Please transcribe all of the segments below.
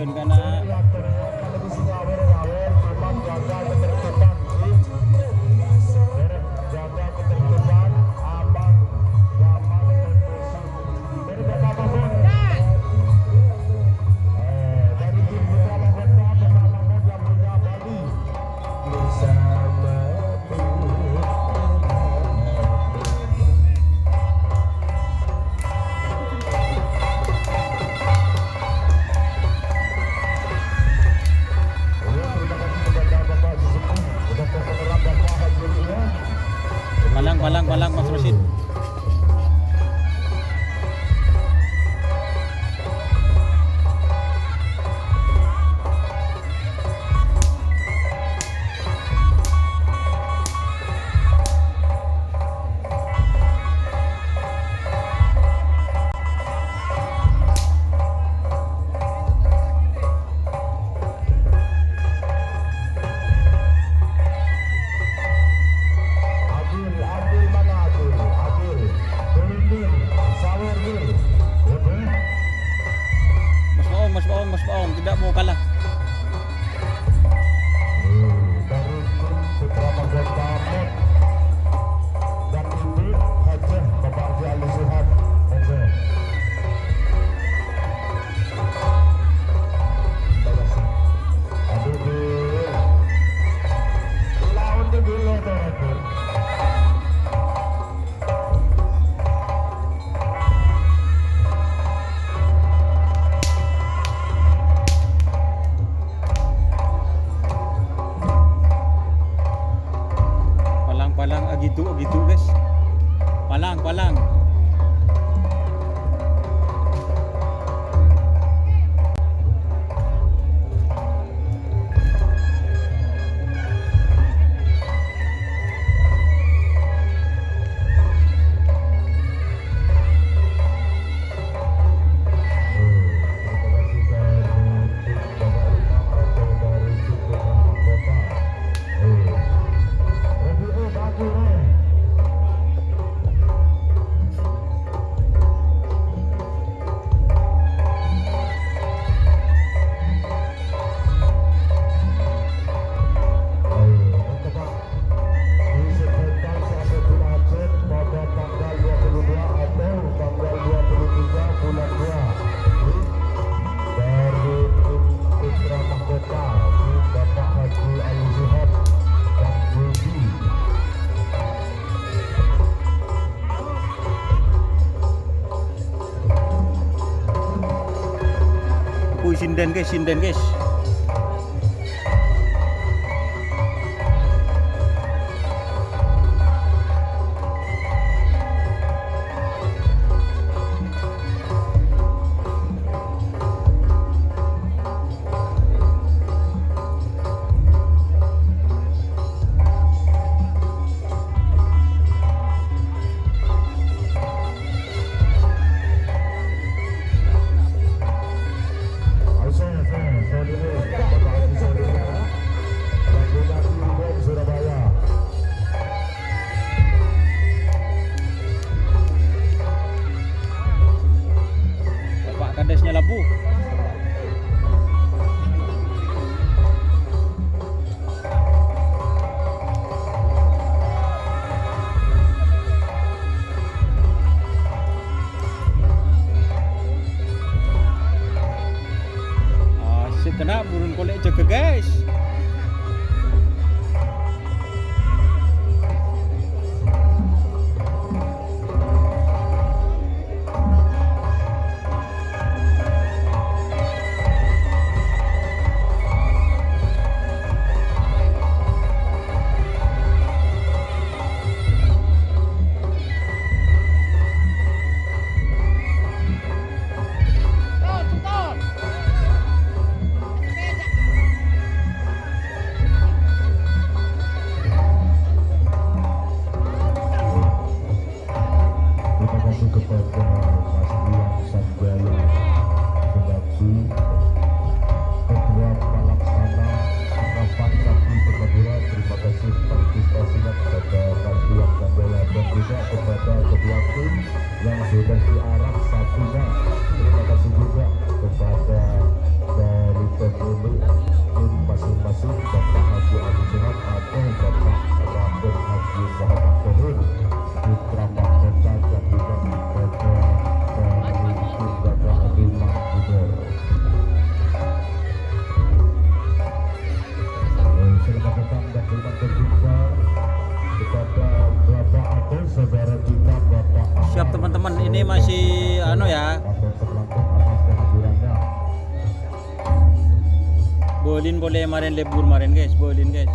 Sultan kana. Palang Mas Rosid. Mas Baong, tidak mau kalah. Dari tim Putra Magenta Mod dan Ibu Hajah Bapak Haji Ali Suhad. Monggo. Aduh, lawan tuh dulu tuh. Gitu guys. Palang. Sinden guys. Kadesnya Labu. Asyik kena burun kolek jaga guys. Bolin boleh kemarin libur kemarin guys, bolin guys.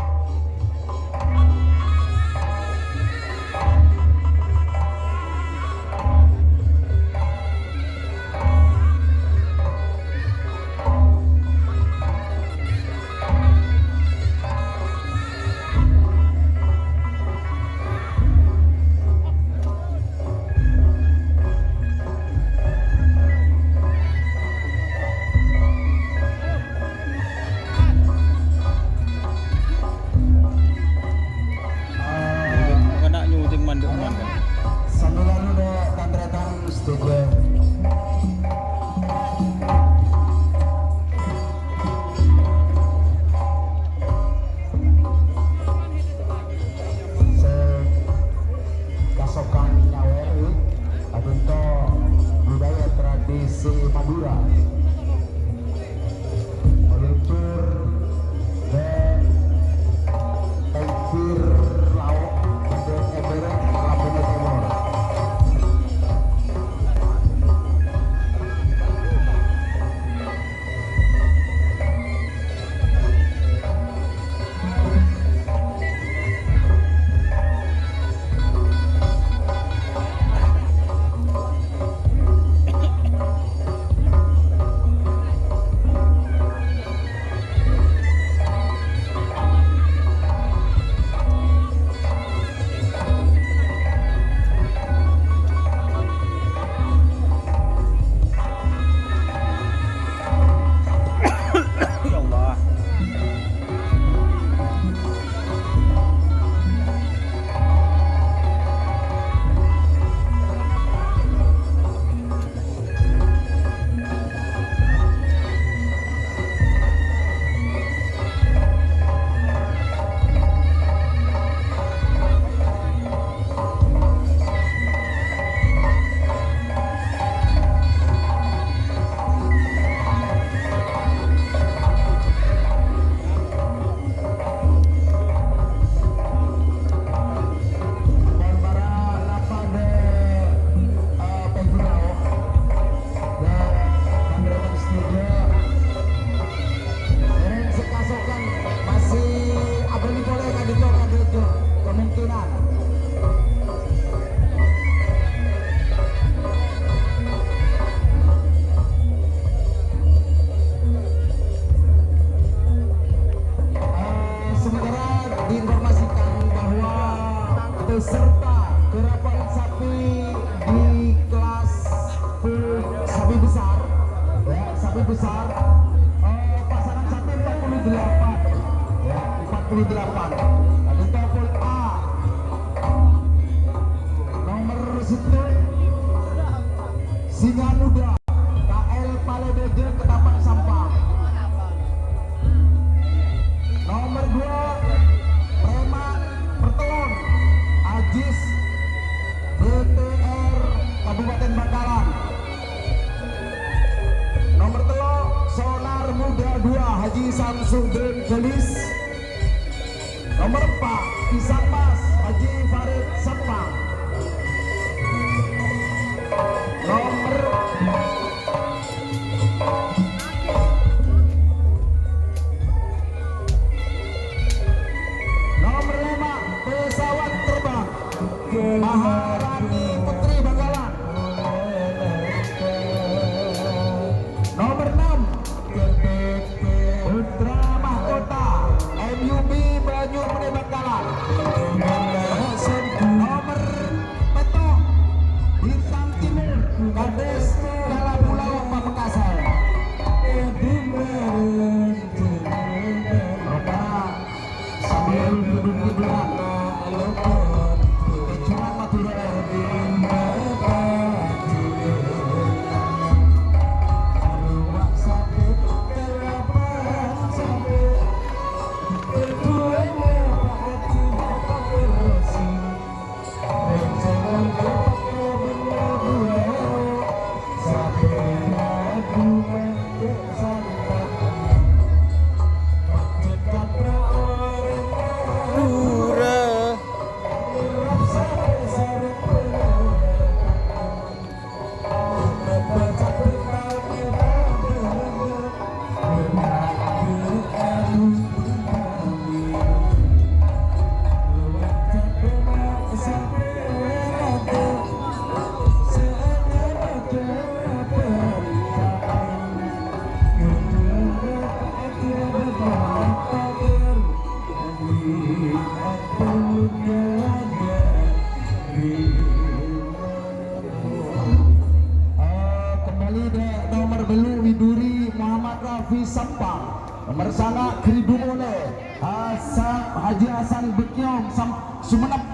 Kena nyuting manduk manduk. Sambilan udah tantretan setuju. Kasokan Nyaweri atau budaya tradisi Madura meluncur dan tampir lauk pada Everett Labuan Timur. Ya Allah. Kemungkinan sementara diinformasikan bahwa peserta kerapan sapi di kelas sapi besar, ya, sapi besar, pasangan sapi 48, ya, 48. Untuk pool A nomor situ Singa Muda KL Paledeje Ketapang Sampang. Nomor 2 Preman Pertelon Ajis DPR Kabupaten Bangkalan. Nomor 3 Sonar Muda 2 Haji Samsudin Gelis. Nomor 4 Pisang Mas Haji Farid Sepang. Nomor 5 pesawat terbang Maharani Putri Bangkalan. Nomor 6 Putra Mahkota MUB Banyu Putri Bangkalan. Belu Widuri Muhammad Rafi Sampang. Nomor sana Kridumole Haji Hasan Bekyong Sumenep.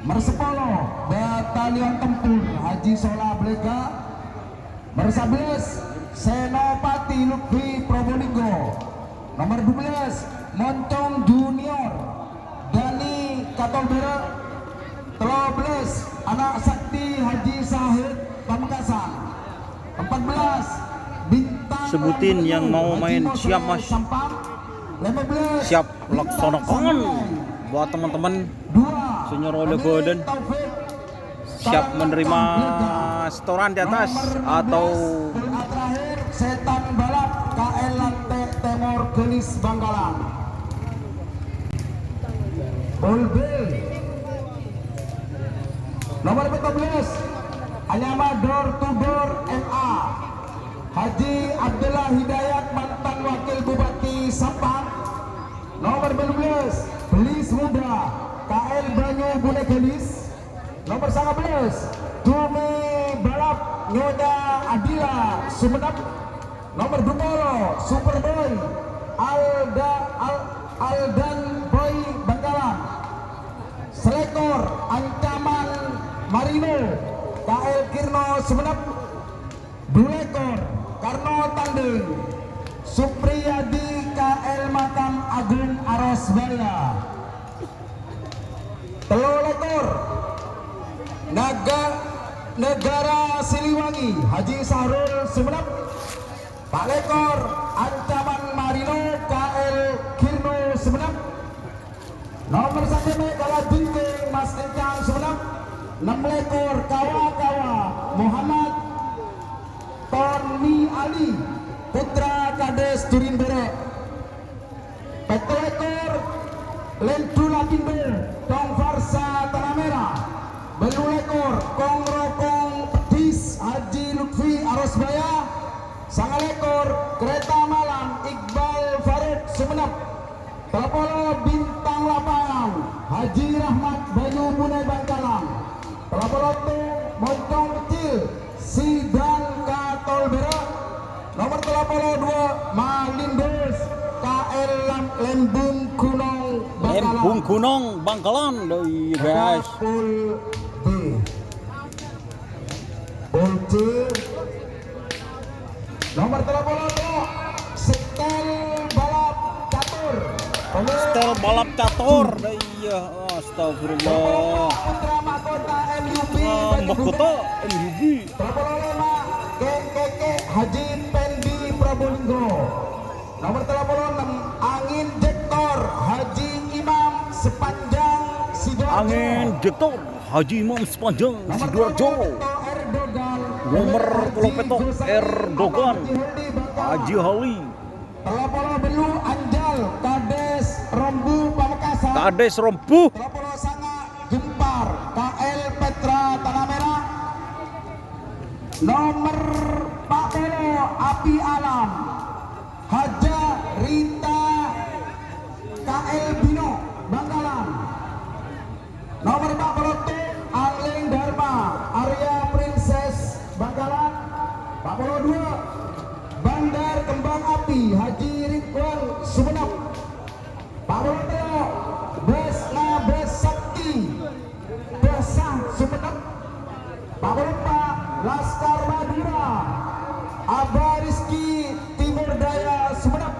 Nomor 10 Batalion Tempur Haji Sola Blega. Nomor 11 Senopati Lutfi Probolinggo. Nomor 12 Moncong Junior Dani Katolbera. 13 Anak Sakti Haji Sahid Pamekasan. 14 Bintang Sebutin yang mau main siap mas. Siap laksanakan buat teman-teman Senior Oleh Golden. Siap menerima setoran di atas atau terakhir Setan Balap KL Lante Temor Gelis Bangkalan. Olb nomor 14 Anyama Door to Door MA Haji Abdullah Hidayat mantan Wakil Bupati Sampang. Nomor 12 Belis Muda KL Banyu Bune Gelis. Nomor 19 Tumi Balap Nyonya Adila Sumenep. Nomor 20 Superboy Aldan Boy Bangkalan. Selekor Ancaman Marino KL Kirno Sumenep. Dulekor Karno Tanding Supriyadi KL Makam Agung Arosbaya. Telolekor Negara Siliwangi Haji Sahrul Sumenep. Pak Lekor Ancaman Marino KL Kirno Sumenep. Nomor 1 Kala Binting Mas Encang Sumenep. 6 lekor Kawa-Kawa Muhammad Tony Ali Putra Kades Turimbere. 7 lekor Lentula Tindo Tong Farsa Tanah Merah. 2 lekor Kong Rokong Pedis Haji Lutfi Arosbaya. 9 lekor Kereta Malam Iqbal Farid Sumenep. 30 Bintang Lapangan Haji Rahmat Banyu Bune Bangkalan. 30 Moncong Kecil Sidan Katolbera. Nomor 32 Malindos KL Lembung Gunung Bangkalan. Lembung Gunung Bangkalan guys. Pul C nomor 32 Setel Balap Catur. Setel balap catur. Iya, astagfirullah. Putra Mahkota MUB Mahkota MUB. 35 KKK Haji Pendi Probolinggo. Nomor 36 Angin Jektor Haji Imam Sepanjang Sidoarjo. Angin Jektor Haji Imam Sepanjang Sidoarjo. Nomor 30 Erdogan Haji Hali. 30 Belu Anjal Kades Rombu Pamekasan. Kades Rombu. 30 Sanga Gempar KL Petra Tanah Merah. Nomor 40 Api Alam Haja Rita KL Bino Bangkalan. Nomor 40 Angling Dharma Arya Princess Bangkalan. 42 Bandar Kembang Api Haji Ridwan Sumenep. 43 Besna Besakti Besah Sumenep. 44 Laskar Madura Aba Rizki Timur Daya Sumenep.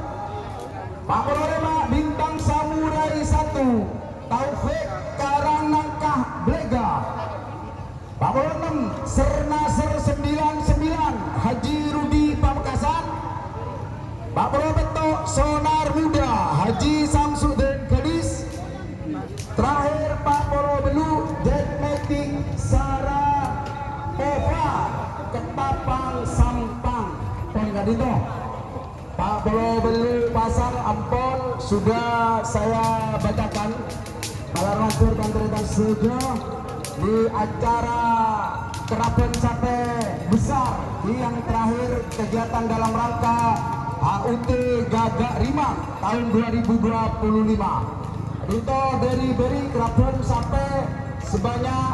45 Bintang Samurai 1 Taufik Karangnangkah Blega. 46 Sernaser 99 Haji Rudi Pamekasan. 40 Betok Sonar Muda Haji Samsudin Gelis. Terakhir 40 Belu Jetmatic Sarah Pova Ketapang Sampang. Penggadito Pak Belu Pasar Ampon sudah saya bacakan Balarnatur Bantuan Sejo di acara Kerapen Sate Besar yang terakhir kegiatan dalam rangka HUT Gagak Rimang tahun 2025. Itu dari beri Kerapen Sate sebanyak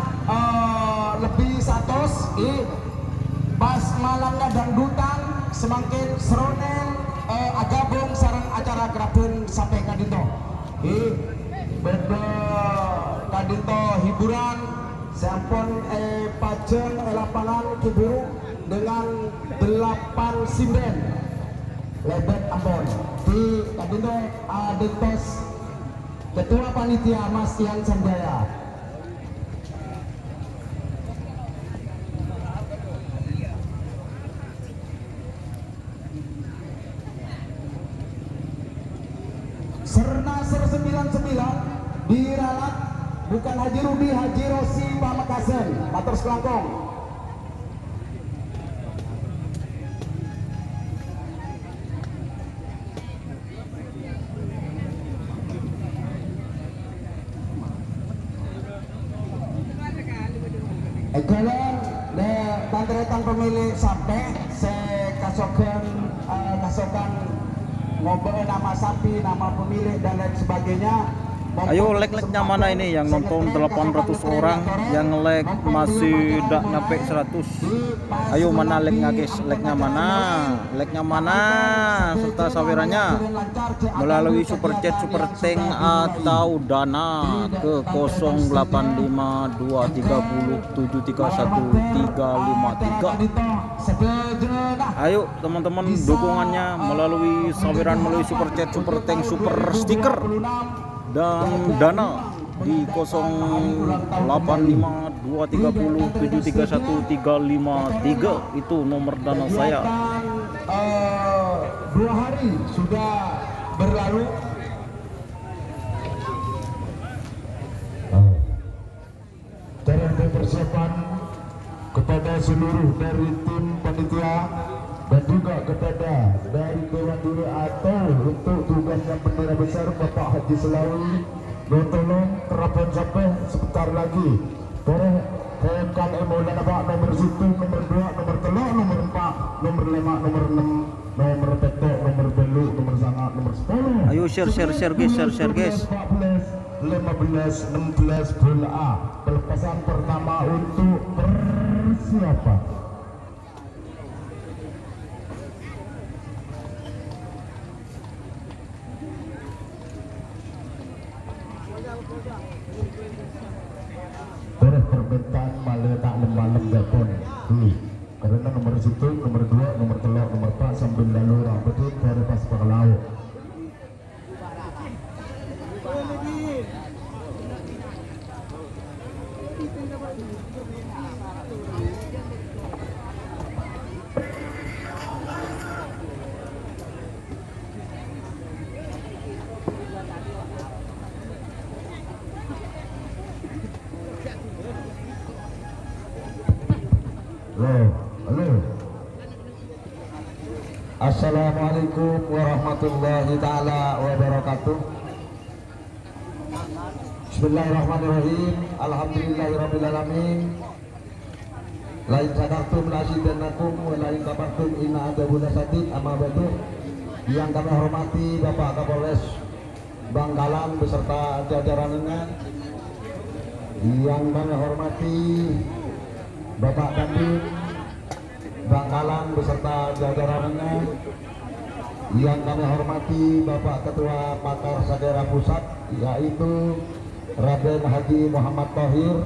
lebih 100 pas malamnya dangdutan semangkin seronel agabung sarang acara gerakan sampai kadito beda kadito hiburan sampun pajeng lapangan Kiburu dengan 8 sinden lebet Ambon di kadito Adentos Ketua Panitia Mas Tian Sanjaya. Sernaser 99 diralat bukan Haji Rudi, Haji Rosi Pamekasan Matur Selangkong. Egalan de tantretan pemilih sampai kasokan ngobrol nama sapi, nama pemilik dan lain sebagainya. Ayo like-like-nya mana ini yang nonton 800 orang, yang like masih tidak nyampe 100. Ayo mana like-nya guys, like-nya mana serta sawerannya melalui super chat, super thank atau dana ke 085237313553. Ayo teman-teman dukungannya melalui saweran, melalui super chat, super thank, super stiker dan dana di 085230731353 itu nomor dana saya. 2 hari sudah berlalu. Dalam persiapan kepada seluruh dari tim panitia dan juga kepada dari Dewan Juri atau untuk tugasnya bendera besar Bapak Haji Selawi, tolong terapkan sampai sebentar lagi. Tolong kayakkan emolan apa nomor 1, nomor 2, nomor 3, nomor 4, nomor 5, nomor 6, nomor petok, nomor belu, nomor sangat, nomor 10. Ayo share guys, share guys. 14, 15, 16 bola A. Pelepasan pertama untuk persiapan. Terus permintaan malah tak lemah-lemah dapon karena nomor 1, nomor 2, nomor 3, nomor 4 sambil lalu betul dari pas pakai Halo. Assalamualaikum warahmatullahi taala wabarakatuh. Bismillahirrahmanirrahim. Alhamdulillahirabbil alamin. Lain sadartum la azidannakum wa lain kafartum inna adzabuna sadid. Amma ba'du. Yang kami hormati Bapak Kapolres Bangkalan beserta jajarannya. Yang kami hormati Bapak Dandim Bangkalan beserta jajarannya. Yang kami hormati Bapak Ketua Pakar Sagera Pusat yaitu Raden Haji Muhammad Thohir.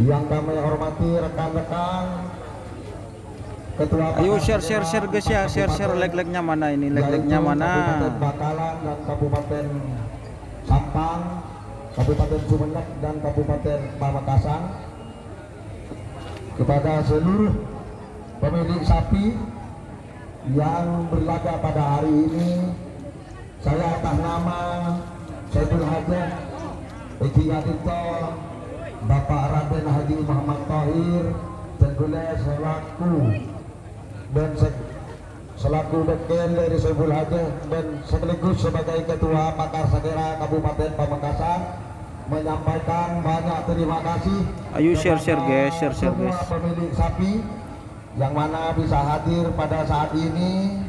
Yang kami hormati rekan-rekan Ketua Ayo share guys ya, share like-nya mana ini, like-nya mana. Kabupaten Bangkalan dan Kabupaten Sampang, Kabupaten Sumeneb dan Kabupaten Pamekasan. Kepada seluruh pemilik sapi yang berlaga pada hari ini, saya atas nama Saiful Hajah Eki Adito, Bapak Raden Haji Muhammad Thohir tentunya selaku beken dari Saiful Hajah dan sekaligus sebagai Ketua Pakar Sagera Kabupaten Pamekasan menyampaikan banyak terima kasih. Ayo share guys, share guys. Pemilik sapi yang mana bisa hadir pada saat ini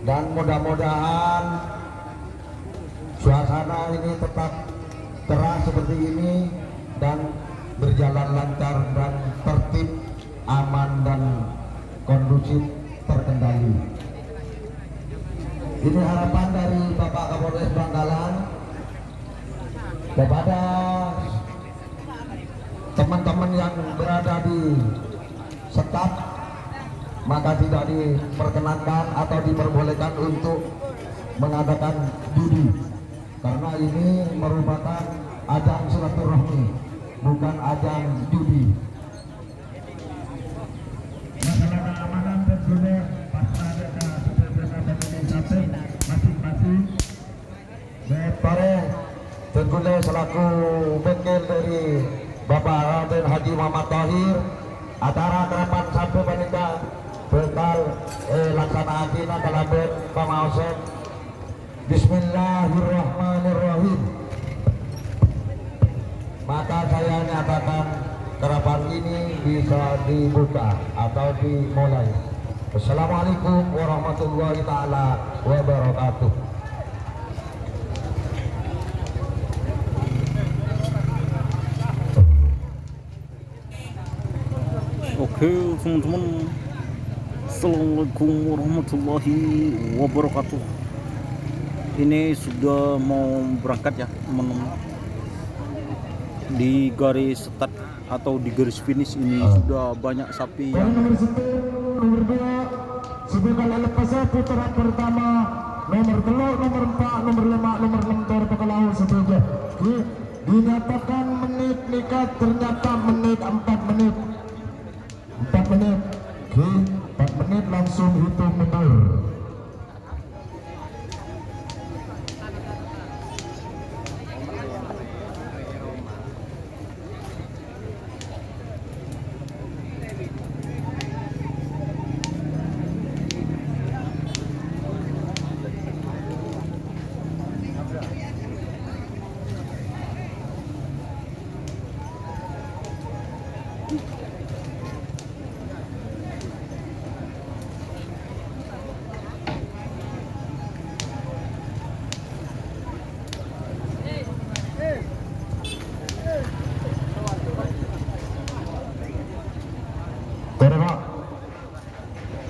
dan mudah-mudahan suasana ini tetap cerah seperti ini dan berjalan lancar dan tertib, aman dan kondusif, terkendali. Ini harapan dari Bapak Kapolres Bangkalan kepada teman-teman yang berada di staf, maka tidak diperkenankan atau diperbolehkan untuk mengadakan judi, karena ini merupakan ajang silaturahmi, bukan ajang judi. Masalah keamanan tentunya pasti ada masing-masing. Pare tentunya selaku wakil dari Bapak Raden Haji Muhammad Tahir, acara kerapan sampai panitia bekal laksana akina kalaben pamaosen. Bismillahirrahmanirrahim. Maka saya nyatakan kerapan ini bisa dibuka atau dimulai. Assalamualaikum warahmatullahi taala wabarakatuh. Oke teman-teman, Assalamualaikum warahmatullahi wabarakatuh. Ini sudah mau berangkat ya teman-teman. Di garis start atau di garis finish ini sudah banyak sapi yang Nomor 1, nomor 2, sebagai lepas putaran pertama, nomor 3, nomor 4, nomor 5, nomor 6 terpekalau setuju. Dinyatakan menit nikah, ternyata menit 4 menit. 4 menit. 4 menit langsung hitung mundur.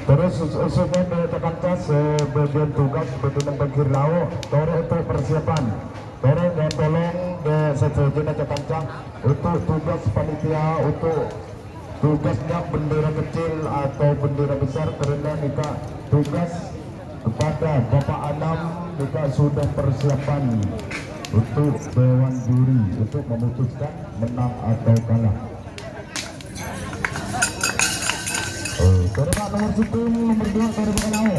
Terus sudah menyatakan sebagian tugas berdenang bangkir lau, tore untuk persiapan, tore dan tolong sejenis kancang untuk tugas panitia, untuk tugasnya bendera kecil atau bendera besar, karena nikah tugas kepada Bapak Anam nikah sudah persiapan untuk dewan juri untuk memutuskan menang atau kalah. Terima nomor 1, nomor 2, terima kasih.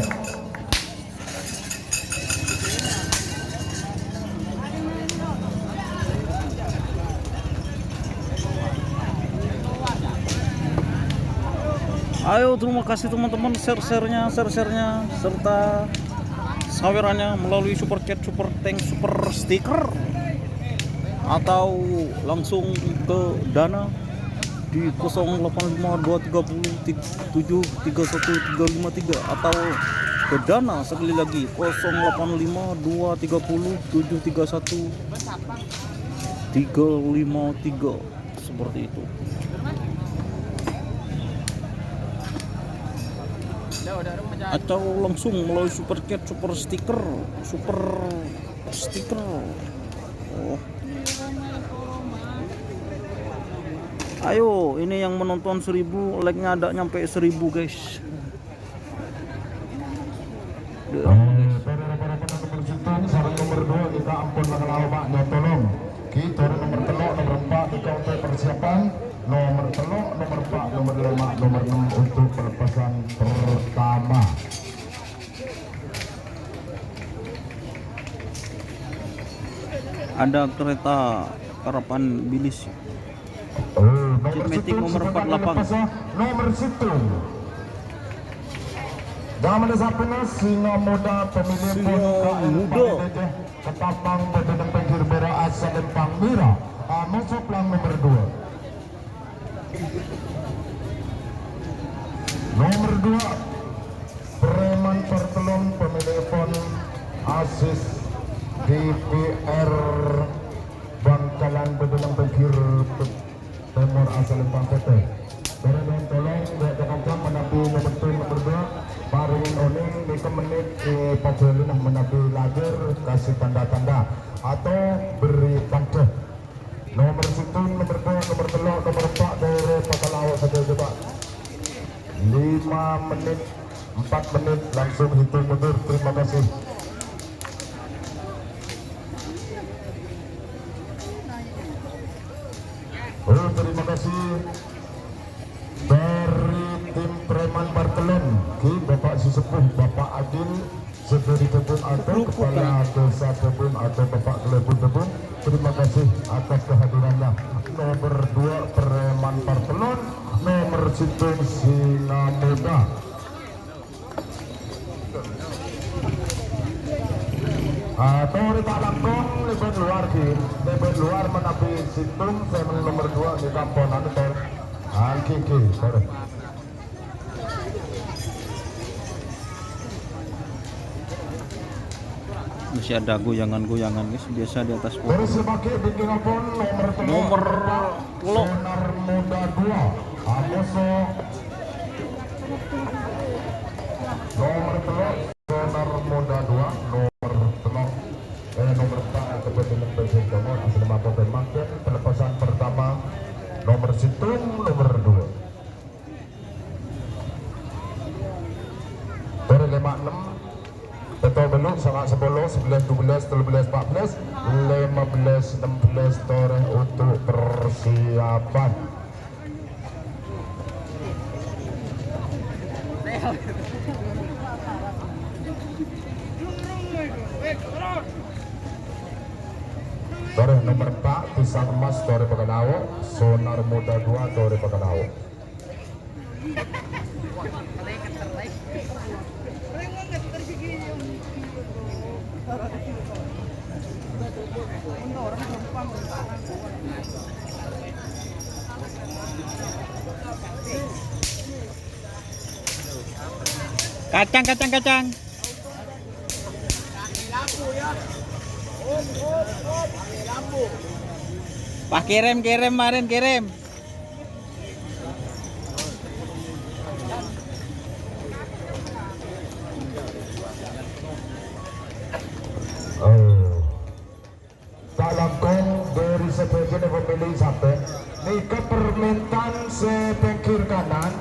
Ayo terima kasih teman-teman, share-nya serta sawerannya melalui super chat, super thanks, super stiker atau langsung ke Dana di 08523073131353 atau ke Dana sekali lagi 085230731353 seperti itu. Atau langsung melalui super chat, super stiker. Oh. Ayo, ini yang menonton 1000, like-nya ada nyampe 1000 guys. Nomor 2 kita ampun mengenal Pak Nyotolong. Kita nomor 3, nomor 4 kita untuk persiapan. Nomor 3, nomor 4, nomor 5, nomor 6 untuk pelepasan pertama. Ada kereta karapan bilis. Matic nomor 48. Nomor 1. Dalam desapnya singa muda pemilih muda ketapang berdenang pinggir merah asal lempang merah. Masuk lang nomor 2. Nomor 2 Preman Pertelon pemilih pon Asis DPR Bangkalan berdenang pinggir timur asal lempang PT. Dari tolong jaga kancam menampung membentuk ke menit pabelin menabi lager kasih tanda-tanda atau beri tanda. Nomor situn, nomor 2, nomor 3, nomor 4 dari Pakalawa saja coba. 5 menit, 4 menit langsung hitung mundur. Terima kasih. Oh, terima kasih dari tim Preman Bartelon, Bapak Sesepuh, Bapak Adil, Sedari Tebun atau Kepala Desa Tebun atau Bapak Kelebun Tebun. Terima kasih atas kehadirannya. Nomor 2 Preman Bartelon, nomor 1 Singa Muda. Tori tak langkong lebih luar lebih luar menapi situng semen nomor 2 di kamponan tor kiki sorry. Masih ada goyangan-goyangan guys, biasa di atas pohon. Terus sebagai bikin apon nomor telok Sonar Muda 2 Amoso nomor telok Sonar Muda 2 nomor 4 kebetulan Presiden Komor asli Mako Pemakai pelepasan pertama nomor situng nomor 2 Tore 56 Betul belum sangat 10 11 12 13 14 15 16 Tore untuk persiapan. Tore nomor 4 Pisang Emas Tore Pakalawo, Sonar Muda 2 Tore Pakalawo. Kacang. Pak kirim kemarin kirim. Dalam kong dari sebagian pemilih sampai di permintaan sepengkir kanan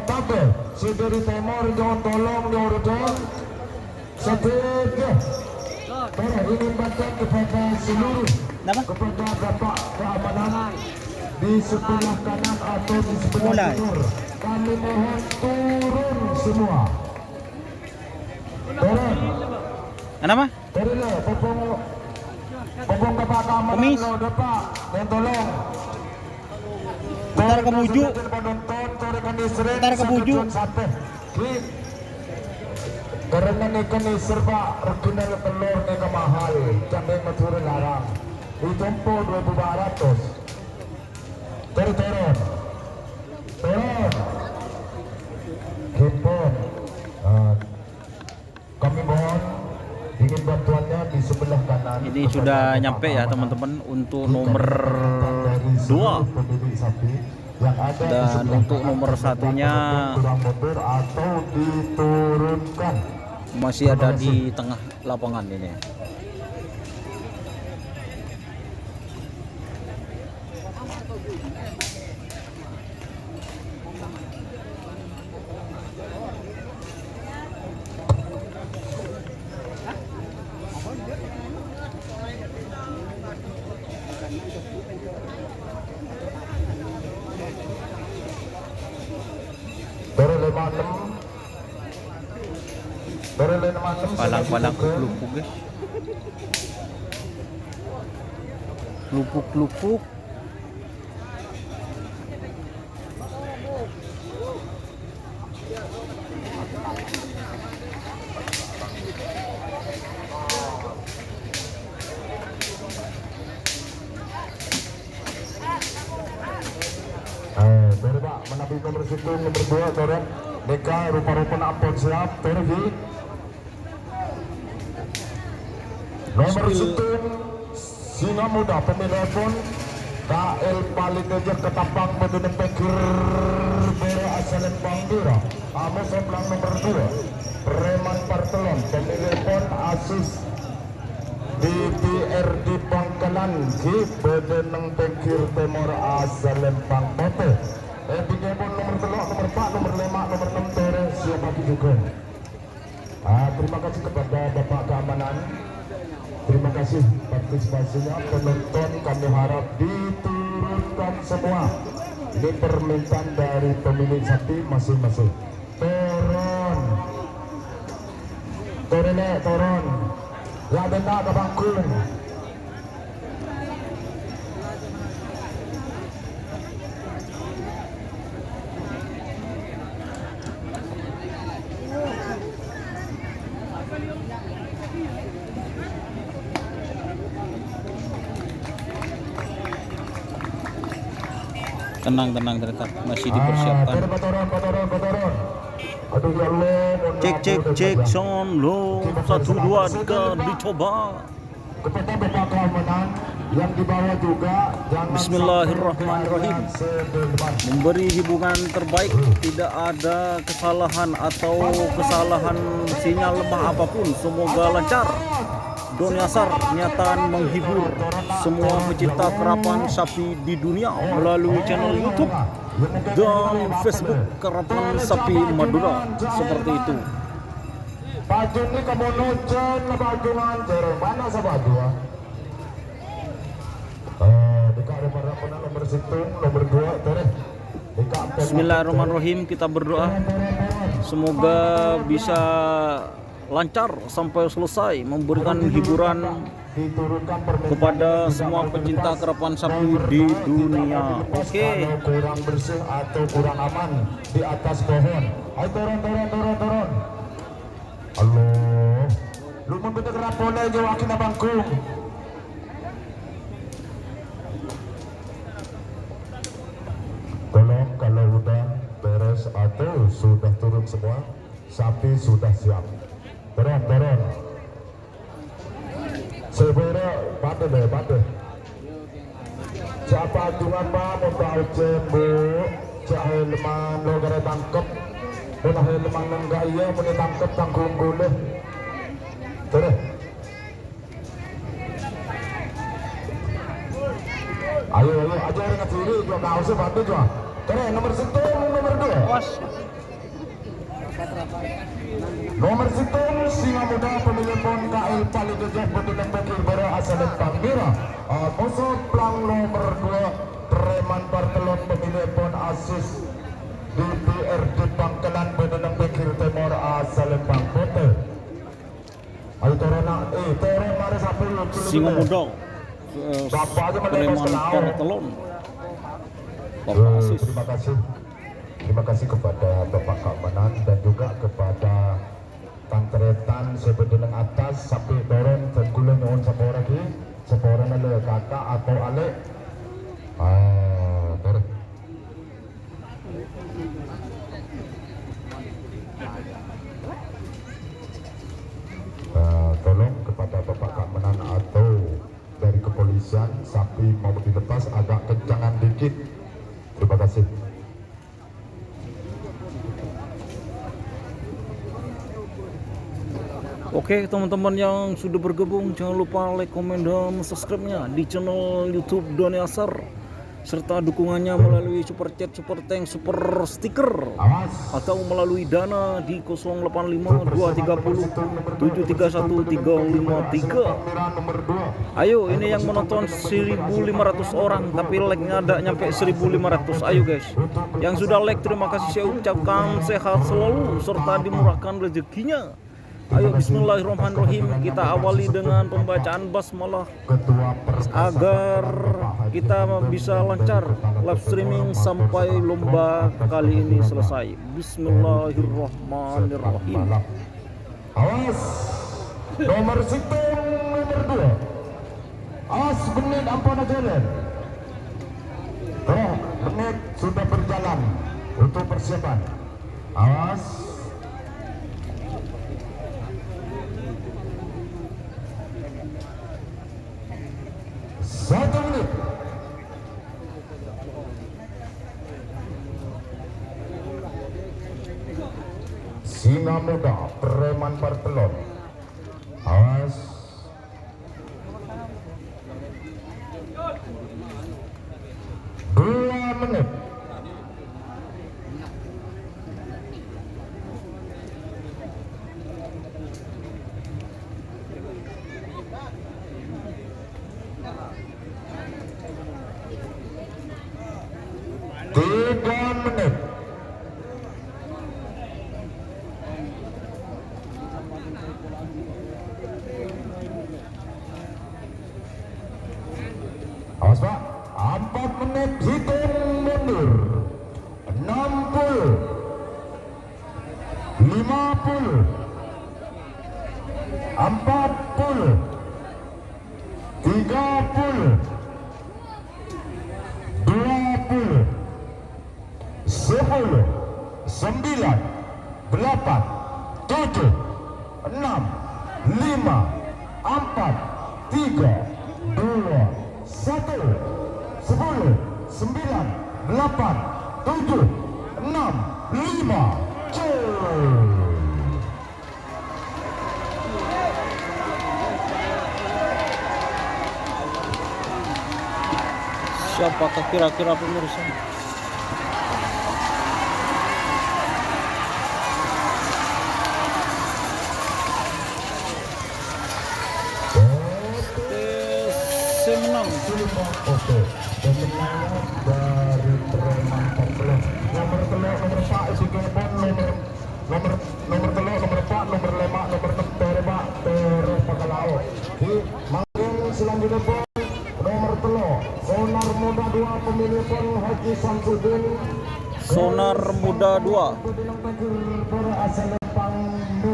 tabel dari timur jangan tolong diurutkan sebagai ini bantuan kepada seluruh kepada Bapak keamanan di sebelah kanan atau di sebelah timur. Kami mohon turun semua. Turun. Kenapa? Turun lah, popong Bapak keamanan lo Bapak, dan tolong. Ntar kebujuk. Ntar kebujuk. Karena ikan ini serba original telur neka mahal, jangan mature larang. Ditempo 2.200. Turun. Kimpon. Kami mohon ingin bantuannya di sebelah kanan. Ini sudah nyampe ya teman-teman untuk nomor 2. Dan untuk nomor 1-nya atau diturunkan masih ada di tengah lapangan ini. Palang-palang lupuk guys. Lupuk. Dari Pak menapi nomor situ nomor 2 Tore Deka rupa-rupa ampun siap Tore nomor situ Singa Muda pemilih pun KL paling kejar ketapang penduduk pekir Bera Asalen Bangbira Amos Oblang nomor 2 Preman pemilih pon asis DPRD Pangkalan di Bedeneng Pekir Timur Asal Lempang Pote. Tiga pun nomor 3, nomor 4, nomor 5, nomor 6 Teres siapa juga. Terima kasih kepada Bapak Keamanan. Terima kasih partisipasinya penonton, kami harap diturunkan semua. Ini permintaan dari pemilik sapi masing-masing. Turun. Ya benar ke bangkung. Tenang tetap masih dipersiapkan. Turun. Aduh ya Allah. Cek sound low 1 2 3 dicoba. Kepada Bapak Keamanan yang di bawah juga jangan Bismillahirrahmanirrahim. Memberi hiburan terbaik, tidak ada kesalahan atau kesalahan sinyal lemah apapun, semoga lancar. Doni Asar nyataan menghibur semua pecinta kerapan sapi di dunia melalui channel YouTube dan Facebook Kerapan Sapi Madura, seperti itu. Baju ini kamu nujen baju ngajar mana sabaju? Dekat daripada nomor situ nomor 2 terus. Bismillahirrahmanirrahim, kita berdoa semoga bisa lancar sampai selesai, memberikan hiburan kepada semua pecinta kerapan sapi di dunia. Oke. Kurang bersih atau kurang aman di atas pohon. Ayo turun. Allah, lu mau bener rapole jauh akhirnya bangkung. Tolong kalau udah beres atau sudah turun semua, sapi sudah siap. Turun. Sebera pada. Siapa jungan pak mau cembu, cahaya lemah lo gara tangkep. Udah lemang enggak iya menitangkep tanggung boleh. Terus. Ayo aja dengan sini juga kau usah bantu juga. Terus nomor 1 nomor 2. Nomor 1 Singa Muda pemilih pon KL paling gejah Bedeneng Pekir Bara Asal Lempang Mira. Musuh plang nomor 2 Preman Bartelon pemilih pon asis DPRD Pangkalan Bedeneng Pekir Timur Asal Lempang Pote. Ayo turun mari sapi Singa Muda Preman Bartelon. Bapak Asis. Terima kasih kepada Bapak Keamanan dan juga kepada Tantretan Sebedeneng atas sapi turun dan gula nyuwun seporang ada kakak atau alek. Turun. Tolong kepada Bapak Keamanan atau dari kepolisian sapi mau dilepas agak kencangan dikit. Terima kasih. Oke teman-teman yang sudah bergabung, jangan lupa like, komen, dan subscribe-nya di channel YouTube Doni Asar, serta dukungannya melalui super chat, super thanks, super stiker, atau melalui dana di 085230 731 353. Ayo, ini yang menonton 1.500 orang tapi like-nya ada nyampe 1.500. Ayo guys, yang sudah like terima kasih, saya ucapkan sehat selalu serta dimurahkan rezekinya. Ayo bismillahirrahmanirrahim, kita awali dengan pembacaan basmalah agar kita bisa lancar live streaming sampai lomba kali ini selesai. Bismillahirrahmanirrahim. Awas nomor 1 nomor 2. Awas menit ampun jalan. Menit sudah berjalan untuk persiapan. Awas. 1 menit. Singa Muda Preman Bartelon Awas. Dua menit. Tiga menit. Awas Pak, 4 menit hitung mundur. 60, 50, 40, 30, 20, 10, 9, 8, 7, 6, 5, 4, 3, 2, 1, 10, 9, 8, 7, 6, 5, Siapakah kira-kira pemirsa? Saya menang. Oke, pemenang dari Preman Pembelah nomor telur, nomor 4 isi kebon, nomor telur, nomor 4, nomor 5, nomor 6 terebak terus Pakalao. Di manggung selanjutnya pun nomor telur Sonar Muda 2 pemilih pun Haji Samsudin. Sonar Muda 2. Asal Lepang 2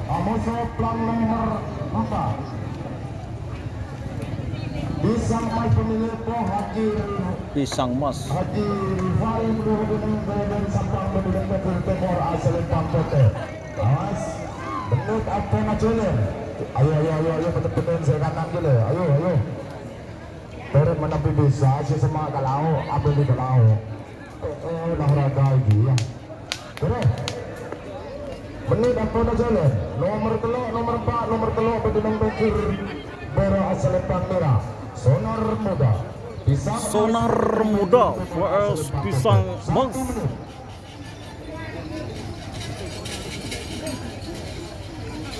Amoso Plan nomor 4 Pisang Mas pemilih po Haji Pisang Mas. Haji Rifai menurunkan dari Sampang menurunkan ke Timur asal Pampote. Awas, benut apa nak jalan? Ayo, betul-betul saya kanan dulu. Ayo. Terus mana bisa si semua kalau ambil di kalau. Dah raga lagi ya. Terus. Benut apa nak jalan? Nomor telur, nomor 4, nomor telur berdunung bekir. Bero asal Pamira. Sonar Muda. Sonar Muda vs Pisang Mas.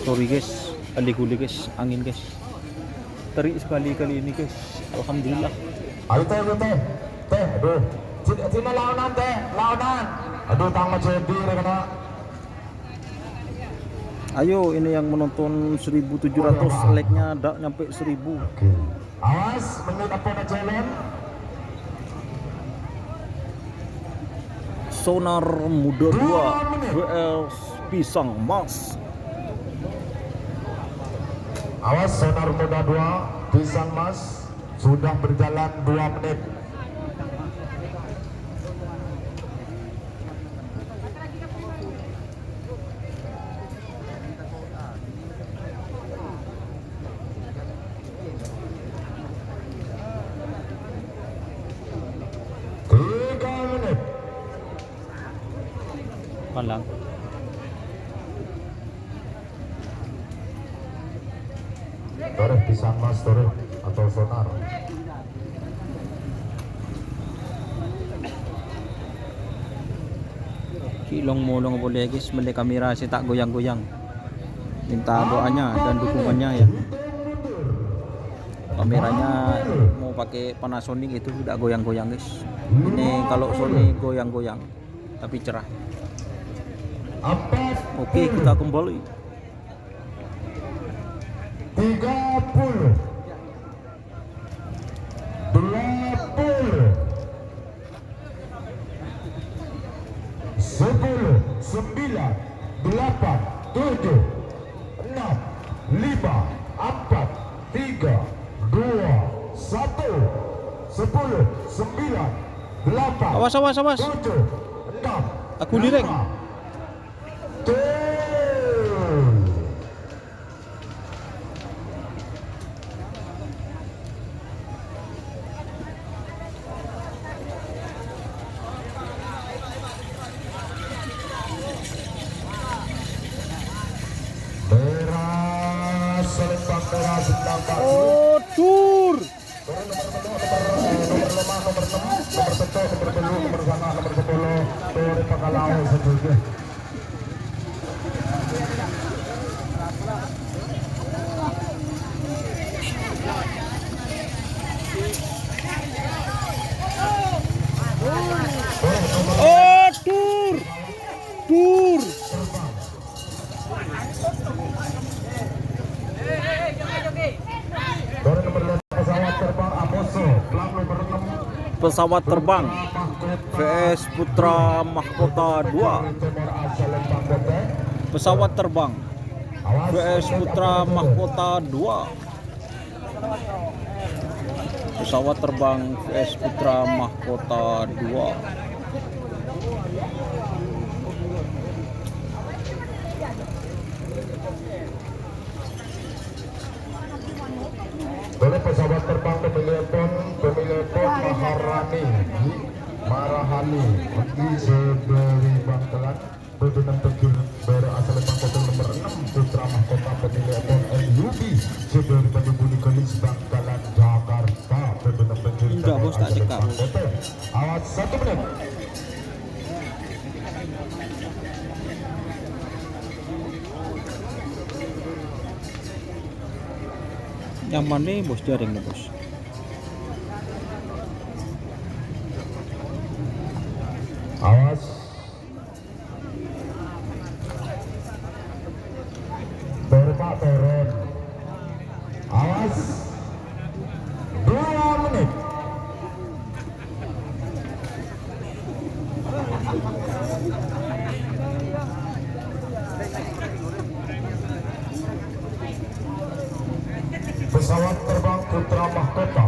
Sorry guys, ali-guli guys, angin guys. Terik sekali kali ini guys. Alhamdulillah. Ayo teh, aduh. Cina lawanan teh, lawanan. Aduh tangga jadi kena. Ayo, ini yang menonton 1.700, like-nya tak nyampe 1.000. Oke. Awas, menit apa nak jalan? Sonar Muda 2 vs Pisang Mas. Awas, Sonar Muda 2 Pisang Mas sudah berjalan 2 menit. Palang. Toreh Pisang Mas, toreh atau Sonar. Kilong molong boleh guys, beli kamera si tak goyang-goyang. Minta doanya dan dukungannya ya. Kameranya mau pakai Panasonic itu tidak goyang-goyang guys. Ini kalau Sony goyang-goyang tapi cerah. Oke, kita kembali. 30, 20, 10, 9, 8, 7, 6, 5, 4, 3, 2, 1, 10, 9, 8, Awas. 7, 6, Aku direng. 5, Selempang merah sedang baju. Oh, tur. Nomor 5, nomor 6, nomor 7, nomor 10, nomor 9, nomor 10 dari Pakalau setuju. Oh, tur. Tur. Dari nomor 5 pesawat terbang Aposo, plat nomor 6 Pesawat terbang VS Putra Mahkota 2. Timur Selempang Kota. Pesawat terbang VS Putra Mahkota 2. Pesawat terbang VS Putra Mahkota 2. Dari pesawat terbang pemilih pon Marahani di Seberi Bangkalan berbenam terjun berasal Bangkota nomor 6 Putra Mahkota pemilih pon NUB Seberi Bandung Kelis Bangkalan Jakarta berbenam terjun Enggak, bos, tak cekak, bos. Awas 1 menit. Yang mana nih, bos? Jaring nih, bos. Awas. Berpak turun. Awas. 2 menit. Pesawat terbang Putra Mahkota.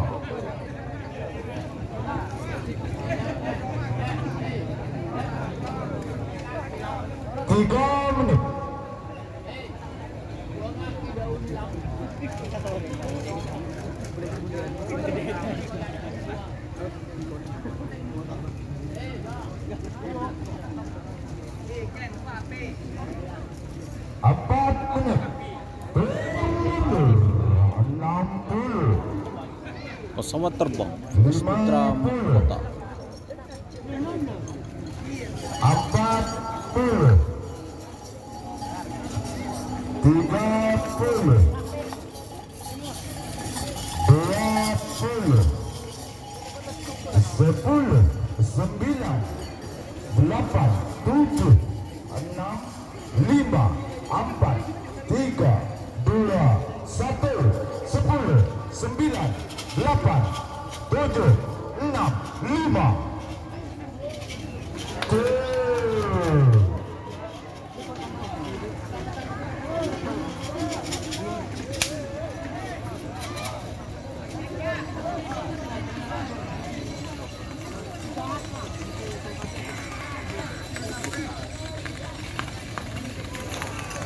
Tiga menit. Empat menit. 60. Pesawat terbang VS Putra Mahkota. 40. 30. 20. 10. 9. 8. 7. 6. 5. 4. 3. 2. 1. 10. 9. 8. 7. 6. 5.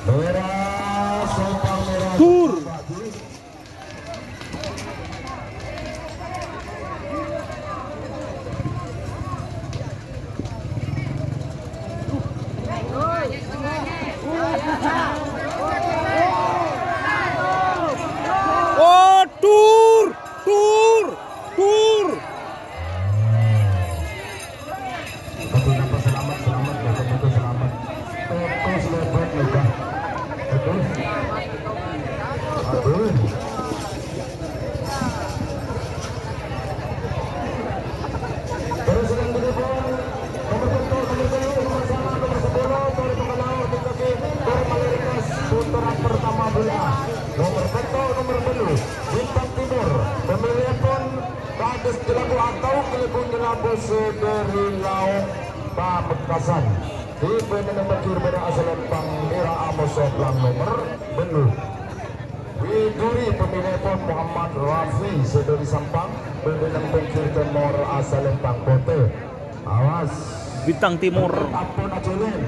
Merah, Sepang merah. Tur. Oh, tur. Tur. Tur. Betul, dapat selamat, betul selamat. Teko selebet luka. Betul. Aduh. Terus sedang ditelepon. Nomor 1, nomor 2, nomor 1, nomor 10, Tori Pengalaur, Tingkaki, Tori Malirikas, putaran pertama bola. Nomor 1, nomor 10, Bintang Timur, pemilihan pon, Kades Jelabu atau Kelebun Jelabu Seberi Lauk, Pamekasan. Di pemenang bakir pada asal Lempang Merah Amos Oplang nomor 10. Widuri pemilihan pon Muhammad Rafi Sedari Sampang, pemenang bakir Timur asal Lempang Kota. Awas. Bintang Timur. Apun ajulen.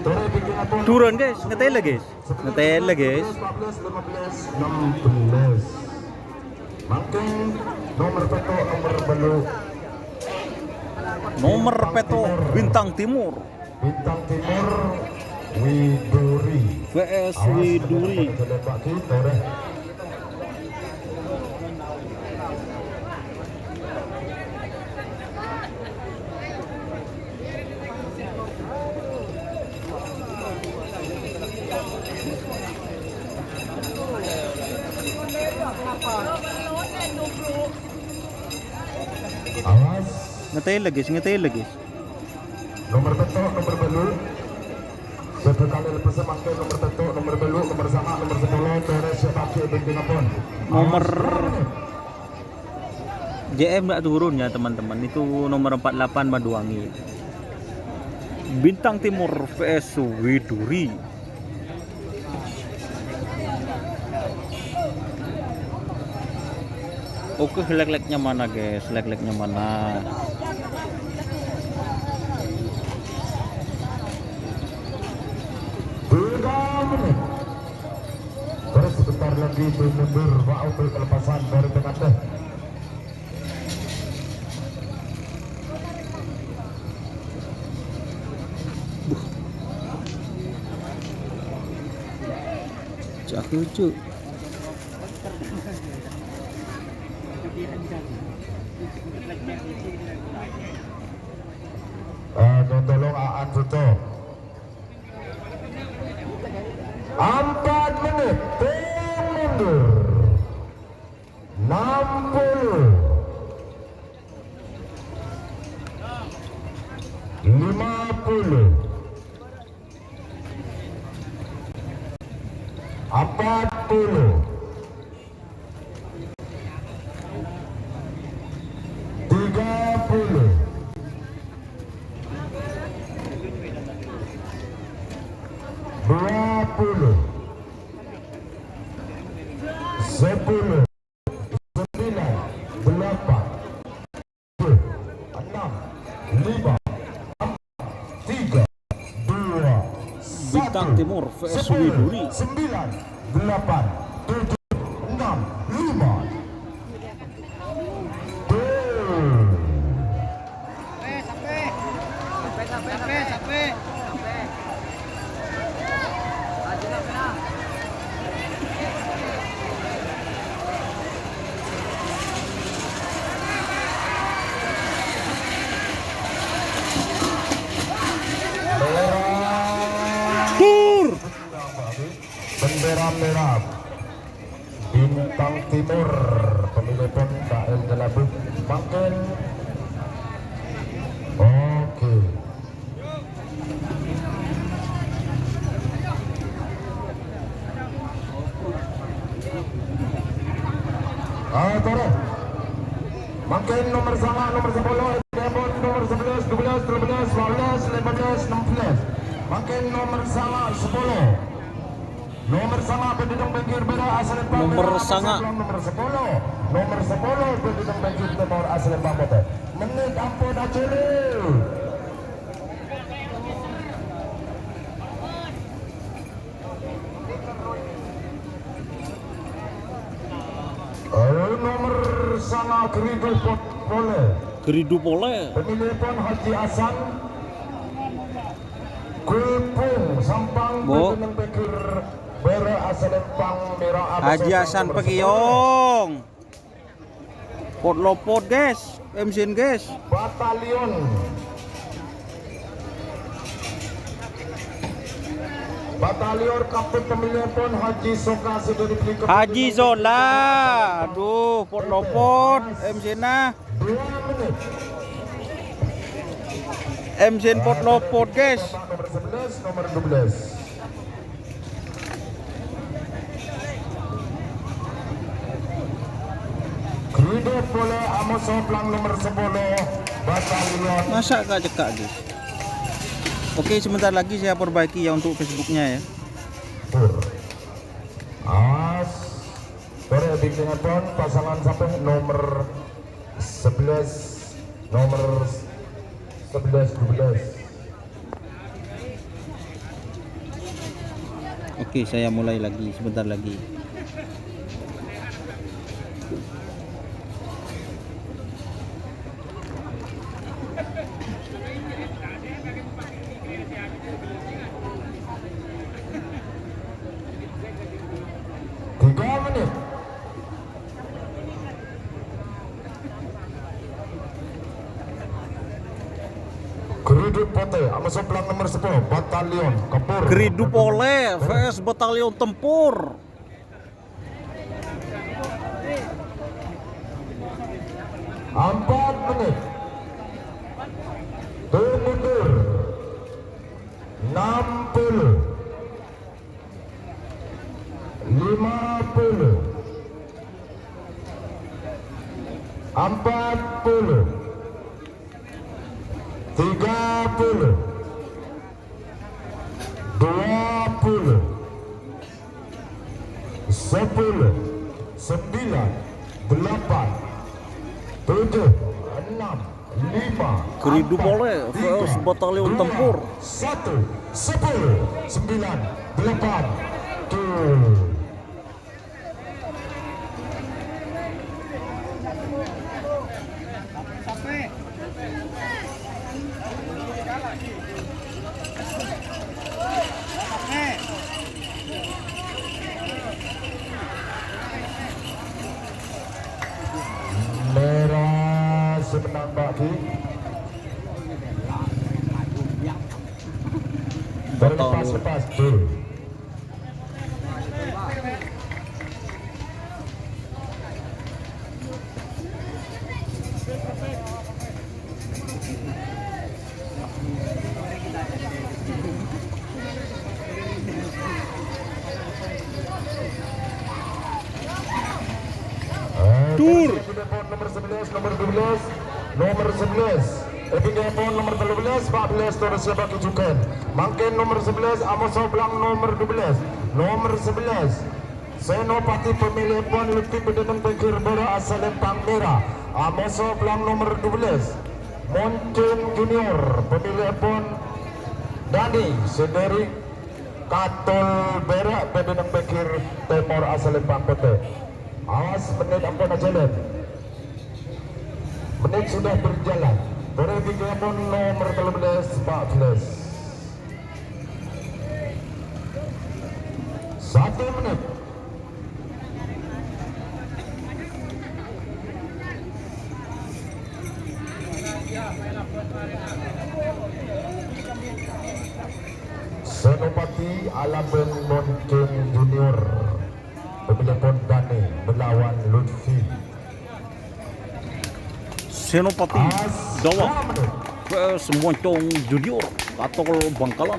Tore bikin apun. Turun, guys. Ngetele, guys. Ngetele, guys. 14, 15, 16. Makin nomor 1, nomor 10. Nomor peto Bintang Timur. Bintang Timur Widuri. VS Widuri. Tembak kita deh. Awas. Ngetel lagi, Nomor tentu, nomor belu. Satu kali lepas semakin nomor tentu, nomor belu, nomor sama, nomor 10. Torres pakai dengan pun. Nomor JM nggak turun ya teman-teman, itu nomor 48 Maduangi. Bintang Timur vs Widuri. Oke, leg-legnya mana guys? Leg-legnya mana? Terus sebentar lagi mundur Pak untuk kelepasan dari tengah deh. Cak lucu. Tolong Aan Suto. 4 menit tim mundur 60 50 40 30 20 10 9 8 7 6 5 4 3 2 Bintang Timur vs 10 Widuri. 9 8 7 6 5 bendera merah Bintang Timur pemilih pun KL Gelabuk makin oke. Tore makin nomor sama nomor 10 nomor 11 12 13 14 15 16 makin nomor sama 10 nomor sama penduduk banjir merah asal Nomor sanga. nomor 10 penduduk banjir timur asal Pamote menit ampun acele nomor sanga Geridu Pole. pemilih pun Haji Hasan Kulpung Sampang Bo. penduduk banjir merah asal Pang merah Haji Hasan Pekiyong. Pot lopot guys, MCN guys. Batalion kapten pemilihan pun Haji Soka sudah diberi Haji Zola. Aduh, pot lopot MCN nah. 2 menit MCN pot lopot guys. nomor 11 nomor 12 Hidup oleh Amos Soplang nomor 10 Batalion. Masa gak cekak guys. Oke, sebentar lagi saya perbaiki ya untuk Facebooknya ya. As Sore bikinnya pun pasangan sampai nomor 11 nomor 11 12 Oke, saya mulai lagi sebentar lagi. 3 menit. Keriduk Putih sama sebelah nomor 10 Batalion Tempur. Keriduk Pole vs Batalion Tempur. Empat menit. Mundur 60 50 40 30 20 10 9 8 7 6 5 Keriduk Pole vs Batalion Tempur. 1 10 9 8 tuh. Merah semenang bagi berlepas-lepas tuh. Tur. Nomor 11, nomor 12, nomor 11. Epingepon nomor 13, 14 terus siapa kejukan. Mungkin nomor 11, Amos Oblang nomor 12, nomor 11. Senopati pemilih pon Lutfi Pendidikan Pikir Bera asal Lempang Merah. Amos Oblang nomor 12. Moncun Junior pemilih pon Dani sendiri Katul Bera Pendidikan Pikir Timur asal Lempang Putih. Awas menit ampun jalan. Menit sudah berjalan. Berhubungan nomor 13 14. 1 menit. Senopati Alaben Moncun Junior pemilih pon Dani melawan Lutfi. Senopati Dawa vs Moncong Junior Katol Bangkalan.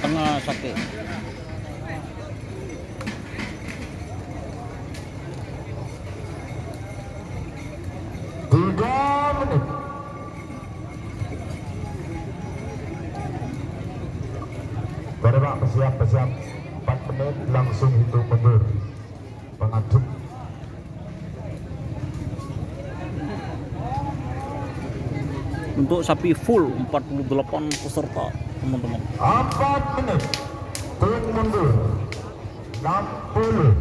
Tengah sakit. Berapa bersiap 4 menit langsung hitung mundur pengaduk. Untuk sapi full 48 peserta teman-teman. 4 menit hitung mundur 60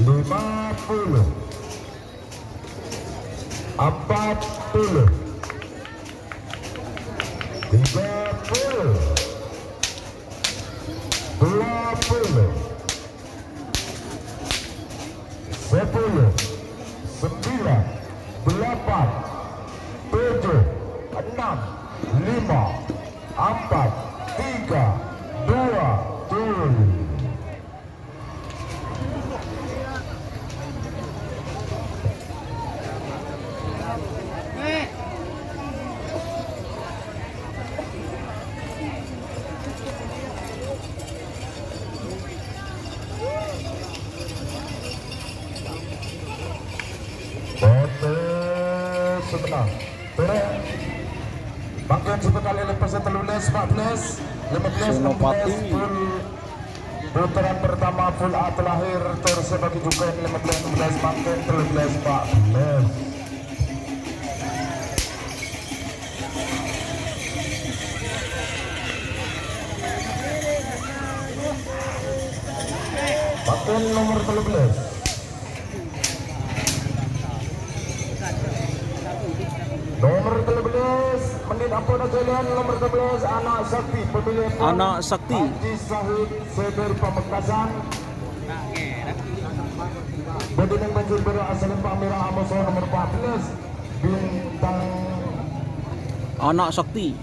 50 40 30 20 10 9 8 7 6 5 4 3 2 1. Sebenarnya makin sekali lepas 13 14 15 16 full putaran pertama full A terakhir terus bagi juga 15 16 makin 13 14 makin nomor 13 menit ampun jalan nomor 11 Anak Sakti pemilihan Anak Sakti. Haji Sahid Seber Pamekasan. Badinan banjir baru asal Pak Merah Amoso nomor 14 Bintang Anak Sakti.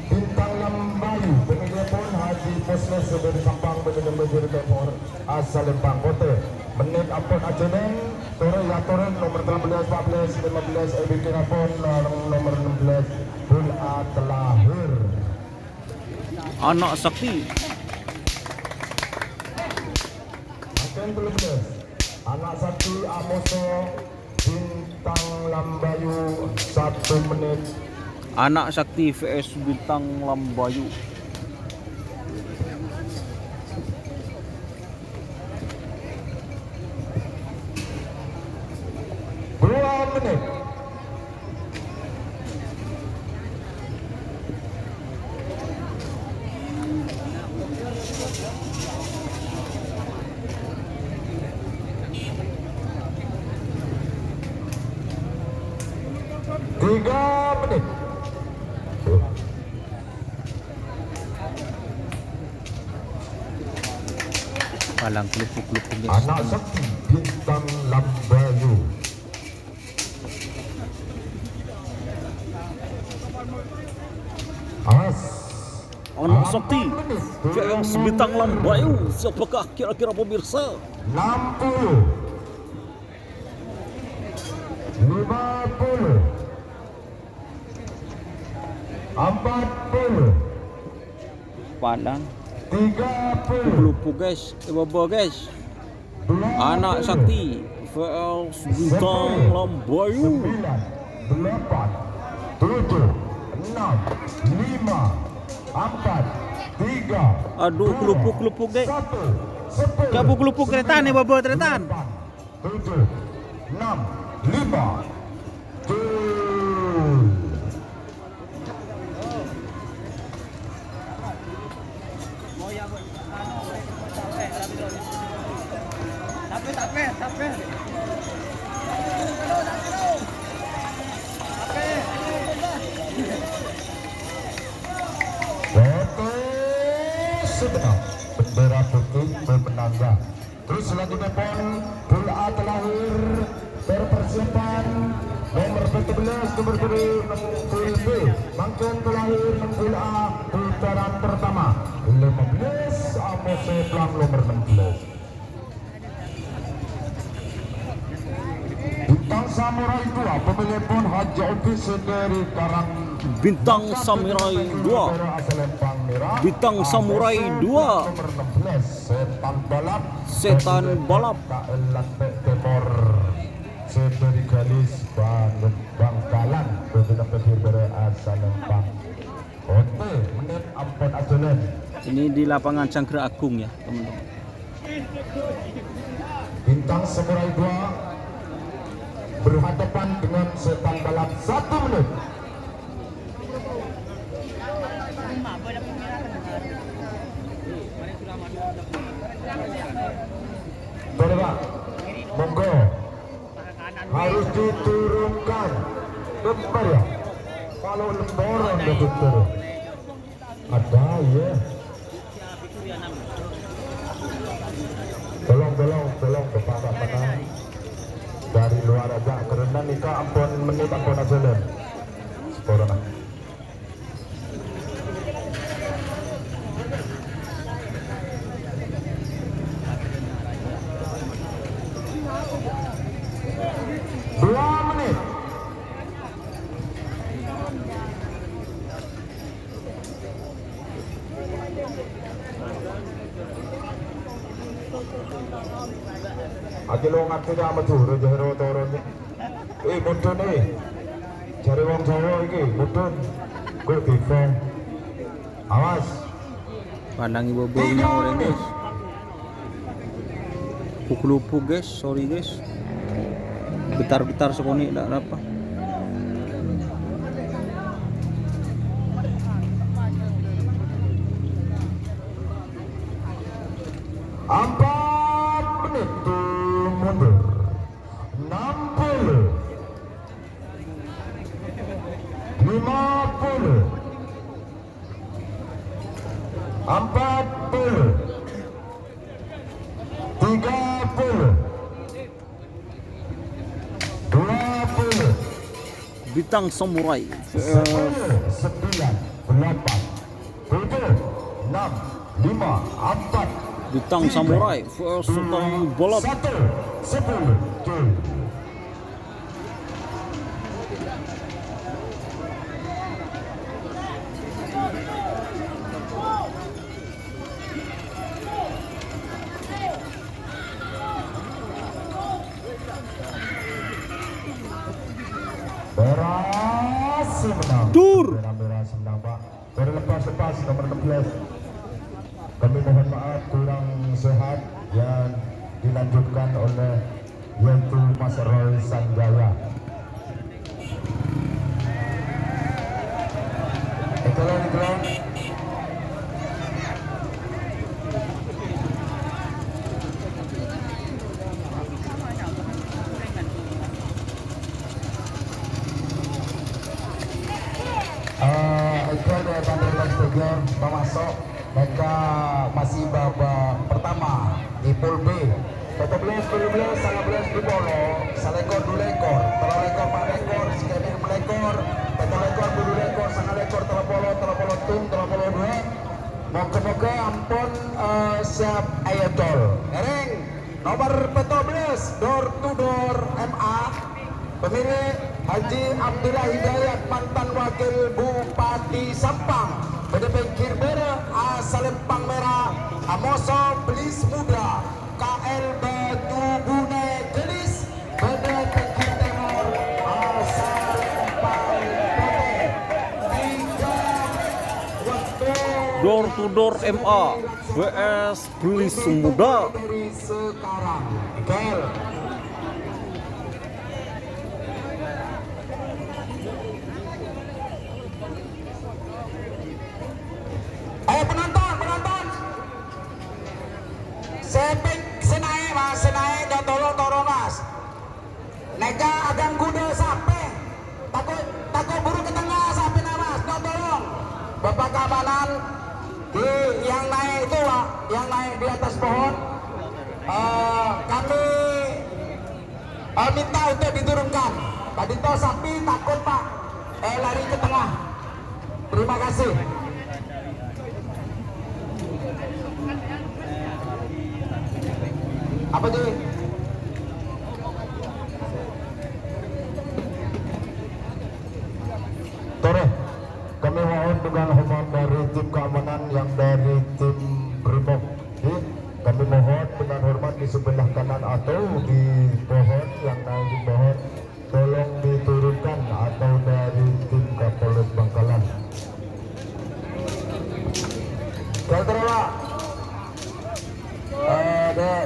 Bintang Lambayu pemilihan pun Haji Posles Seber Sampang badinan banjir Tempor asal Pangkote. Menit ampun ajaran Tore Yatoren nomor 13 14 15 EBK Rapon nomor 16 Bul A Telahir. Anak Sakti. Akan 13 Anak Sakti Amoso Bintang Lambayu 1 menit. Anak Sakti vs Bintang Lambayu. Menit. Tiga menit. Palang kelupuk-kelupuk guys. Anak Sakti Bintang Lambayu. Anak Sakti vs Bintang Lambayu. Siapakah kira-kira pemirsa? 60 50 40 Palang 30 kelupuk guys. Baba guys. Anak Sakti vs Bintang Lambayu. 9 8 7 6 5 4 3 Aduh, kelupuk-kelupuk guys. 1 10 Kamu kelupuk keretan nih baba keretan. 7 6 5 sebenarnya bendera putih berpenanda. Terus selanjutnya pon Bul A Telahir berpersiapan nomor 14 nomor 2 B Mangken Telahir Bul A putaran pertama 15 Amose Plang nomor 16. Bintang Samurai 2 pemilihan pon Haji Ofis dari Karang. Bintang Samurai 2. Bintang Samurai 2. Setan balap. Setan balap. KL Lantek Timur. Seberi Galis Bangkalan. Berbeda petir dari asal Lempang. Oke, menit ampun ajalan. Ini di lapangan Cangkra Agung ya teman-teman. Bintang Samurai 2 berhadapan dengan setan balap 1 menit. Coba, monggo harus diturunkan lembar ya. Kalau lembaran betul ada ya. Tolong kepada mana dari luar aja karena nikah ampun menit ampun ajalan. Corona. Aja lo ngerti gak sama juru jahero toronnya. Mudun cari wong Jawa iki mudun. Gue defend. Awas. Pandangi bobonya orang guys. Pukul-pukul guys, sorry guys. Getar-getar sekoni tidak apa. Mundur 60 Bintang Samurai 9, 8, 7, 6, 5, 4, Bintang Samurai vs Sultan Balap. 1, 10, Jul. Berhasil menang. Dur. Merah menang Pak. Berlepas-lepas nomor 16. Kami mohon maaf kurang sehat yang dilanjutkan oleh yaitu Mas Roy Sanjaya. Itulah. Itu ada tanda stadion memasuk mereka masih babak pertama di pool B. 14, 12, 19 di polo, salekor 2 lekor, tolong lekor 4 lekor, sekian melekor, tolong lekor 2 lekor, sangat lekor, tolong polo tung, tolong polo 2. Moga-moga ampun siap ayatol. Ering nomor 14 door to door MA pemilik Haji Abdullah Hidayat mantan wakil Bupati Sampang BDP Kirbera Salempang Merah Amoso Belis Muda KL Batu Bune Gelis BDP Timur Salempang Putih 3 waktu Door to door MA vs Belis Muda. dari sekarang Kel. Ayo penonton. Senaik mas, dan tolong mas. Nega agang kuda sampai, takut buru ke tengah sampai mas, tolong. Bapak keamanan di yang naik itu pak, yang naik di atas pohon. Kami minta untuk diturunkan. Tadi toh sapi takut pak, lari ke tengah. Terima kasih. Apa tuh? Tore, kami mohon dengan hormat dari tim keamanan yang dari tim Brimob. Kami mohon dengan hormat di sebelah kanan atau di pohon yang naik di pohon, tolong diturunkan atau dari tim Kapolres Bangkalan. Kaltera.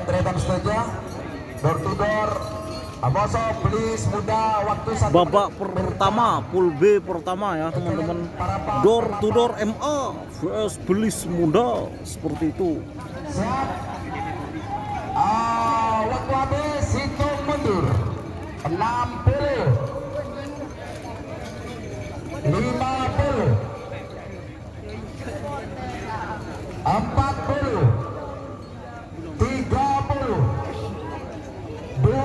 Tretan setuju door to door Amoso Belis Muda waktu 1 Babak pertama pool B pertama ya teman-teman. Door to door MA vs Belis Muda seperti itu. siap. Waktu habis hitung mundur 60 50 40 30 20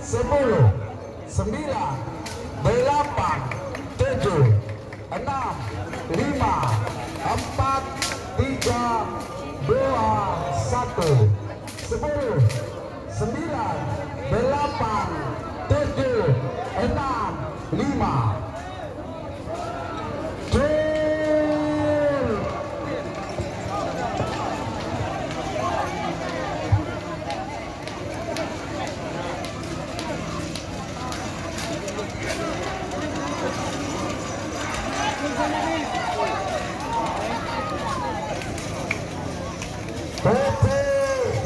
10 9 8 7 6 5 4 3 2 1 10 9 8 7 6 5 PT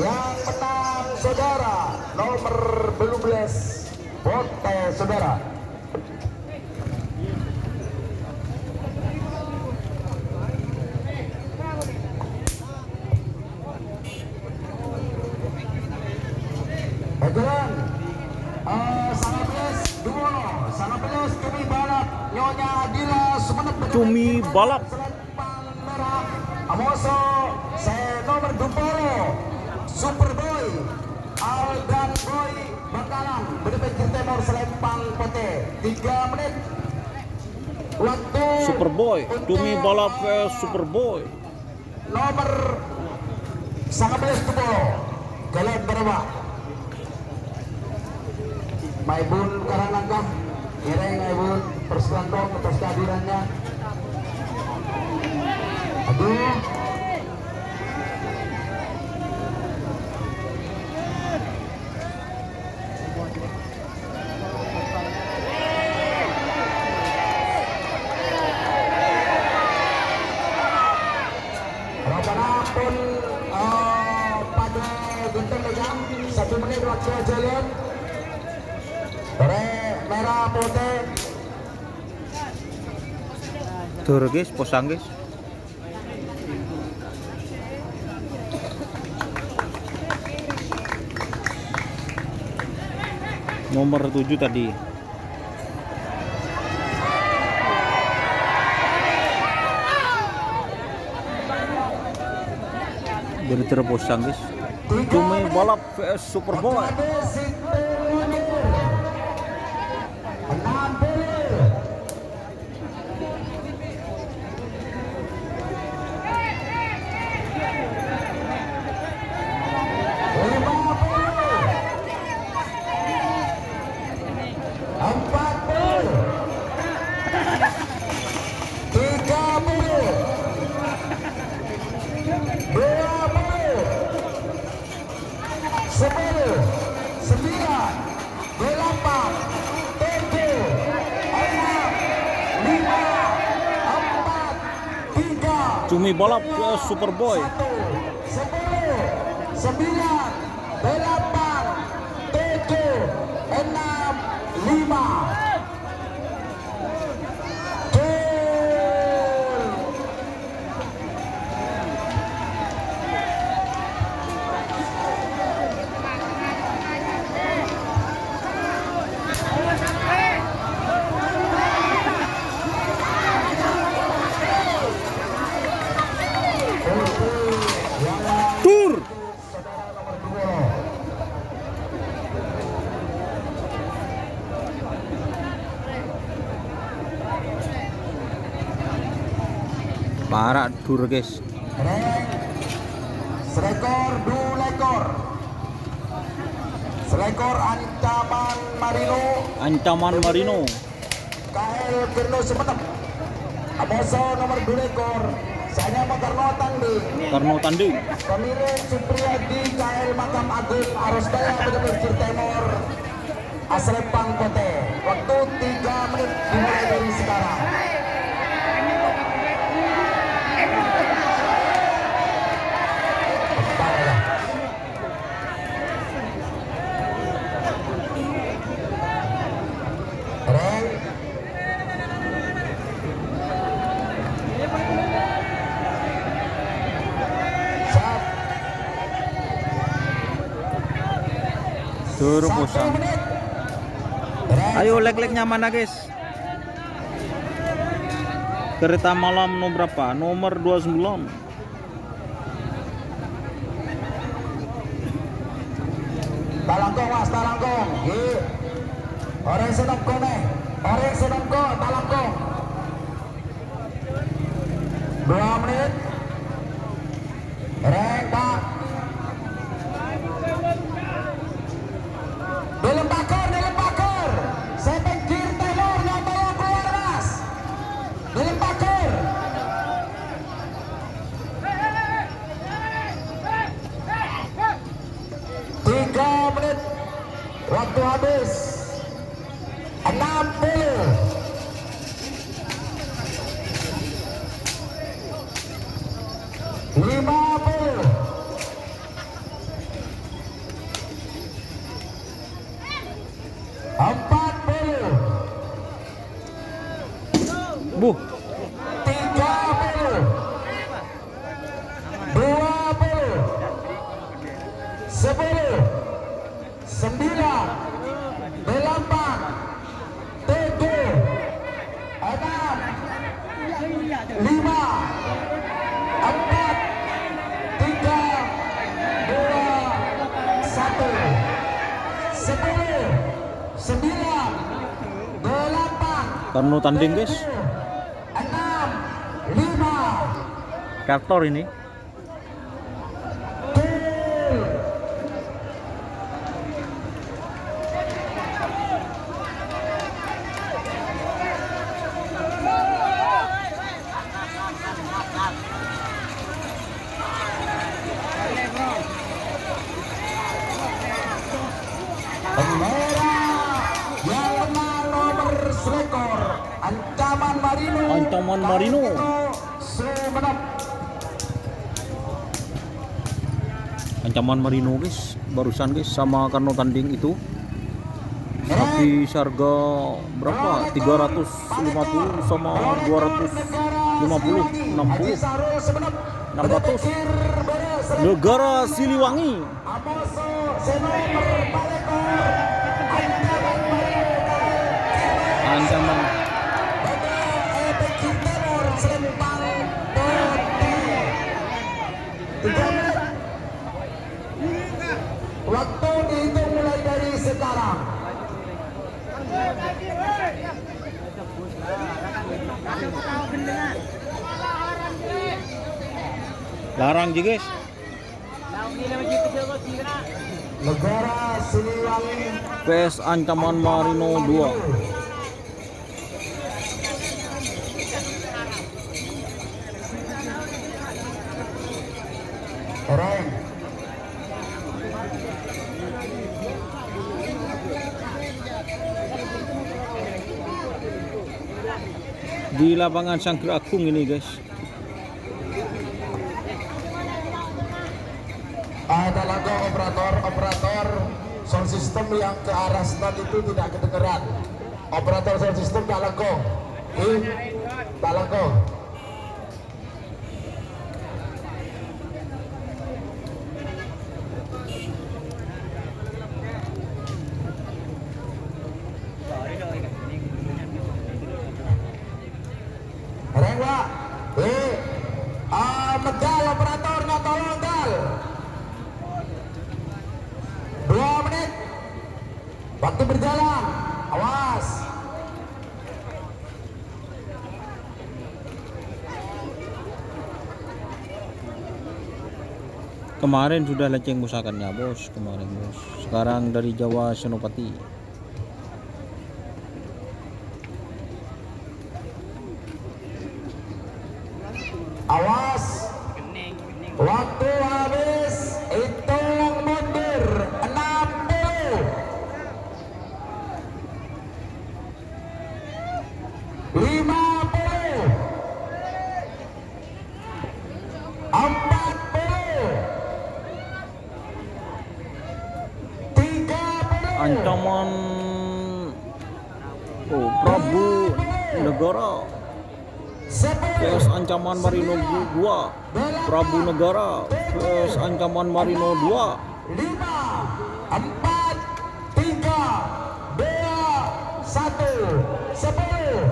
yang menang saudara nomor 12 Bote saudara. Jalan Sanaples Cumi Balap Nyonya Adila Sumenep Cumi Balap Selempang Merah Amos nomor 20 Superboy Aldan Boy Bakalang berpikir Timur Selempang Pote 3 menit waktu Superboy, Dumi balap vs Superboy. nomor 19 kalian berapa Maibun Karangangkah Ireng Maibun persilakan atas kehadirannya. Aduh pun pada genteng legang 1 menit waktu jalan merah putih Tur guys, posang guys. Nomor 7 tadi. Dari terposang guys. Dumi balap vs Superboy. Dumi balap vs Superboy. 10, 9, 8, 7, 6, 5. Tur. Parah dur guys. Selekor 2 ekor. Selekor Ancaman Marino. Ancaman Marino. KL Kerno Semenep. Aboso nomor 2 ekor. Saya mau Karno tanding. Pemilik Supriyadi KL Makam Agung Arosdaya Bener-Bener Timur Asrepang Kote. Waktu 3 menit dimulai dari sekarang. Tur posang. Ayo leg-legnya mana guys? Kereta malam nomor berapa? Nomor 29. Talangkong mas, talangkong. Orang sedang kone, orang sedang ko, talangkong. 2 menit. Reng pak. Dalam bakar. Saya pikir Timur yang bawa keluar mas. Dalam bakar. Tiga menit waktu habis. 60. Buh. 30, 20, 10, 9, 8, 7, 6, 5, 4, Karena tanding guys. 6, 5, Kartor ini. yang menang nomor selekor Ancaman Marino. Ancaman Marino. Sumenep. Ancaman Marino guys, barusan guys sama Karno tanding itu. Sapi harga berapa? 350 sama 250, 60, 600. Negara Siliwangi. Amoso Senomer Balekor. Ancaman Efek Timur Selempang Putih. 3 menit. Waktu dihitung mulai dari sekarang. larang juga guys. Negara Siliwangi PS Ancaman Marino 2. Orang Di lapangan Sangkir Agung ini guys. ada lagu operator sound system yang ke arah stand itu tidak kedengeran. Operator sound system tak lagu, tak lagu. Rengwa, medal operatornya tolong dal. 2 menit. Waktu berjalan. Awas. Kemarin sudah leceng musakannya bos, kemarin bos. Sekarang dari Jawa Senopati. Awas. Waktu habis. Hitung mundur. 60. 50. 40. 30. Ancaman Prabu Negara. PS Ancaman Marino 2. Prabu Negara. PS Ancaman Marino 2. 5, 4, 3, 2, 1, 10,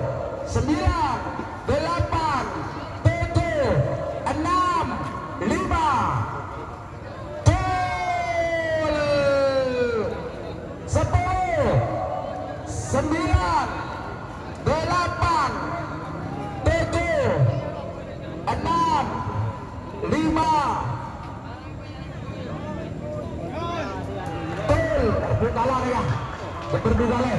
9, 8, 7, 6, 5, gol. 10, 9, 8, 7, 6, 5. Berbukalah ya, berbukalah.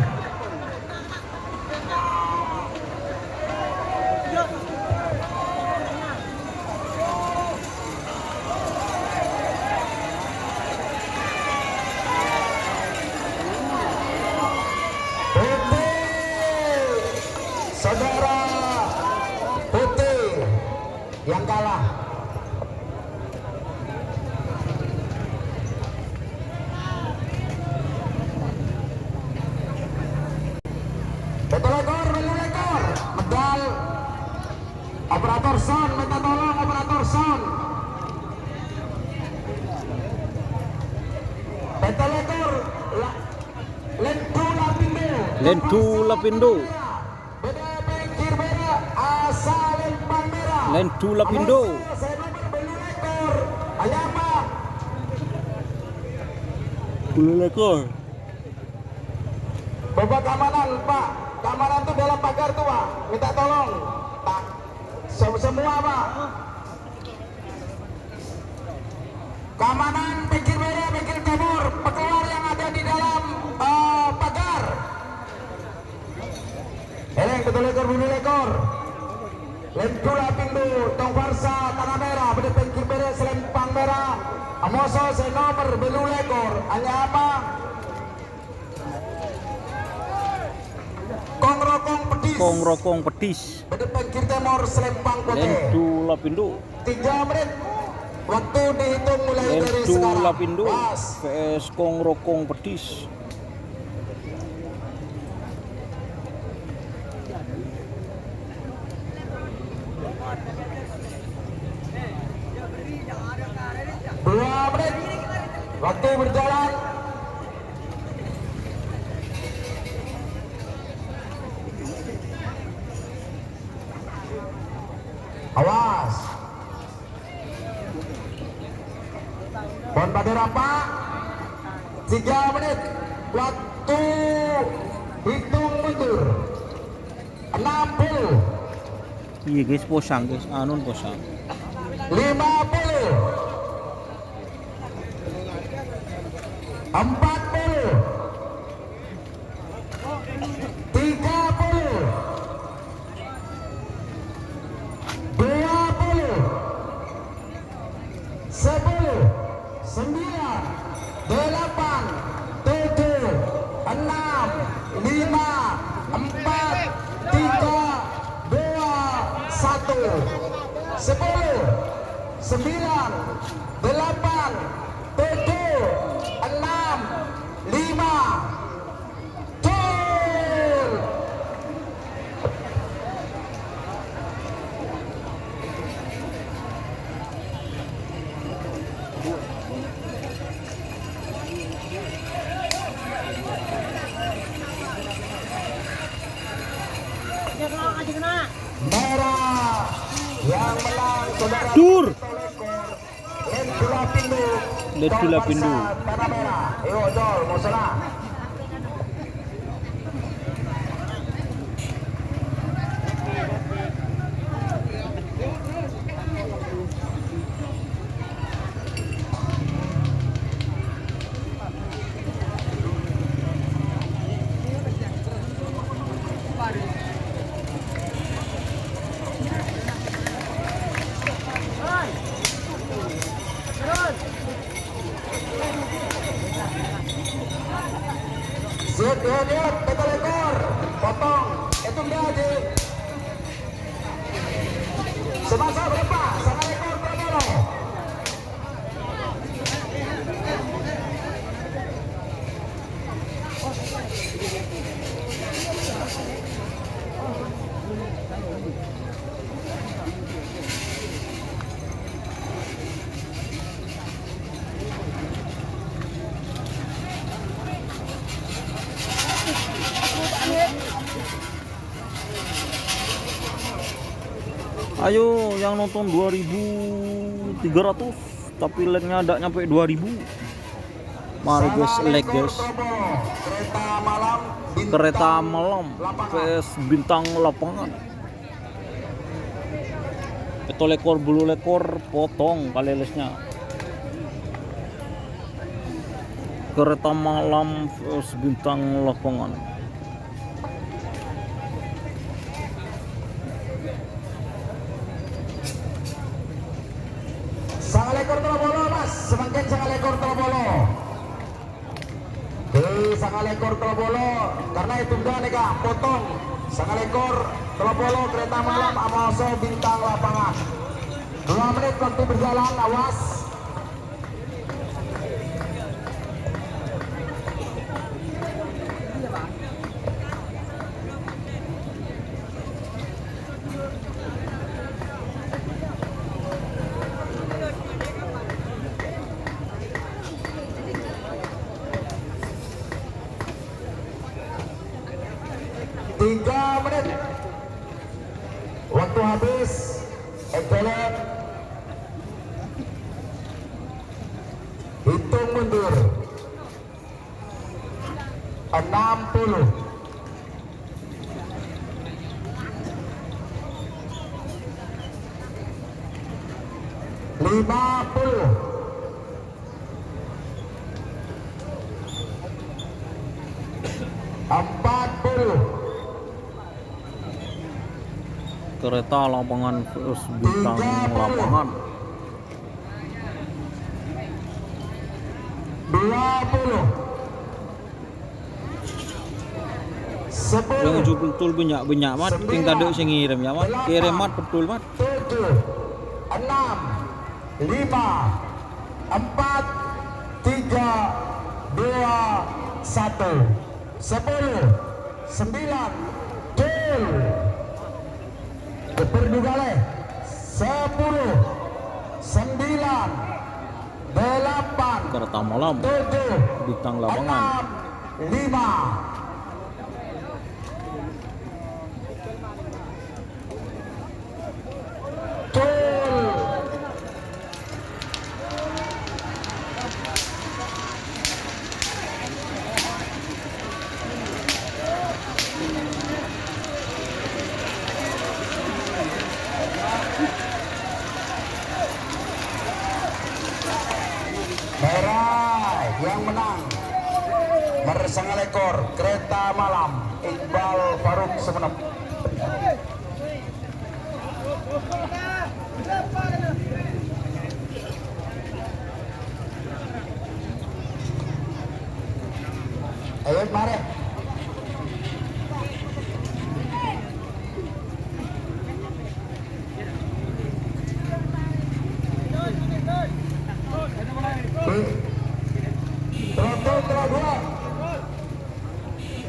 Putih, saudara Putih yang kalah. Betul-betul medal operator sound, minta tolong operator sound. Betul-betul Lentu Lapindo. Beda pinggir merah, asal lempan merah. Lentu Lapindo. Ayama. 10 ekor. Bapak keamanan Pak, keamanan tuh dalam pagar tuh Pak, minta tolong Pak, semua Pak, keamanan pinggir merah, pinggir timur, pekeluar yang ada di dalam pagar. Eleng betul lekor bulu lekor. Lentula pindu tong Barsa tanah merah pada pinggir merah selempang merah. Amoso senomer bulu lekor. Hanya apa? Kongrokong pedis. Kongrokong pedis. Pada pinggir timur selempang putih. Lentula pindu. 3 menit. Waktu dihitung mulai dari sekarang. Lentula pindu. Was. PS Kongrokong pedis. Waktu berjalan. Awas. Pon pada rapat. 3 menit. Waktu hitung mundur. 60. Iya guys, posang guys, anun posang. 50. 40, 30, 20, 10, 9, 8, 7, 6, 5, 4, 3, 2, 1, 10, 9, 8, 7, 6, 5, tur. Merah yang menang saudara. Dur. Lentula pindu. Lentula pindu. Tanah merah. Ayo Dol, mau sana. Siap, betul ekor, potong, itu enggak aja. Semasa berapa? Sama ekor berapa? Ayo yang nonton 2.300 tapi like-nya ada nyampe 2.000. Mari guys, like guys. Kereta malam PS bintang lapangan. Itu lekor bulu lekor potong kali lesnya. Kereta malam PS bintang lapangan. Sangat ekor terobolo mas, semakin sangat ekor terobolo. Sangat ekor terobolo, karena itu udah nih kak, potong. Sangat ekor terobolo kereta malam Amoso bintang lapangan. 2 menit waktu berjalan, awas. Menit waktu habis. Ekelek hitung mundur 60, 50. Kereta lapangan versus bintang lapangan. 20. Yang 10. betul banyak mat, ting tadi sing ngirim ya mat, kirim mat betul mat. 7, 6, 5, 4, 3, 2, 1. 10, 9, gol. Berdugale. 10, 9, 8, Kereta malam, 7, bintang lapangan. 6, 5. Merah yang menang bersama ekor kereta malam Iqbal Faruk Sumeneb. Ayo mari.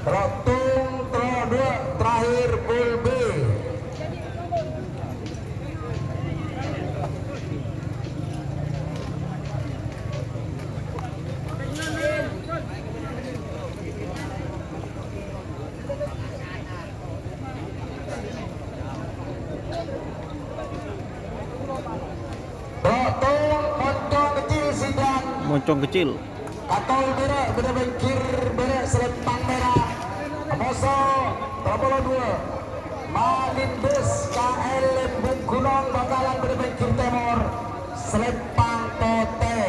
Rotung dua terakhir pool B. Rotung moncong kecil sidang. Moncong kecil. Katol merah beda bengkir merah selempang merah. Amoso Trapolo 2 Malindus KL Lembung Gunung Bakalan beda bengkir Timur selempang Tote.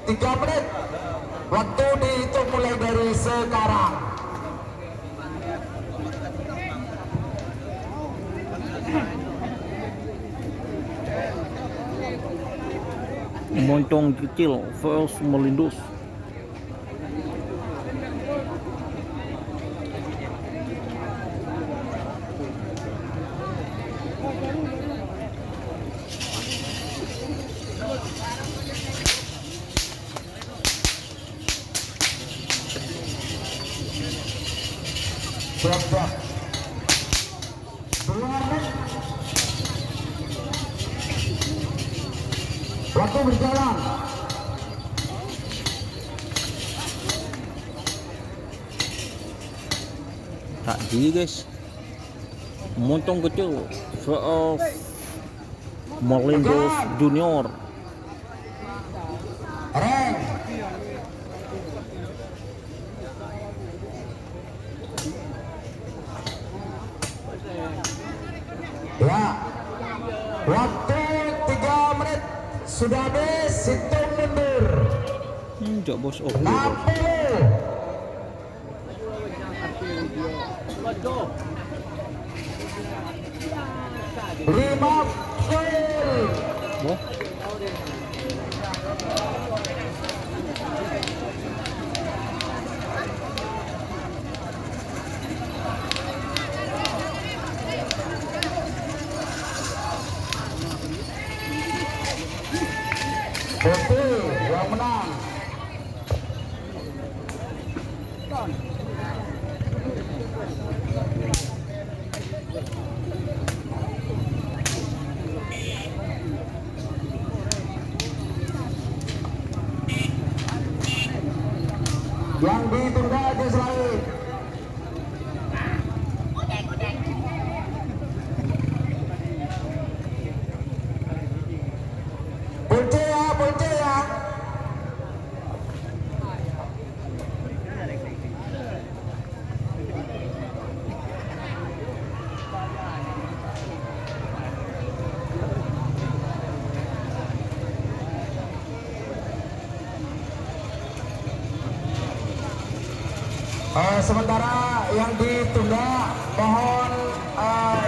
3 menit waktu dihitung mulai dari sekarang. Moncong kecil versus Melindus. Siap-siap. 2 menit. Waktu berjalan. Tak di guys. Moncong kecil versus Melindus Junior. Reng. Ya. Waktu 3 menit sudah habis, hitung mundur. Jak bos oke. 60. 5 gol. Boh. Putih yang menang. Yang ditunda aja selalu. Punce ya. Sementara yang ditunda mohon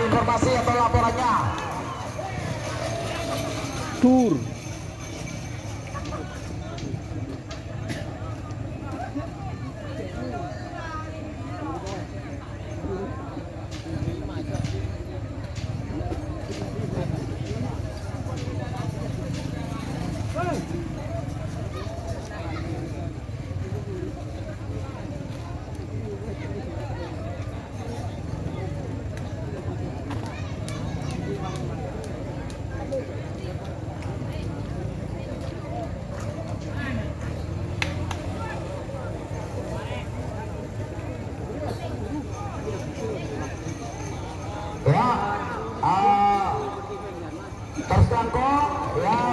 informasi atau laporannya. Tur. Ya, tersangka ya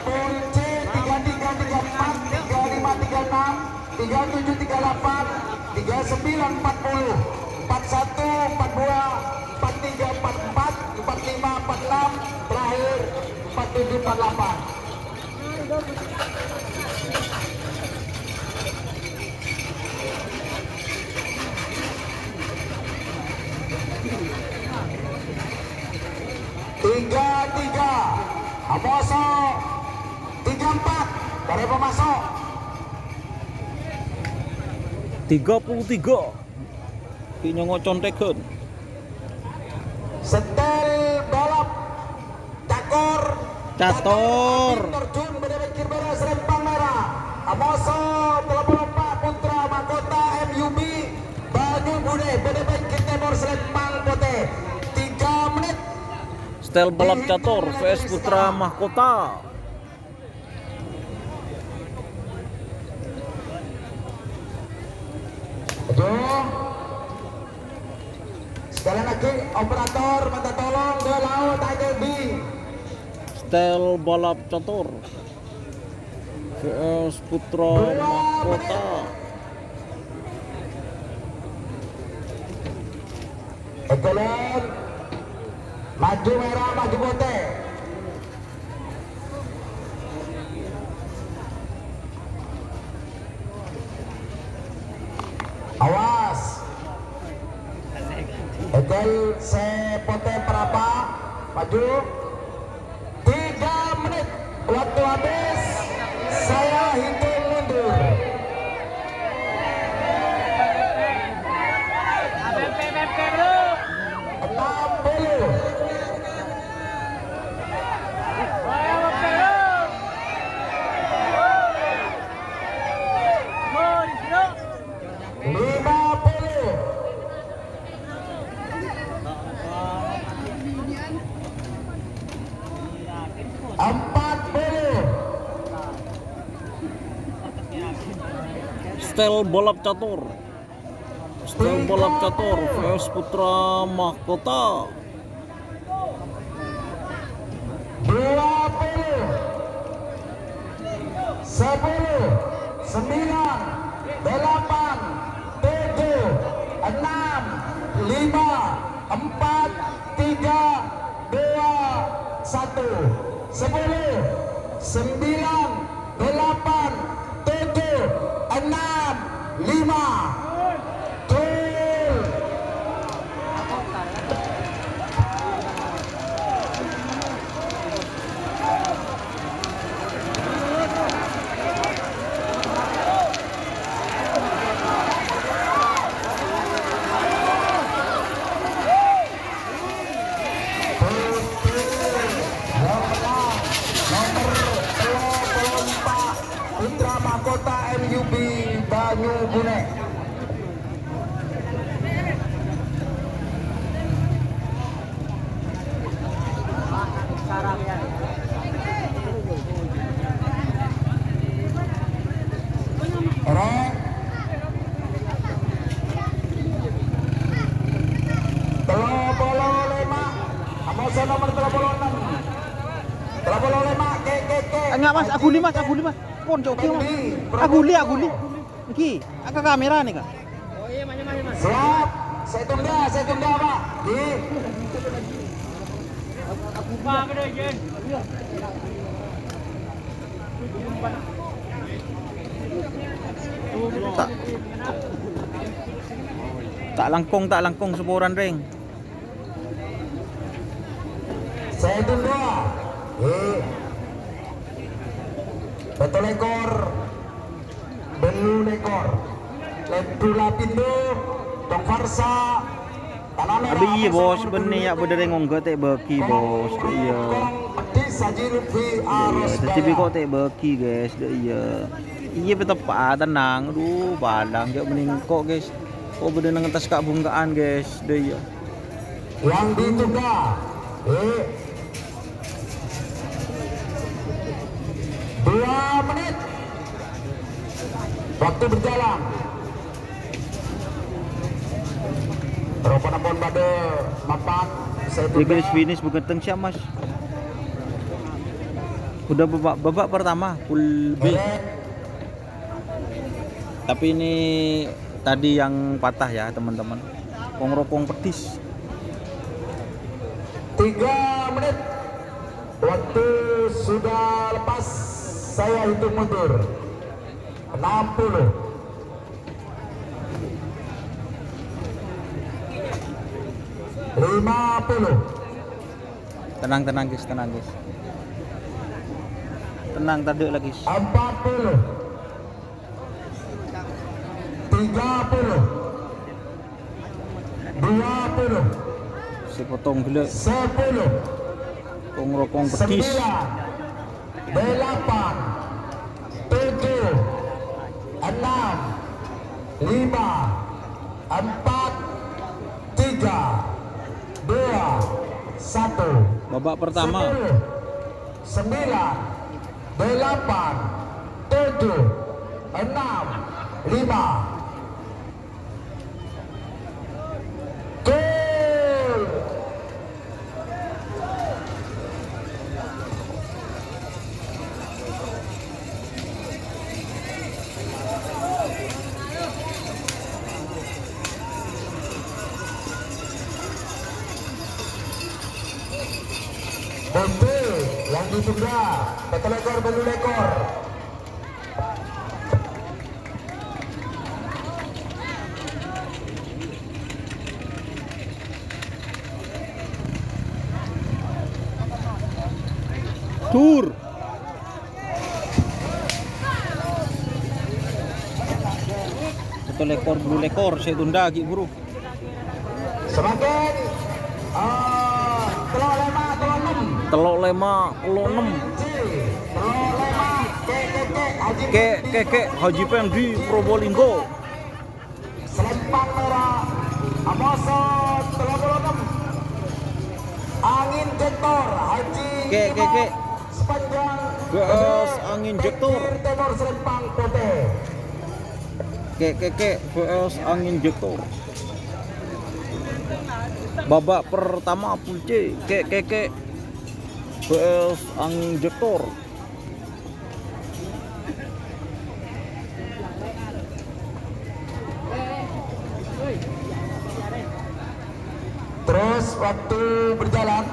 poin C 3334 3536 3738 3940 4142 4344 4546 terakhir 4748. Amoso 34 dari pemasok 33. Ki nyongo contekeun. setel balap cakor Cator. terjun berpikir merah serempang merah Amoso 34 Putra Mahkota MUB Banyu Bude berpikir timur serempang pote 3 menit. Stel balap catur vs Putra Mahkota. Aduh. Sekali lagi operator minta tolong ke laut AGB. Stel balap catur vs Putra Mahkota. Ekelon maju merah maju putih. Awas. Ekel sepote berapa? Maju. 3 menit waktu habis. Saya hitung mundur. Stel balap catur. Stel balap catur vs Putra Mahkota. 20 10 9 8 7 6 5 4 3 2 1 10 9 8 7 6 5 Putra Mahkota MUB Banyu Bune. Rek. Telopolo lima. Amoso nomor 36. Telopolo lima. Ke. Enggak mas, aku mas. Pon joki mas. Aku li. Iki, agak kamera nih kak. Siap. Saya tunda Pak. Di. Tak. Tak langkung seporan ring. Saya tunda. Betul ekor. Belu ekor. Lepula pindu. Tong Farsa. Tanah merah. Abi bos benih ya berdering ngongga teh beki bos. Iya. Pedis Haji Lutfi Arus Tetapi kok teh beki guys. Iya. Iya betepa tenang. Aduh padang jauh mending kok guys. Kok berdeng ngetes kak bungkaan guys. Iya. Yang ditunda. 2 menit. Waktu berjalan. Ropan pun pada mapan. Saya Di garis finish begeteng siap mas. Udah babak pertama full B. Tapi ini tadi yang patah ya teman-teman. Rokong petis. 3 menit. Waktu sudah lepas. Saya hitung mundur. 60. Tenang guys. Tenang tadi lagi. 40. 30. 20. Si potong gila. 10. Rokong petis. 9. 8. 7. 6. 5. 4. 3. 2. 1. Babak pertama. 10, 9, 8, 7, 6, 5. Gol. Bonte yang ditunda. Betul ekor belu ekor. Tur. Betul ekor bulu ekor saya tunda lagi buru. Semakin telok 5, telok 6. Telok 5, telok 6. Telok 5. Kek Haji Pendi Probolinggo. Selempang merah. Amoso telok 6. Angin jektor Haji. Kek. Sepanjang VS angin jektor. Tenor selempang putih. Kek VS angin jektor. Babak pertama full C. Kek VS angin jektor. Terus waktu berjalan.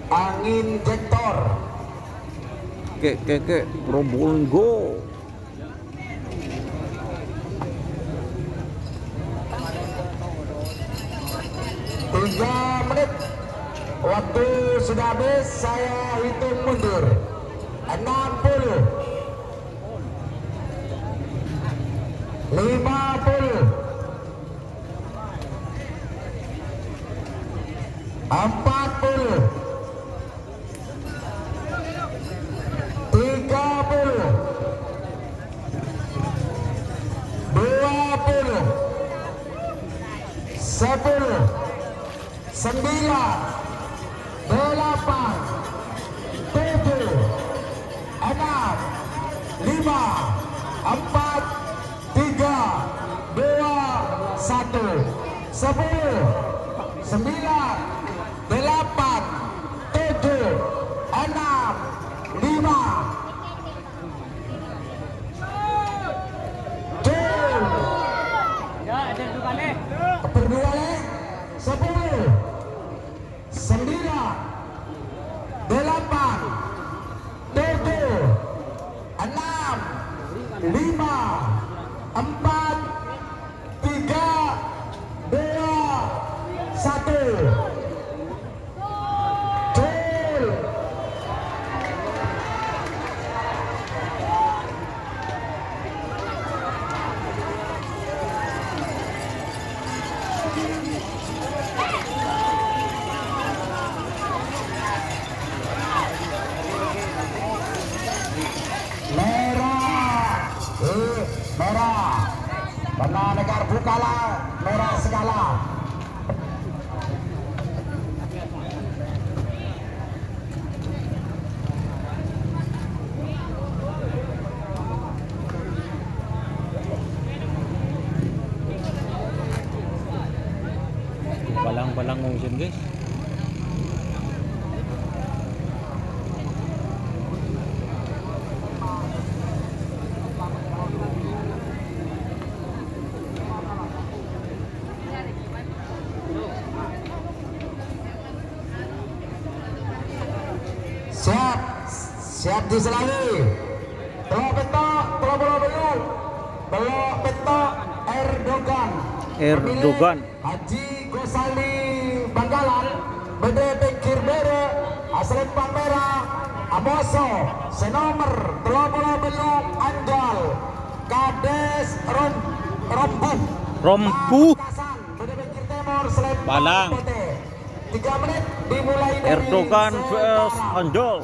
Angin jektor. Kek Probolinggo. Tiga menit. Waktu sudah habis, saya hitung mundur. 60. 50. 40. 30. 20. 10. 9. 8. 7. 6. 5. 4. 3. 2. 1. 10. 9. 8. 7. 6. 10, 9, 8, 7, 6, 5, 4, 3, 2, 1. Gol. Merah, merah, karena negara bukalah merah segala. Balang-balang ngungsin guys. Siap, siap diselami. Telok petok, telok bola belum. Telok petok Erdogan. Erdogan. Pemilik Haji Gosali Banggalan, Bede Bekir Bere, Selempang Merah, Amoso, Senomer, telok bola belum Anjal, Kades Rompuh. Rompuh. Pamekasan, Bede Bekir Timur, Selempang Balang. Putih. 3 menit dimulai dari Erdogan vs sekarang. Anjol.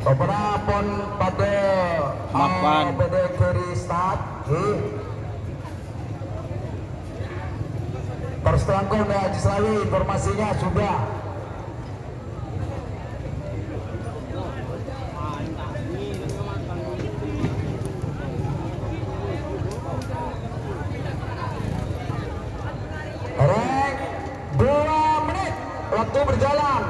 Beberapa pada Mapan. pada kiri start. Terus terangkum ya Haji Slawi, informasinya sudah. Rek 2 menit waktu berjalan.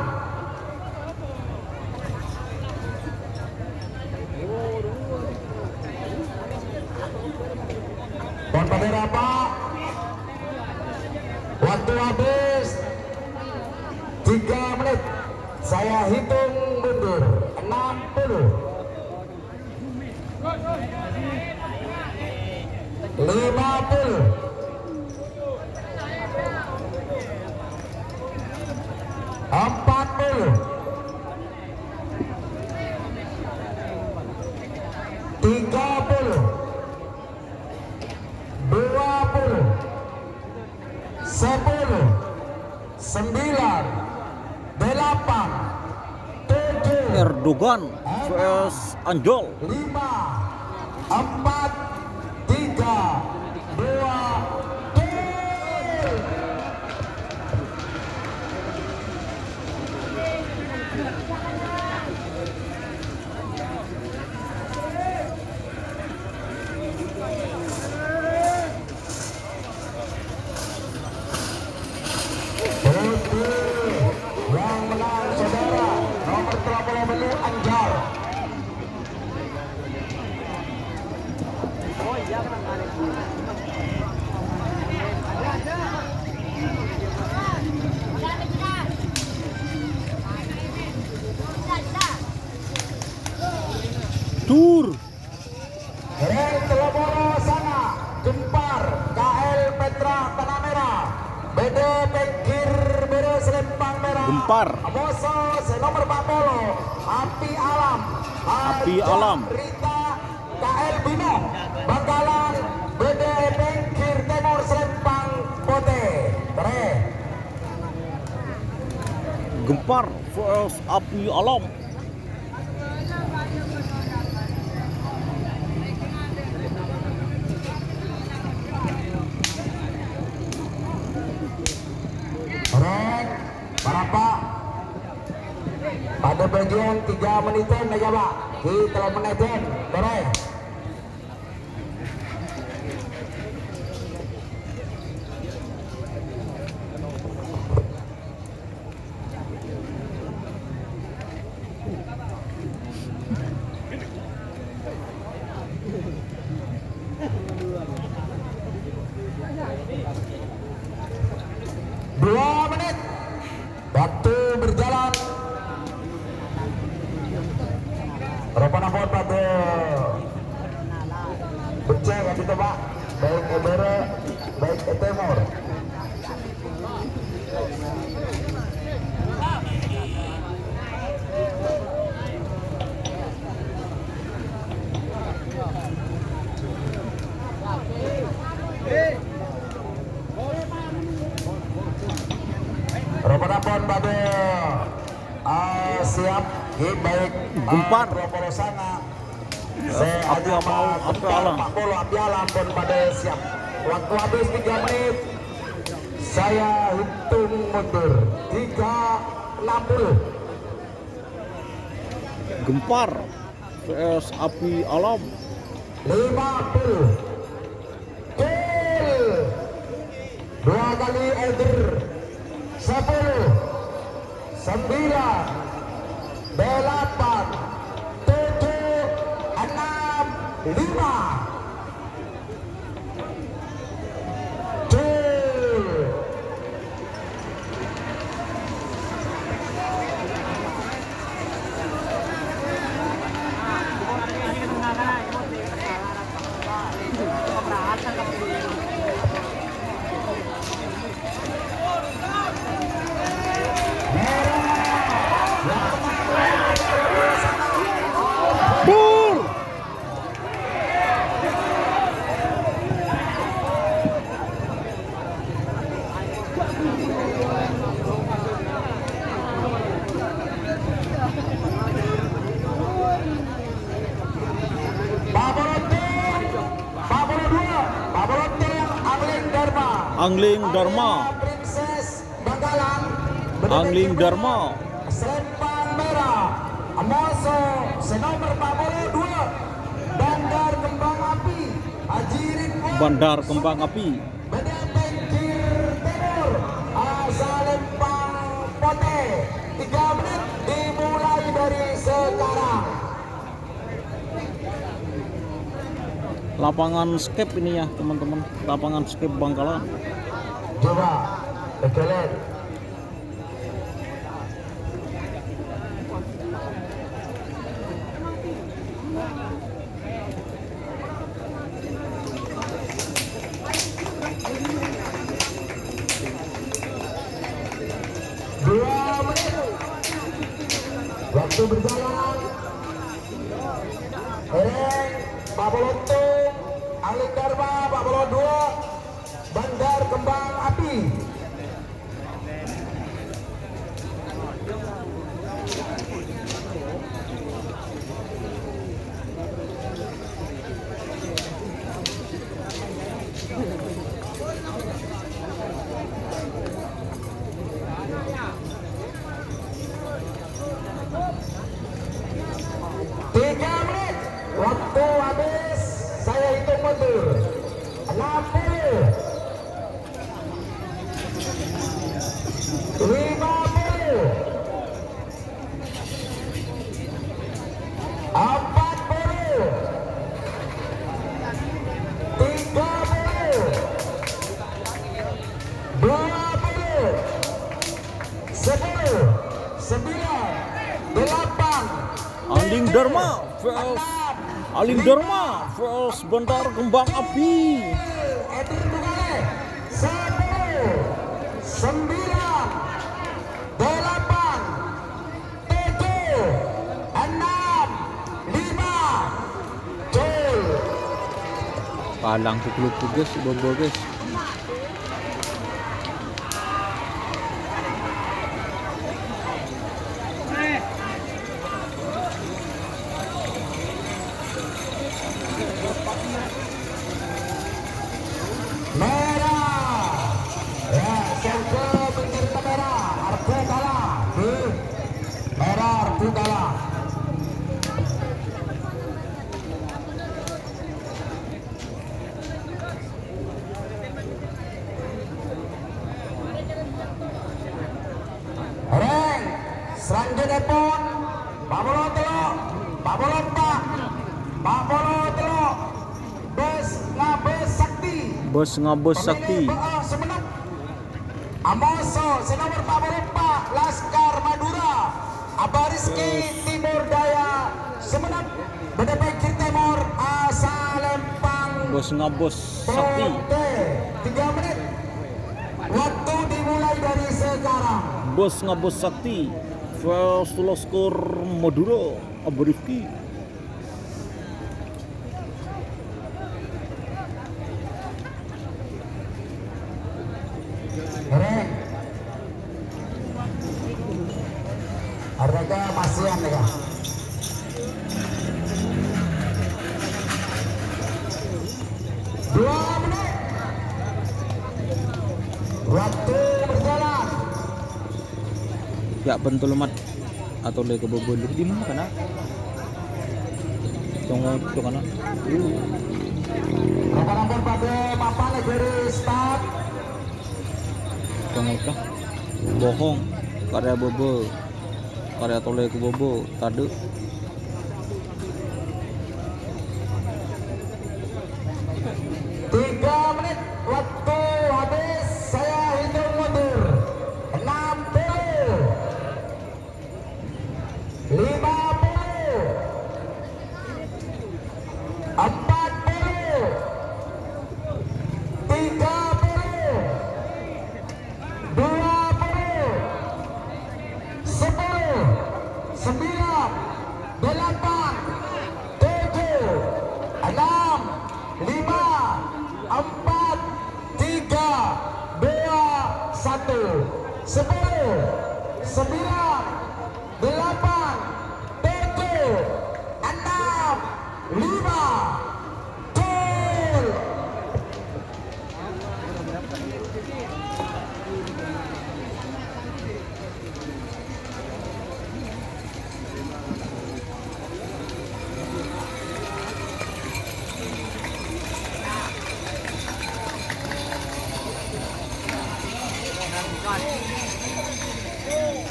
Dan pada Pak, waktu habis 3 menit. Saya hitung mundur 60, 50, 40, 30, 20, 10, 9, 8, 7, Erdogan vs Anjol. 5, 4, 3, 2, yang menang saudara nomor 30 Anjal. Tur. Rel Telobolo sana Gempar KL Petra Tanah Merah, Bede Bekir Bede Selempang Merah, Gempar. Amoso nomor 40 Api Alam, Api Arja Alam. Rita KL Bimo Bangkalan, Bede Bekir Timur Selempang Pote. Gempar vs Api Alam. Rek, berapa? Pada bagian 3 menitan aja Pak. Kita menitan, Rek. Romanapun pada becek kan itu Pak, baik Ebere, baik Etemor. Romanapun pada siap, baik Gempar. Robolosana. Api alam. Pak Bolo api alam pun pada siap. Waktu habis 3 menit. Saya hitung mundur 3:60. Gempar vs api alam. 50. Kill. 2 kali Elder. 10. 9. 8. 7. 6. 5. Bur. Angling Dharma. Princess Bangkalan. Angling Dharma. Serempan merah. Amoso senomor 42. Bandar Kembang Api. Haji Ridwan. Bandar Kembang Api. Benteng Kir Timur. Salempang Pote. 3 menit dimulai dari sekarang. Lapangan skep ini ya teman-teman, lapangan skep Bangkalan. Coba, Ekelet. Waktu berjalan. Pak Bolontung, Angling Dharma, Pak Bolon 2, Bandar Kembang Api. Waktu habis, saya hitung mundur 60, 50, 40, 30, 20, 10, 9, 8. Angling Dharma vs Angling Dharma vs Bandar Kembang Api. 10, 9, 8, 7, 6, 5, Palang tukluk guys, bobo guys. merah. Ya, sangka pinggir kamera. Arku kalah. Merah Arku kalah. Reng, selanjutnya pun Pak Bolo telok, Pak Bolo 4, Pak Bolo telok, Bes Ngabes Sakti. Bos Ngabes Sakti. Semenuk Amoso senomor 44 Laskar Madura. Abariski Timur Daya Semenuk Bos ngabos sakti. Oke, 3 menit. Waktu dimulai dari sekarang. Bos ngabos sakti. First to skor Madura Abu Rifki. Reng. Harga masihan ya. Dua menit. Waktu berjalan. Ya bentul mat atau lagi kebobol di mana kana? Tunggu itu kana. Rekan-rekan pada papan dari start. Tunggu kah? Bohong. Karya bobo. Karya tole ke bobo tadu. Tiga menit waktu habis, saya hitung mundur. 60, 50, 40, 30, 20, 10, 9, 8, 7, 6, 5, 4, 3, 2, 1, 10, 9, 8, 7, 6, 5, gol.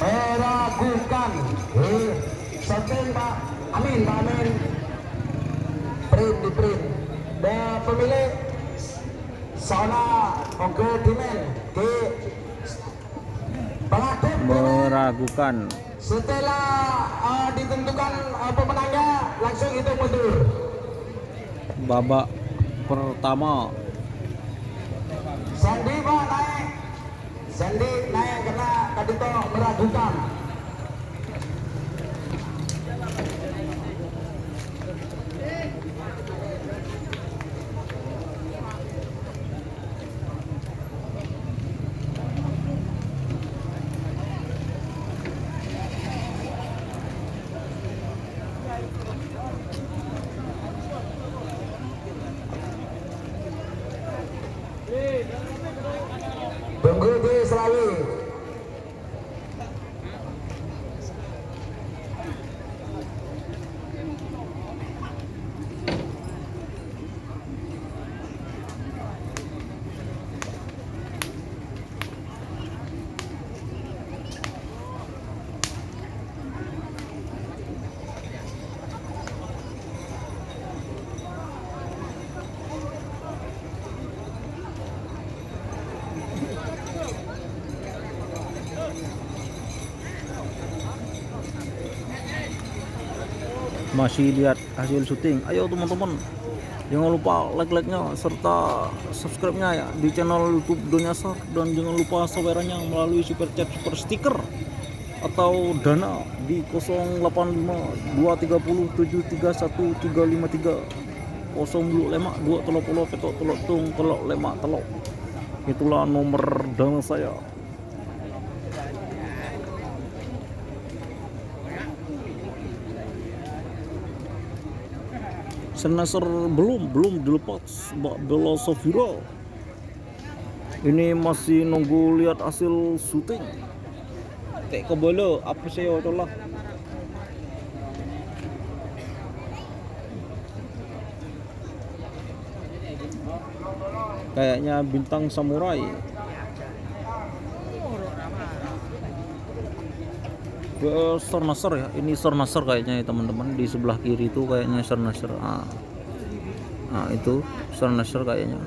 Meragukan. Setting Pak Amin, Pak Amin. Print di print. Dan pemilik Sauna Oke Dimen ke pelatih Meragukan. setelah ditentukan pemenangnya langsung hitung mundur. Babak pertama. Sandi Pak naik. Sandi naik karena tadi itu meragukan. Tunggu di Serawi. Masih lihat hasil syuting. Ayo teman-teman, jangan lupa like-nya serta subscribe-nya ya di channel YouTube Donyasar, dan jangan lupa sawerannya melalui super chat, super stiker atau dana di 085230731353 025 230 petok telok tung telok lemak telok. Itulah nomor dana saya. Senaser belum dilepas Bella Safira. Ini masih nunggu lihat hasil syuting. Tek kebolo apa sih itulah. Kayaknya bintang samurai. Sornaser ya, ini Sornaser kayaknya ya teman-teman. Di sebelah kiri itu kayaknya Sornaser. Nah itu Sornaser kayaknya.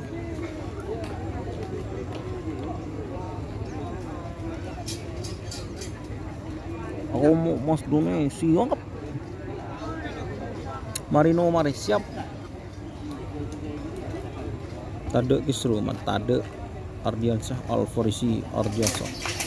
Aku mau Mas Done siap. Marino mari siap. Tade kisru matade Ardiansyah Alforisi Ardiansyah.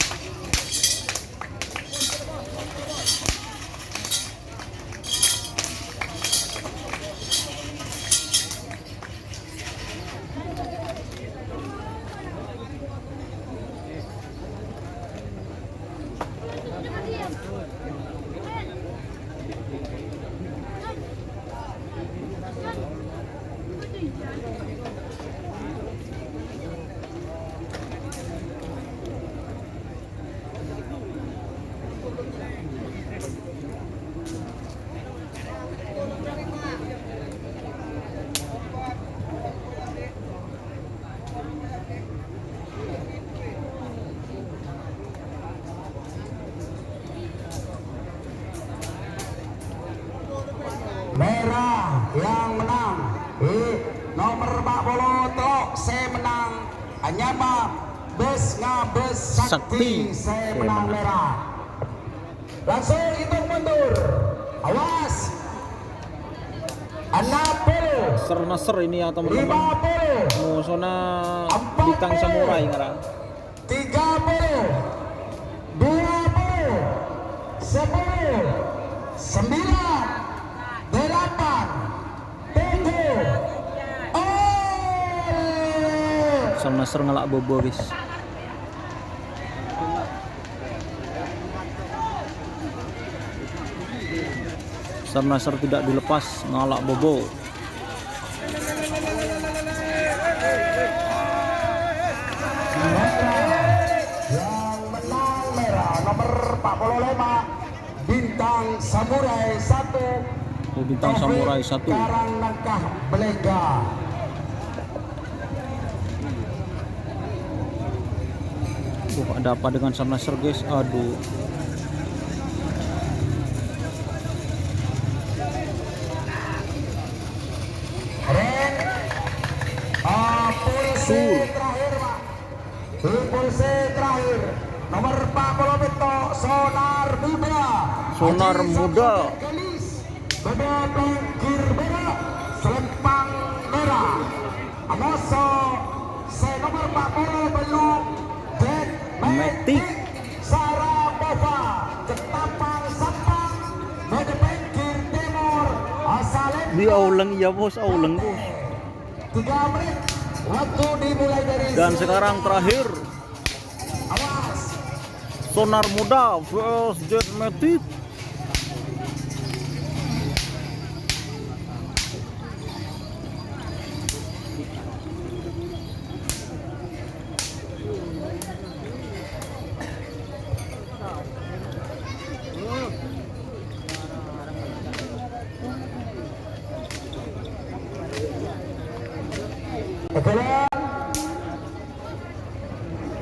Merah yang menang nomor 40 telok saya menang Anyama bes ngabes sakti saya menang merah. Langsung hitung mundur, awas 60 Ser Nasr ini ya teman-teman. 50 Musona bintang samurai ngarang. 30 20 10 9 8 7 Ser Nasr ngelak bobo guys. Ser Nasr tidak dilepas, ngalak bobo. Yang menang merah nomor 45 Bintang Samurai 1. Oh, Bintang Samurai 1. Karang Nangkah Belega. Ada apa dengan Ser Nasr guys? Aduh. Pulse terakhir Pak. Pulse terakhir nomor 40 Beto Sonar Muda. Sonar Muda. Beda pinggir merah, selempang merah. Amoso se nomor 40 belum Dead Metik. Sarapova Ketapang Sampang beda pinggir timur Asalem. Di auleng ya bos, auleng bos. 3 menit waktu dimulai dari Dan sekarang terakhir awas Sonar Muda vs Jet Metik.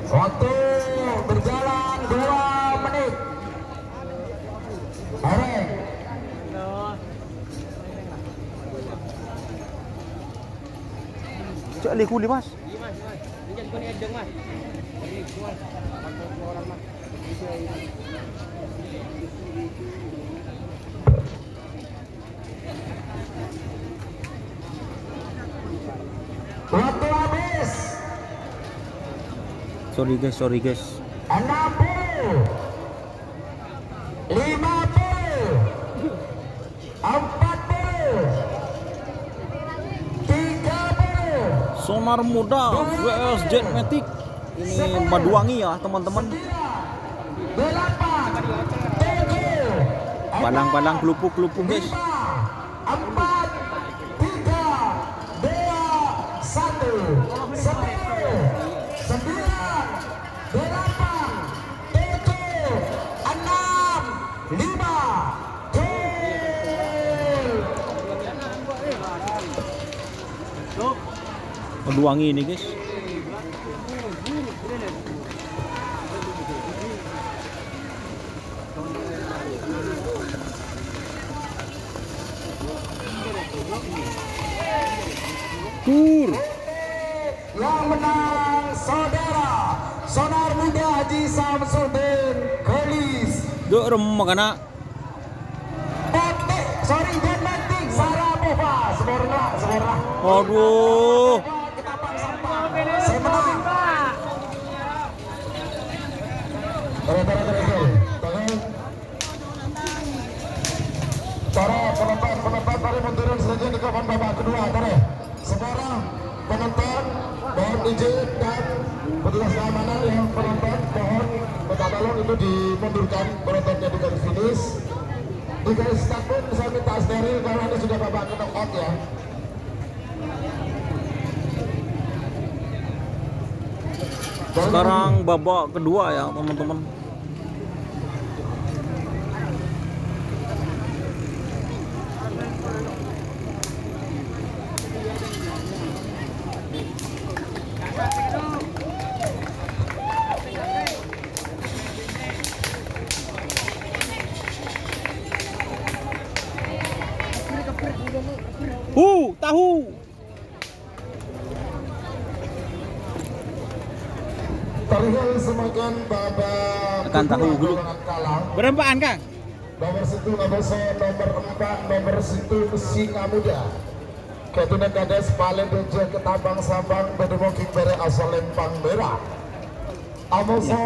waktu berjalan 2 menit. Areng Cek li kuli mas. waktu habis Sorry guys. 60 50 40 30 Sonar Muda vs Jet Metik. Ini Maduangi ya teman-teman. 8 7 Balang-balang kelupuk-kelupuk guys. 4 3 2 1 10 9 8 7 6 5 4 3 2 1 Maduangi ini guys. Tur. Yang menang saudara Sonar Muda Haji Samsudin Kelis. Dek remuk anak. Jet Metik Sarapova. Semurna. Aduh. Kita pasang Tara penonton mari munduran saja di kapan babak kedua. Tara sekarang penonton mohon izin dan petugas keamanan yang penonton mohon minta tolong itu dimundurkan penontonnya di garis finish. Di garis start pun saya minta steril karena ini sudah babak knockout ya. Sekarang babak kedua ya teman-teman. Tahu. Terlihat semakin babak Akan tahu dulu. Berempaan Kang. Nomor 1 nomor 4 nomor 1 Singa Muda Ketunan Kades Palen Beja Ketabang Sabang Bedemo Kibere asal Lempang Merah Amoso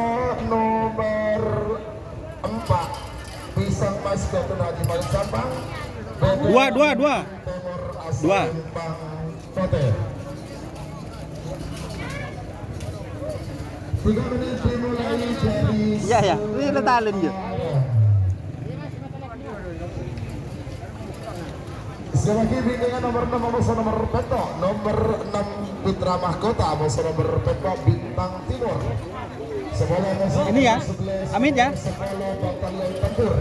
nomor 4 Pisang Mas Ketunan Haji Malik Sabang Dua. Timur asal Dua. Lempang Pote 3 menit dimulai dari Iya. Ini letalin ya. Selagi bimbingan nomor 6 Amoso nomor Peto nomor 6 Putra Mahkota Amoso nomor Peto Bintang Timur sebelah Amoso Ini ya, Amin ya. sebelah Batalion Tempur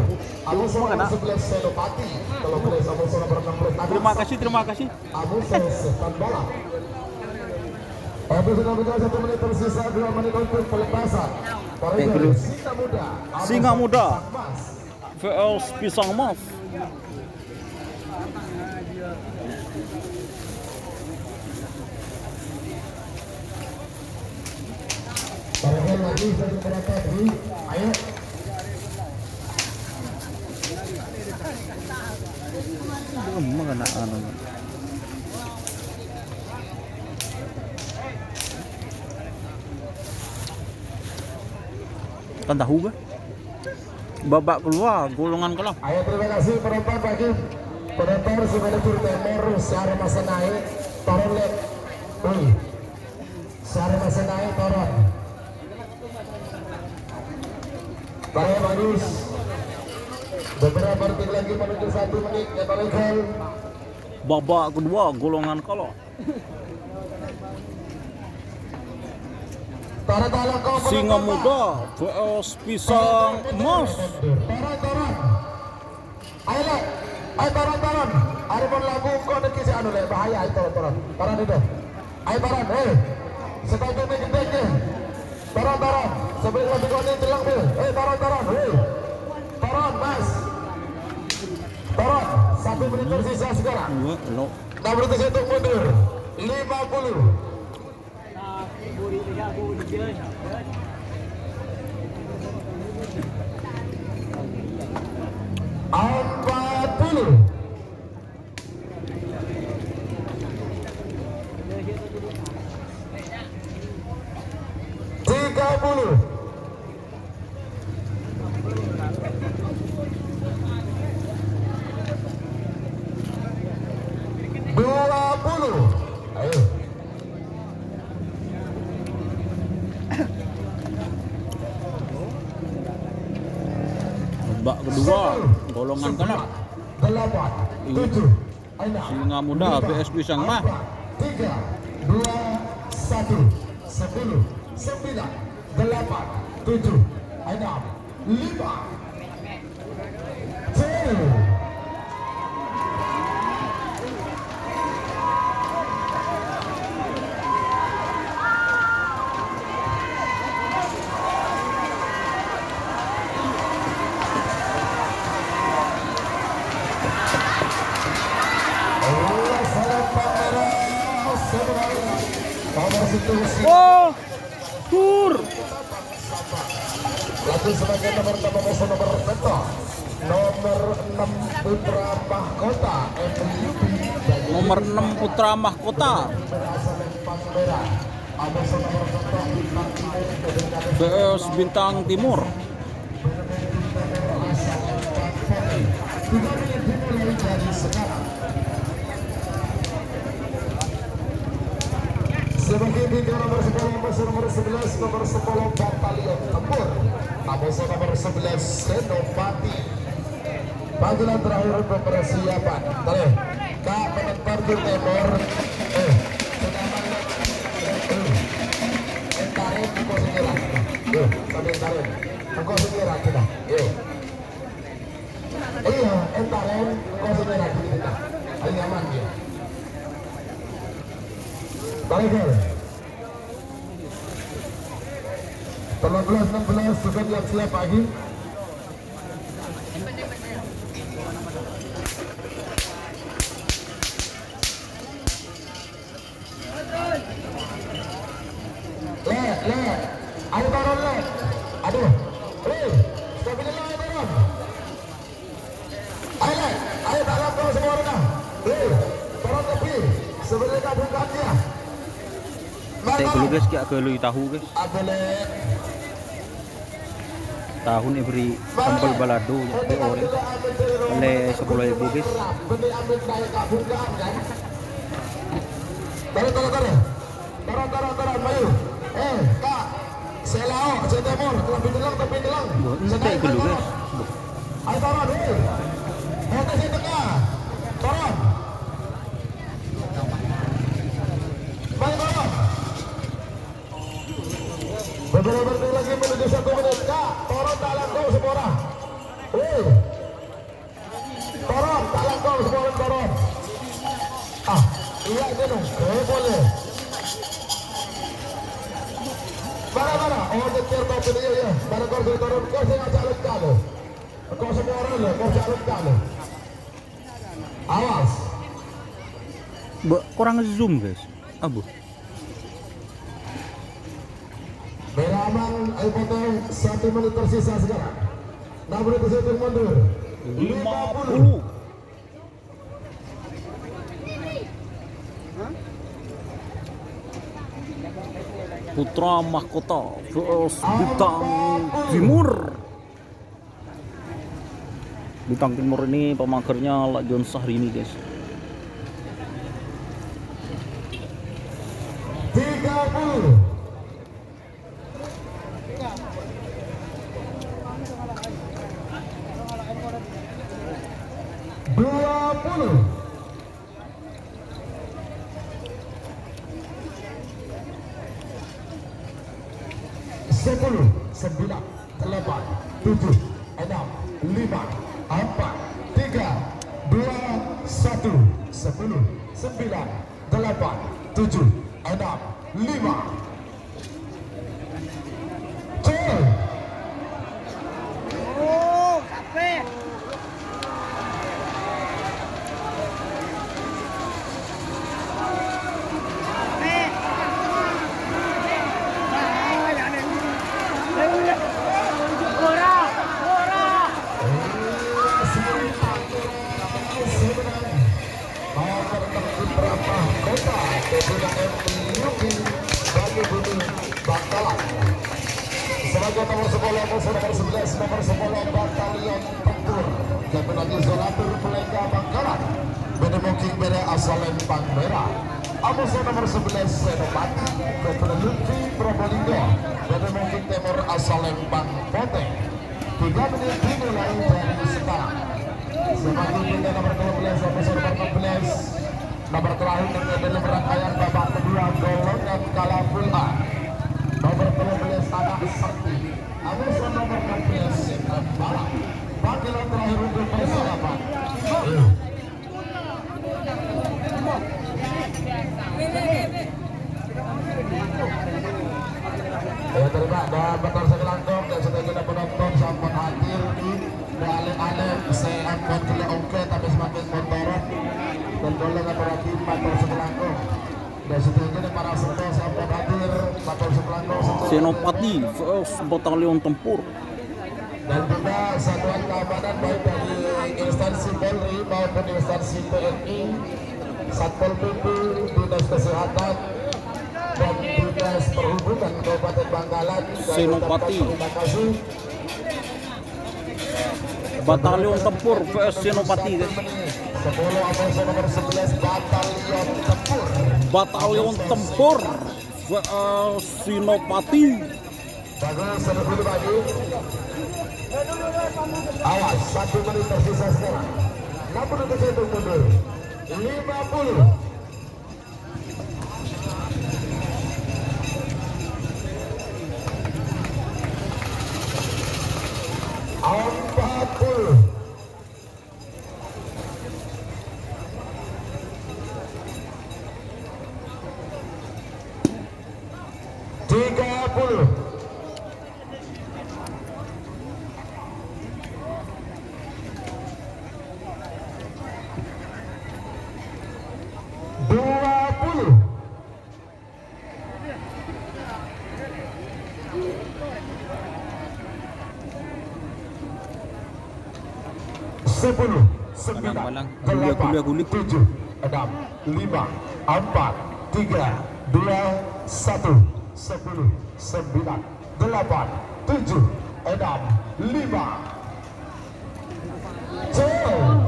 Amoso nomor 11 Senopati kalau boleh Amoso nomor 16 Terima kasih. Amoso Setan Balap. Habis sudah berjalan 1 menit tersisa 2 menit untuk pelepasan. dulu. Singa Muda VS Pisang Mas. Barangkali lagi dari mereka di ayo Mana anu. Kan tahu gak? Babak keluar golongan kelam. ayo terima kasih penonton bagi penonton Simanatur Timur secara masa naik turun lek secara masa naik turun Barang bagus beberapa detik lagi menuju 1 menit ya legal Babak kedua golongan kelam. Tara-tara kau Singa Muda VS Pisang Mas. Taran. Ayo lek. Ayo taran. Ada pun lagu kau nak kisi anu lek bahaya ayo taran. Taran itu. Ayo taran. Sebagai gede. Taran. Sebelum lagu kau ni telang bil. Taran. Taran mas. Taran. 1 menit tersisa sekarang. Lo. 6 menit untuk mundur. 50. Empat puluh. Tiga puluh. 20. Ayo. Babak kedua golongan kelam. 8, 7, 6, Singa Muda VS Pisang Mas. 3, 2, 1, 10, 9, 8, 7, 6, 5, 4. Oh, tur. Lagi sebagai nomor 6 nomor Peto nomor 6 Putra Mahkota MUB Nomor 6 Putra Mahkota VS Bintang Timur. 3 menit dimulai dari sekarang. Sebagai bintang nomor 10, nomor 11, nomor 10 Batalion Tempur, Amoso nomor 11 Senopati. Panggilan terakhir untuk persiapan. Tarik, Kak menempar ke Timur. Tarik, engkau segera. Sambil tarik, engkau segera kita. Iya, entarin, engkau segera kita. Ayo aman dia. Tarik. 13-16 sudah siap pagi. Ayo turun le. Aduh. Stabilillah ayo turun. Ayo le. Ayo dalam kau semua orang. Turun tepi. Sebenarnya kabungkan dia. Saya dulu guys, kayak gelu tahu guys. Tahu nih beri sambal balado di ore. Oleh 10.000 guys. Taruh, Bayu. Kak, Selao, Timur, lebih telang. Entek gelu guys. Ayo turun, Montesi tengah. Turun. Bayu turun. Beberapa detik lagi menuju 1 menit. Kak, turun tak langkau semua orang. Turun, tak langkau semua orang turun. Iya Jenung, boleh. Mana? Oh, nyetir topi dia ya. Mana kau sudah turun, kau saya calon kamu. Kau semua orang lo, kau calon kamu. Awas. Kurang zoom guys. Abu. Beraman, ayo potong 1 menit tersisa sekarang. 6 menit tersisa mundur. 50. Putra Mahkota vs Bintang Timur. Bintang Timur ini pemagernya Lak John Sahri ini guys. 30. Sepuluh, 9, 8, 7, 6, 5, 4, 3, 2, 1, 10, 9, 8, 7, 6, 5. Col. Sebagai nomor 10, nomor 11, nomor 10 Batalion Tempur Lepenadi Zolatur Pelega Bangkalan Bedemoking Bere asal Lempang Merah. Amusa nomor 11 Senopati Lepenadi Lutfi Probolinggo Bedemoking Timur asal Lempang Pote. 3 menit dimulai dari sekarang. Sebagai bintang nomor 12, nomor 14, nomor terakhir dalam rangkaian babak kedua golongan kalaful A. Nomor 12 anak sakti. Amusa nomor 14 Setan Balak. Panggilan terakhir untuk persiapan. Ya terima dan betul sekelangkong dan sudah kita penonton sampai hadir di alih-alih saya akan tidak oke tapi semakin mentorot dan boleh apalagi betul sekelangkong dan sudah kita para serta sampai hadir betul sekelangkong Senopati vs Batalion Tempur. dan juga satuan keamanan baik dari instansi Polri maupun instansi TNI, Satpol PP, Dinas Kesehatan dan Dinas Perhubungan Kabupaten Bangkalan. Senopati Batalion Tempur vs Senopati guys. 10 Amoso nomor 11 Batalion Tempur. Batalion Tempur vs Senopati. Bagus, satu dulu lagi. Awas, 1 menit tersisa sekarang. 60 detik untuk mundur. 50. Sepuluh, sembilan, delapan, tujuh, enam, lima, empat, tiga, dua, satu, 10, 9, 8, 7, 6, 5. Jauh.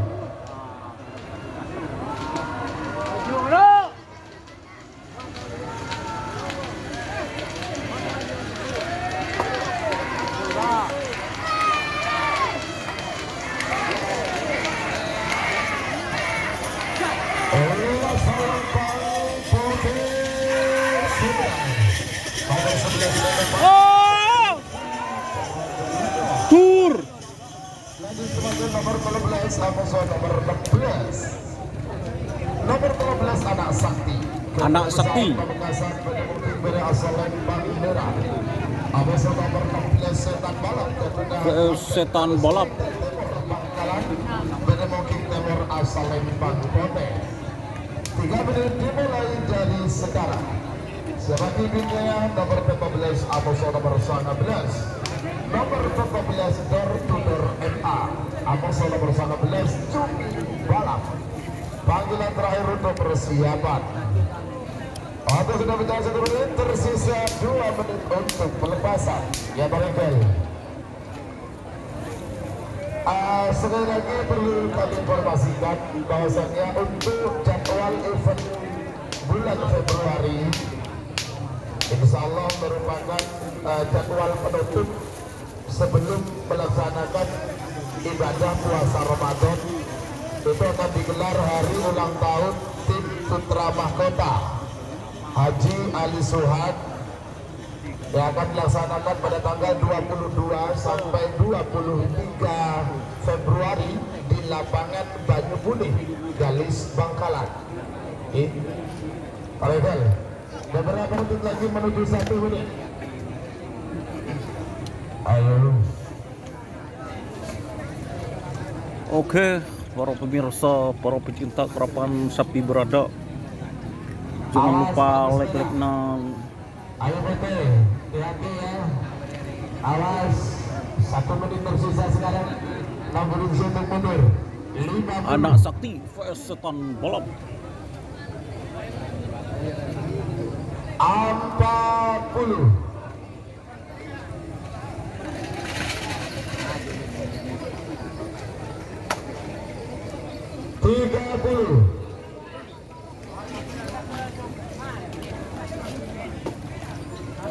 Tur. Nomor 13, Amoso nomor 16. Nomor 13 Anak Sakti. Anak Sakti. Pemekasan Bere asal Lembang Merah. Amoso nomor 16 Setan Balap. Setan Balap. Bangkalan. Bere Moking Timur asal Lembang Kote. 3 menit dimulai dari sekarang. Sebagai bintang nomor 14 Amoso nomor 19. Nomor 14 Door to Door MA Amoso nomor 19 Cumi Balap. Panggilan terakhir untuk persiapan. Waktu sudah berjalan 1 menit, tersisa 2 menit untuk pelepasan. Ya barangkali sekali lagi perlu kami informasikan bahwasannya untuk jadwal event bulan Februari insya Allah merupakan jadwal penutup sebelum melaksanakan ibadah puasa Ramadan. Itu akan digelar hari ulang tahun tim Putra Mahkota Haji Ali Suhad yang akan dilaksanakan pada tanggal 22 sampai 23 Februari di lapangan Banyu Putih, Galis, Bangkalan. Parahel, beberapa menit lagi menuju 1 menit. Ayo. Oke, para pemirsa, para pecinta kerapan sapi berada, jangan lupa like nang. Ayo PT, hati-hati ya. Awas, 1 menit tersisa sekarang. 60 detik untuk mundur. 50. Anak Sakti vs Setan Balap. 40. 30.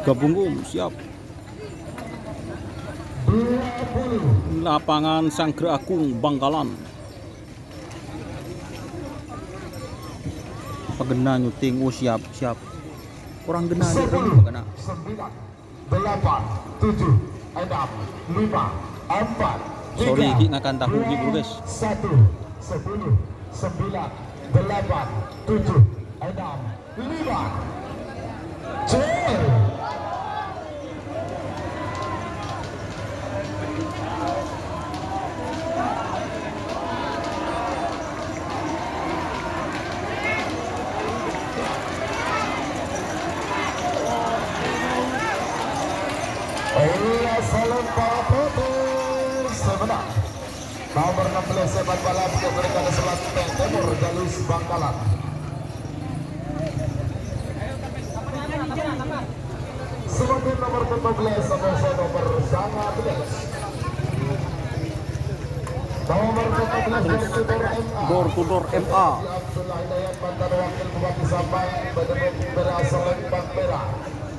Gabung siap. 20. Lapangan Sangkre Agung Bangkalan. Pagena nyuting, siap. Orang gena nih, 10, pagena. 9, 8, 7, 6, 5, 4, 3, Sorry, iki ngakan tahu iki bro guys. 1, 10, 9, 8, 7, 6, 5. Cel. Salam Putih sebenarnya nomor 16 Setan Balap yang berikan Selatan Timur Galis Bangkalan. Sebagai nomor 14 Amoso nomor 19 Nomor 14 Door to door MA. Abdullah Hidayat mantan wakil Bupati Sabang Bademuk berasal Lembang Merah.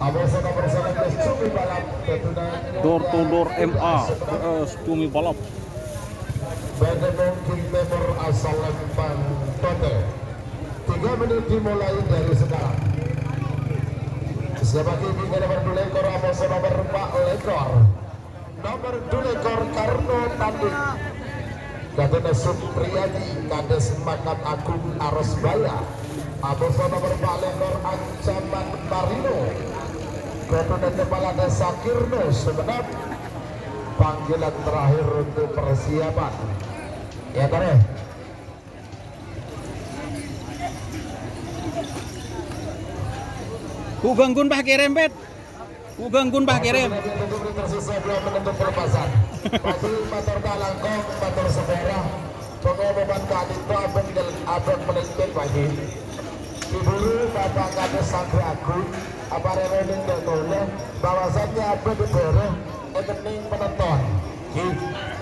Abosa nomor 19 Cumi Balap ketunan Door to door MA vs Cumi Balap. Bademuk Timur asal Lembang Tote. 3 menit dimulai dari sekarang. Siapa kini ke nomor 2 lekor Abosa nomor 4 lekor. Nomor 2 lekor Karno Tandik. Katanya Supriyadi Kades Makat Agung Arosbaya. Abosa nomor 4 lekor Ancaman Marino. Katanya Kepala Desa Kirno Sebenap. Panggilan terakhir untuk persiapan. Ya Tare. Ku ganggun bah kirim bet. Ku ganggun bah kirim. Tersisa 2 menit untuk pelepasan. Pagi motor Dalangkong, motor Sepera. Pengumuman kali itu abang melintir pagi. Diburu Bapak Kades Santri Agung. Apa remening datanya bahwasannya abang diburu ekening penonton.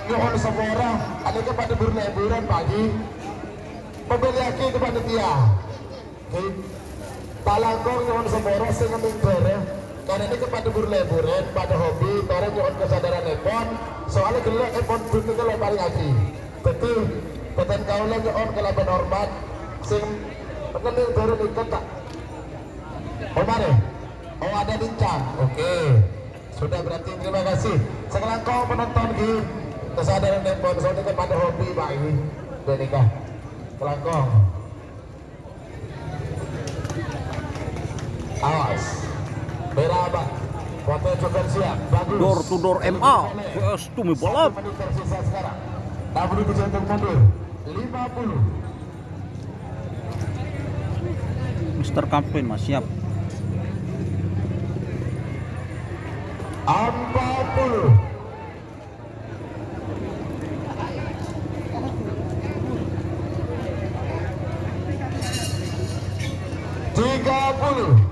Nyuhun Sepera, ada kepada berleburan pagi. Membeli kepada dia. Talangkong nyuhun Sepera sing ngening karena ini kepada berleburan, pada hobi, barang nyuhun kesadaran epon. Soalnya gelap epon bunyi kalau paling lagi. Betul, betul kau lagi nyuhun kelaban hormat. Sing pengening baru ikut tak? Oh mana? Oh ada bincang. Oke, sudah berarti terima kasih. Sekarang kau penonton di kesadaran epon. Soalnya kepada hobi bagi. Udah nikah. Telangkong. Awas. Berapa? Foto juga siap. Bagus. Door to door MA vs Cumi Balap. Menit tersisa sekarang. Tak perlu dicentum mundur. 50. Mr. Campaign mas siap. 40. 30.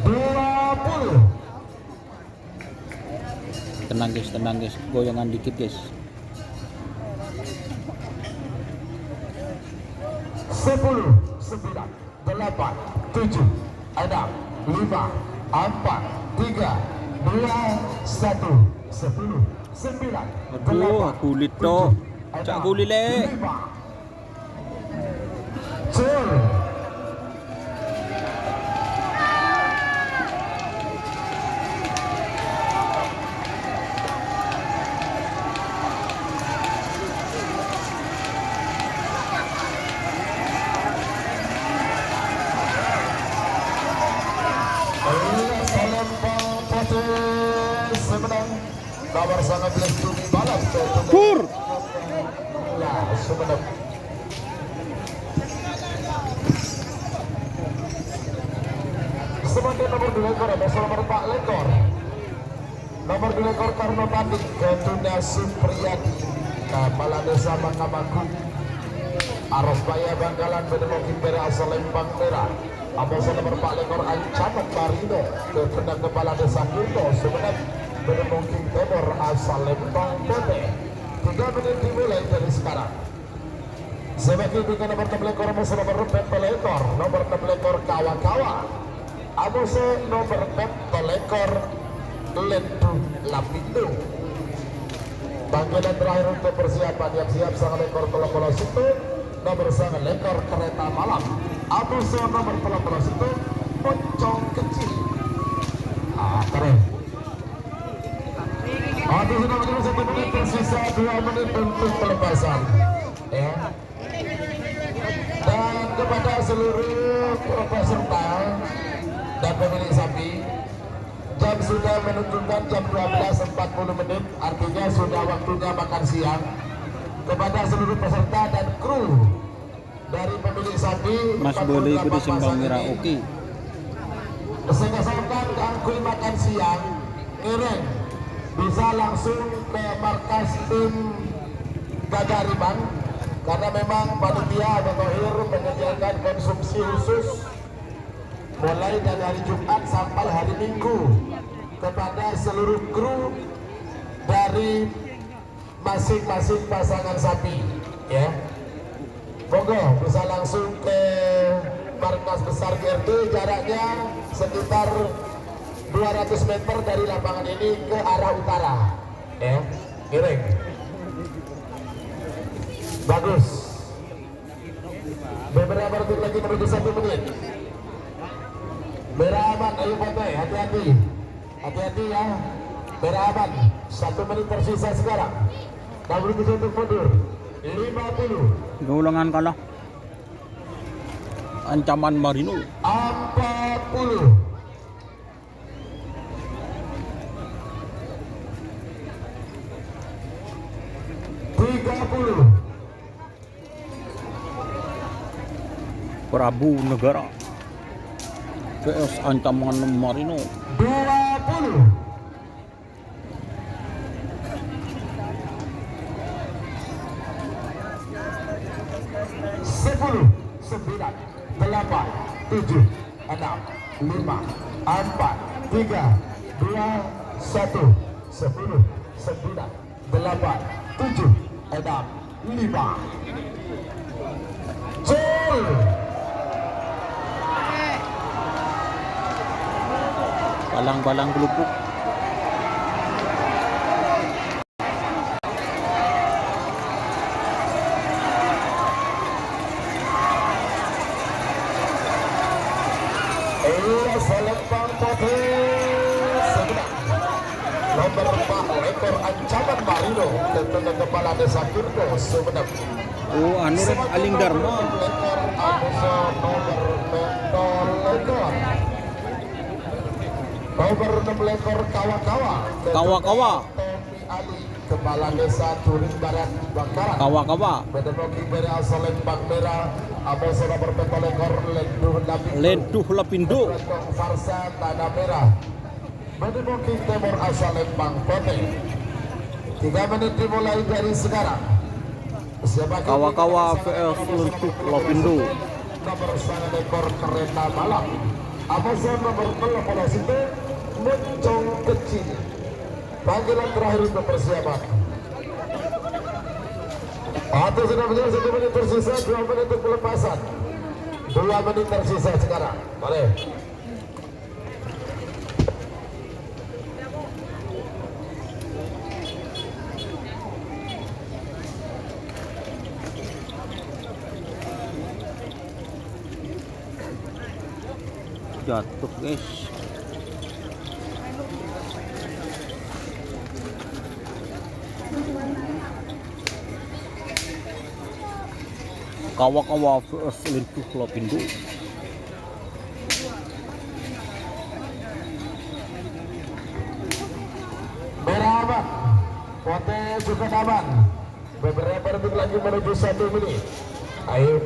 20. Tenang guys, goyangan dikit guys. 10, 9, 8, 7, 6, 5, 4, 3, 2, 1, 10, 9, Aduh, kulit toh. Cak kulit le. 5, nomor 19 Cumi Balap Pur. lah Sumenep. Sebagai nomor 2 lekor ada nomor 4 lekor. Nomor 2 lekor Karno Tandik Ketunda Supriyadi Kepala Desa Makamagung Arosbaya Bangkalan Bedemokin Merah asal Lembang Merah. Abosa nomor 4 lekor Ancaman Marino Ketunda Kepala Desa Kirno Sumenep Bedemokin Timur asal Lembang Tote. 3 menit dimulai dari sekarang. Sebagai dengan nomor 6 lekor Abosa nomor 4 lekor nomor 6 lekor Kawa-Kawa. Abosa nomor 4 lekor Lendu Lapindo. Panggilan terakhir untuk persiapan yang siap sang lekor Kolo-Kolo Situ nomor sang lekor Kereta Malam. Abosa nomor 13 itu Pocong Kecil. Keren. Sudah menunggu 1 menit tersisa 2 menit untuk pelepasan. Ya. Dan kepada seluruh peserta dan pemilik sapi, jam sudah menunjukkan jam 12.40 menit, artinya sudah waktunya makan siang. Kepada seluruh peserta dan kru dari pemilik sapi, Mas boleh ikut di Simbang Merah oke. Kesegasakan angkui makan siang, ngereng bisa langsung ke markas tim Gagariman karena memang panitia atau Tohir menyediakan konsumsi khusus mulai dari hari Jumat sampai hari Minggu kepada seluruh kru dari masing-masing pasangan sapi, ya. Monggo bisa langsung ke markas besar GRT, jaraknya sekitar 200 meter dari lapangan ini ke arah utara, ya. Miring. Bagus. Beberapa detik lagi menuju 1 menit. Merah aman, ayo Pote, hati-hati. Hati-hati ya. Merah aman. 1 menit tersisa sekarang. Kabur untuk mundur. 50. Gaulangan kalah. Ancaman Marino. 40. 30. Prabu Negara PS ancaman Marino. 20. 10, 9, 8, 7, 6, 5, 4, 3, 2, 1, 10, 9, 8, 7, 6, 5. Jol. Balang-balang gelupuk. Selempang Pote sebenarnya nomor 4 ekor ancaman Marino tentunya kepala desa Kirko Sumeneb. Oh, anu rek Aling Dharma. Ekor Amuso nomor 6 ekor. Nomor 6 ekor Kawa-Kawa. Kawa-Kawa. Tommy Ali kepala desa Turing Barat Bangkaran. Kawa-kawa. Bedemoki beri asal Lempang Merah. Amuso nomor 4 ekor Lenduh Lapindo. Farsa Tanah Merah. Bedemoki Timur asal Lempang Pote. 3 menit dimulai dari sekarang. Kawa-kawa VS Lenduh Lapindo. Nomor 9 ekor kereta malam. Amazon nomor 10 itu Moncong Kecil. Panggilan terakhir untuk persiapan. Atau sudah menjadi 1 menit tersisa, 2 menit untuk pelepasan. 2 menit tersisa sekarang. Boleh. Jatuh guys. Kawa-kawa VS Lenduh Lapindo. Merah aman. Pote juga aman. Beberapa detik lagi menuju 1 menit. Ayo.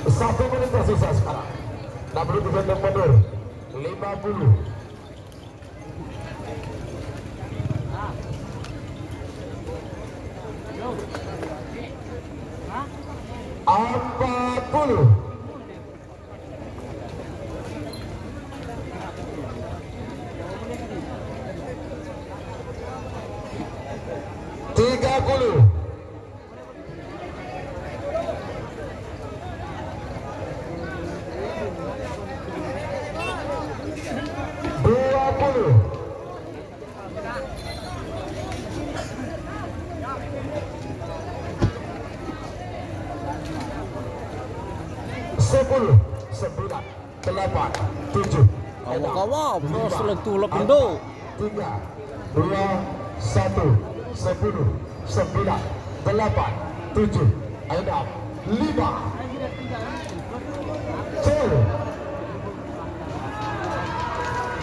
Satu menit tersisa sekarang. 60 untuk mundur. 50. 40. 30. 20. 10, 9, 8, 7. Kawa-kawa VS Lenduh Lapindo. 3, 2, 1, 10, 9, 8, 7, 6, 5. Jol.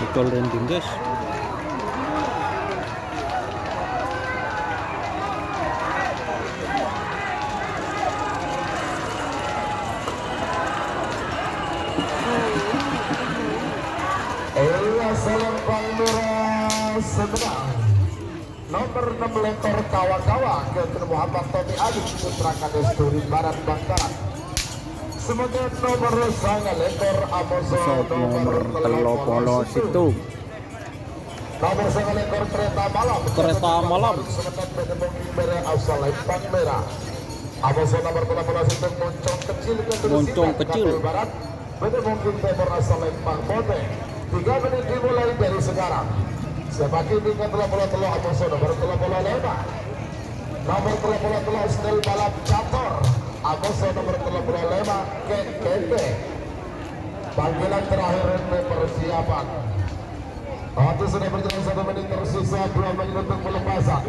Betul rending guys. Selempang merah sebenarnya nomor nomor 6 lekor kawa-kawa ke Muhammad Tommy Adi Putra Kades Turin Barat Bangkalan. Semoga nomor sangat lekor Amazon nomor telopolo situ. Nomor sangat lekor kereta malam. Kereta malam. Asal Lempang Merah. Amazon nomor telopolo situ moncong kecil ke Moncong kecil. Barat. Pada mungkin temor asal Lempang Bote. 3 menit dimulai dari sekarang. Sebagai tingkat telopolo Amazon nomor telopolo lema. Nomor telopolo Stel balap catur. Amazon nomor telopolo lema Keke. Panggilan terakhir persiapan. Waktu sudah berjalan 1 menit tersisa, 2 menit untuk pelepasan.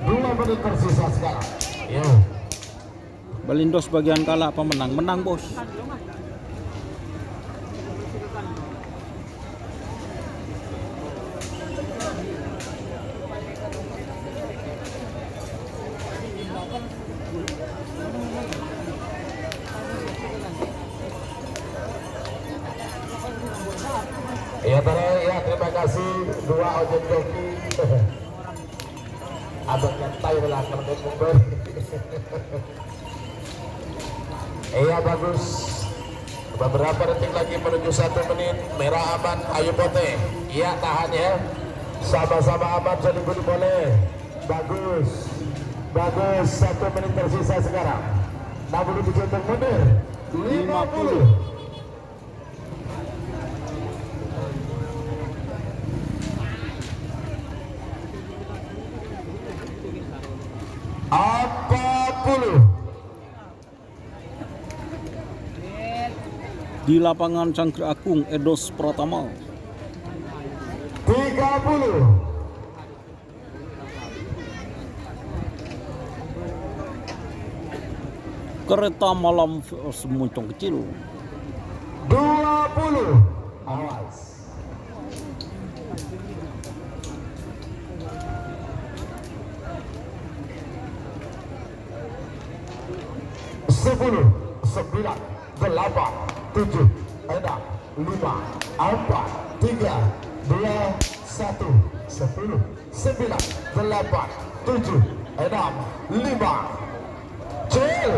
2 menit tersisa sekarang. Yo. Belindos bagian kalah apa menang? Menang, bos. Ya, terima kasih 2 ojek joki. Abang nyantai lah terus mundur. Iya bagus. Beberapa detik lagi menuju 1 menit. Merah aman, ayo Bote. Iya tahan ya. Sama-sama aman, jadi boleh. Bagus. Bagus, 1 menit tersisa sekarang. 67 untuk mundur. 50. Di lapangan Cangkir Agung, Edos Pratama. 30. Kereta malam vs moncong kecil. 20. Awas. 10, 9, 8, 7, 6, 5, 4, 3, 2, 1, 10, 9, 8, 7, 6, 5. Cil.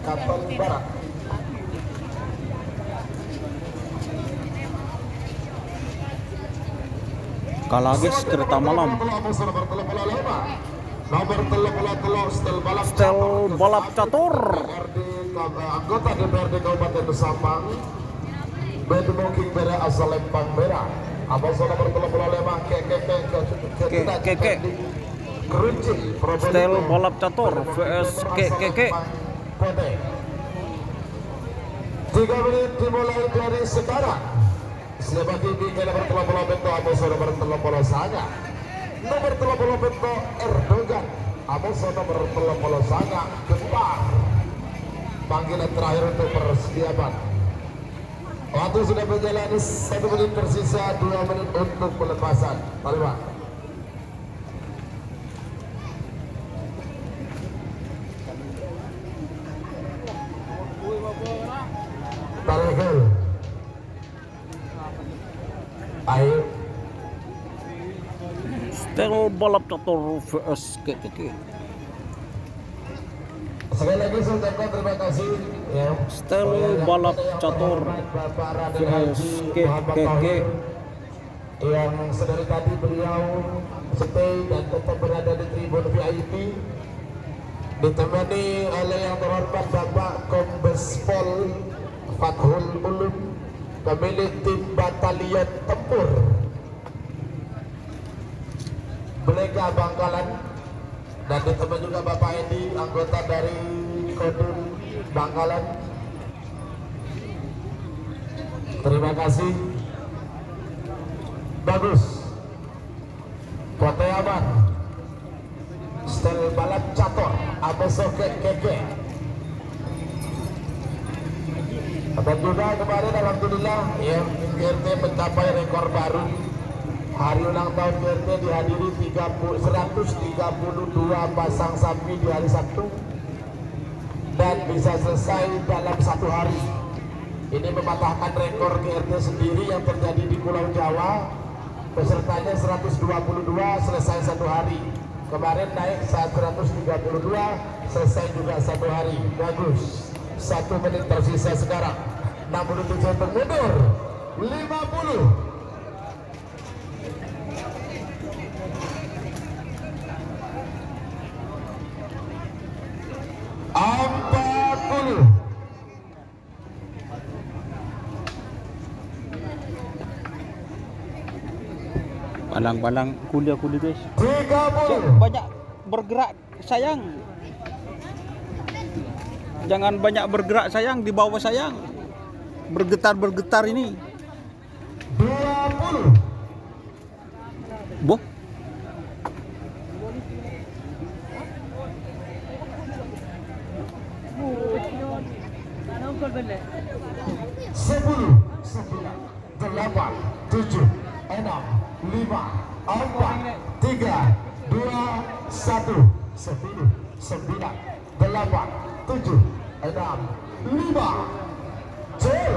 Kapal Barat. Kalagis kereta malam. Nomor Stel balap catur. Anggota DPRD Kabupaten Sampang. Bedmoking Bera asal Lempang Merah. Abang nomor 35 Keke. Stel balap catur vs Keke. 3 menit dimulai dari sekarang. Sebagai bingkai nomor 30 Bento Amos nomor 30 Sanga. Nomor 30 Bento Erdogan. Amos nomor 30 Sanga Gempar. Panggilan terakhir untuk persiapan. Waktu sudah berjalan 1 menit tersisa, 2 menit untuk pelepasan. Terima. Tarikul. Ayo. Stel balap catur vs Keke. Sekali lagi saya ucapkan terima kasih ya. Stel balap catur vs Keke. Yang sedari tadi beliau stay dan tetap berada di tribun VIP, ditemani oleh yang terhormat Bapak Kombes Pol Fathul Ulum, pemilik tim batalion tempur Belega Bangkalan, dan ditemani juga Bapak Edi, anggota dari Kodim Bangkalan. Terima kasih. Bagus. Kote aman. Stel balap catur. Abeso Keke. Dan juga kemarin alhamdulillah ya GRT mencapai rekor baru. Hari ulang tahun GRT dihadiri 132 pasang sapi di hari Sabtu dan bisa selesai dalam 1 hari. Ini mematahkan rekor GRT sendiri yang terjadi di Pulau Jawa. Pesertanya 122 selesai 1 hari. Kemarin naik 132 selesai juga 1 hari. Bagus. 1 menit tersisa sekarang. 67 untuk mundur. 50. Balang-balang kuliah guys. 30. Banyak bergerak sayang. Jangan banyak bergerak sayang, di bawah sayang. Bergetar ini. 20. Boh. Sepuluh, 9, 8, 7, 6, 5, 4, 3, 2, 1, 10, 9, 8, 7, 6, 5, Cel.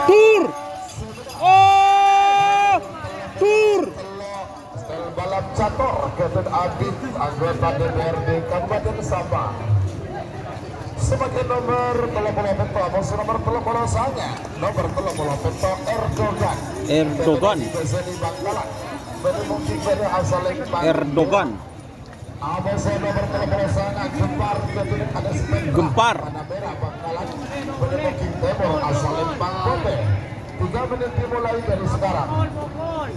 Tur. Oh! Tur. Balap catur Captain Adit anggota DPRD Kabupaten Sabah. Sebagai nomor telepon peto, bos nomor telepon saya, nomor telepon peto Erdogan. Erdogan. Erdogan. Abos nomor telepon saya Gempar ada Gempar. Warna merah Bangkalan Benemoking Timur asal Lembang Kobe. 3 menit dimulai dari sekarang.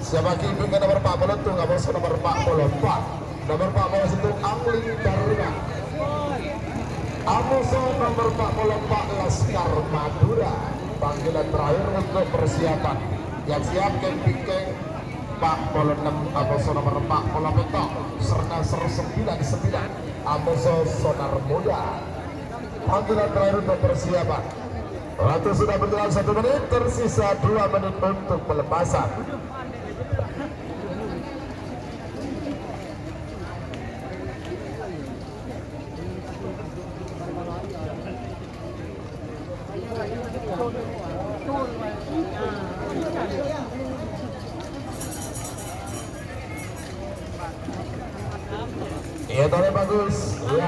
Siapa kini ke nomor 4 Belentung, abos nomor 44. Nomor 4 Belentung Angling Daruna. Amuso nomor 44 Laskar Madura. Panggilan terakhir untuk persiapan. Yang siap camping keng 46 Amuso nomor 40 Petok Serna 99 Amuso Sonar Muda. Panggilan terakhir untuk persiapan. Waktu sudah berjalan 1 menit, tersisa 2 menit untuk pelepasan. Iya, tadi bagus. Iya.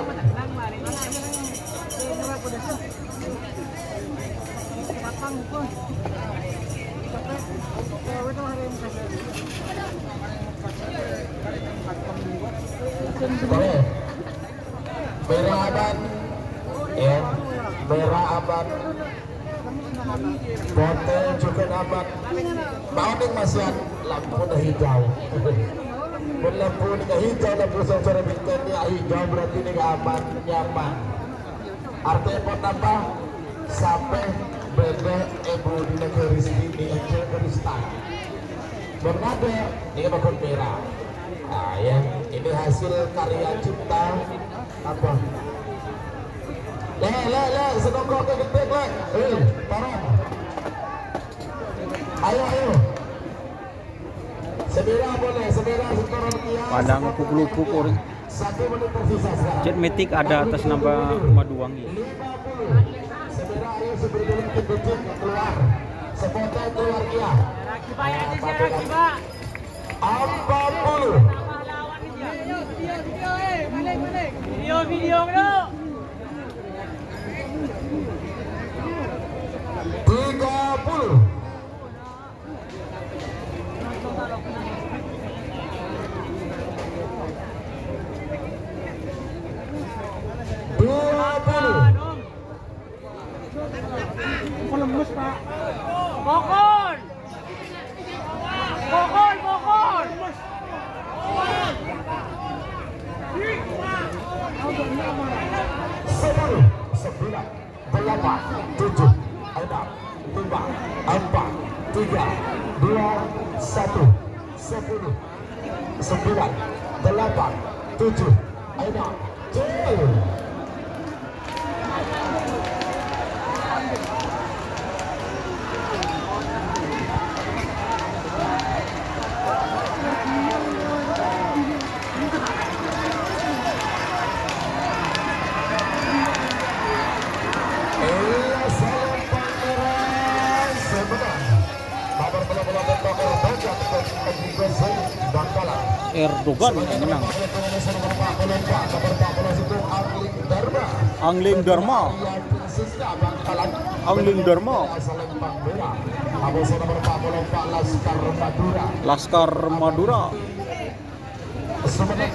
Boleh. Merah aban. Ya, merah aban. Bote juga aban. Bauning masih lampu udah hijau. Lampu udah hijau, lampu sensor bintangnya hijau berarti ini aman, nyaman. Artinya pot apa? Sampai beda ibu di negeri sini aja beristan. Bernada ini bakal merah. Nah ya, ini hasil karya cipta apa? Le, sedongkok ke getek le. Parah. Ayo. Semera boleh, semera setoran rupiah. Padang kuku-kuku ori. 1 menit tersisa sekarang. Jet Matic ada atas nama Maduang ya. 50. Semera ayo sebelum kebecik keluar. Sepotong keluar dia. Apa 40. Video bro. 30. Lemes pak. Bokon. 3, 2, 1, 10, 9, 8, 7, 6, Cil. Erdogan yang menang. Angling Dharma. Angling Dharma. Laskar Madura. Semenit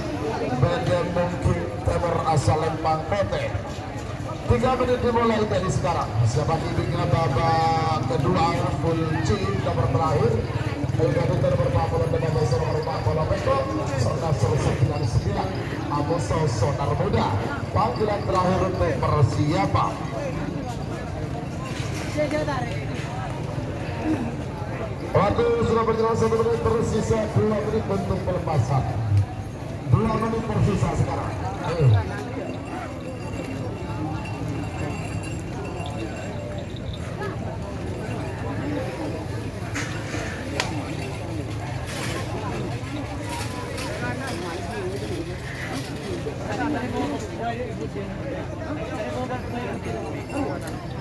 bagian mungkin Timur asal Lempang Pote. 3 menit dimulai dari sekarang. Siapa titiknya babak kedua full chip nomor terakhir. Dari nomor 40 dan nomor 40 Peko Sonar 99 Amoso Sonar Muda. Panggilan terakhir untuk persiapan. Waktu sudah berjalan 1 menit, tersisa 2 menit untuk pelepasan. 2 menit tersisa sekarang. Ayo.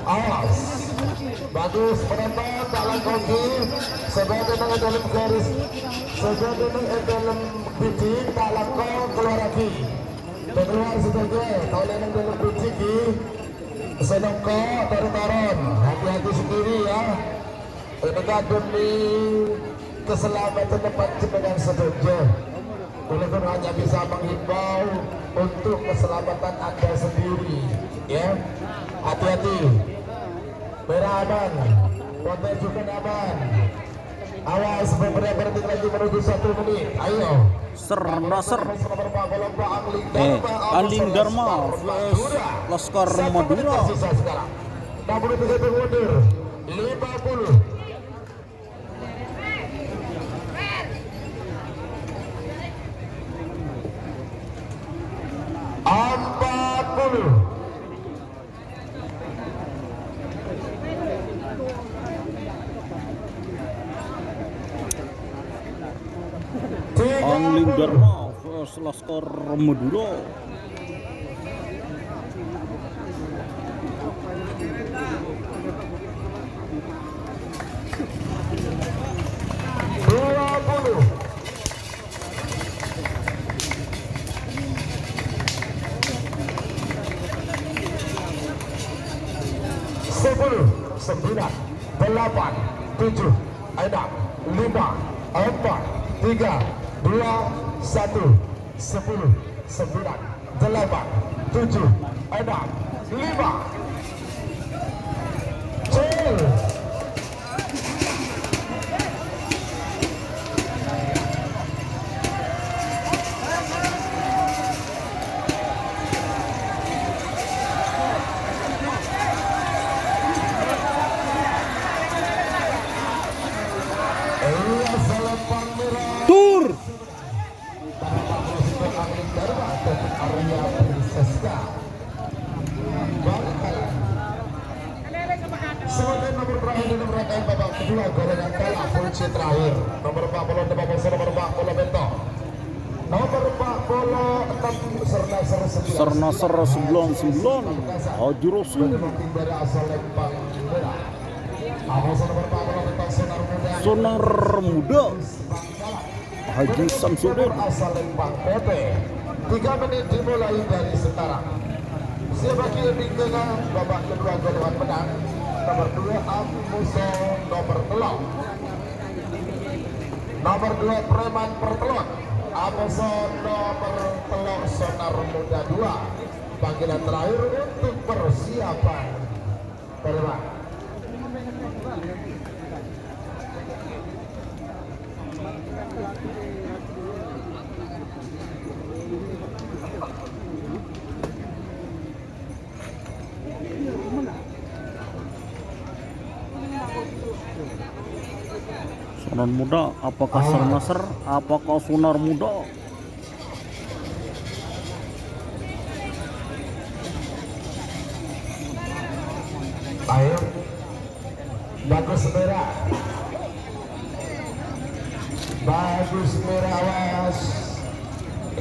Awas, bagus penonton dalam kaki sebagai dalam garis sebagai dalam biji dalam kau keluar lagi keluar sebagai kalau yang dalam biji senang kau dari taron hati-hati sendiri ya, ini kan demi keselamatan tempat dengan setuju. Oleh karena hanya bisa menghimbau untuk keselamatan Anda sendiri ya, hati-hati. Merah aman, konten juga aman. Awas beberapa detik lagi menuju 1 menit. Ayo. Nasr. Angling Dharma vs Laskar Madura. 63 detik mundur. 50. Angling Dharma vs Laskar Madura. Sepuluh, 9, 8, 7, 6, 5, 4, 3, 2, 1, 10, 9, 8, 7, 6, 5. Cil. Tur. Sebagai nomor terakhir di nomor rangkaian babak kedua golongan kalah kunci terakhir nomor 40 nomor 40 Bento nomor 46 Sernasar 99 Haji Rasul. dari asal Lempang Merah. Awas nomor 40 Bento Sonar Muda Haji Samsudin. asal Lempang Pote. 3 menit dimulai dari sekarang. Siapa kini dengan babak kedua golongan menang nomor 2 Amuso nomor telok. Nomor 2 Preman Pertelok. Amuso nomor telok Sonar Muda 2. Panggilan terakhir untuk persiapan terbang. non muda, apakah Nasr, apakah Sonar Muda? Ayo, bagus merah, awas.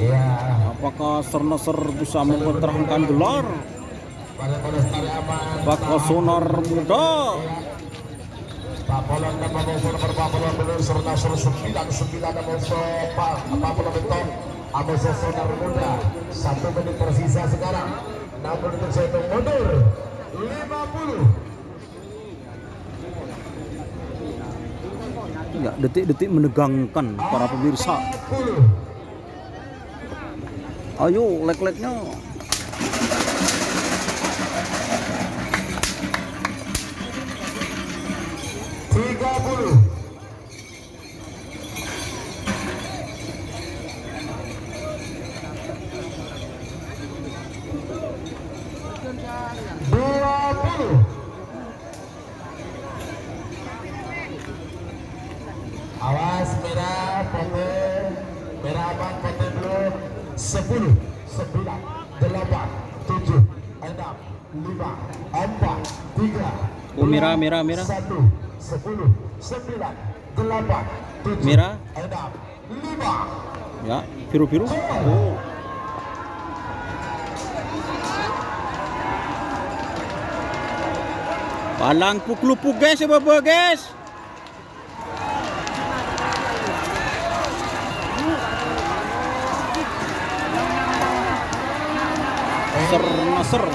Ya, Apakah Nasr bisa mempertahankan gelar? pada tali aman. Apakah Sonar Muda? Papolan dan Papolan berpapolan benar serta 99 Papolan beton Amoso Sonar Muda. 1 menit tersisa sekarang. 6 menit saya mundur. 50. Ya, detik-detik menegangkan para pemirsa. 40. Ayo, leg-legnya. Awas merah putih, merah abang putih blue. 10, 9, 8, 7, 6, 5, 4, 3. Oh, merah. 1, 10, 9, 8, 7, Merah. 6, 5. Ya, biru-biru. Oh. Palang puk-lupuk guys, ya baba guys. Nasr.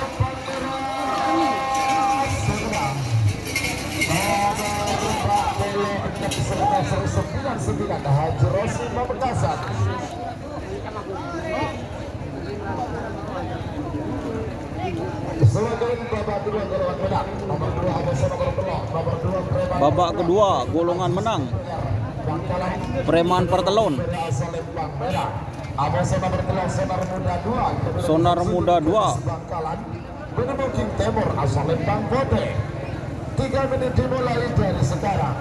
Haji Rosi Pamekasan. Babak kedua, golongan menang. Preman Pertelon. Sonar Muda 2. Menemukan Timur asal Lembang Bote. 3 menit dimulai dari sekarang.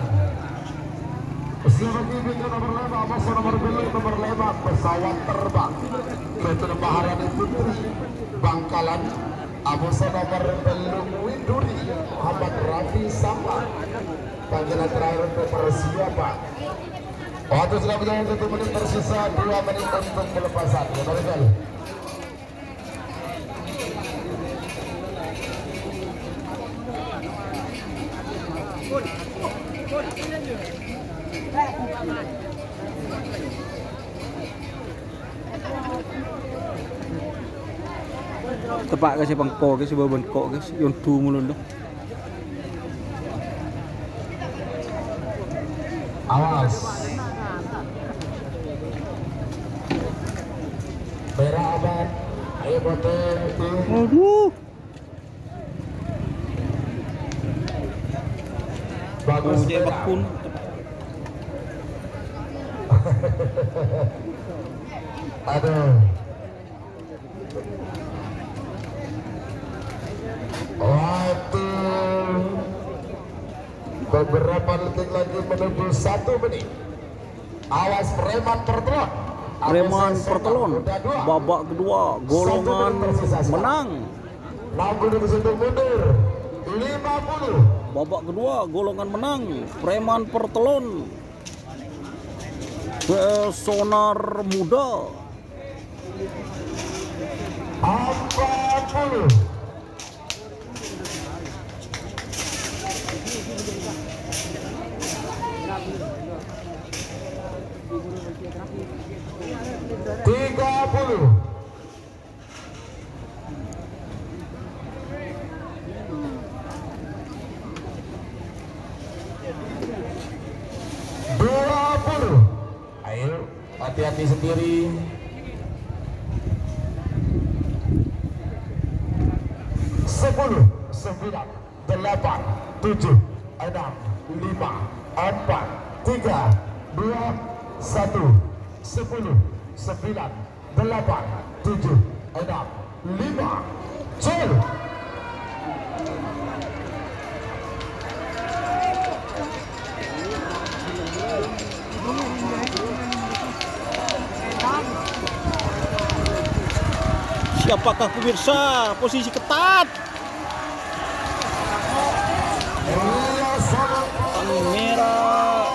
Selamat bintang nomor 5, Amoso nomor 5, pesawat terbang. Ketua Maharani Putri Bangkalan. Amoso nomor belum Widuri Ahmad Rafi Sama. Panggilan terakhir untuk persiapan. Waktu sudah berjalan 1 menit tersisa, 2 menit untuk pelepasan. Ya, barangkali. Tepak kasi pangko kasi babangko kasi yung tumulon do. Awas. Merah abad. Ayo boten. Aduh. Bagus Oh, dia merah. bakun. Aduh. Waktu beberapa detik lagi menuju 1 menit. Awas Preman Pertelon. Preman Pertelon. Babak kedua, golongan menang. 60 untuk mundur. 50. Babak kedua, golongan menang. Preman Pertelon. Sonar Muda. 40. Ayo, hati-hati sendiri. 10, 9, 8, 7, 6, 5, 4, 3, 2, 1. 10, 9, 8, 7, 6, 5. Col. siapakah pemirsa? Posisi ketat. Sang merah.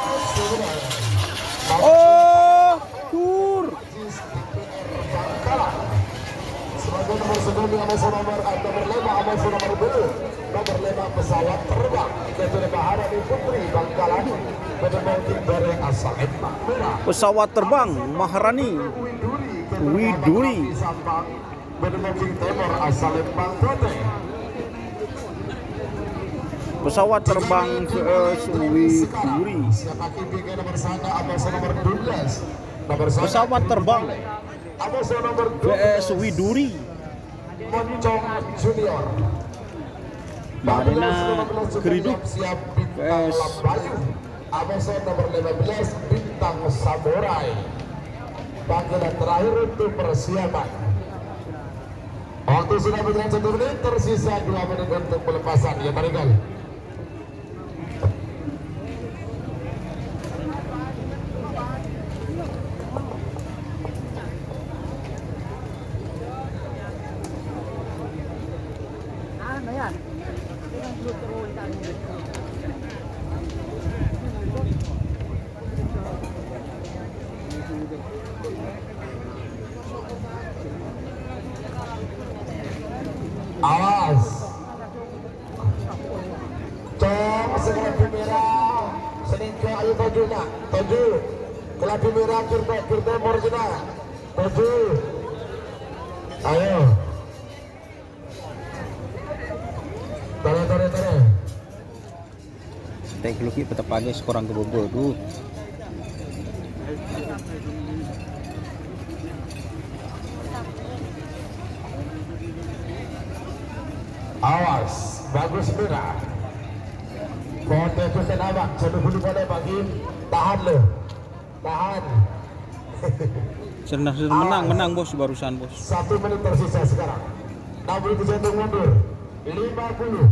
Oh, tur. Sebagai nomor 9 nomor 5 nomor 5 pesawat terbang Ketua Maharani Putri Bangkalan Bedemauting dari asal Empang Merah. Pesawat terbang Maharani Widuri. Sampang Bedemauting Timur asal Empang Putri. Pesawat terbang VS Widuri. Siapaki BG nomor 1 Abasa nomor 12. Nomor 1 Pesawat terbang Abasa nomor 12 VS Widuri. Moncong Junior. Marina Keriduk Siap Bintang VS Lambayu. Abasa nomor 15 Bintang Samurai. Panggilan terakhir untuk persiapan. Waktu sudah berjalan 1 menit, tersisa 2 menit untuk pelepasan. Ya, Marigal. Awas. Cong segera merah. Seningka ayo tuju nak. Tuju. Kelapi merah kirte morjina. Tuju. Ayo. Tare. teknologi petepage sekorang ke Bogor tuh. Awas, bagus merah. Kote kita nabak, jangan dulu pada pagi. Tahan lo, tahan. Sudah menang bos barusan bos. 1 menit tersisa sekarang. 60 jantung mundur. 50.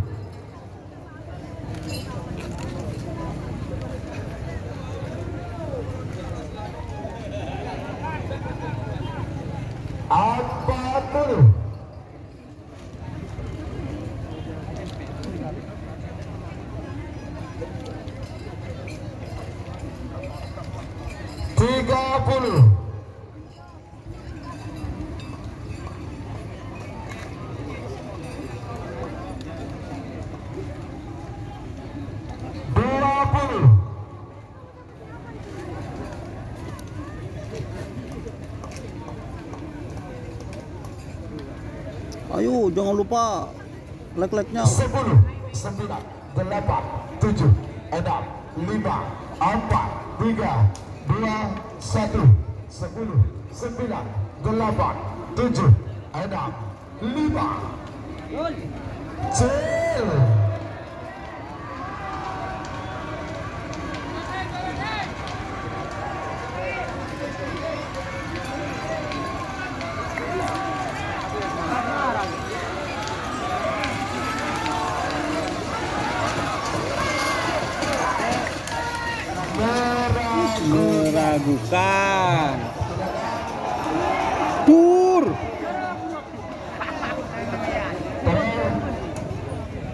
Apapun. Ayo jangan lupa like-like-nya. 10, 9, 8, 7, 6, 5, 4, 3, 2, 1, 10, 9, 8, 7, 6, 5, 4, 3, 2, 1, chill. Meragukan. Tur.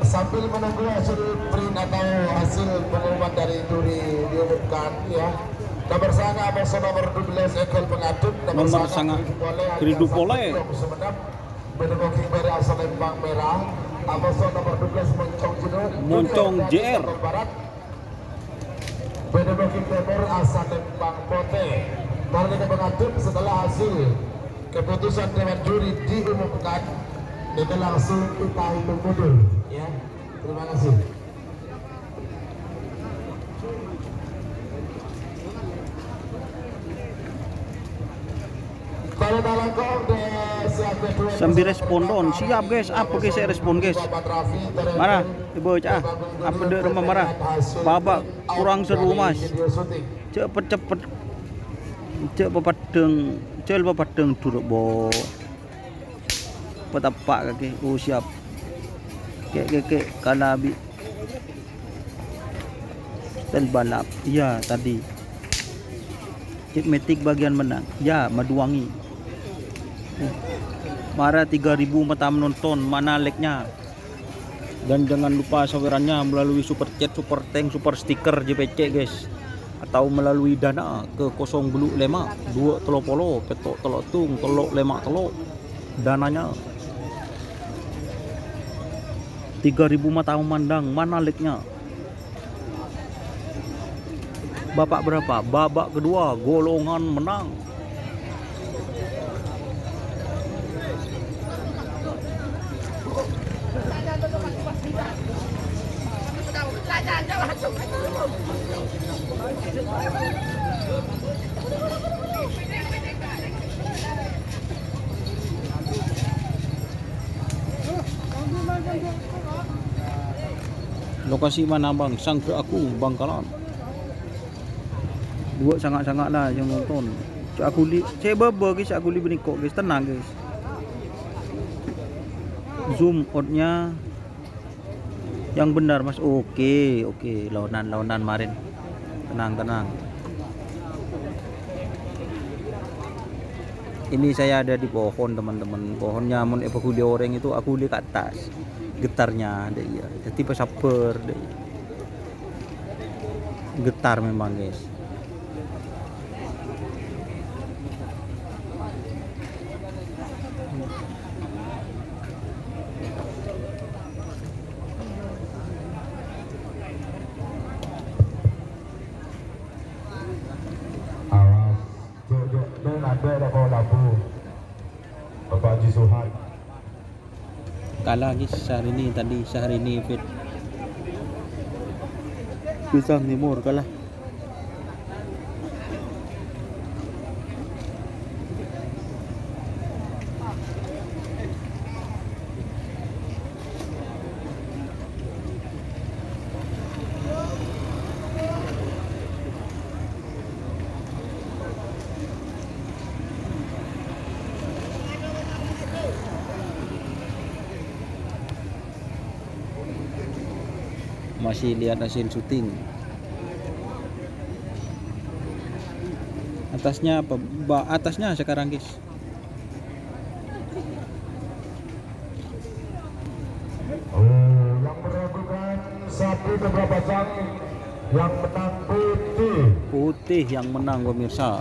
Sambil menunggu hasil print atau hasil pengumuman dari juri diumumkan ya. Nomor sanga Abasa nomor 12 Ekol Pengadut. Nomor sanga Keriduk Pole. Bedemoking dari asal Lembang Merah. Abasa nomor 12 Moncong JR. Bedemoking Timur asal Lembang Pote. Target Pengadut setelah hasil keputusan Dewan Juri diumumkan, itu langsung kita hitung mundur ya. Terima kasih. Sambil respondon siap guys, apa guys saya respon guys. Mana ibu cah apa dek rumah marah babak kurang seru mas. Cepet cek papadeng duduk bo petapak kaki. Oh siap kek kalabi dan balap ya tadi cek metik bagian menang ya Maduwangi. Mara 3.000 mata menonton, mana like-nya. Dan jangan lupa sawerannya melalui super chat, super thank, super stiker JPC guys. Atau melalui dana ke 025 230 petok telok tung telok lemak telok. Dananya 3.000 mata memandang, mana like-nya. Babak berapa? Babak kedua, golongan menang. Lokasi mana bang? Sangke aku Bangkalan. Dua sangat-sangat lah yang nonton. Cak aku li, saya baba guys, aku li benikok guys, tenang guys. Zoom outnya yang benar mas. Oke, lawanan marin. Tenang. Ini saya ada di pohon teman-teman. Pohonnya mun aku di orang itu aku li ke atas. Getarnya ada ya. Jadi pas saper deh. Getar memang guys. Awas, dan ada kalau labu. Bapak Haji Suhad. Kalah guys sehari ini fit. Pisang Timur kalah. Masih lihat hasil syuting. Atasnya apa? Atasnya sekarang guys. Yang meragukan sapi beberapa pasang yang menang putih. Putih yang menang pemirsa.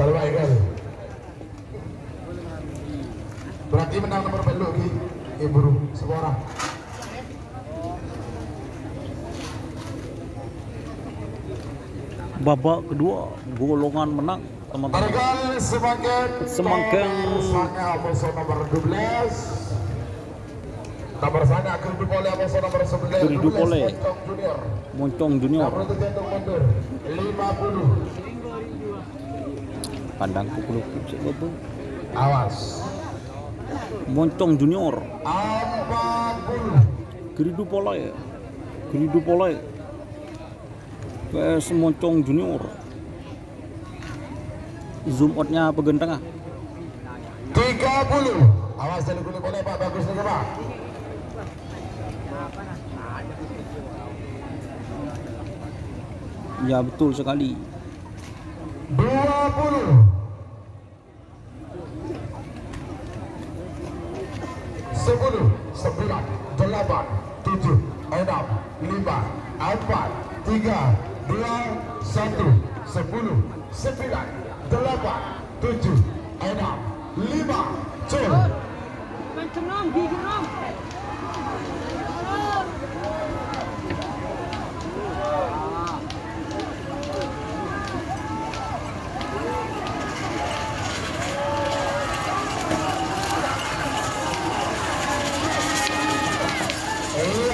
Terbaik kan? Berarti menang nomor belok lagi. Buru, semua orang. Babak kedua golongan menang teman-teman. Barangkal semakin sana abosor nomor 12. Nomor sana Kridu Pole abosor nomor 11. Kridu Pole. Moncong Moncong Junior. Junior. Nomor 7 mundur 50. Pandang pukul cek apa? Awas. Moncong Junior. 40. Kridu Pole. PS Moncong Junior. Zoom outnya bagian tengah. 30. Awas dari Kridu Pole Pak, bagus nih Pak. Ya betul sekali. 20. 10, 9, 8, 7, 6, 5, 4, 3, 2, 1, 10, 9, 8, 7, 6, 5, cur. Kenceng dong, gigi dong.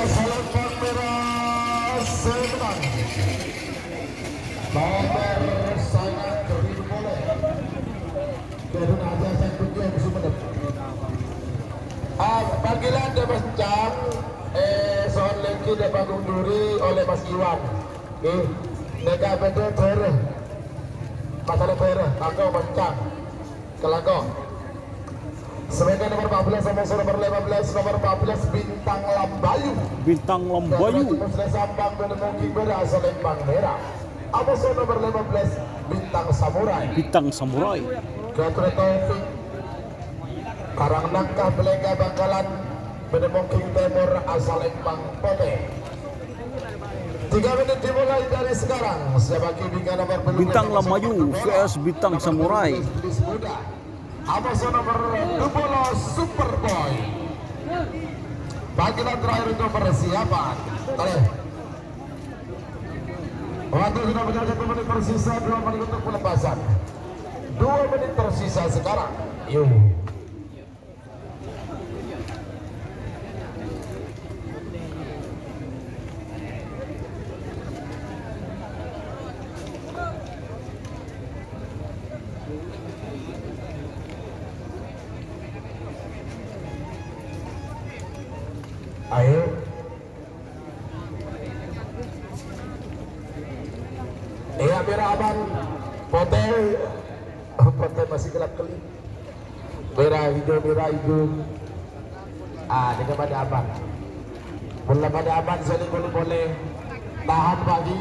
Salam merah sebenang. Nomor sangat Kridu Pole. Kedun aja saya kunci yang sudah. Panggilan dapat jam soal lagi dapat unduri oleh Mas Iwan. Nega beda Masalah Pera, Langgo Bancang Kelanggo. Sebagai nomor 14 sama nomor 15, nomor 14 Bintang Lambayu. Bintang Lambayu. Muslim Sambang Benemongki berasal Lembang Merah. Amoso nomor 15 Bintang Samurai. Bintang Samurai. Gatra Taufik Karang Nangkah Belega Bangkalan Benemongki Timur asal Lembang Pote. 3 menit dimulai dari sekarang. Sebagai nomor Bintang Lambayu vs Bintang Samurai. Amoso nomor 12 Superboy. Bagian terakhir untuk persiapan. Waktu sudah berjalan 1 menit tersisa, 2 menit untuk pelepasan. 2 menit tersisa sekarang. Yuk. Ayo. Iya merah aman. Pote masih gelap kelip. Merah hijau. Dengan pada aman. Bola pada aman saling boleh tahan pagi.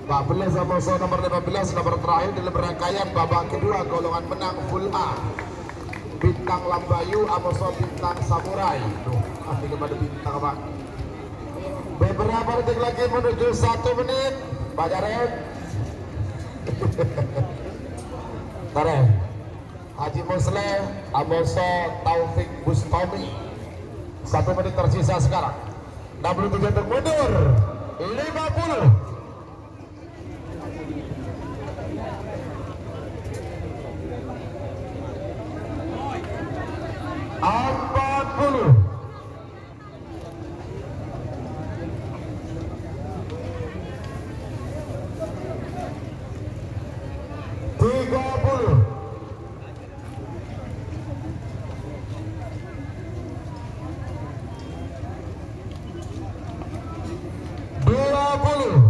14 sama nomor 15 nomor terakhir dalam rangkaian babak kedua golongan menang full A. Bintang Lambayu, Amoso Bintang Samurai. Ini kepada bintang apa? Beberapa detik lagi menuju 1 menit. Pak Jared. Tare. Haji Muslim, Amoso Taufik Bustami. 1 menit tersisa sekarang. 67 detik mundur. 50. 40. 30. 20.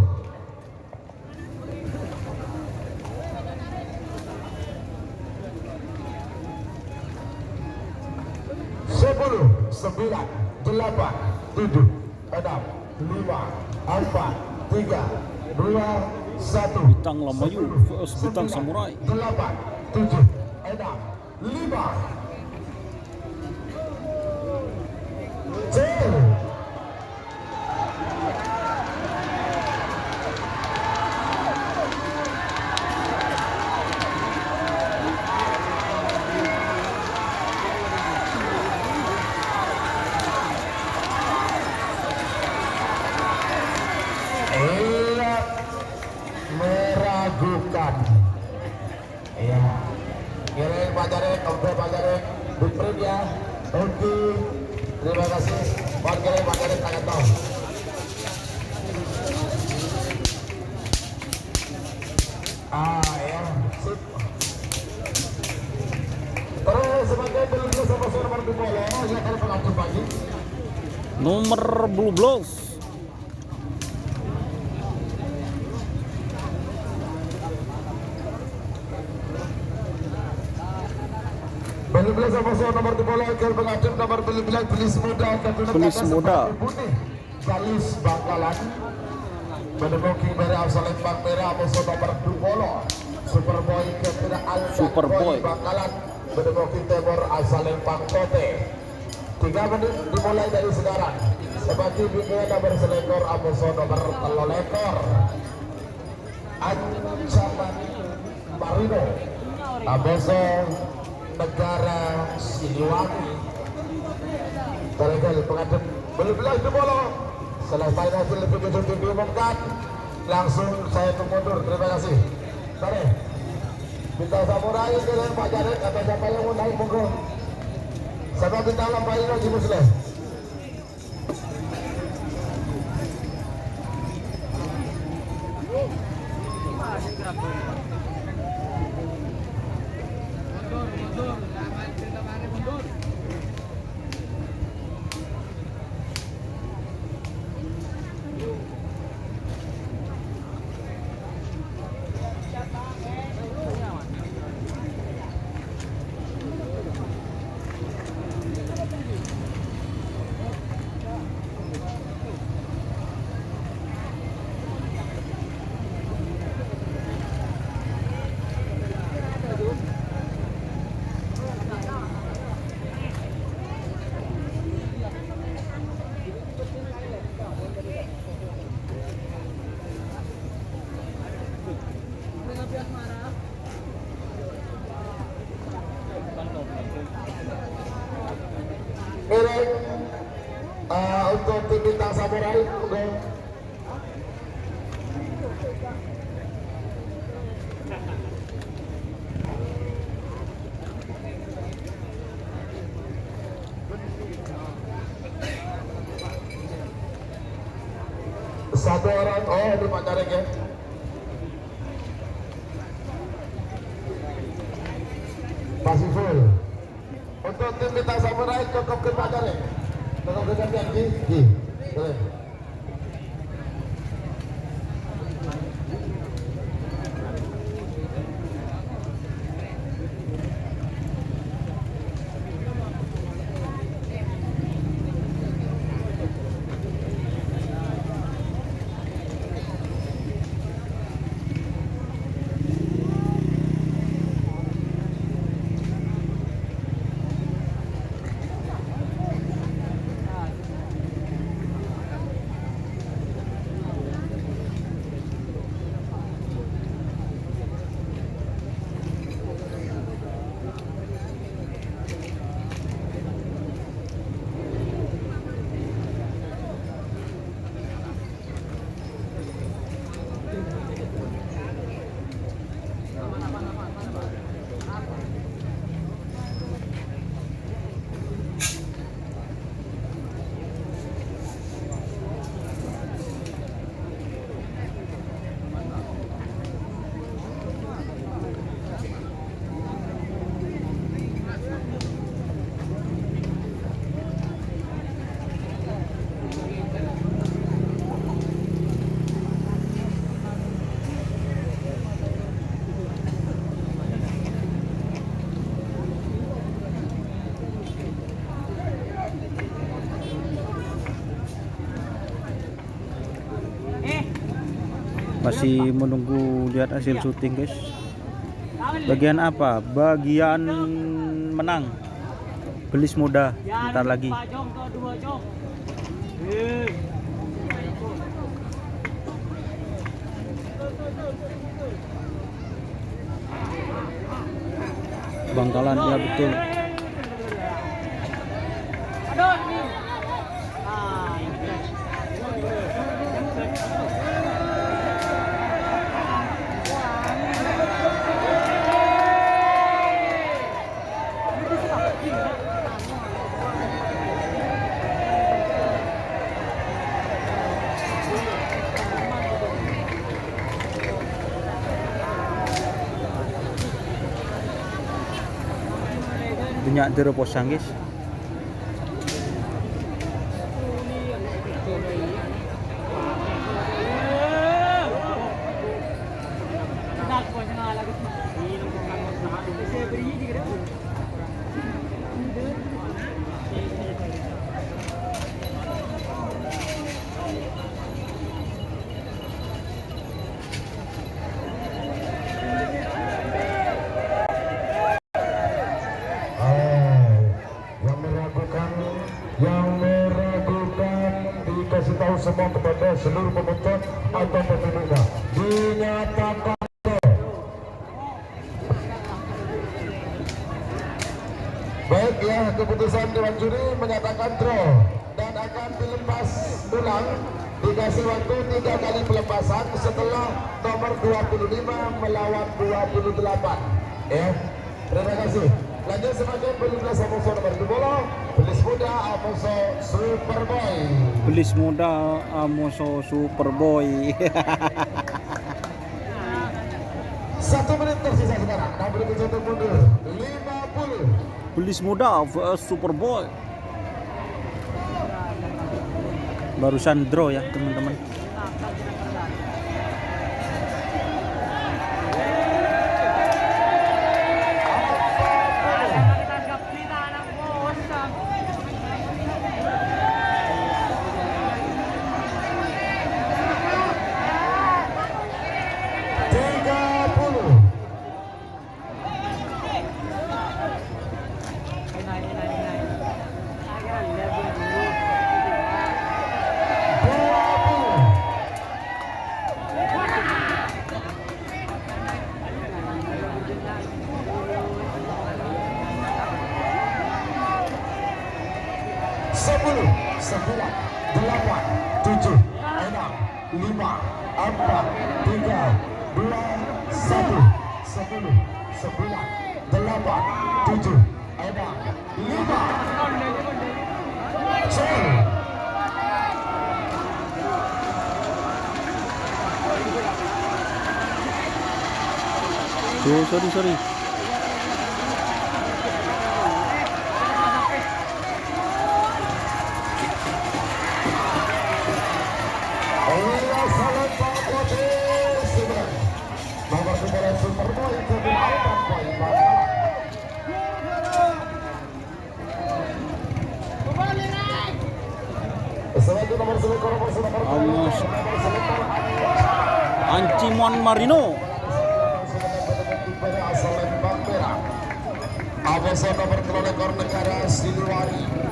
9, 8, 7, 6, 5, 4, 3, 2, 1. Bintang Lambayu vs Bintang Samurai. 8, 7, 6, 5. Meragukan. Iya. Kirim Pak Jarek, oke Pak Jarek, blueprint ya. Oke. Terima kasih. Mohon kirim Pak Jarek tangan tahu. Ya, sip. Terus sebagai belum sama nomor 12, ya kalau pengatur pagi. Nomor 12. Beli-beli sama nomor 12 kalau pengatur nomor beli-beli Belis Muda Belis Muda Galis Bangkalan menemuki dari asal Lembang Merah musuh nomor 12 Superboy Kepira Superboy Bangkalan menemuki Timur asal Lembang Kote. 3 menit dimulai dari sekarang. Sebagai bingkai nomor selekor Amoso nomor telolekor Ancaman Marino Amoso Negara Siliwangi. Barangkali pengadep belah itu bola. Selesai hasil video diumumkan, langsung saya mundur. Terima kasih. Tare. Bintang Samurai dengan Pak Jarek atau siapa yang mau naik monggo. Sama Bintang Lambayu Haji Muslim. Miring untuk tim bintang samurai. Oke. Satu orang, oh di Pak Karek ya. Masih full. Untuk tim bintang samurai cukup ke Pak Karek. Cukup ke gantian Gi. Boleh. Masih menunggu lihat hasil syuting guys. Bagian apa? Bagian menang. Belis muda bentar lagi. Bangkalan ya betul. Banyak teroposan guys. Yang meragukan dikasih tahu semua kepada seluruh penonton atau pemiliknya dinyatakan baik ya. Keputusan dewan juri menyatakan draw dan akan dilepas ulang, dikasih waktu 3 kali pelepasan setelah nomor 25 melawan 28 ya. Terima kasih. Lanjut sebagai penyumbang Amoso nomor 2 Belis Muda Amoso Superboy. Belis Muda Amoso Superboy. 1 menit tersisa sekarang. Nah, berikut satu mundur 50. Belis Muda vs Superboy. Barusan draw ya teman-teman. Oh, sorry. Almost Ancimon Marino.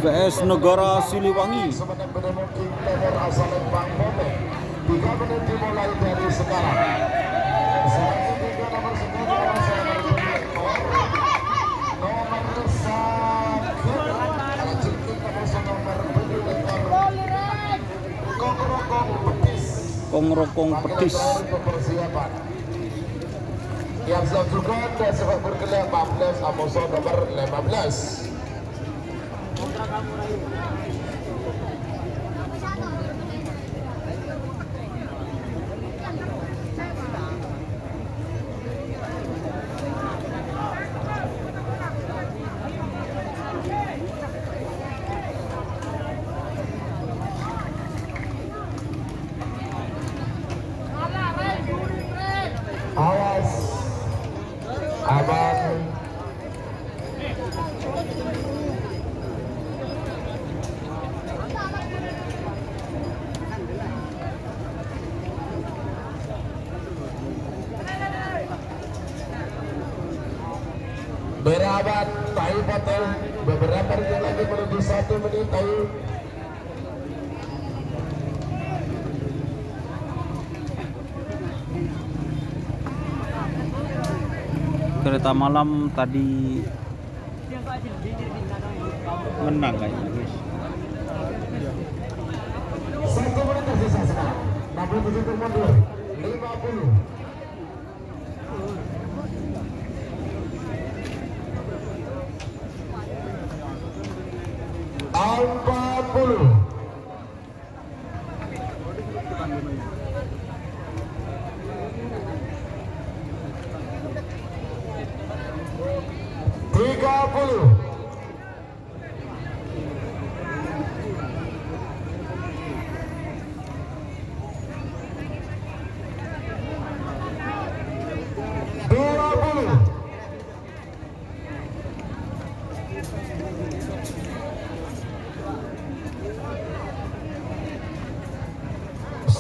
VS Negara Siliwangi. 3 menit dimulai dari sekarang. Kongrokong Petis. Yang selanjutnya dan sepak bergelar 14 Amoso nomor 15. Awas, aman. Berabat Tayu Patel beberapa detik lagi menuju 1 menit Tayu. Kereta malam tadi menang kayaknya guys. 1 menit tersisa sekarang. 67 mundur 50.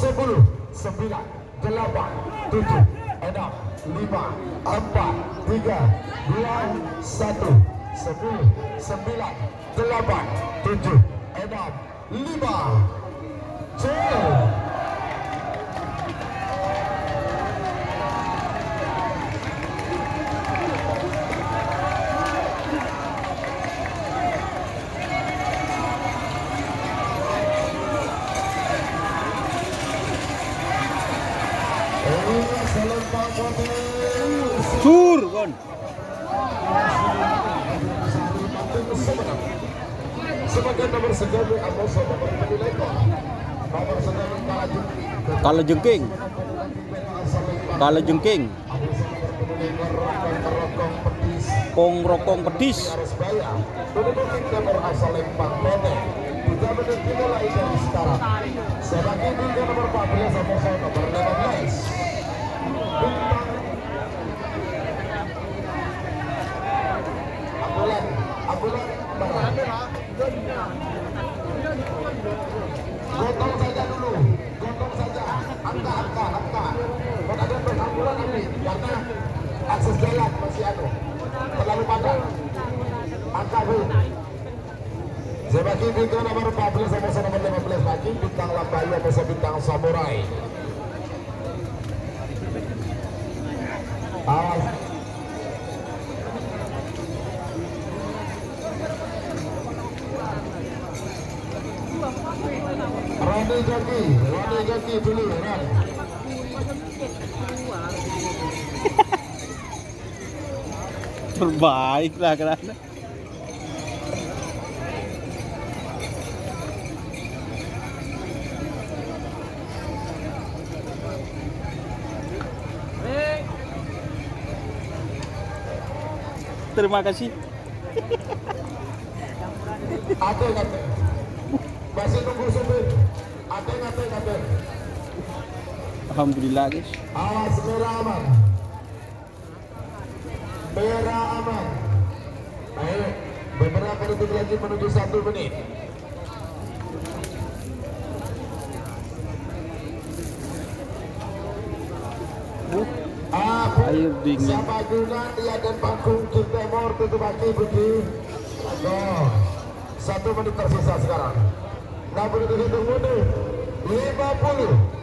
Sepuluh, 9, 8, 7, 6, 5, 4, 3, 2, 1, 10, 9, 8, 7, 6, 5, Sur, Gon. Sebagai nomor 9 Amoso nomor 9 nomor 9 Kalajengking. Kalajengking. Kongrokong Petis. Nomor asal Lempang Pete 3 menit dimulai dari sekarang. Sebagai nomor 14 Amoso nomor 15 Ambulan gotong saja dulu, gotong saja, angka. Kalau ada ambulan ambil, karena akses jalan masih terlalu padat. Angka dulu. Sebagai bintang nomor 14 sama nomor 15 lagi bintang Lambayu sama bintang Samurai. Awas. Wadi joki dulu Ran. Terbaik lah kerana. Terima kasih. Ate. Masih tunggu supir. Ate. Alhamdulillah guys. Awas merah aman. Merah aman. Ayo, beberapa detik lagi menuju 1 menit. Air dingin. Siapa guna dia dan panggung King Temor tutup kaki Budi. Oh, 1 menit tersisa sekarang. 60 detik mundur. 50.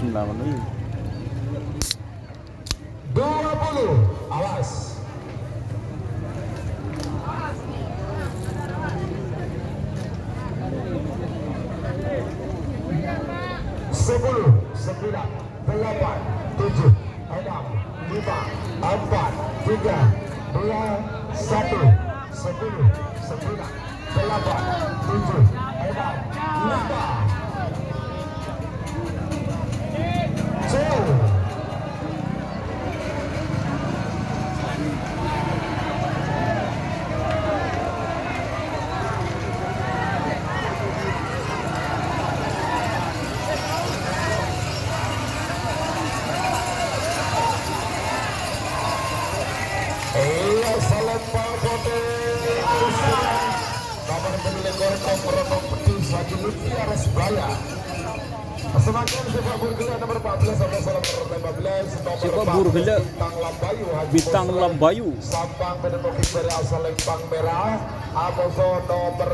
Sembilan ini. 20. Awas. 10, 9, 8, 7, 6, 5, 4, 3, 2, 1, 10, 9, 8, 7, 6, 5, 4. Salempang Kote kabar penilaian Kompronom Pedis lagi Lutfi Aresbaya. Semakin sepak burgela nomor 14 sampai salam nomor 15 Sepak burgela Bintang Lambayu Sampang Penemuki dari asal Lempang Merah. Amoso nomor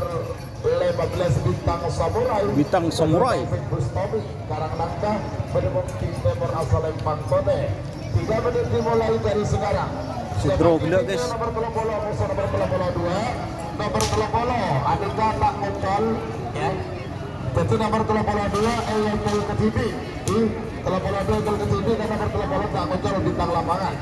15 Bintang Samurai Bustomi Karangnangka Penemuki Timur asal Lempang Kote. 3 menit dimulai dari sekarang. Sidro gila guys. Nomor telopolo, musuh nomor telopolo 2. Nomor telopolo, adiknya tak muncul ya. Jadi nomor telopolo 2 yang ke TV. Telopolo 2 ke TV dan nomor telopolo tak muncul bintang lapangan.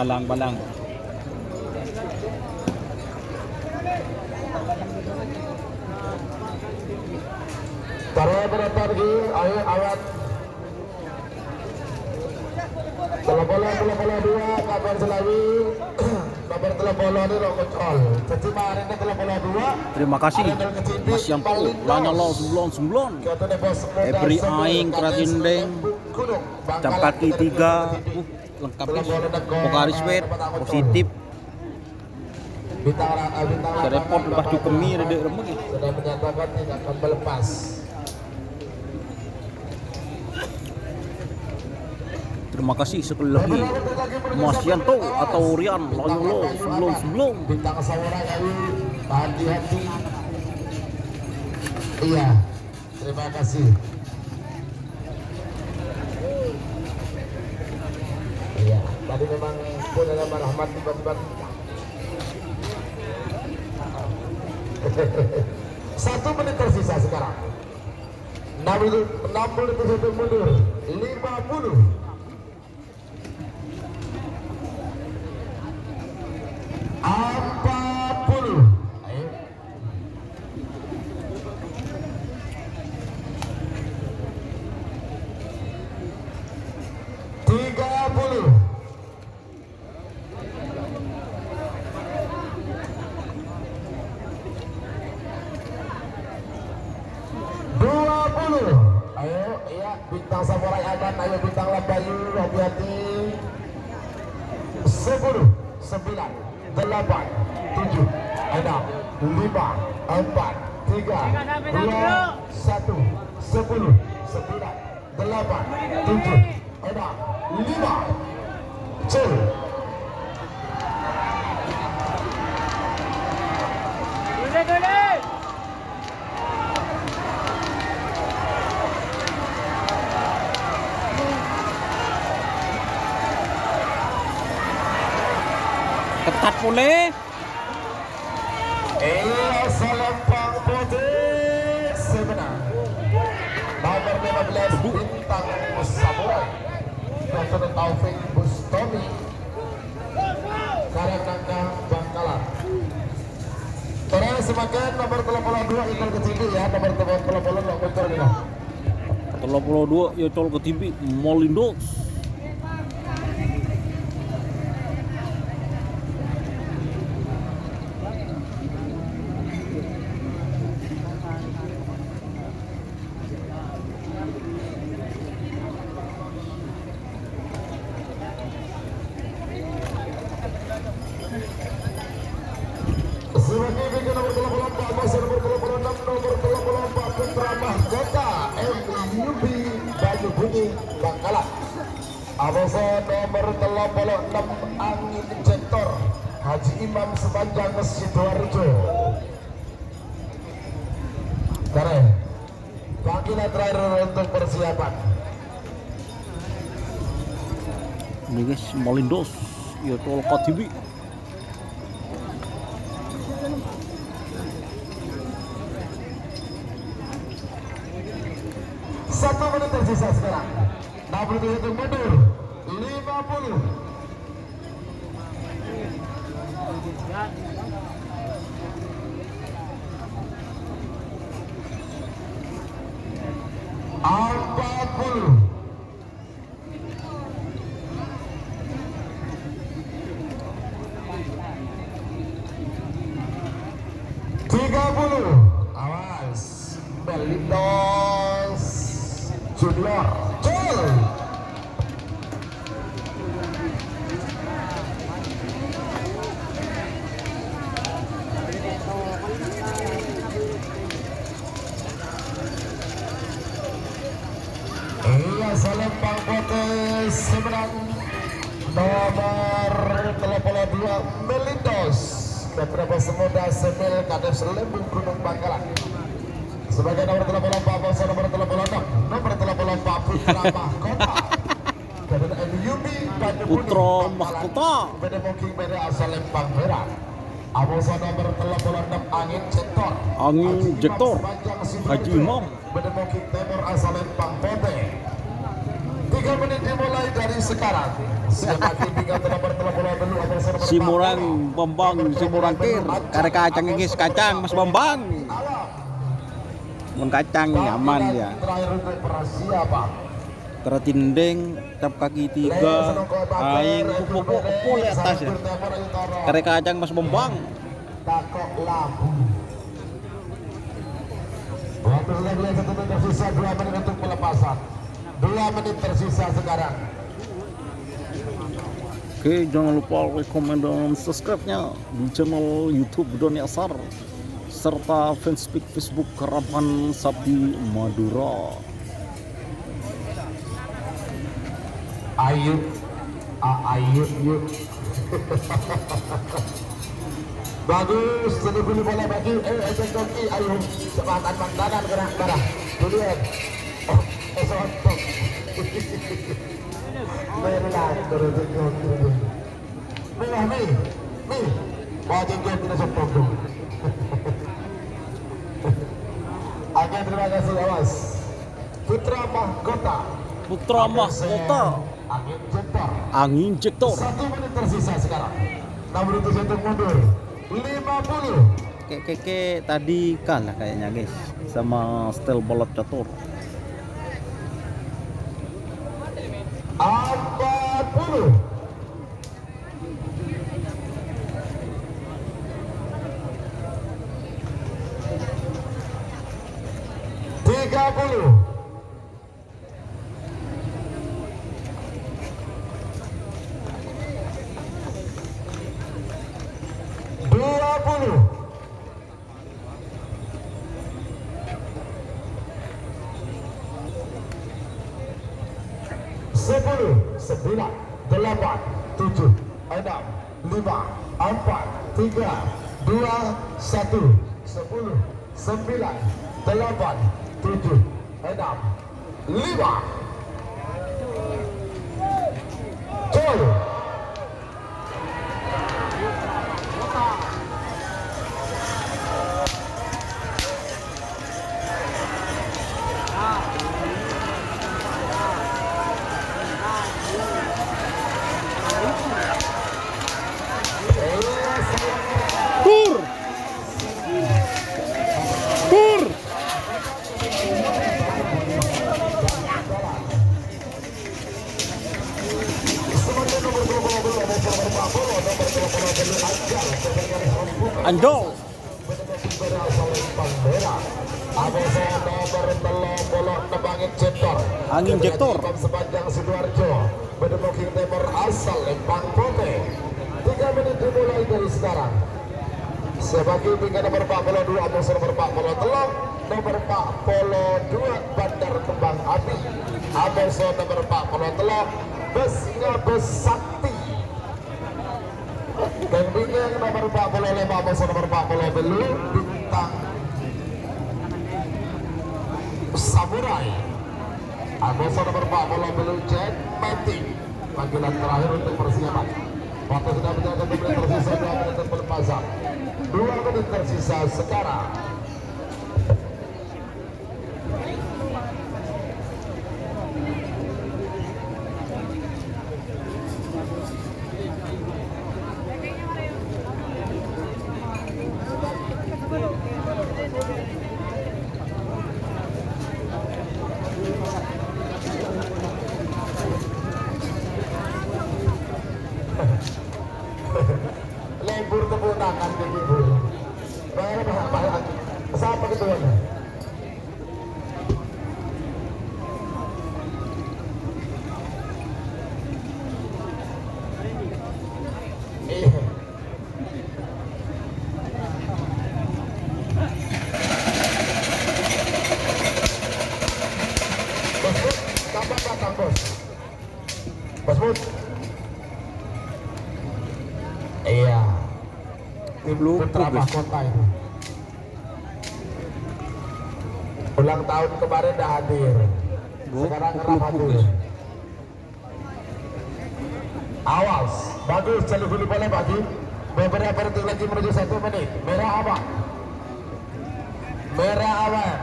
Balang. Taruh berapa lagi? Ayo awat. Telopolo 2 kabar Selawi. Nomor telopolo ini Rokocol. Jadi kemarin telopolo 2. Terima kasih Mas Yampu lanya lo semblon Ebri aing keratindeng jam kaki 3 lengkap guys. Pokari sweat positif. Serepot lepas di kemir dek remuk. Sudah menyatakan tidak akan melepas. Terima kasih sekali lagi Mas Yanto atau Rian lanya lo semblon. Bintang Samurai Awi, hati-hati. Iya, terima kasih. Iya, tadi memang pun ada rahmat tiba-tiba. 1 menit tersisa sekarang. 60 detik mundur. 50. Ayo, iya. Bintang Samurai aman, ayo Bintang Lambayu, hati-hati. 10, 9, 8, 7, 6, 5, 4, 3, 2, 1, sepuluh, 9, 8, 7, 6, 5, cel. Ketat boleh. Selempang putih sebenarnya. Nomor 15 Bintang Samurai. Dr. Taufik Bustami. Karangangka Bangkalan. Terus semakin nomor 32 ikut ke TV ya, nomor 32 nomor 32 Yotol ke TV Molindos. Sebagai bikin nomor 34, masih nomor 36, nomor 34 Putra Mahkota MUB Banyu Bunyi Bangkalan. Abasa nomor 36 Angin Jektor Haji Imam sepanjang Sidoarjo. Keren. Panggilan terakhir untuk persiapan. Ini guys Molindos Yotol ke TV. 1 menit tersisa sekarang. 67 mundur. 50. Awas Melindos Junior Col. Iya Selempang Potes sebenarnya nomor 32 Melindos Keprabas Semuda Semil Kades Lembung Gunung Bangkalan. Sebagai nomor 34 Bosa nomor 36 nomor 34 Putra Mahkota dari MUB Banyu Putra Bunyi Mahkota. Beda Moking Beda asal Lempang Merah. Abosa nomor 36 Angin Jektor Haji Imam Beda Moking Timur asal Lempang Pote. 3 menit dimulai dari sekarang. Siapa tinggal nomor 32 Abosa nomor Si Murang Bambang si Murang Kir karek kacang ngis kacang Mas Bambang. Mun kacang nyaman ya. Terakhir untuk persiapan. Tertinding tap kaki 3 aing pupuk di atas ya. Karek kacang Mas Bambang. Takok labu. Waktu lagi 1 menit tersisa, 2 menit untuk pelepasan. 2 menit tersisa sekarang. Oke, jangan lupa like, komen, dan subscribe-nya di channel YouTube Doni Asar serta fanspage Facebook Karapan Sabdi Madura. Ayo, ayo, yuk. Bagus, jadi pilih bola bagi. Ejek Doki, ayo. Semangat mangdanan gerak darah. Tulian. Sontok. Merah, turun Doki. Merah, nih. Wajib Doki na sontok dong. Oke, terima kasih, awas. Putra Mahkota. Putra Mahkota Angin Jektor. Angin Jektor. 1 menit tersisa sekarang. Nomor itu satu mundur. 50. Keke tadi kalah kayaknya guys sama Stel Balap Catur. 40. 10, 9, 8, 7, 6, 5, 4, 3, 2, 1, 10, 9, 8, 7, 6, 5. Gol. Tur. Tur. Anjol. Angin jektor. Sepanjang Sidoarjo, Bedemoking Timur asal Lempang Pote. 3 menit dimulai dari sekarang. Sebagai pinggan nomor 42, Amoso nomor 43, nomor 42 Bandar Kembang Api, Amoso nomor 43 Besnya Besakti. Dan pinggan nomor 45, Amoso nomor 40 Bintang Samurai, Amoso nomor 40 Jet Metik. Panggilan terakhir untuk persiapan. Waktu sudah berjalan 2 menit tersisa, 2 menit pelepasan. 2 menit tersisa sekarang. Lebur tepuk tangan ke ibu. Banyak siapa ketuanya? Iya. Bos Bud, kapan datang bos? Bos Bud. Iya. Tim Putra Mahkota itu. Ulang tahun kemarin dah hadir. Sekarang kerap hadir. Awas, bagus, celi dulu boleh bagi. Beberapa detik lagi menuju 1 menit. Merah apa? Merah awan.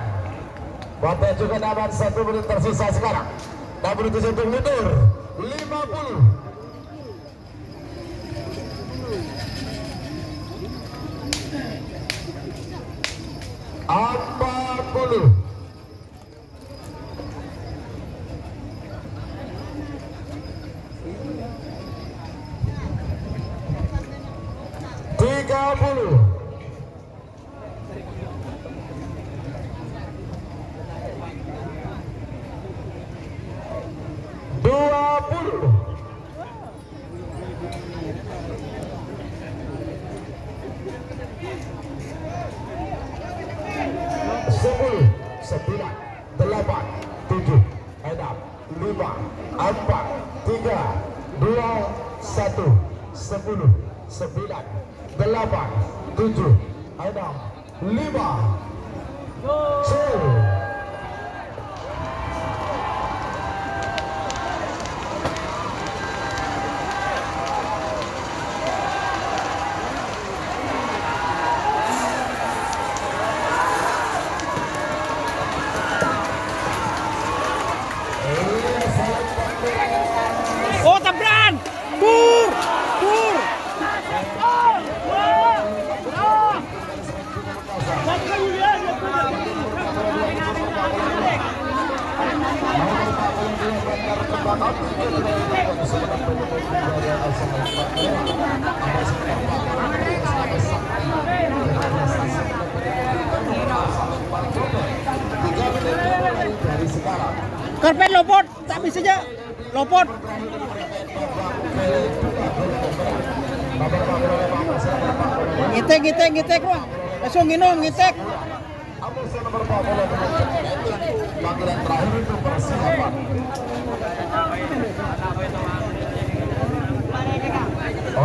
Botek juga aman, 1 menit tersisa sekarang. 67 untuk mundur. 50. Apapuluh. Tiga puluh. 20. 10, 9, 8, 7, 6, 5, 4, 3, 2, 1, 10, 9, 8, 7, 6, 5. Oh, tabran. Tur. Tur. Karpet lopot, tak bisa aja. Lopot. Ngitek wah. Langsung nginom ngitek. Amoso nomor 40 panggilan terakhir untuk persiapan.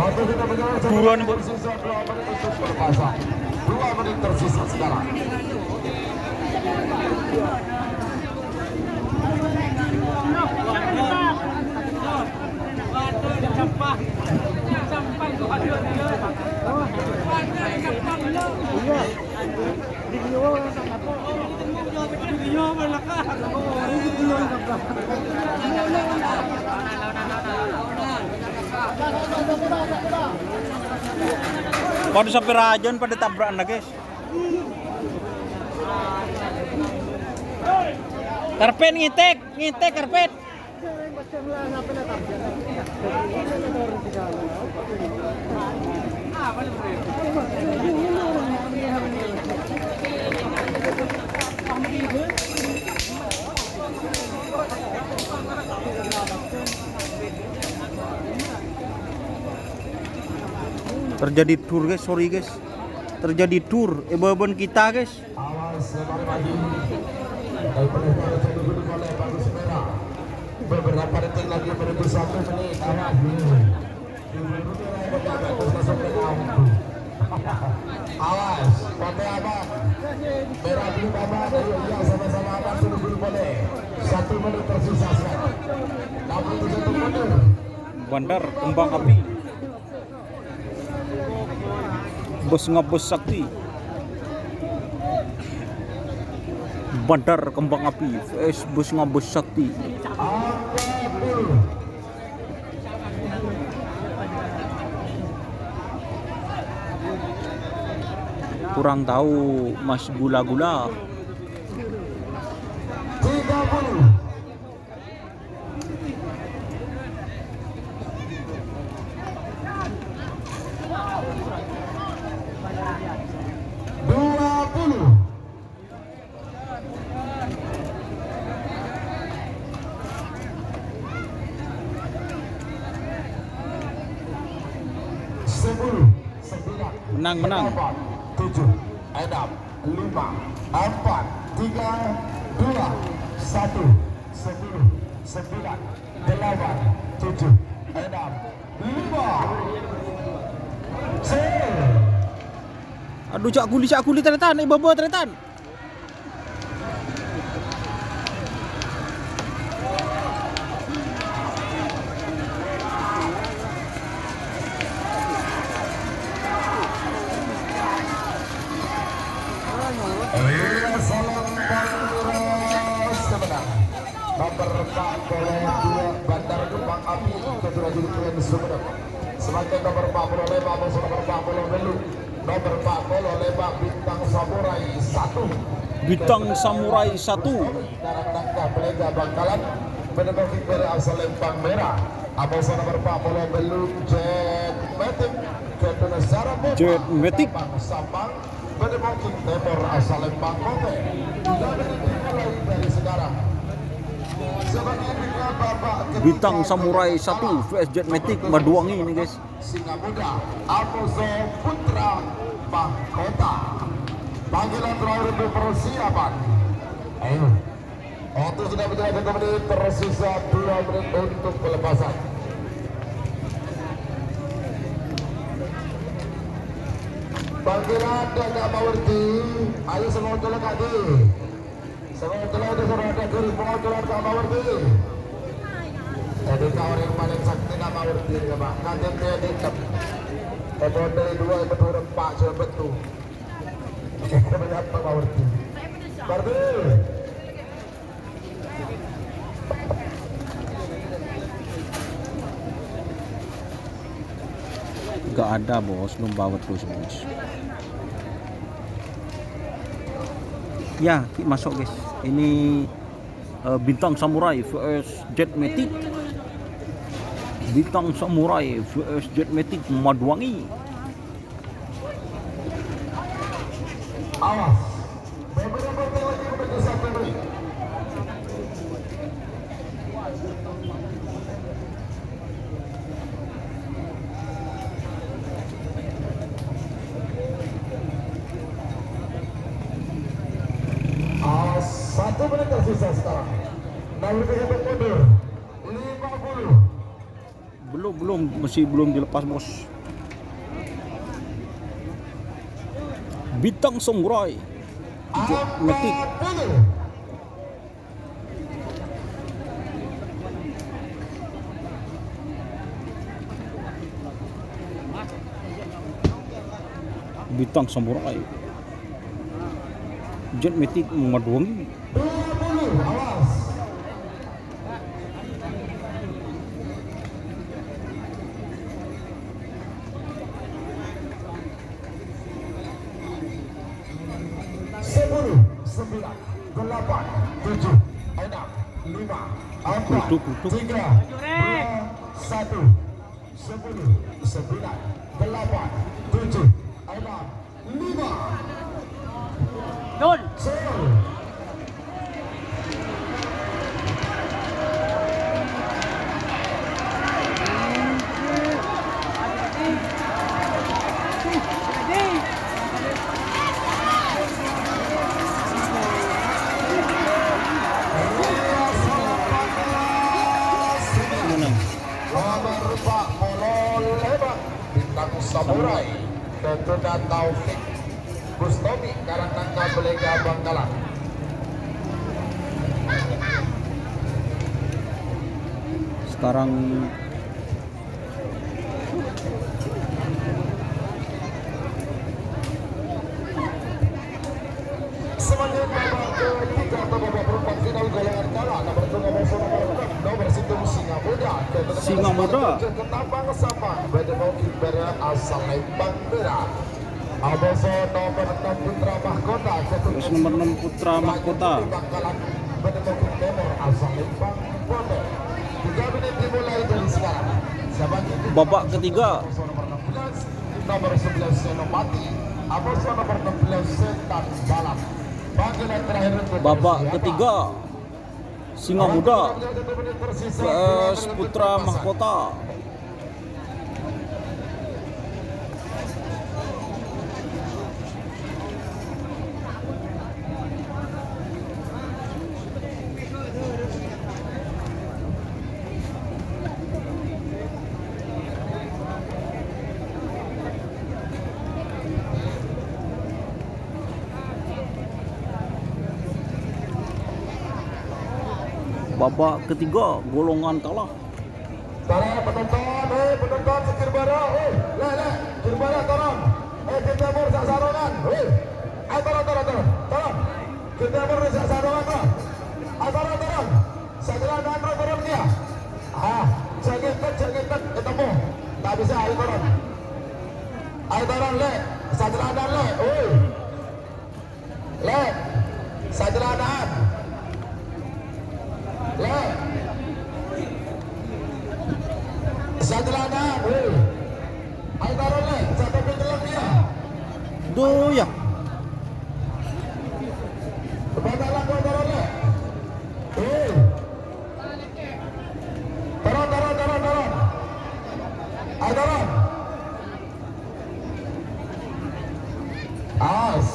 Waktu kita berjalan Buruan, Bu. tersisa 2 menit untuk berpasang. 2 menit tersisa sekarang. Pada sampai rajon pada tabrakan na guys. Karpet ngitek, ngitek karpet. Terjadi tour guys, sorry guys. Terjadi tour beban kita guys. Awas lebar lagi. Dari penonton jadi duduk oleh Bagus Merah. Beberapa detik lagi menuju 1 menit. Awas, Pantai Abang. Merah belum Abang. Ayo ya sama-sama Abang sudah duduk boleh. 1 menit tersisa sekarang. 61 menit. Bandar Kembang Api. Bus ngabus sakti. Bandar Kembang Api vs bus ngabus sakti. Kurang tahu Mas Gula-Gula. 30. Menang. 7, 6, 5, 4, 3, 2, 1, 10, 9, 8, 7, 6, 5, 4. Aduh cak guli teretan, ibu teretan. Nomor 42 Bandar Kembang Api kedua jadi keren Sumedang. Sebagai nomor 40 Lebak nomor 40 Belu. Nomor 40 Lebak Bintang Samurai 1. Bintang Samurai 1. Dalam tangga Belega Bangkalan menembaki dari asal Lempang Merah. Abos nomor 40 Belu Jet Matic kedua Sarapota. Jet Matic. Sampang menembaki Timur asal Lempang Kote. Mulai dari sekarang. Bintang Samurai 1 vs Jet Matic Maduangi ini guys. Singa Muda Alfonso Putra Mahkota. Panggilan terakhir untuk persiapan. Ayo. Waktu sudah berjalan 1 menit, tersisa 2 menit untuk pelepasan. Panggilan Daga Mawarti. Ayo semua tolong lagi. Semua tolong ada kiri, semua tolong Daga Mawarti. Jadi kawan yang paling sakti Daga Mawarti ya Pak. Nanti dia ditep. Ebon dari 2 betul rempak sudah betul. Kita melihat Daga Mawarti. Bardi. Gak ada bos, lumba terus bos. Ya, masuk guys. Ini Bintang Samurai vs Jet Matic. Bintang Samurai vs Jet Matic Maduangi. Awas. Beberapa detik lagi menuju 1 menit. Awas, 1 menit tersisa sekarang. Nomor 3 mundur. 50. Belum masih belum dilepas bos. Bintang Samurai Jet Matic. 40. Bintang Samurai Jet Matic mengaduangi 20, awas. Sepuluh, 9, 8, 7, 6, 5, 4, Kutuk. 3, 2, 1, 10, 9, 8, 7, 6, 5. Dun. Sol. menang. Nomor 4 molol hebat Bintang Samurai Ketuda Taufik Bustomi Karanangka Belega Bangkalan. Sekarang Selanjutnya babak ketiga atau babak perempat final golongan kalah nomor 2 nomor 6 nomor situ Singa Muda Singa Muda. Ketapang sama Bedemo Kimbera asal Lembang Merah. Aboso nomor 6 Putra Mahkota terus nomor 6 Putra Mahkota. Bangkalan Bedemo Kimbera asal Lembang Pondok. 3 menit dimulai dari sekarang. Babak ketiga. Nomor 11 Senopati. Aboso nomor 16 Setan Balap. Panggilan terakhir untuk Babak siapa? ketiga Singa Muda vs Putra Mahkota. Babak ketiga golongan kalah. Para penonton Kirbara, le, Kirbara tolong, kita mau sak sarongan, tolong, kita mau sak sarongan, tolong, segera turun dia, jangan ketemu, tak bisa, ayo turun, le, segera le, segera le. Sajelanan, ayo taruh le, satu pintu dia. Doya. Bagalah kau taruh le. Taruh. Ayo taruh. As.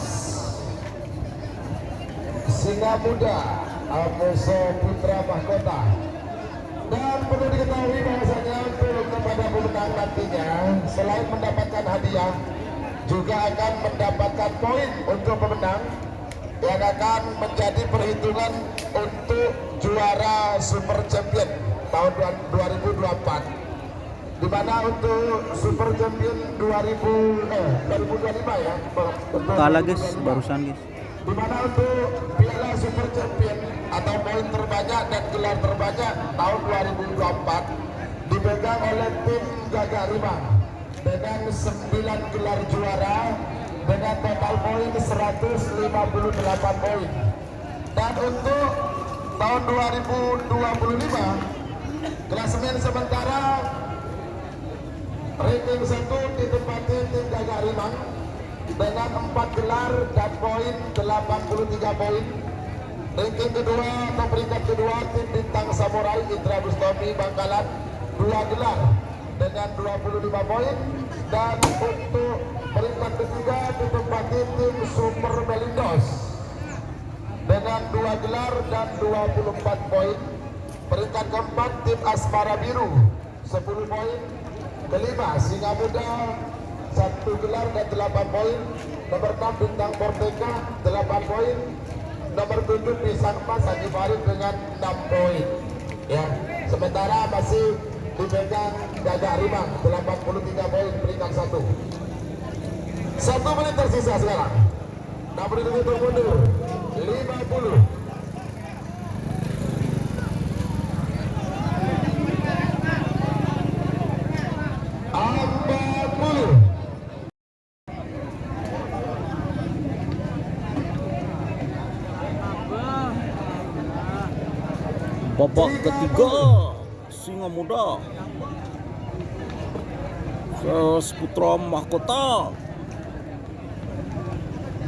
Singa Muda, Aboso Putra Mahkota. Dan perlu diketahui bahwasanya untuk kepada pemenang nantinya selain mendapatkan hadiah juga akan mendapatkan poin untuk pemenang yang akan menjadi perhitungan untuk juara Super Champion tahun 2024, di mana untuk Super Champion 2025 ya Kalah guys barusan guys. di mana untuk Piala Super Champion atau poin terbanyak dan gelar terbanyak tahun 2024 dipegang oleh tim Gagak Rimang dengan 9 gelar juara dengan total poin 158 poin. Dan untuk tahun 2025 klasemen sementara ranking 1 ditempati tim Gagak Rimang dengan 4 gelar dan poin 83 poin. Ranking kedua atau peringkat kedua tim Bintang Samurai Indra Bustomi Bangkalan 2 gelar dengan 25 poin. Dan untuk peringkat ketiga ditempati tim Super Melindos dengan 2 gelar dan 24 poin. Peringkat keempat tim Asmara Biru 10 poin. Kelima Singa Muda 1 gelar dan 8 poin. Nomor 6 Bintang Porteka 8 poin. Nomor 7 Pisang Emas Haji Farid dengan 6 poin. Ya, sementara masih dipegang Gajah Rimang 83 poin peringkat 1. 1 menit tersisa sekarang. 6 menit itu mundur. 50. Babak ketiga Singa Muda versus Putra Mahkota.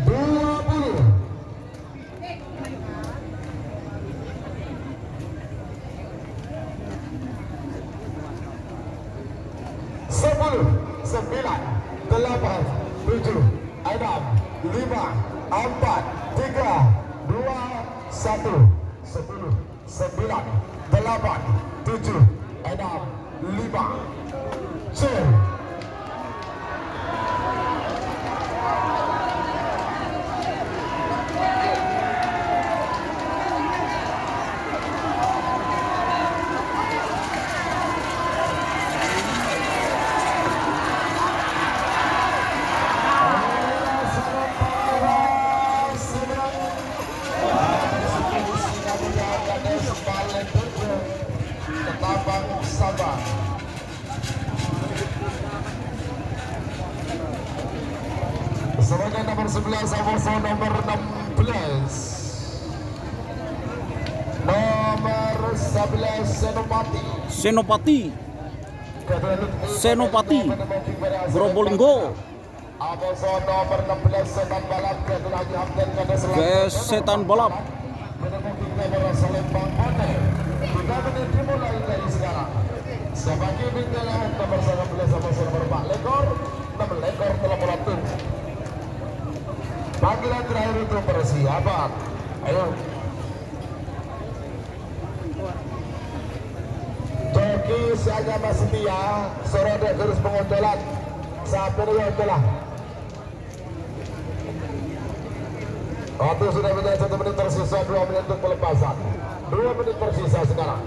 20. Sepuluh, 9, 8, 7, 6, 5, 4, 3, 2, 1. 10, 9, 8, 7, 6, 5, 4. Sabah. Serangan nomor 11 sama nomor 16. Nomor 11 Senopati Probolinggo nomor 16 Setan Balap Setan Balap. 3 menit dimulai dari sekarang. Sebagai bintang nomor 19 sama nomor 4 lekor, 6 lekor telah melakukan. Panggilan terakhir itu persiapan. Ayo. Joki Siagama Setia, Sorode garis pengontrolan. Saat ini telah. Waktu sudah menjadi 1 menit tersisa, 2 menit untuk pelepasan. 2 menit tersisa sekarang.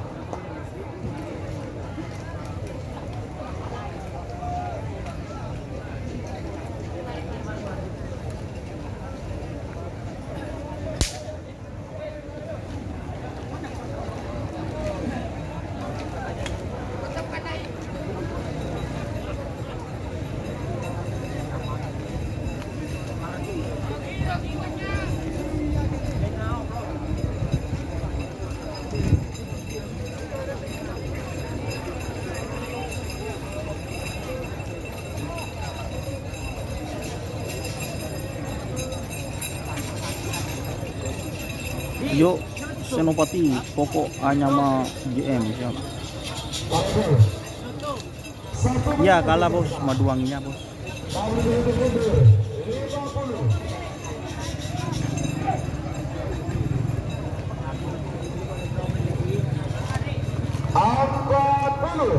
Yuk Senopati pokok hanya sama GM siapa? Ya kalah bos, Maduanginya bos. Angkat dulu.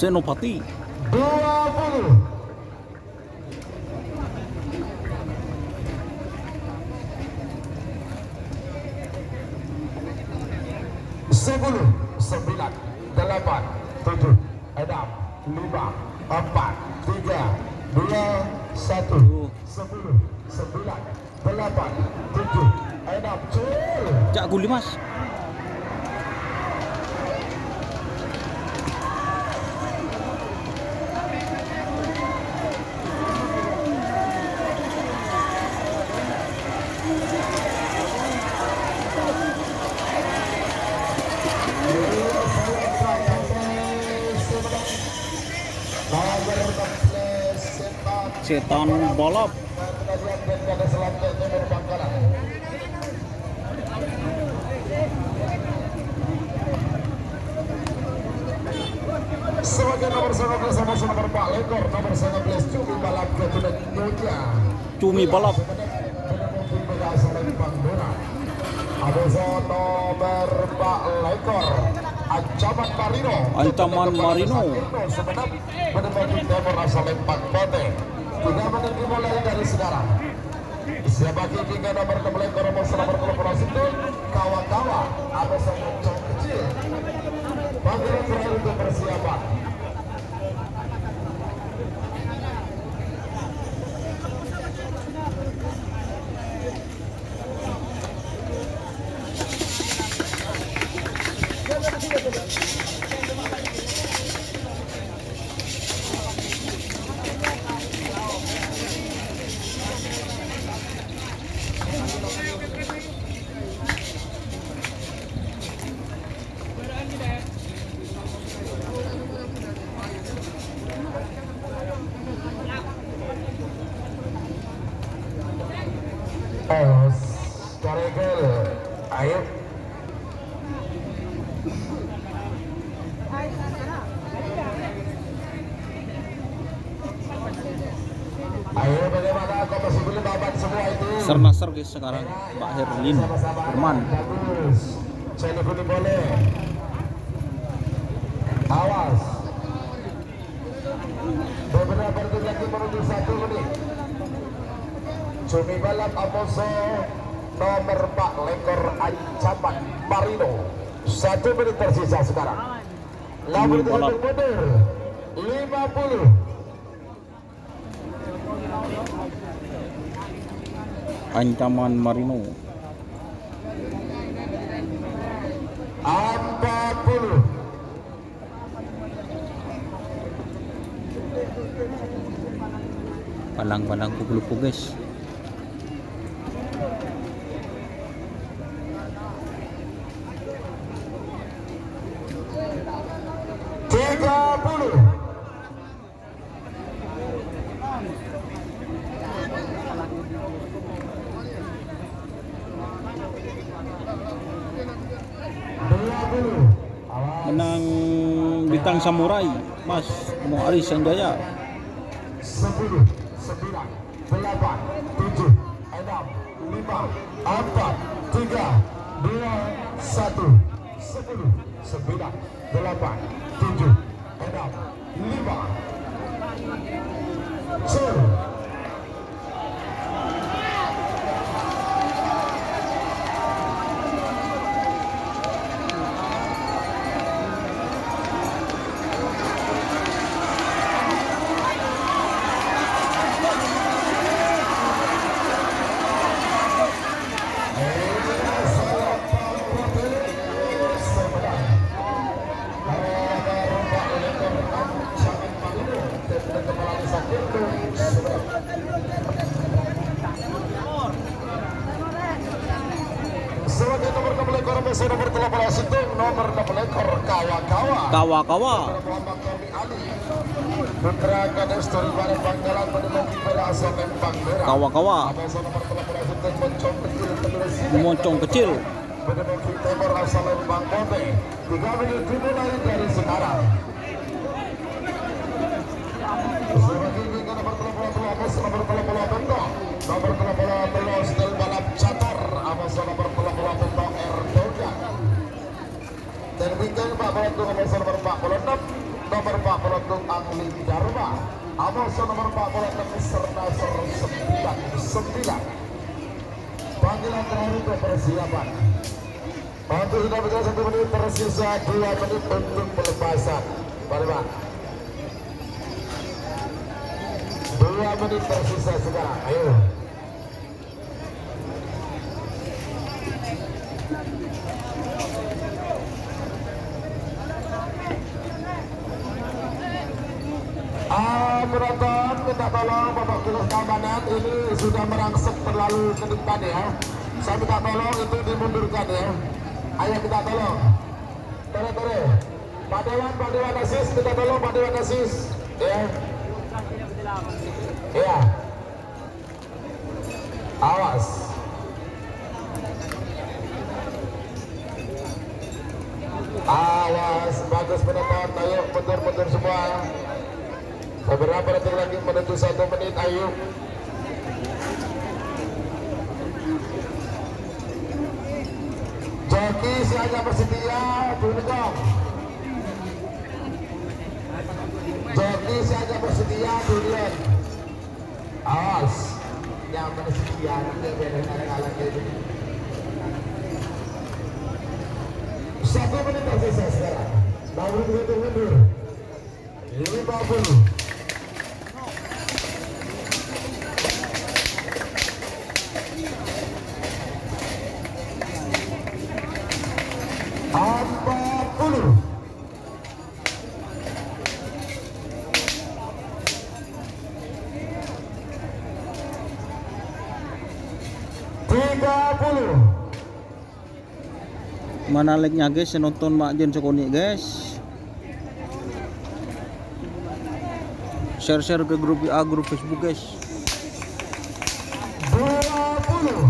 Senopati 20. Sepuluh, 9, 8, 7, 6, 5, 4, 3, 2, 1. 10, 9, 8, 7, 6. Cak Guli mas. Setan Balap. Sebagai nomor 19 sama nomor 4 lekor nomor 19 Cumi balap Ketunet Nyonya. Cumi balap Aboso nomor 4 lekor Ancaman Marino. Ancaman Marino. Sebenap menempati Timur asal Lempang Pote. 3 menit dimulai dari sekarang. Siapa kini nomor 6 lekor nomor 11 itu kawa-kawa Aboso Moncong kecil. Panggilan terakhir untuk persiapan. Karekel, ayo. Ayo bagaimana kau masih belum dapat semua itu? Ser-nasar guys sekarang Pak Herlin Firman. Bagus. Saya kuning boleh. Awas. Beberapa detik lagi menuju 1 menit. Cumi balap Aboso nomor 4 lekor Ancaman Marino. 1 menit tersisa sekarang. Lalu balap. mundur 50. Ancaman Marino. 40. Palang-palang kuku guys. Menang bintang samurai Mas Mo Aris Sanjaya. 10, 9, 8, 7, 6, 5, 4, 3, 2, 1, 10, 9, 8, 7, 6, 5, 4, 3, 2, 1, 10. Sebagai nomor 6 lekor BC nomor 13 itu nomor 6 lekor kawa-kawa. Kawa-kawa. Putra Kades dari Barat Bangkalan menduduki pada asal Lempang Merah. Kawa-kawa. Nomor 13 itu Moncong kecil terus. Moncong kecil. Menduduki Timur asal Lempang Pote. 3 menit dimulai dari sekarang. Sebagai nomor 30 Amos nomor 30 Bento. Nomor 30 Stel balap catur Amos nomor 30 Bento Erdogan. Dan bintang Pak Bolotung nomor 46 nomor 40 Angli Dharma Amos nomor 40 Sernasor 99. Panggilan terakhir untuk persiapan. Untuk sudah berjalan 1 menit tersisa 2 menit untuk pelepasan. Mari Pak. 2 menit tersisa sekarang. Ayo. Penonton, minta tolong Bapak Tugas Keamanan ini sudah merangsek terlalu ke depan ya. Saya minta tolong itu dimundurkan ya. Ayo kita tolong. Tore. Pak Dewan Asis, minta tolong Pak Dewan Asis. Ya. Ya. Awas. Awas, bagus penonton. Ayo mundur semua. Beberapa detik lagi menuju 1 menit. Ayo. Joki siaga bersedia, Dunegong. Joki siaga bersedia, Durian. Awas, yang bersedia nanti benar-benar gitu. 1 menit tersisa sekarang. Baru mundur. 50. Mana like-nya guys, nonton Mak Jen Sokoni guys. Share-share ke grup WA, grup Facebook guys. 20.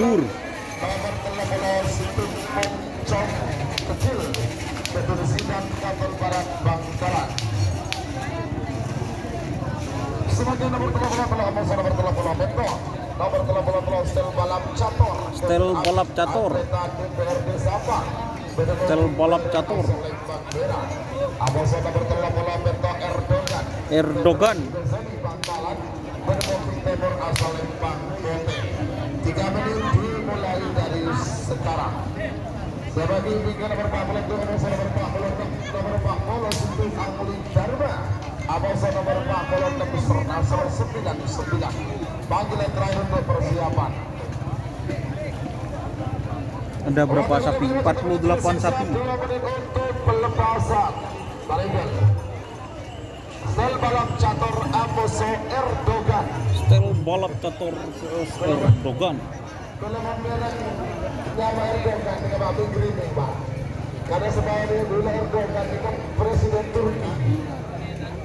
Tur. Nomor telepon situ Poncong kecil Keturusidan Kapal Barat Bangkalan. Sebagai nomor telepon Metro. Nomor telepon Stel Balap Catur. Stel Balap Catur. DPRD Sabah. Stel Balap Catur. Abos nomor telepon Metro Erdogan. Erdogan. Bangkalan. Bermobil Timur asal Lembang Kote. 3 menit dimulai dari sekarang. Sebagai bingkai nomor 40 nomor 40 Sintu Anguli Dharma. Abos nomor 46 serta 99. Panggilan terakhir untuk persiapan. Ada berapa sapi? 48 sapi. 2 menit untuk pelepasan. Label. Stel Balap Catur Amoso Erdogan. Stel Balap Catur Erdogan. Golongan merah nama Erdogan dengan Bapak Greening, Pak. Karena sebenarnya dulu Erdogan itu kan presiden Turki.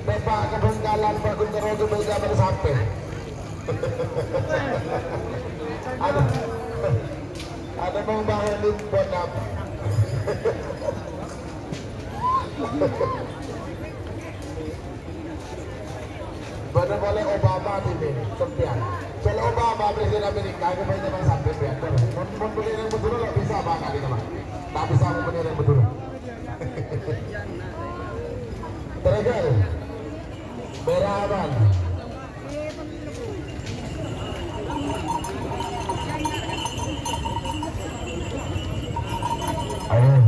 Bapak ke Bengkalan, Pak Guntur Rodo Belgaman sampai. Ada Bang Bahelin Bonam. Benar boleh Obama ini, sempian. Kalau Obama presiden Amerika, itu banyak yang sampai sempian. Mau beli yang betul nggak bisa apa kali teman. Tak bisa mau beli yang betul. Terakhir, Berawan.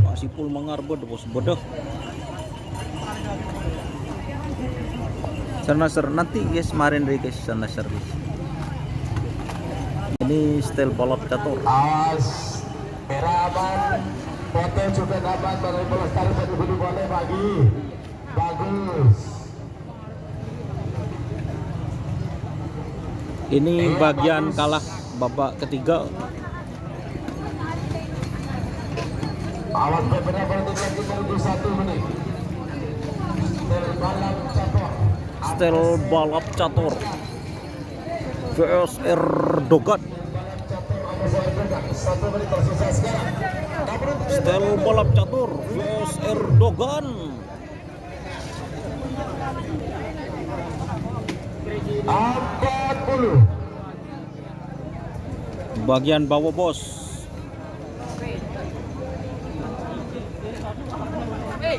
Pak Sipul mengarbed bos bodoh. Ser nanti guys, marin deh guys, sana service. Ini Stel Balap Catur. Awas, Berawan. Foto juga dapat dari pelestari satu boleh bagi. Bagus. Ini bagian kalah babak ketiga. Awas beberapa detik lagi menuju 1 menit. Stel Balap Catur. Stel Balap Catur vs Erdogan. 1 menit tersisa sekarang. Stel Balap Catur vs Erdogan. Bagian bawah bos. Hey.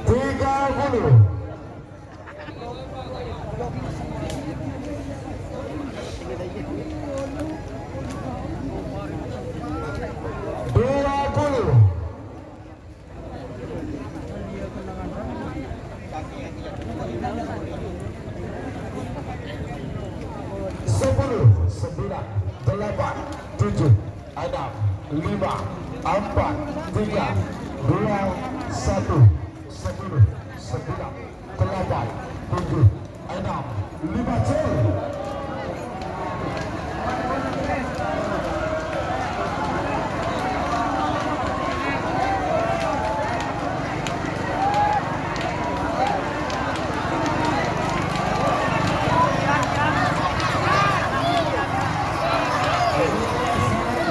30. 8, 7, 6, 5, 4, 3, 2, 1, 10, 9, 8, 7, 6, 5 gol.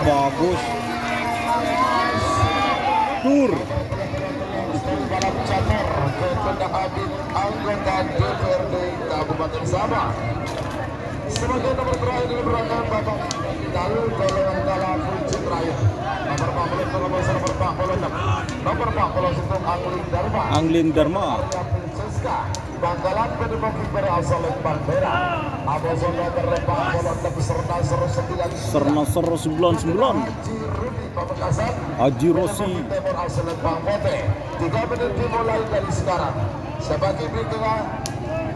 Bagus. Tur. Balap catur kepada Habib anggota DPRD Kabupaten Sabah. Sebagai nomor terakhir di berangkat babak final golongan Galafu Citraya. Nomor 40 nomor 46. Nomor 40 untuk Angling Dharma. Francesca Bangkalan Pedepokik berasal dari Bandera. Abosona berlepas bola peserta seru 9. Serna seru 99. Haji Rosi. Timur asal dari Bangpote. 3 menit dimulai dari sekarang. Sebagai berikutnya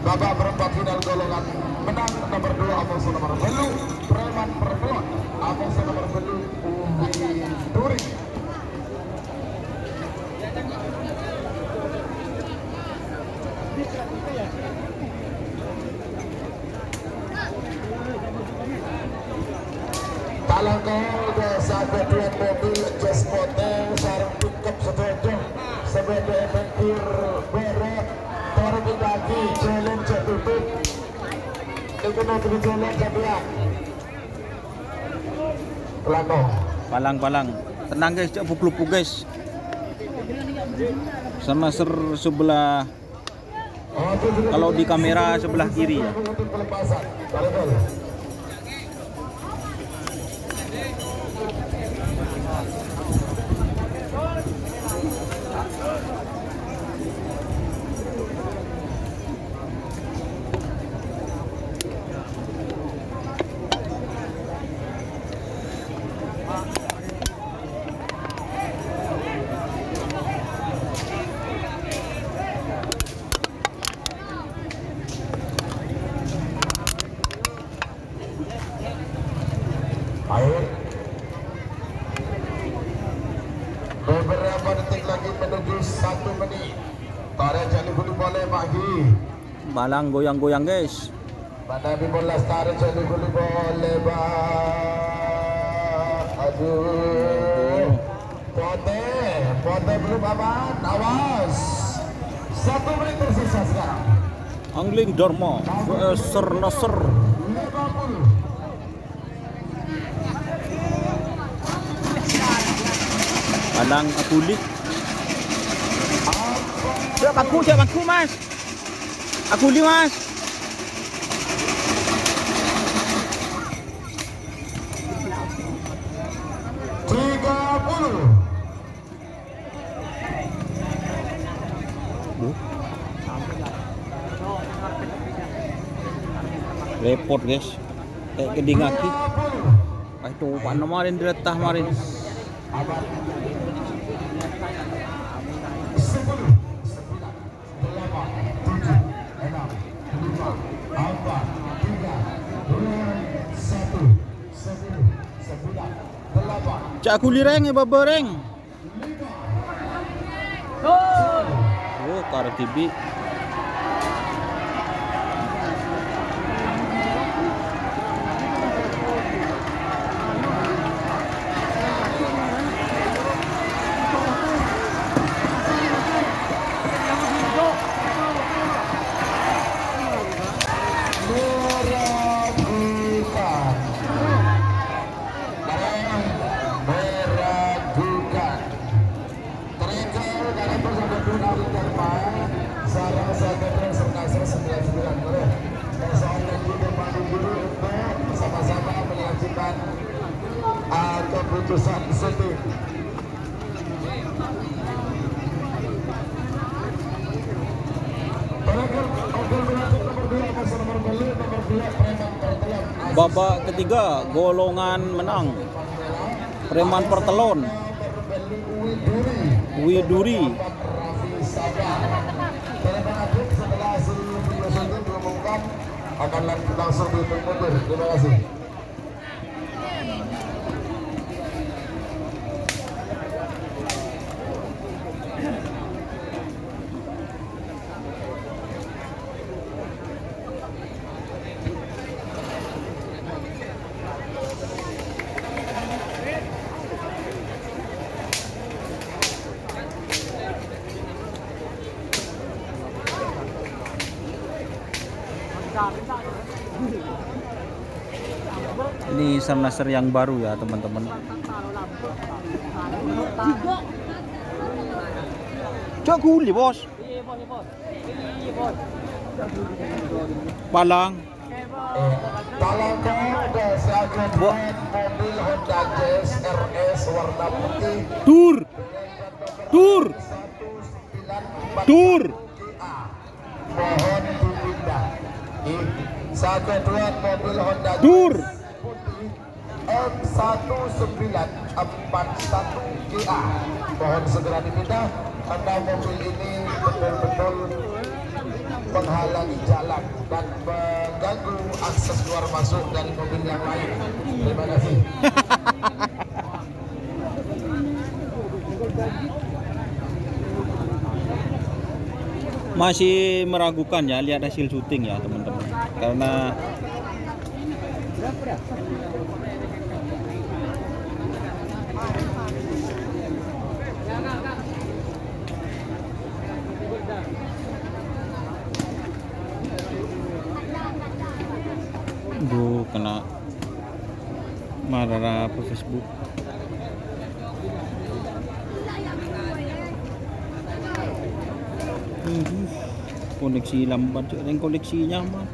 babak perempat final golongan menang nomor 2 Abos nomor Belu Preman Perempuan Abos nomor Belu Uwi Duri. Talangkau desa Beduan mobil Jaspote sarang pickup sedojo sebeda bentir beret tarik kaki jalan jatuh dengan jalan jadian Telangkau Palang. Tenang guys, cak pukul guys. Sama sebelah, kalau di kamera sebelah kiri ya. Air beberapa detik lagi menuju 1 menit. Tarik jadi bulu boleh pagi. Balang goyang-goyang guys. Pada 15 tarik jadi bulu boleh aduh. Pote belum aman. Awas. 1 menit tersisa sekarang. Angling Dharma vs Serna Ser. 50. Palang Akuli. Cak aku mas. Akuli mas. Repot guys. Kayak keding kaki. Itu paano marin diretah marin. Cak aku lireng ya babareng. Oh, karo TV. Keputusan setting. Babak ketiga golongan menang Preman Pertelon Widuri. Akan langsung dihitung mundur. Terima kasih. Ini Sarnaser yang baru ya teman-teman. Jago bos. Palang. Talangka siaga mobil Honda Jazz RS warna putih Tur. Tur. Tur. mohon dipindah. Sakeduan mobil Honda Tur. putih M1941 GA mohon segera dipindah karena mobil ini betul-betul menghalangi jalan dan mengganggu akses keluar masuk dari mobil yang lain. Terima kasih. Masih meragukan ya, lihat hasil syuting ya teman-teman, karena kena marah apa Facebook. Koneksi lambat juga, yang koneksinya mah.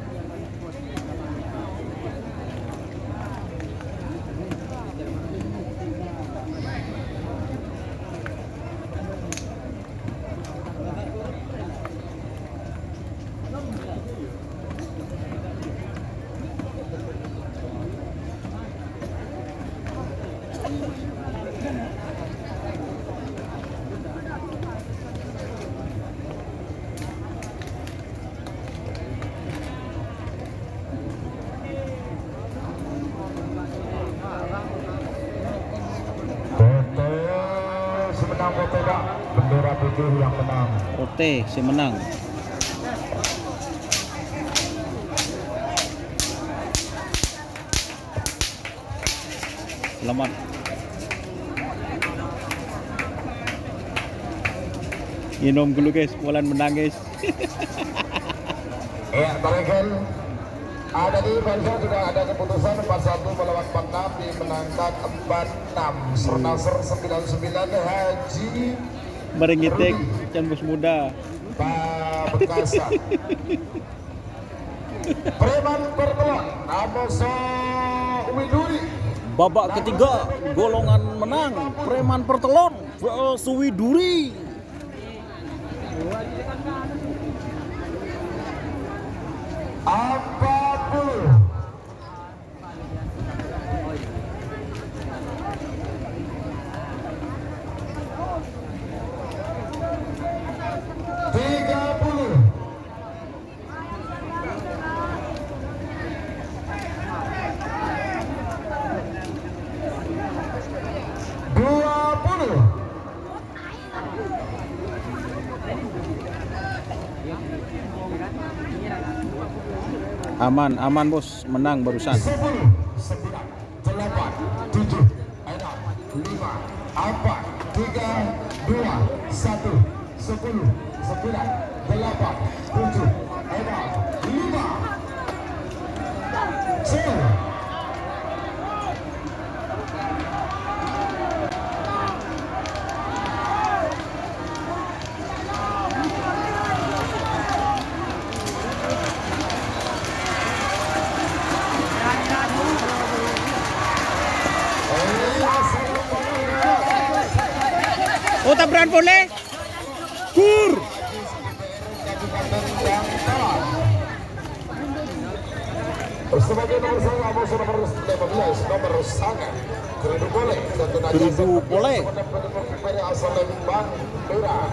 Menang foto Pak, bendera putih yang menang. Ote si menang. Selamat. Minum dulu guys, Polan menang guys. Ya, terakhir ada di Banjar sudah ada keputusan 41 melawan 46 dimenangkan 46. Sarnaser 99 Haji Merengitek Can Bos Muda. Pak Bekasa. Preman Pertelon Amoso Widuri. Babak ketiga golongan menang Preman Pertelon Suwiduri. Apapun Aman bos, menang barusan. 10, 9, 8, 7, 6, 5, 4, 3, 2, 1, 10, 9, 8, 7, 6, 5, 4, 3, 2, 1, Oh, tabrakan boleh. Kur. sebagai nomor saya Amoso nomor 15 nomor sangat Keredu boleh Keredu boleh pada asal Lembang Merah.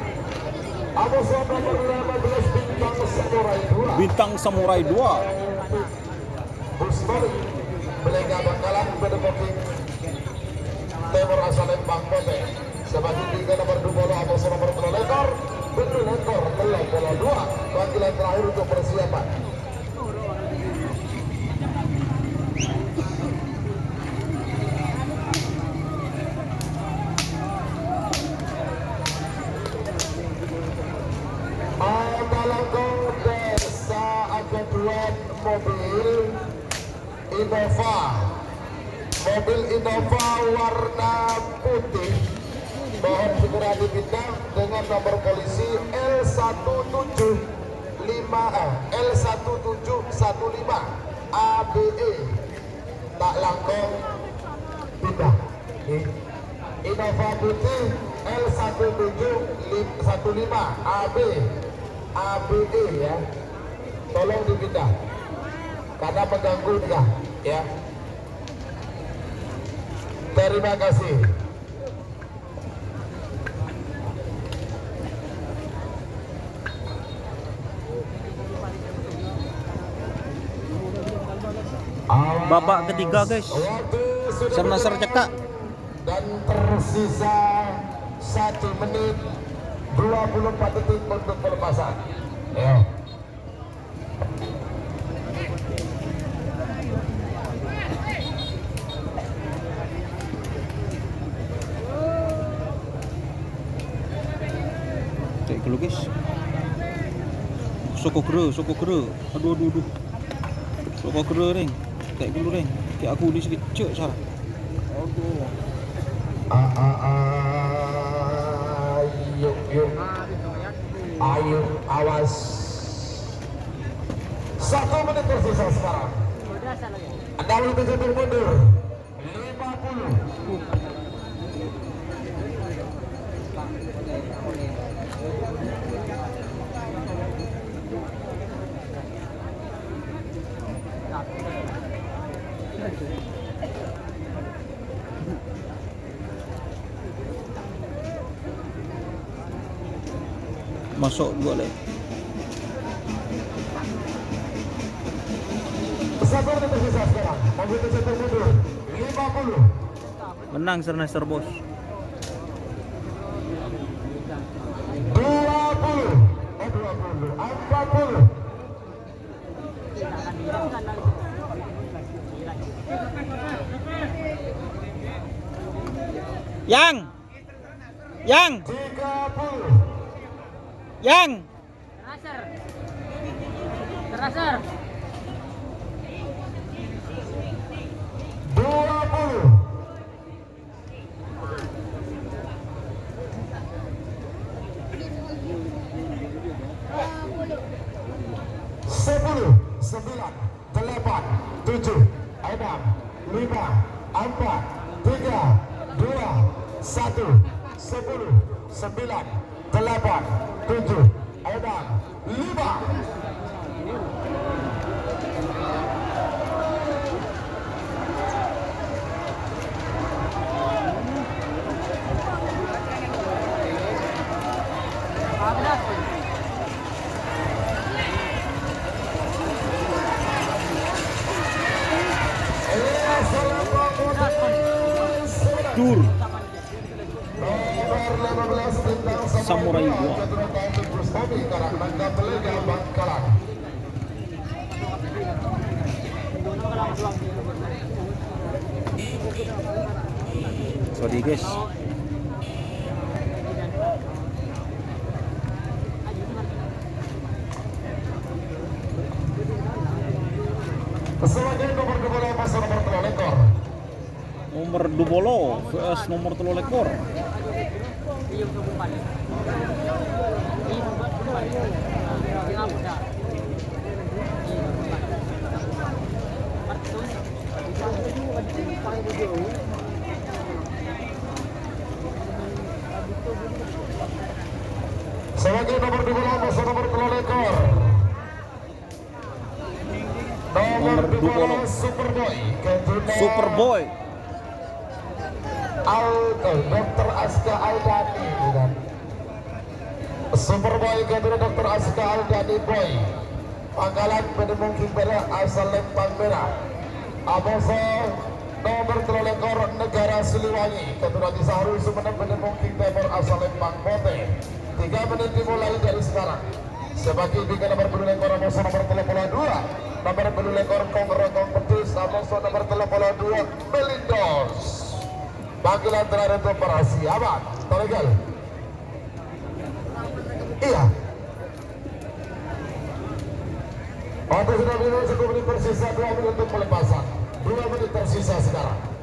Amoso nomor 15 Bintang Samurai 2 Bintang Samurai 2. Bus balik Belenga Bangkalan pada booking Timur asal Lembang Pote. Sebagai tiga nomor 20 Amoso nomor 10 lekor Bendu lekor bola 2 panggilan terakhir untuk persiapan. Talangkong desa ageduan mobil Innova. Mobil Innova warna putih mohon segera dipindah dengan nomor polisi L1715 ABE. Tak langkong pindah. Innova putih L1715 ABE ya. Tolong dipindah karena mengganggu dia ya. Terima kasih. Babak ketiga guys, Sernasar cekak. Dan tersisa 1 menit 24 detik untuk pelepasan. Ya. Cek dulu guys. Soko gere. Aduh. Soko gere ring. Cek dulu ring. Cek aku di sedikit cek salah. Aduh. Ayo, awas. 1 menit tersisa sekarang. Anda boleh terjatuh mundur. 50. Masuk 2 lagi. 1 menit tersisa sekarang. Mobil terjatuh mundur. 50. Menang Sernasar bos. 20. 40. Yang 30. Terasar. 20. 10, 9, 8, 7, 6, 5, 4, 3, 2, 1, 10, 9, 8, 7, 6, 5. Dur. Samurai gua. Sorry guys. Sebagai nomor 2 pasal nomor 3 lekor. Nomor 20 vs nomor 3 lekor. Sebagai nomor 2 pasal nomor 3 lekor. Nomor 2 Superboy. Dr. Aska Aldani bukan? Superboy kedua Dr. Aska Aldani Boy. Pangkalan Pedemungking Merah asal Lempang Merah. Aboso nomor 3 lekor Negara Siliwangi kedua di Sahru Sumeneb Pedemungking Timur asal Lempang Pote. 3 menit dimulai dari sekarang. Sebagai tiga nomor 2 lekor Aboso nomor 32. Nomor 2 lekor Kongrotong Petis Aboso nomor 32 Melindos. Panggilan terakhir untuk operasi aman, terlegal. Iya. Waktu sudah minum cukup menit tersisa 2 menit untuk pelepasan. 2 menit tersisa sekarang.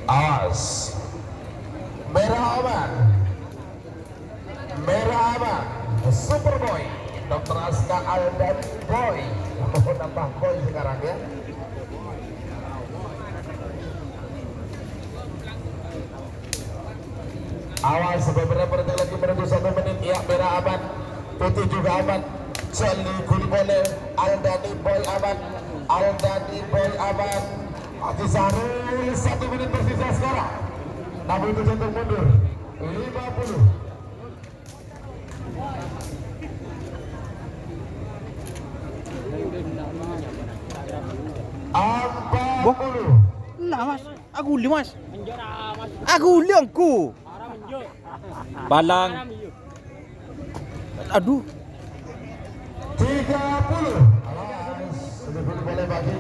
Awas, merah aman, Superboy, Dr. Aska Aldan Boy, nambah Boy sekarang ya. Awas, beberapa detik lagi menuju 1 menit. Ya, merah aman, putih juga aman. Charlie Gulibole, Aldani Boy aman, Haji Sahrul 1 menit tersisa sekarang. Namun itu jatuh mundur 50. Wah, lah mas, aku uli mas, aku uli angku. Balang, aduh. 30. Alas, sudah boleh bagi.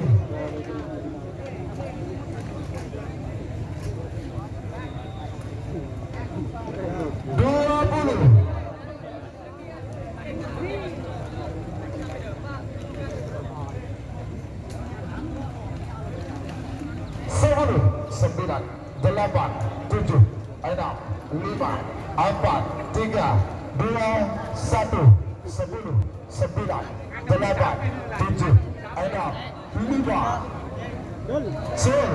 Sembilan, 8, 7, 6, 5, 4, 3, 2, 1, 10, 9, 8, 7, 6, 5, Sul.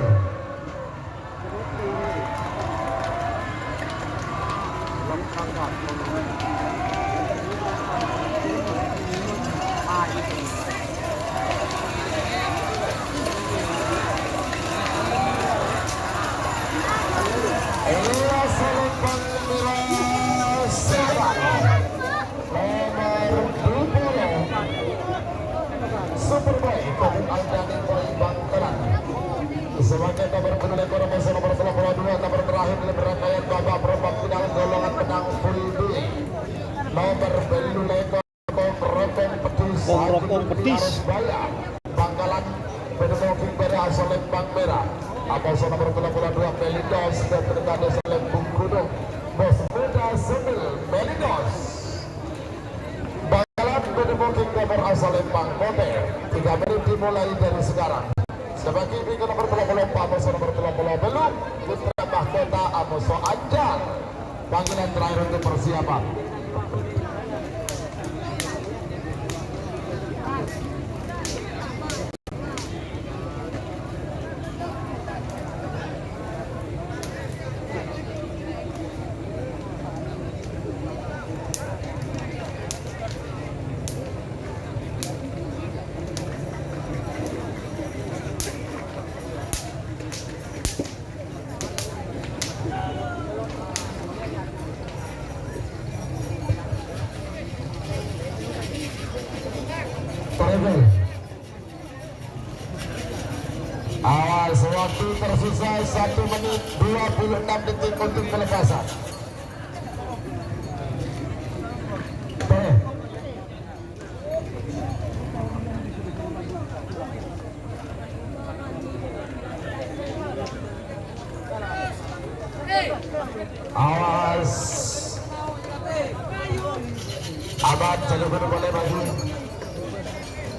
Superboy, Kodim Aldani Boy Bangkalan. Sebagai kabar penuh ekor nomor 32, kabar terakhir dalam rangkaian babak perempat final golongan menang full B. Nomor belu lekor Rokong Petis Bangkalan Penemoking Merah asal Lembang Merah. Abasa nomor 32 Melindos dan Penegade Selembung Gunung Bos Muda Sembil Melindos. Bangkalan Penemoking nomor asal Lembang Kote. 3 menit dimulai dari sekarang. Sebagai pikir nomor 34 Amoso nomor 30 belum Putra Mahkota Amoso Anjal. Panggilan terakhir untuk persiapan. Awas, waktu tersisa 1 menit 26 detik untuk pelepasan. Awas, Abad jangan boleh maju.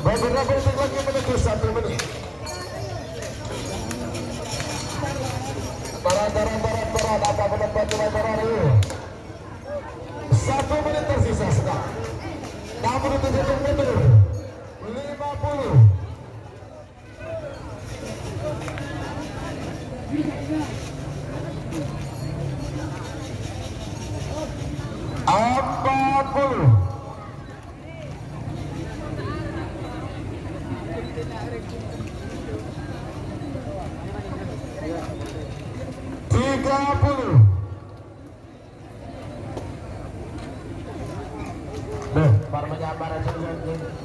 Beberapa detik lagi menuju 1 menit. Barat, apa pendapat barat ini? 1 menit tersisa sekarang. 67 mundur 50. Para menyamar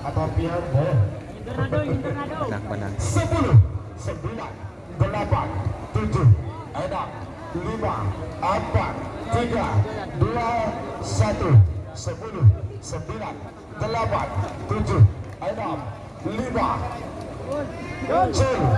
atau pion, Benang. 10, 9, 8, 7, 6, 5, 4, 3, 2, 1, 10, 9, 8, 7, 6, 5, 7.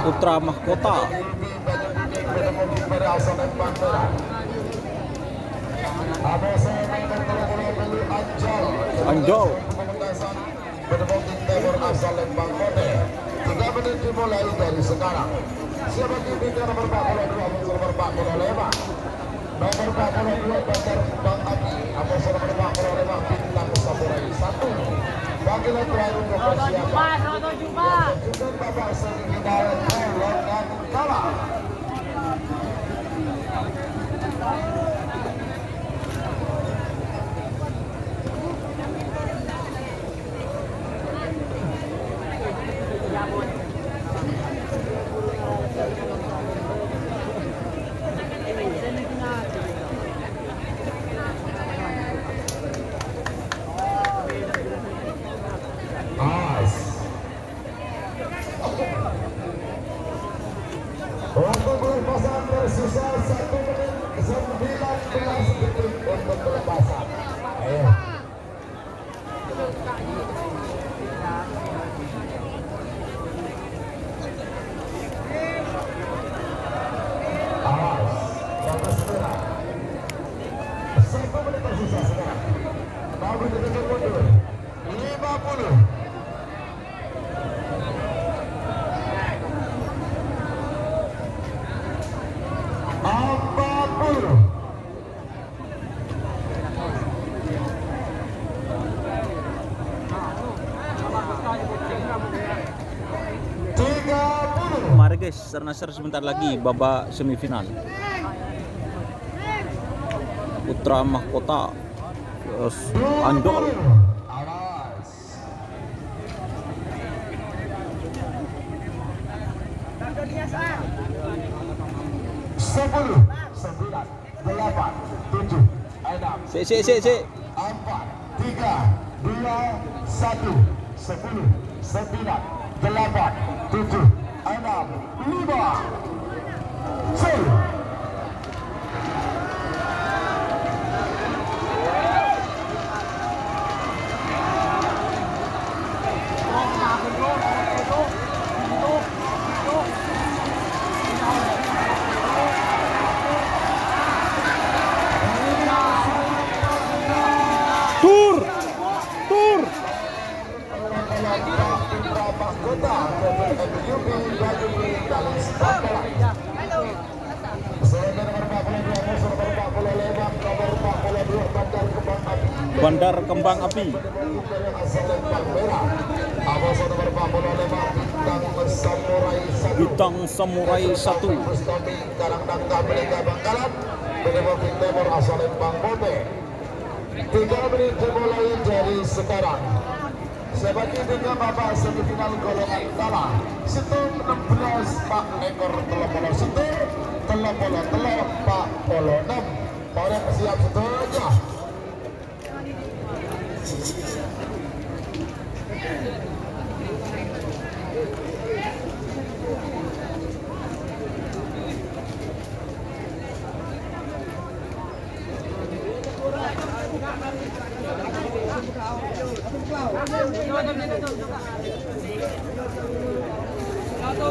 Putra Mahkota. Anjol. Timur asal Lembang Kote. 3 menit dimulai dari sekarang. Siapa kipinya nomor 42 muncul nomor 45. Nomor 42 Bandar Kembang Api. Atas nomor 45 Bintang Samurai 1. Panggilan terakhir untuk persiapan. Juga Bapak semifinal golongan kalah. Untuk pelepasan tersisa 1 menit 19 detik untuk pelepasan. Ayo. Awas, bagus segera. 1 menit tersisa sekarang. Bagus ditutup mundur. 50. Mari guys, Sernasar sebentar lagi babak semifinal. Putra Mahkota terus Anjol. 10, 9, 8, 7, 6, Si. 4, 3, 2, 1, 10, 9, 8, 7, 6, 5, 4. Bandar Kembang Api. Bintang Samurai 1. Timur asal Lembang Kote. 3 menit dimulai dari sekarang. Sebagai tiga babak semifinal golongan kalah. Situ 16 Pak Ekor Telopolo Situ Telopolo Pak Polo 6. Pada siap setuju. Satu,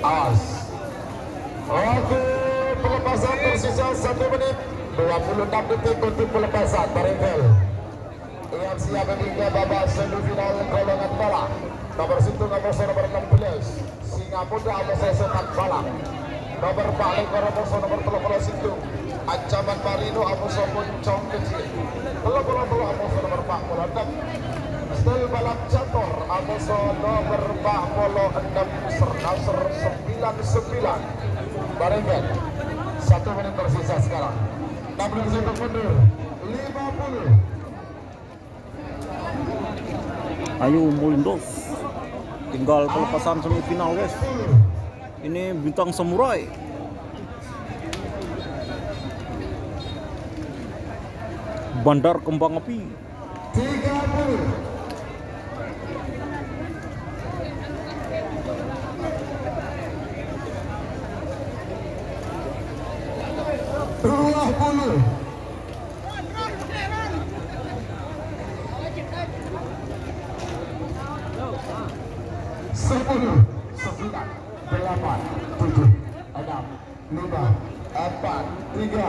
Awas. Oke, pelepasan tersisa 1 menit 26 detik untuk pelepasan Baringkel yang siap hingga babak semifinal golongan balap. Nomor 1 nomor 16 Singa Muda Amoso Sekat Balap. Nomor 4 Koromoso nomor 31 Ancaman Marino Amoso Puncong Kecil. Telo Amoso nomor 46 Stel Balap Cator Amoso nomor 46 Sernasr 99 Baringkel. 1 menit tersisa sekarang. 6 menit untuk mundur 50. Ayo Molindos. Tinggal pelepasan semifinal guys. Ini Bintang Samurai. Bandar Kembang Api. 30. Sepuluh, 9, 8, 7, 6, 5, 4, 3,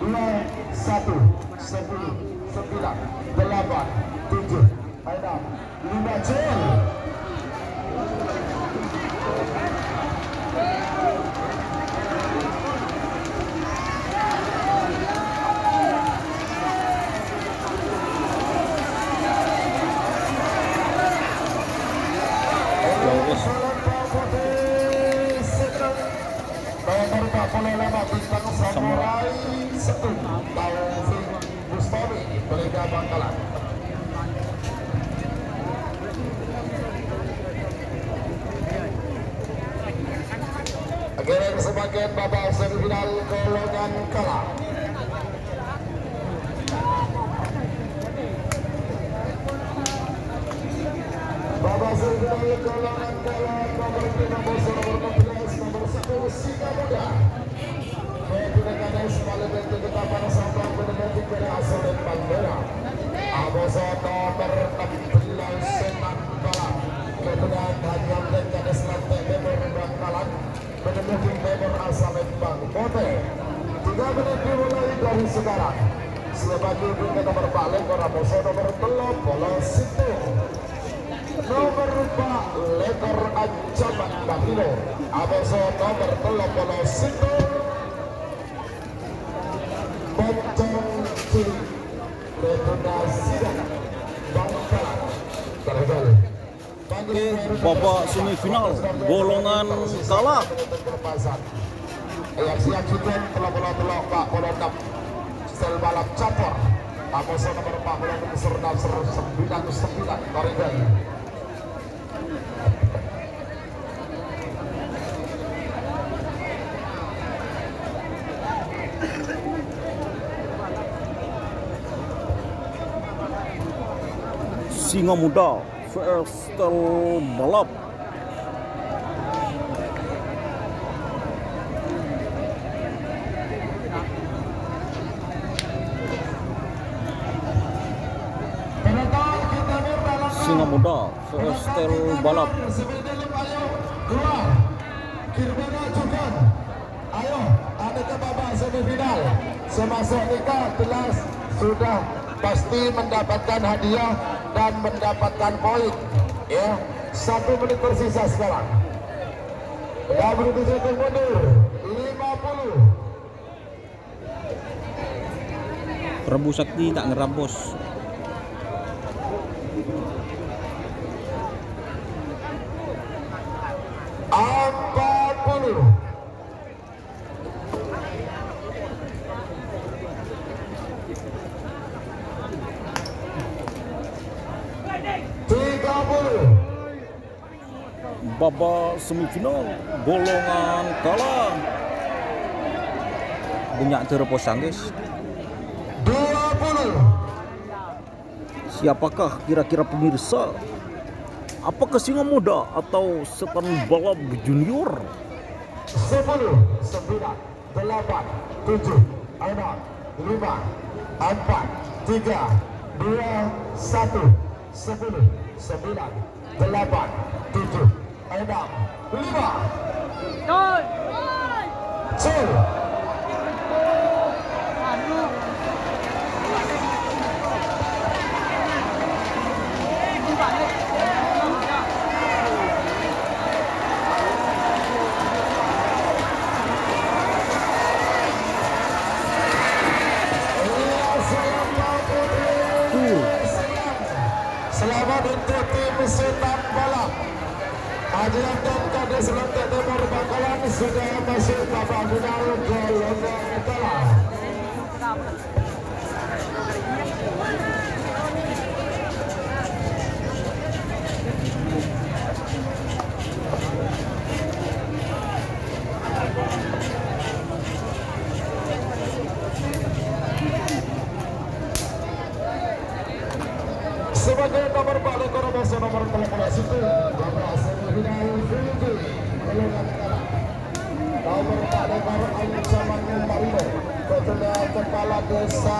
2, 1, 10, 9, 8, 7, 6, 5, jol. Bintang Samurai 1 Taufik Bustami Belega Bangkalan. Akhirnya sebagian babak semifinal golongan kalah. Babak semifinal golongan kalah nomor 16 nomor 1 Singa Muda. Pendengaran semalam itu ketapang sampai pendengaran pada asal dan bandera. Amoso nomor 16 Senan Balap. Kemudian hanya dengan selantai member Bangkalan. Pendengaran member asal Lembang Kote. 3 menit dimulai dari sekarang. Sebagai bintang nomor balik Amoso nomor 30 nomor 4 lekor Ancaman Marino. Amoso nomor 30 Puncong Kecil Rekomendasikan Bangkalan. Oke, babak semifinal golongan kalah. Yang siap juga telok Pak Polodam Stel Balap Cator Amoso nomor 40 Sernasr 99 Baringkel. Singa Muda vs Stel Balap. Singa Muda vs Stel Balap. Keluar Kirmana Cukan. Ayo, ada ke babak semifinal. Semasuk nikah jelas sudah pasti mendapatkan hadiah dan mendapatkan poin. Ya, 1 menit tersisa sekarang. Ya, begitu saja mundur 50. Prabu Sakti tak ngerambos. Babak semifinal golongan kalah. Banyak terposang guys. 20. Siapakah kira-kira pemirsa? Apakah Singa Muda atau Setan Balap Junior? 10, 9, 8, 7, 6, 5, 4, 3, 2, 1, 10, 9, 8, 7, Enam, lima, Rồi. Cul. Selamat untuk tim Setan Balap. Ajaran dan kade selantak Timur Bakalan sudah masuk babak final golongan utama. Sebagai nomor balik Koroboso nomor 13 itu babak semifinal Fuji golongan utama. Nomor balik Ancaman Marino ketua kepala desa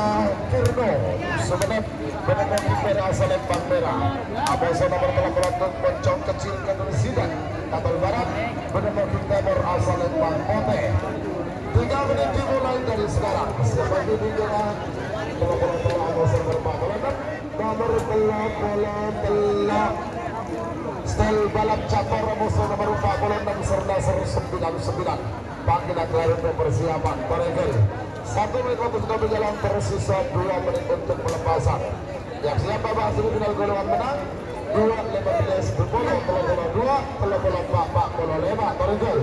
Kirno sebenarnya benar-benar diberi asal Lempang Merah. Aboso nomor 18 Poncong Kecil Kedulisidan Kapal Barat benar-benar timur asal Lempang Pote. 3 menit dimulai dari sekarang. Sebagai bingungan bola-bola Aboso berbakalan nomor 18 Stel balap catur musuh nomor 46 serta 99 panggilan terakhir untuk persiapan Koregel 1 menit waktu sudah berjalan tersisa 2 menit untuk pelepasan yang siapa bahas final golongan menang 2-15 berpuluh bola 2 bola 4 bola 5 Koregel.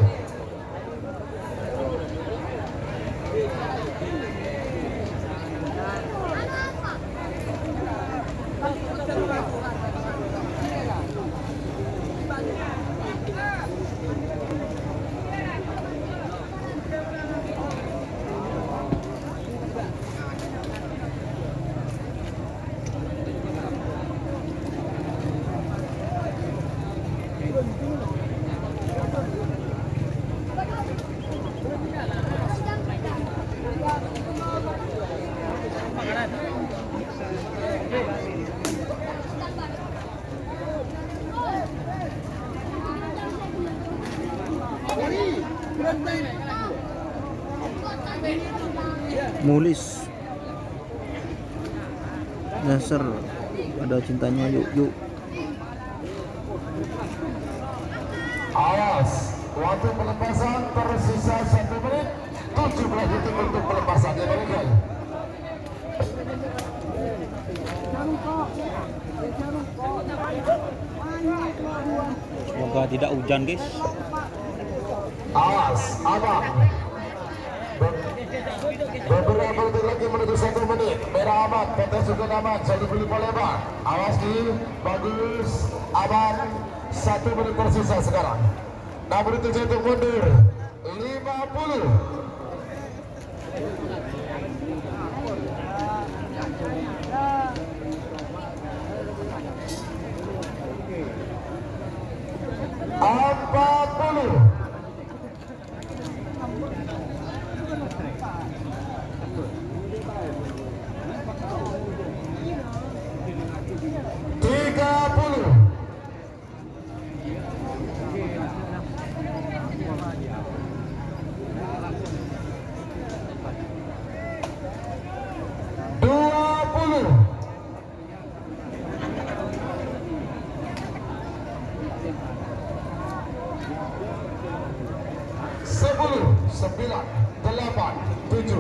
Mulis dasar ada cintanya yuk Awas, waktu pelepasan tersisa 1 menit 17 detik untuk pelepasan ya Koregel. semoga tidak hujan guys. Awas, abang. Beberapa detik lagi menuju 1 menit. Merah amat, potensi juga amat. Jadi beli lebar. Awas di, bagus. Abang, 1 menit tersisa sekarang. Namun itu jatuh mundur. 50. Sembilan, 8, 7,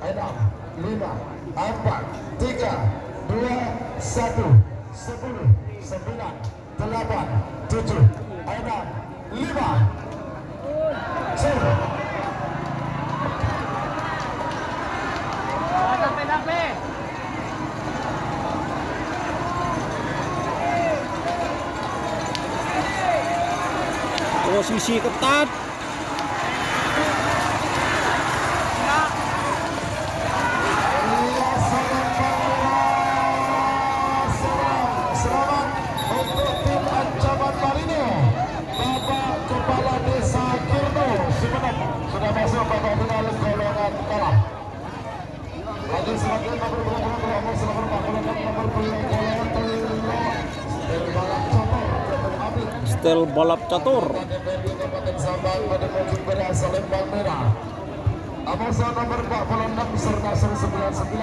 6, 5, 4, 3, 2, 1, 10, 9, 8, 7, 6, 5, 0. Sampai. Posisi ketat. Style balap catur. DPRD Kabupaten Sabang pada Bukit Berasa Lembang Merah. Amosa nomor 46 serta 99.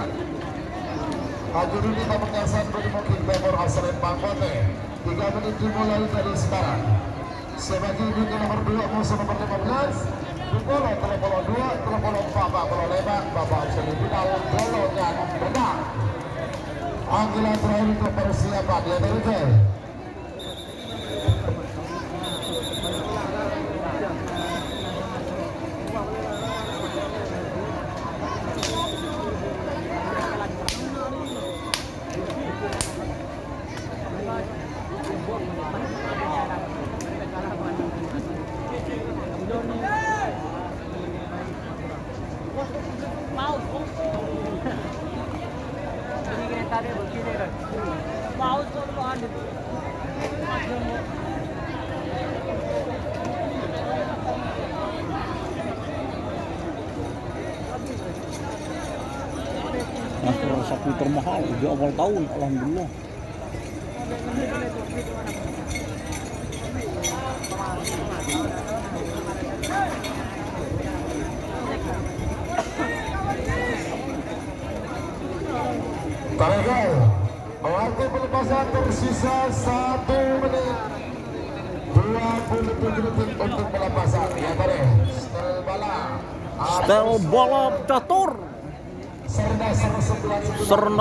Hadirin Pamekasan pada Bukit Timur asal Lembang Kote. 3 menit dimulai dari sekarang. Sebagai bunyi nomor 2 Amosa nomor 15. Pukul 32, 34, 45, babak semifinal golongan menang. Panggilan terakhir untuk persiapan dia dari Jel. Nah, sapi termahal di awal tahun, alhamdulillah. Baiklah, waktu pelepasan tersisa 1 menit 27 detik untuk pelepasan. Ya tadi, style balap. Style balap catur. Serna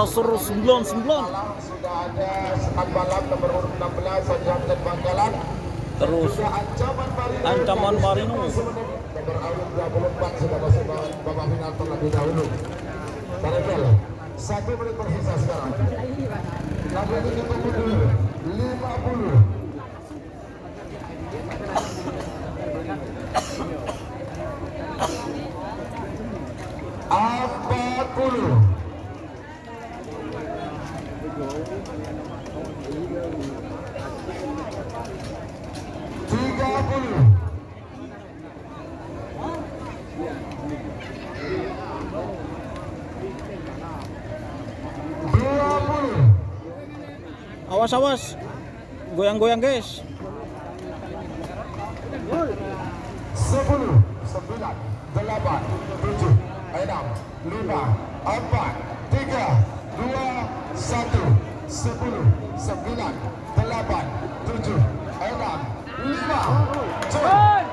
Seru 99. sudah ada sekat balap nomor urut 16 Sanjang dan Bangkalan. Terus Sudah Ancaman Marino. Nomor urut 24 sudah masuk babak final terlebih dahulu. Baiklah, 1 menit tersisa sekarang. Lalu ini ditunggu dulu 50. Awas awas. Goyang-goyang, guys. 10, 9, 8, 7, 6, 5, 4, 3, 2, 1, 10, 9, 8, 7, 6, 5, Gol!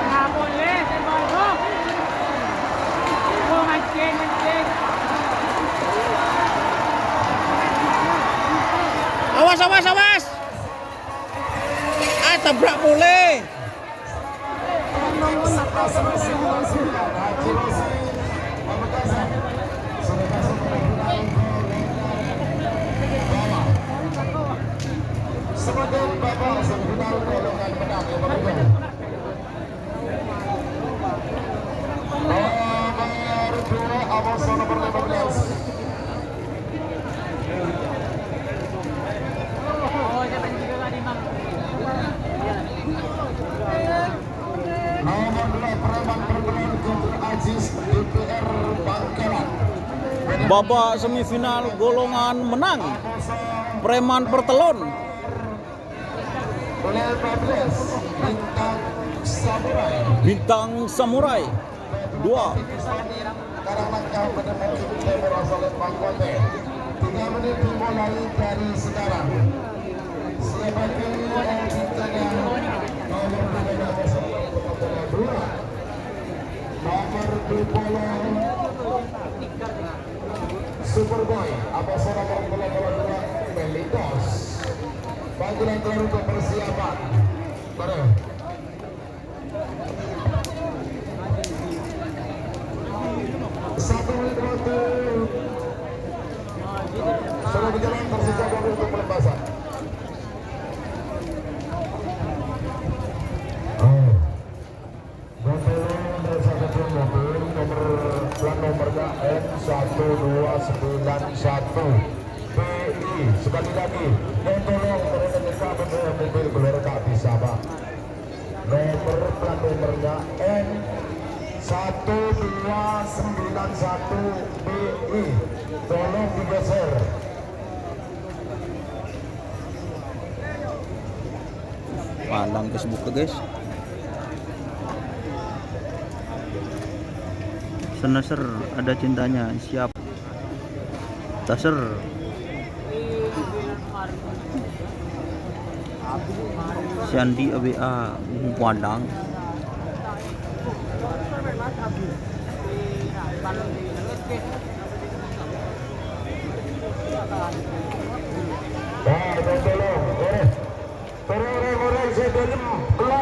Nggak boleh, saya baru. Oh, mancing. Awas awas awas. Ah, tabrak boleh. sebagai babak semifinal golongan menang yang nomor 2 Amosa nomor 15. Oh, jangan juga tadi, Bang. Nomor 2 Preman Perkenan Guntur Aziz DPR Bangkalan. Babak semifinal golongan menang. Preman Pertelon. 15 Bintang Samurai. Bintang Samurai 2. Karangangka menemukan Timur asal Lembang Kote. 3 menit dimulai dari sekarang. Siapa yang bintangnya nomor 2 Superboy Amosa nomor 22 Melitos. Panggilan keluar untuk persiapan. Baru. Satu menit waktu sudah berjalan, tersisa 2 menit untuk pelepasan. Nomornya N1291 PI. Sekali lagi, mohon tolong mereka membawa mobil keluar tak bisa, Pak. Nomor plat nomornya N1291 BI. Tolong digeser. Palang Facebook tuh guys. Seneser ada cintanya, siap. Taser. Sandi ABA Padang.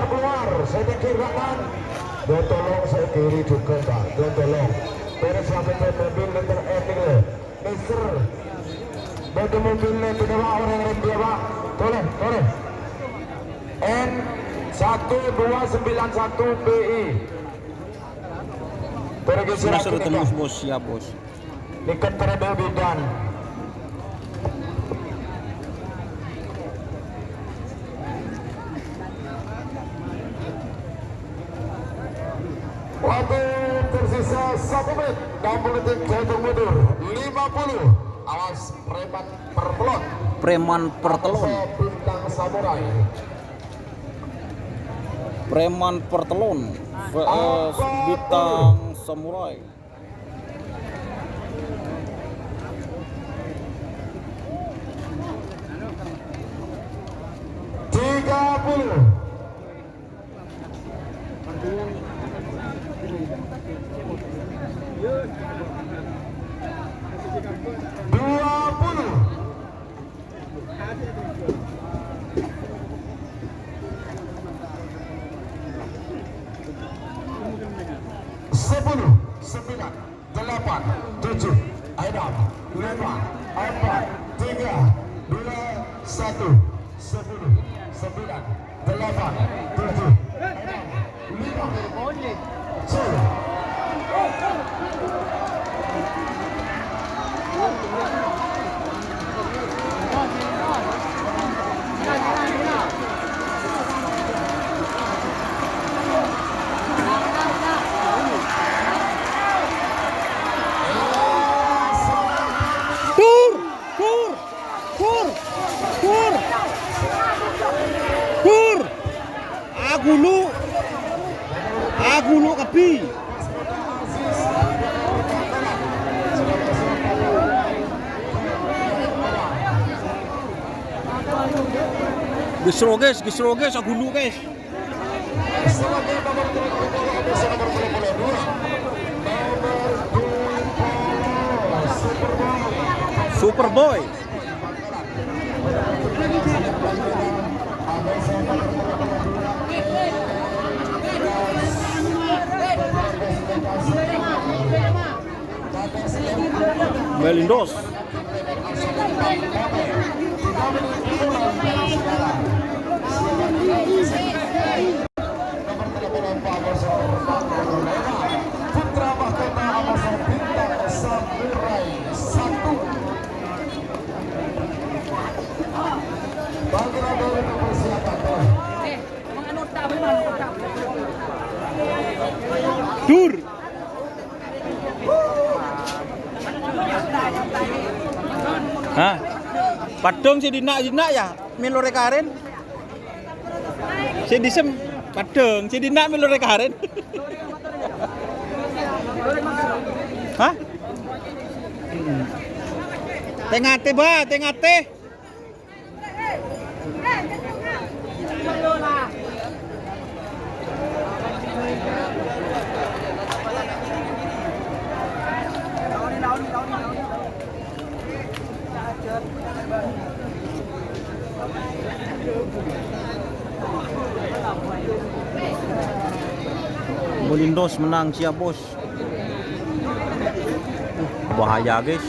Keluar saya kiri kanan. Dia tolong saya kiri juga Pak. Dia tolong. Terus sampai ke mobil letter ending Mister. Bagi mobilnya tidak orang yang dia Pak. Tolong. N1291 BI. Seneser tembus bos, siap bos. Dekat terhadap bidan. Waktu tersisa 1 menit 60 detik jatuh mundur 50. Awas preman pertelon. Preman pertelon. Bintang samurai. Preman pertelon vs Bintang Samurai. Agulu kapi. Gisro guys, agulu guys. Superboy. Melindos. Putra Mahkota Amazon Bintang Samurai 1. Bagian dari persiapan. Dur. Hah? Padong si Dina ya, milore karen. Si disem padong, si Dina milore karen. Hah? Tengate ba, tengate. Melindos menang, siap bos. Bahaya guys.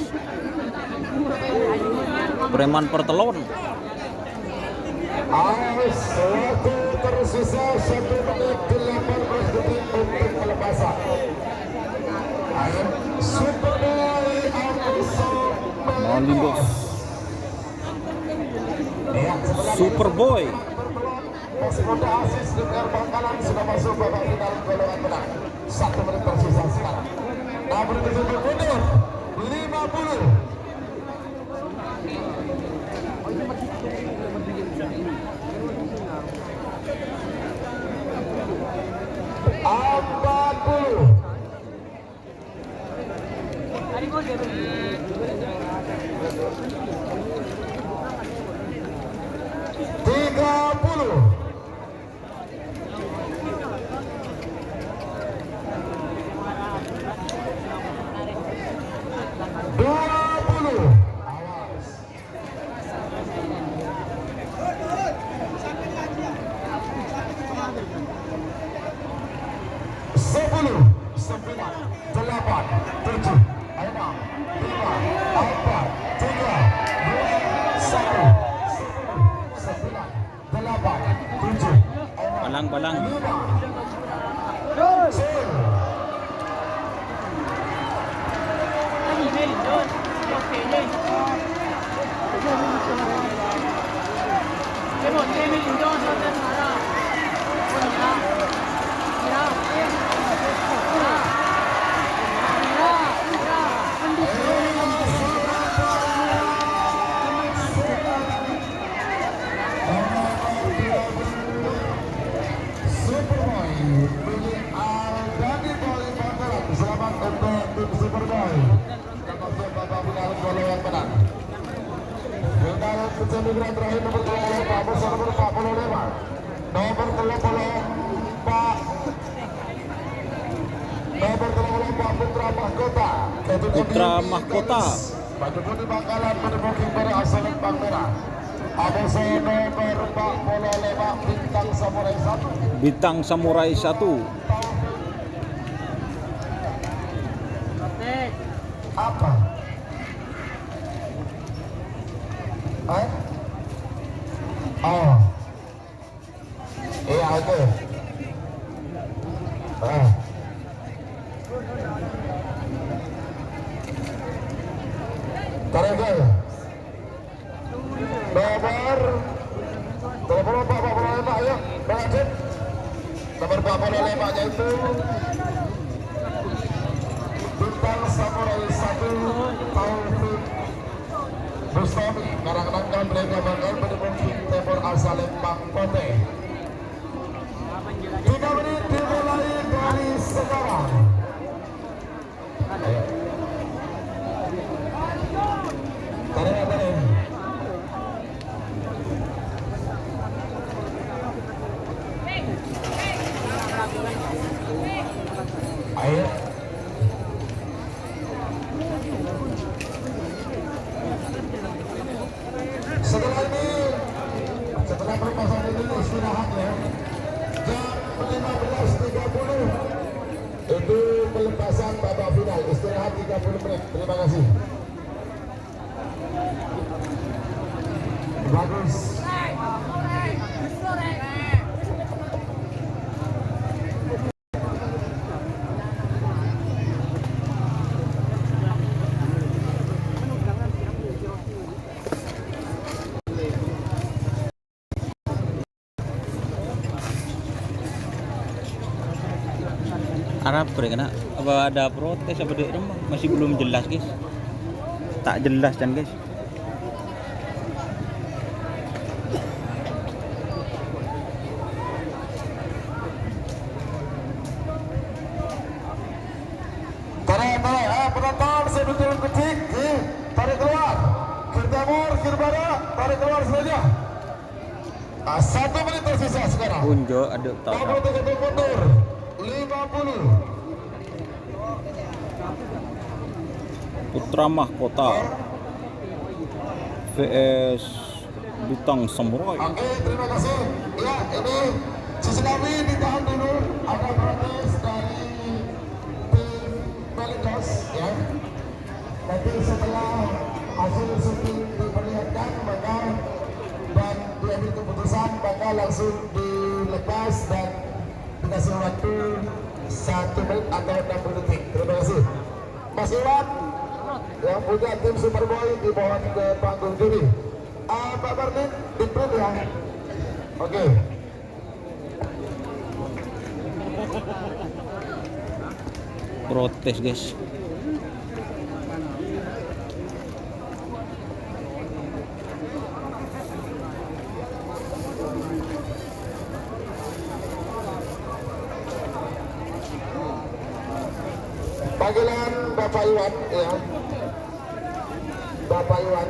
Preman pertelon. Waktu tersisa 1 menit 18 detik untuk pelepasan. Superboy Melindos. Superboy. masih muda Asis dengan Bangkalan sudah masuk babak final golongan menang. 1 menit tersisa sekarang. Namun ditutup mundur 50. Tadi gol dia. 30. Balang-balang. Tadi main John. Okey ni. Kemo, main John sampai sekarang. Mira. Mira. Mira. Selamat untuk tim Superboy. Masuk babak final golongan menang. Final pertandingan terakhir nomor 24 bersama nomor 45. Nomor 34. Nomor 34 Putra Mahkota. Putra Mahkota. Bagi Budi Bangkalan menemukan kiper asal Lembang Merah. Aboso nomor 45 Bintang Samurai 1. Bintang Samurai 1. Apa? Oh. Iya, oke. Tarik. Nomor 45 ya, Bang. Nomor 45 yaitu Bintang Samurai 1 Taufik Bustami. Kadang-kadang mereka bakal menemukan Timur asal Lembang Kote. 3 menit dimulai dari sekarang. Ayo. Tarik. Ayo. Setelah perpasangan ini istirahat ya. Jam 15.30 itu pelepasan babak final. Istirahat 30 menit. Terima kasih. Bagus. Arab kena apa ada protes apa dek rumah masih belum jelas guys, tak jelas kan guys. Tarik, penonton saya betul ketik, tarik keluar, Kirtamur, Kirbara, tarik keluar saja. 1 menit tersisa sekarang. Unjuk ada tak. Nomor 3 mundur 50. Putra Mahkota vs Bintang Samurai. Oke, terima kasih. Ya, ini Tsunami ditahan dulu. Ada protes dari tim Pelicos ya. Nanti setelah hasil syuting diperlihatkan maka dan diambil keputusan maka langsung dilepas dan dikasih waktu 1 menit atau 60 detik. Terima kasih. Mas Iwan yang punya tim Superboy dimohon ke panggung juri. Pak Martin, dipilih ya. Oke. Protes guys. Panggilan Bapak Iwan ya. Bapak Iwan.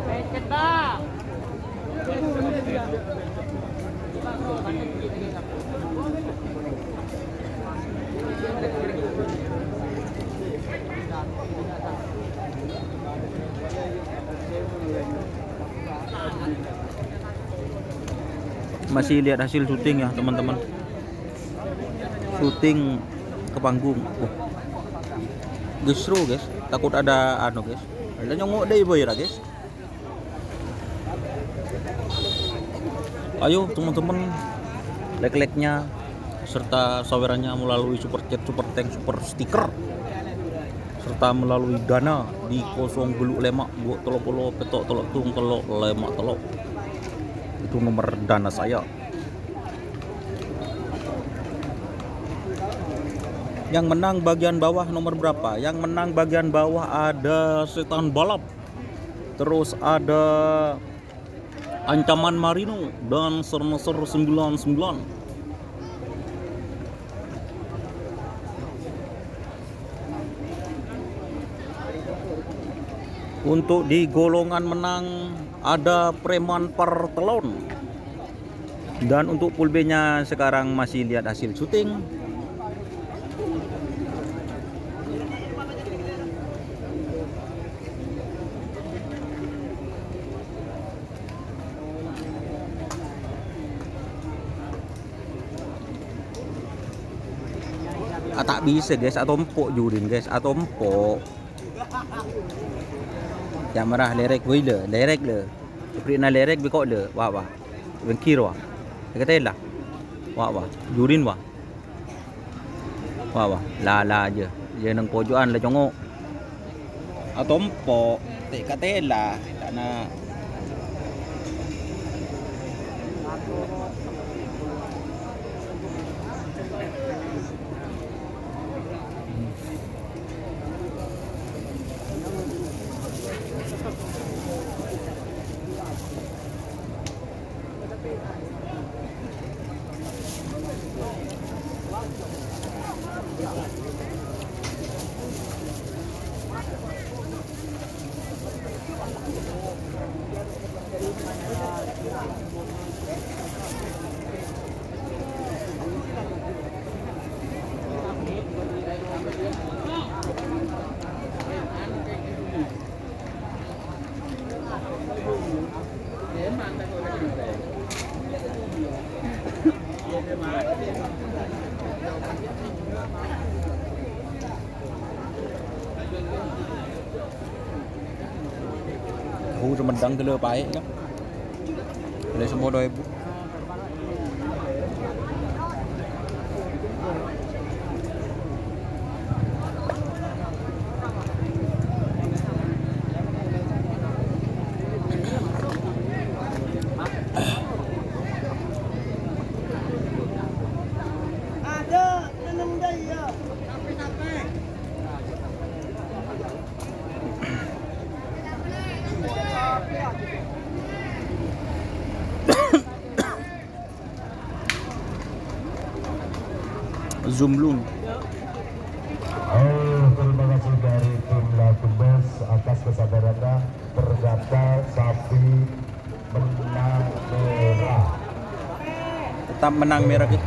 Pencet bang. Masih lihat hasil syuting ya teman-teman. Syuting ke panggung. Oh. Justru guys, takut ada anu guys. Ada nyongok deh boy ya guys. Ayo teman-teman, like-like-nya serta sawerannya melalui super chat, super thanks, super stiker, serta melalui dana di 0 beluk lemak 2 petok telok tung telok lemak telok. Itu nomor dana saya. Yang menang bagian bawah nomor berapa? Yang menang bagian bawah ada Setan Balap, terus ada Ancaman Marino dan Serneser 99. Untuk di golongan menang ada Preman Partelon. Dan untuk pool B-nya sekarang masih lihat hasil syuting. Tak bisa guys, atau empuk jurin guys, atau empuk. Yang merah lerek wile, lerek le. Seperti na lerek bekok le, wah. Bengkir wah. Kata lah. Wah. Jurin wah. Wah. La aja. Dia nang pojokan lah congok. Atau empuk, tak kata lah, tak nak. Hú rồi mình đăng cái lơ bài ấy nhá. Lấy số 1 đôi bút. Zoom dulu. Terima kasih dari tim Latumbes atas kesabarannya. Ternyata sapi menang merah. Tetap menang merah guys.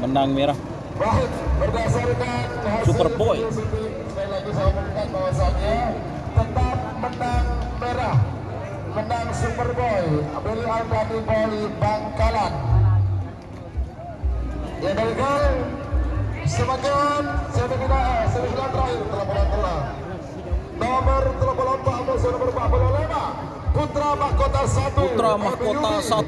Menang merah. Baik, berdasarkan hasil Superboy. sekali lagi saya umumkan bahwasannya tetap menang merah, menang Superboy Billy Aldani Boy Bangkalan. Ya baiklah, semakin semifinal terakhir telah. nomor 34 musuh nomor 45 Putra Mahkota 1 Putra Mahkota 1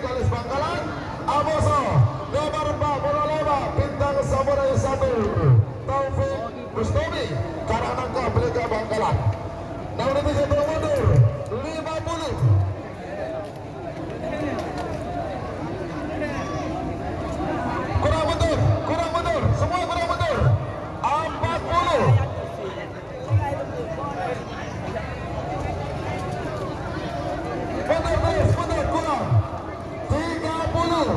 Galis Bangkalan Amoso nomor 45 Bintang Samurai 1 Taufik Mustomi Karanangka Pelita Bangkalan. Nah udah bisa mundur 50 kurang mundur, semua kurang mundur 40 mundur, kurang 30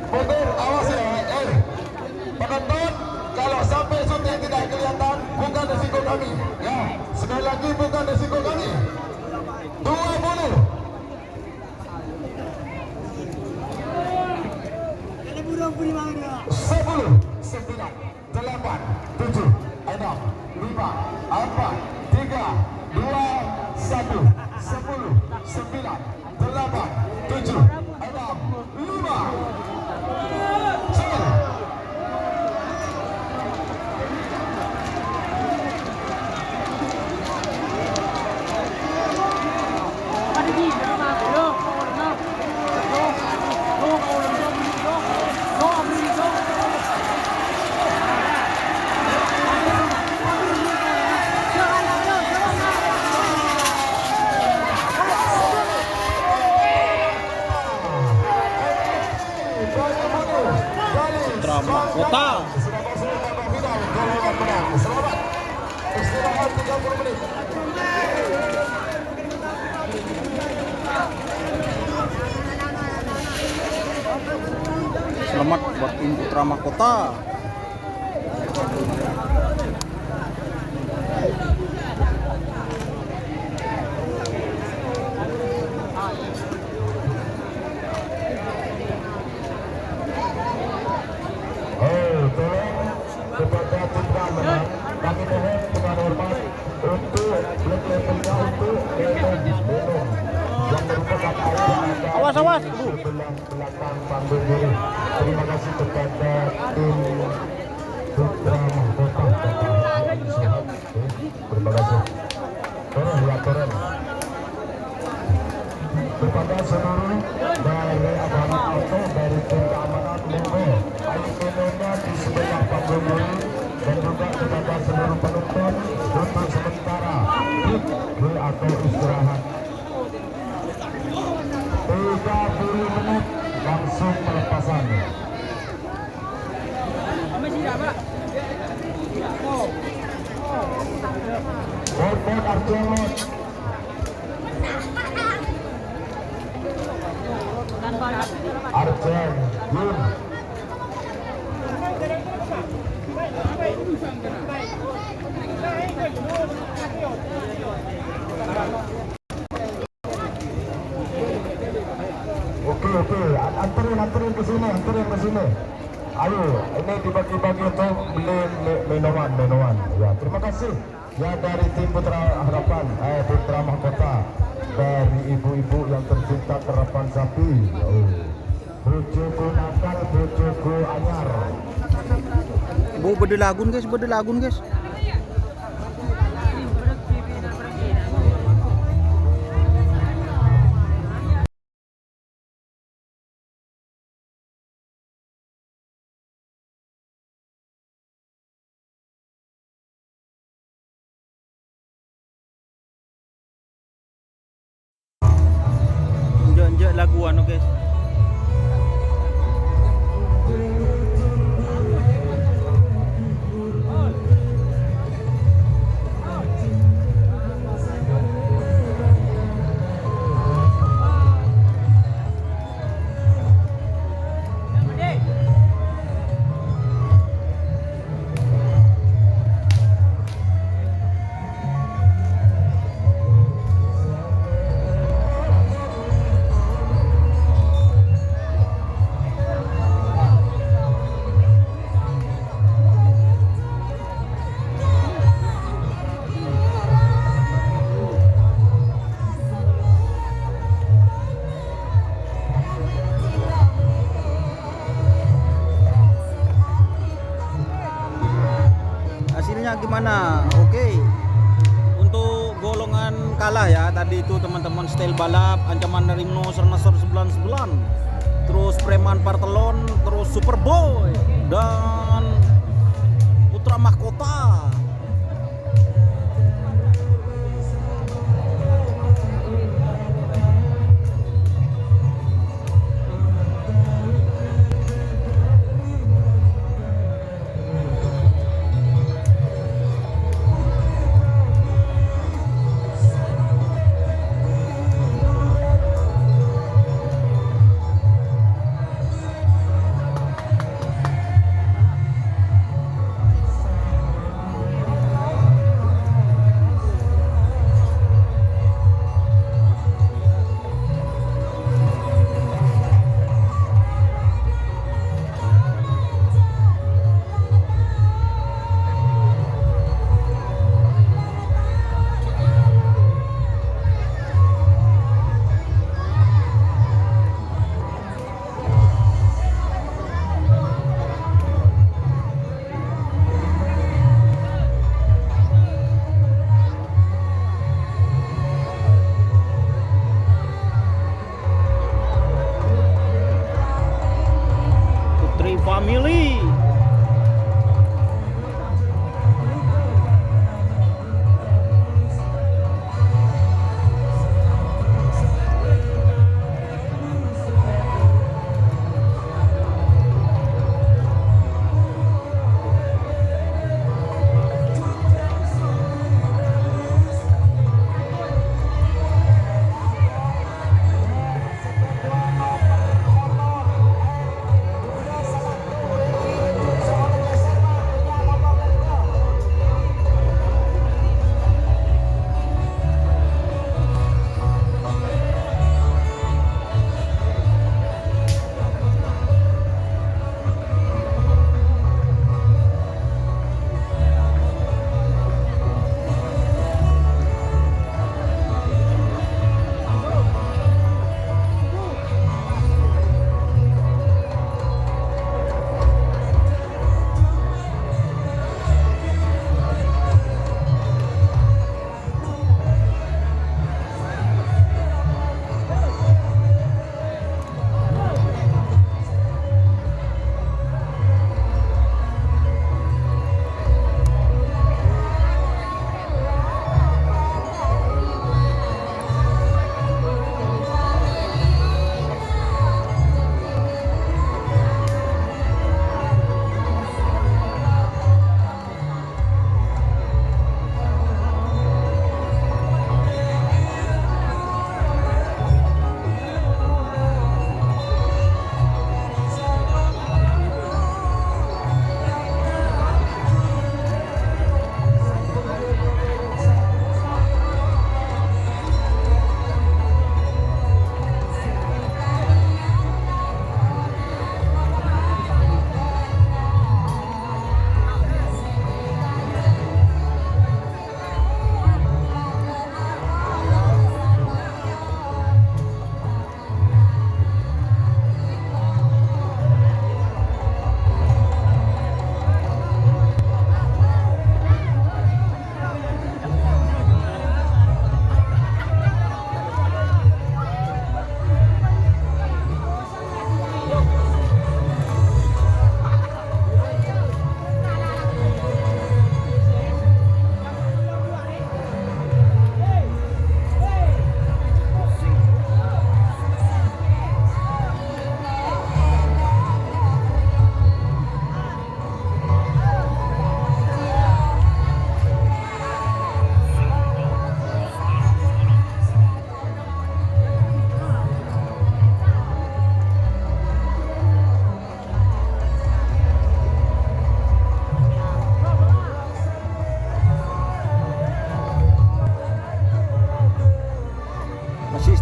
mundur, awas ya penonton, kalau sampai syuting tidak kelihatan bukan risiko kami ya, sekali lagi bukan risiko kami 20 10, 9, 8, 7, 6, 5, 4, 3, 2, 1 10, 9, 8, 7, 6, 5 Cek Putra Mahkota. Selamat istirahat 30 menit. Selamat buat tim Putra Mahkota. Kepada tim keamanan kami mohon dengan hormat untuk black labelnya untuk minum yang merupakan air Awas, awas. sebelah belakang panggung ini. Terima kasih kepada tim Putra Mahkota. Terima kasih. Turun. Kepada seluruh dari abang auto dari tim keamanan monggo ayo minumnya di sebelah panggung ini, dan juga kepada seluruh penonton untuk sementara break atau istirahat 30 menit langsung pelepasan. Bot Arjemot Arjen Yun Oke, anterin ke sini. Ayo, ini dibagi-bagi untuk beli minuman. Ya, terima kasih. Ya dari tim Putra Harapan, Putra Mahkota, dari ibu-ibu yang tercinta kerapan sapi. Bojoku nakal, bojoku anyar. Bu bedelagun guys. Enjak lagu anu guys. gimana? Oke. Untuk golongan kalah ya, tadi itu teman-teman style balap, ancaman dari Nasr 99, terus Preman Partelon, terus Superboy dan Putra Mahkota. Family.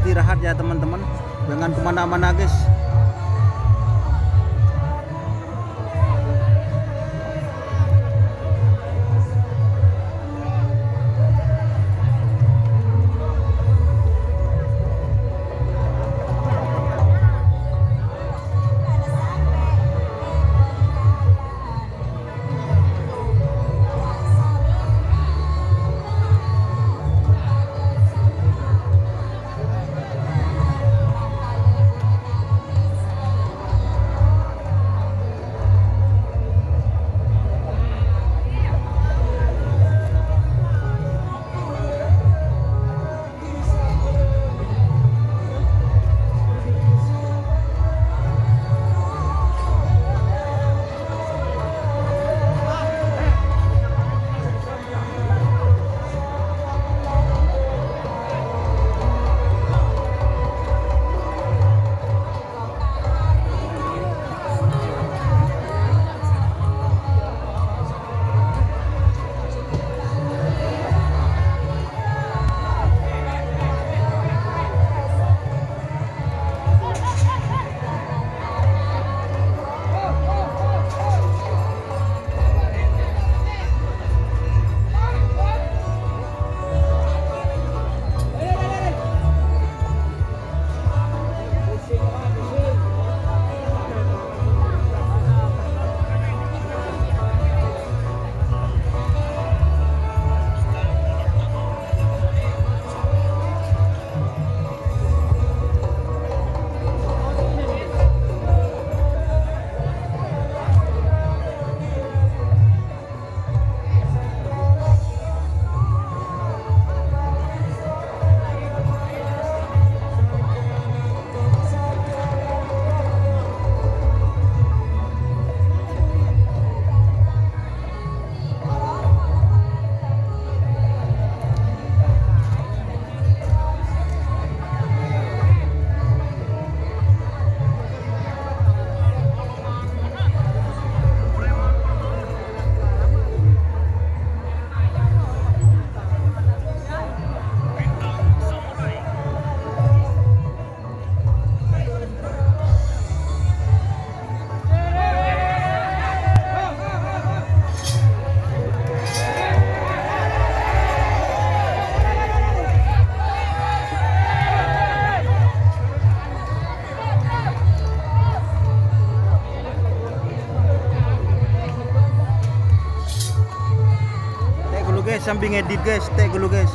istirahat ya teman-teman, jangan kemana-mana guys. sambil ngedit guys, tag dulu guys.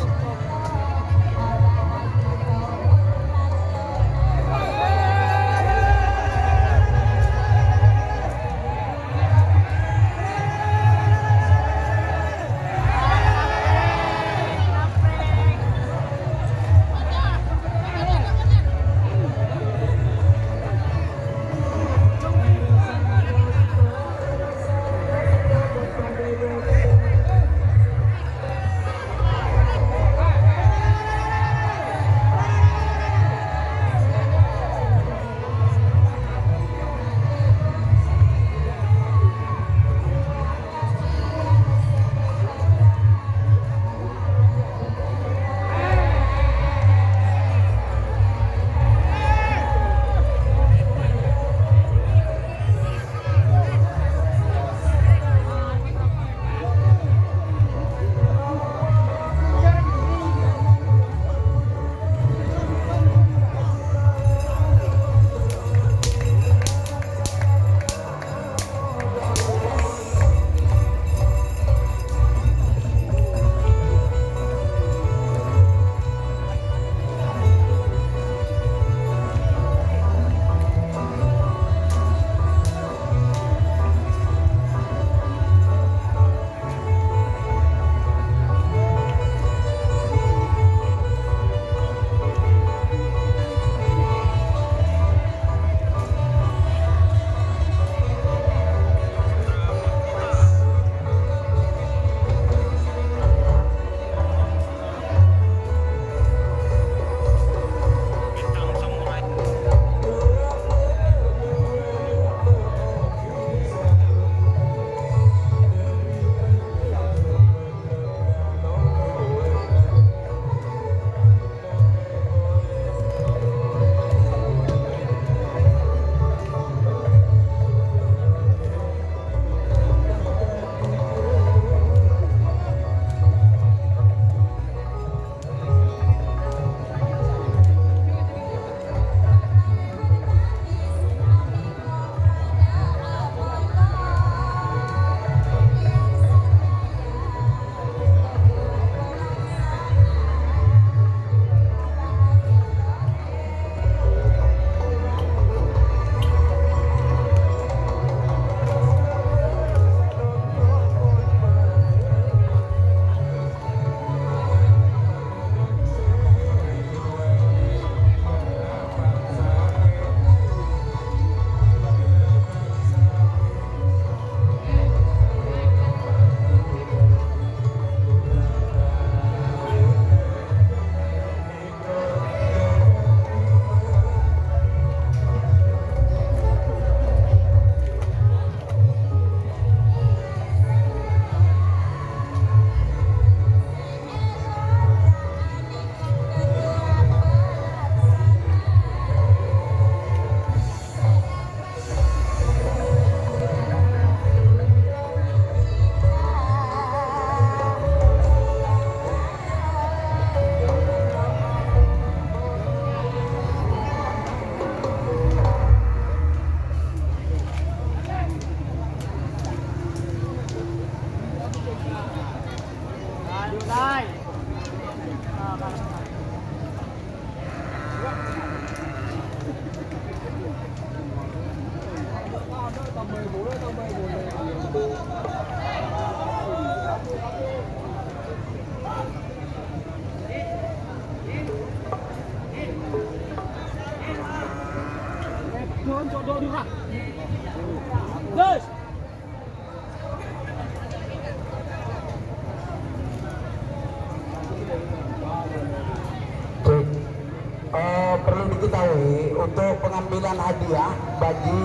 Perlu diketahui untuk pengambilan hadiah bagi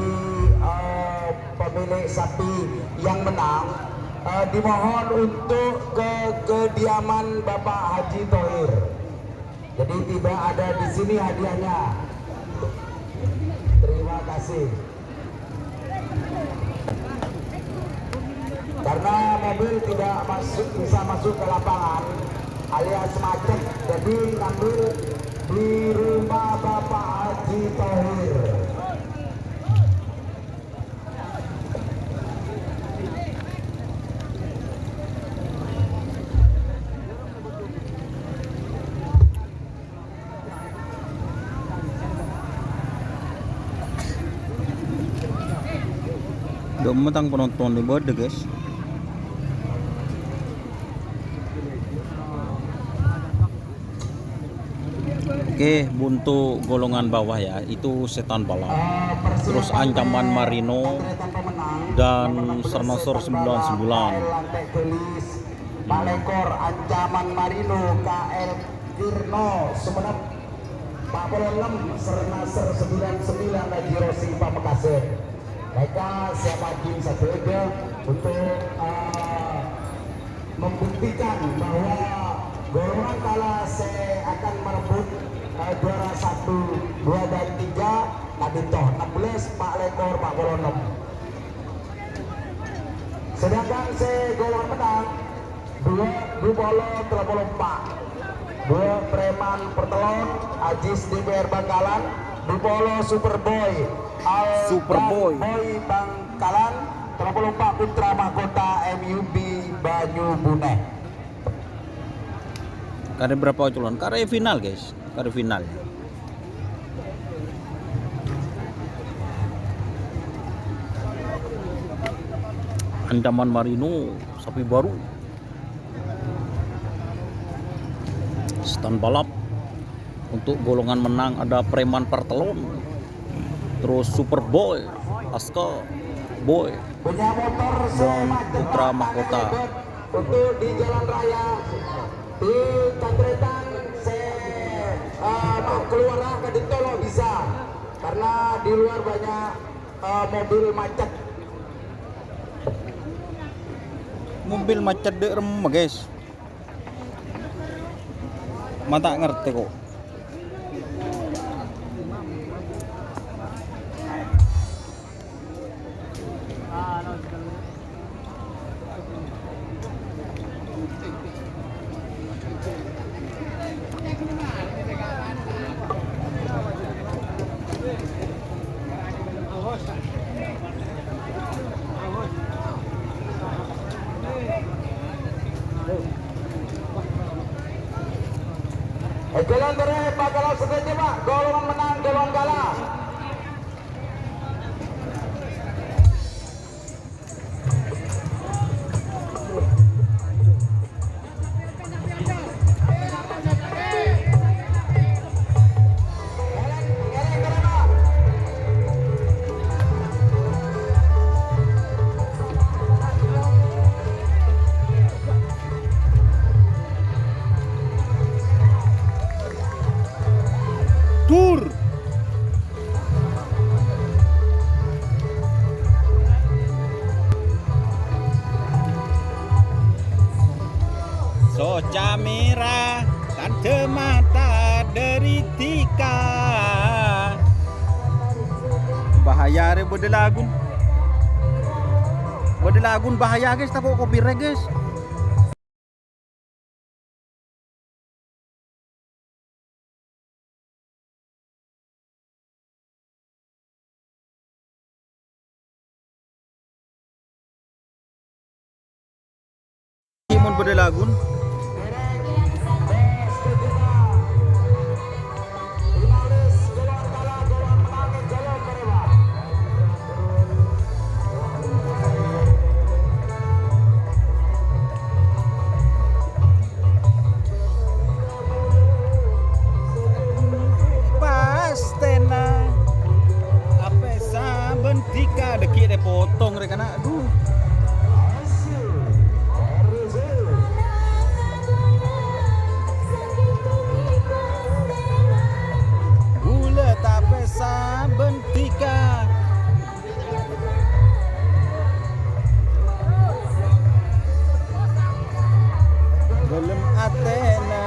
pemilik sapi yang menang, dimohon untuk ke kediaman Bapak Haji Thohir. Jadi tidak ada di sini hadiahnya. Terima kasih. Karena mobil tidak bisa masuk ke lapangan alias macet, jadi ngambil di rumah Bapak Haji Thohir. Gemetang penonton di bawah guys. Oke, buntu golongan bawah ya, itu setan balap. Terus ancaman Marino dan Sernasor 99. Pak Lekor ancaman Marino KL Kirno Sumenep 46 Sernasor 99 lagi Rosi Pamekasan. Mereka siapa tim satu ide untuk membuktikan bahwa golongan kalah saya akan merebut juara 1, 2 dan 3 tadi toh 16 Pak Lekor 46. Sedangkan saya golongan menang 2 Bupolo 34, 2 Preman Pertelon Ajis DPR Bangkalan, Bupolo Superboy Superboy Boy Bangkalan 34 Putra Mahkota MUB Banyu Buneh. Kare berapa culon? Kare final guys, kare final. Ancaman Marino sapi baru. Stand balap untuk golongan menang ada Preman Pertelon, terus Superboy, Aska Boy, Punya motor dan Putra Mahkota. untuk di jalan raya di Kandretan saya keluar lah ke Ditolo bisa karena di luar banyak mobil macet. Mobil macet dek remeh guys. Mata ngerti kok. Jalan terus Pak, kalau setuju Pak, golongan menang, golongan kalah. Tur. Soca merah tante mata deritika. Bahaya re bodelagun. Bodelagun bahaya guys, takut copyright guys. Timon bodelagun. Pastena apa saben tika deki de potong rek kana aduh. Gula tape saben tika gelem atena.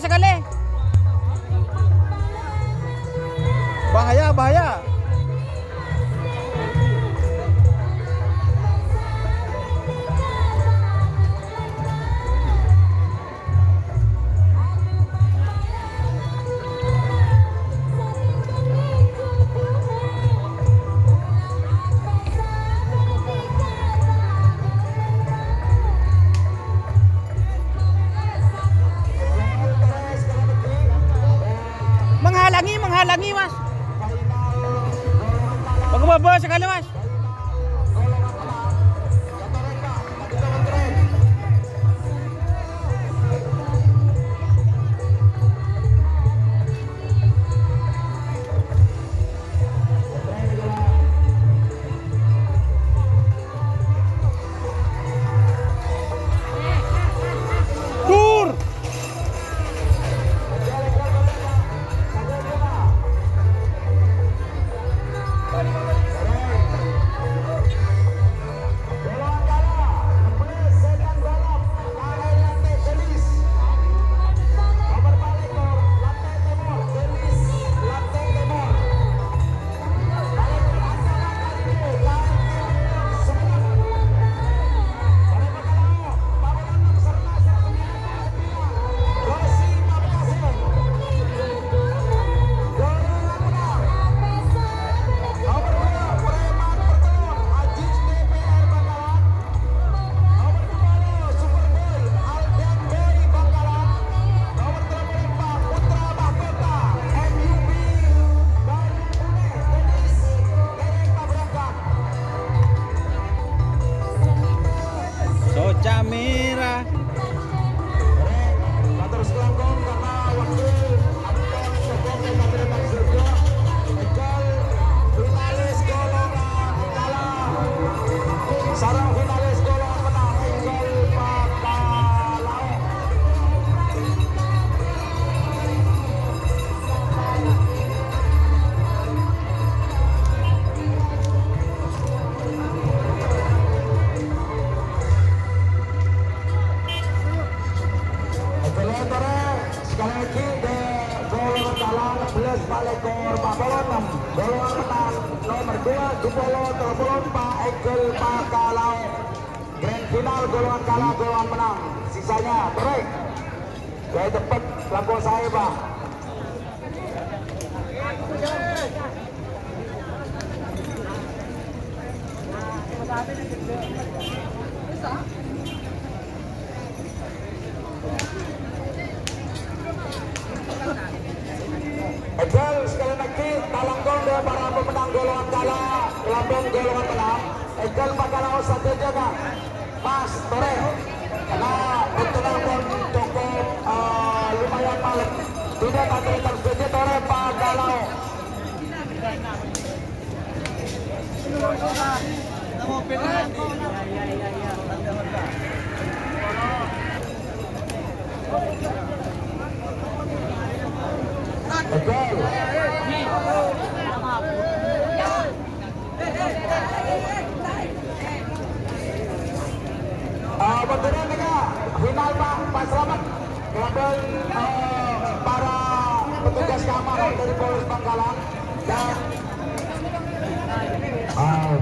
sekali. Bahaya, bahaya. Menghalangi mas. Baba sekali mas. Camera. Terus kelangkong karena waktu Anton Sokoke Kabupaten Sidoarjo Ejal finalis golongan kalah. Sarang finalis golongan menang Ejal Pakalao. Sekali lagi de golongan kalah 16 Palekor Pak Bolon 6 golongan menang nomor 2 Dupolo Telepon Pak Egel Pakalao. Grand final golongan kalah golongan menang sisanya terus gaya cepat langkah saya Pak. Ejal sekali lagi talangkong dari para pemenang golongan kalah lambung golongan menang Ejal Pakalao satu jaga Mas Tore karena betul pun cukup lumayan malam tidak ada terjadi Tore Pakalao. Betul. Betulan juga final Pak Selamat kemudian para petugas keamanan dari Polres Bangkalan dan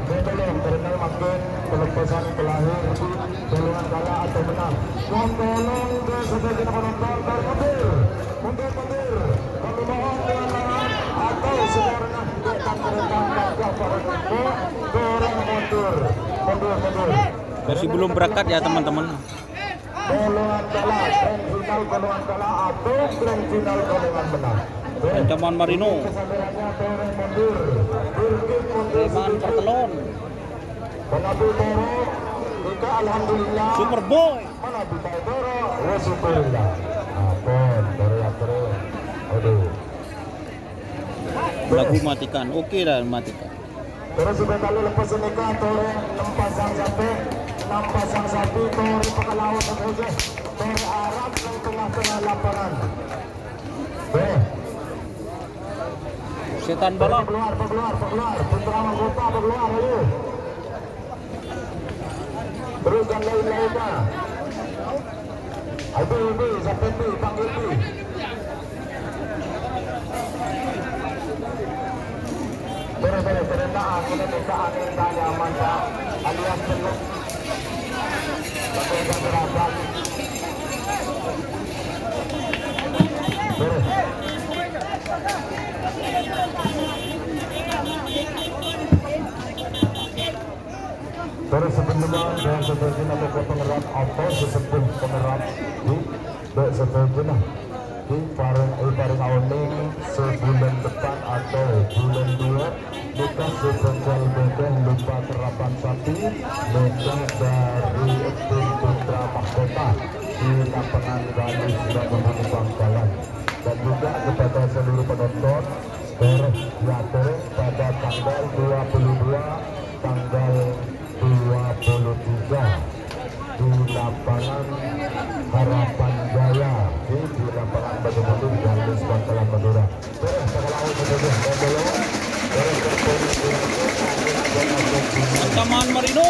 belum terkenal makin pelepasan kelahir golongan kalah atau menang. Tolong ke sebagian penonton mundur kami mohon dengan laran atau sebenarnya tidak merekam dorong mundur. Masih belum berangkat ya teman-teman. Golongan kalah grand final golongan kalah atau grand final golongan menang. Ancaman Marino. Reman Pertelon. Alhamdulillah. Superboy. Lagu matikan. Oke dah matikan. Terus sudah kali lepas nikah Tore 6 pasang sapi Tore Pakalao saja. Tore Arab yang tengah-tengah lapangan. Setan balap. Keluar. Putra Mahkota keluar ayo. Terus dan lain-lainnya. Ayo, sampai panggil Terenda angin tanya manja alias belum betul gerakan terus sebelumnya dan sebelumnya ada pengerat atau sesepuh pengerat di sebelumnya di paring awning sebulan depan atau bulan 2 bukan sebengkel bengkel lupa terapan sapi bengkel dari tim putra mahkota di lapangan Bali sudah memenuhi Bangkalan dan juga kepada seluruh penonton diatur pada tanggal 22 tanggal 23 di lapangan Harapan Jaya di lapangan Batu Galis Bangkalan Madura. Terus Ancaman Marino.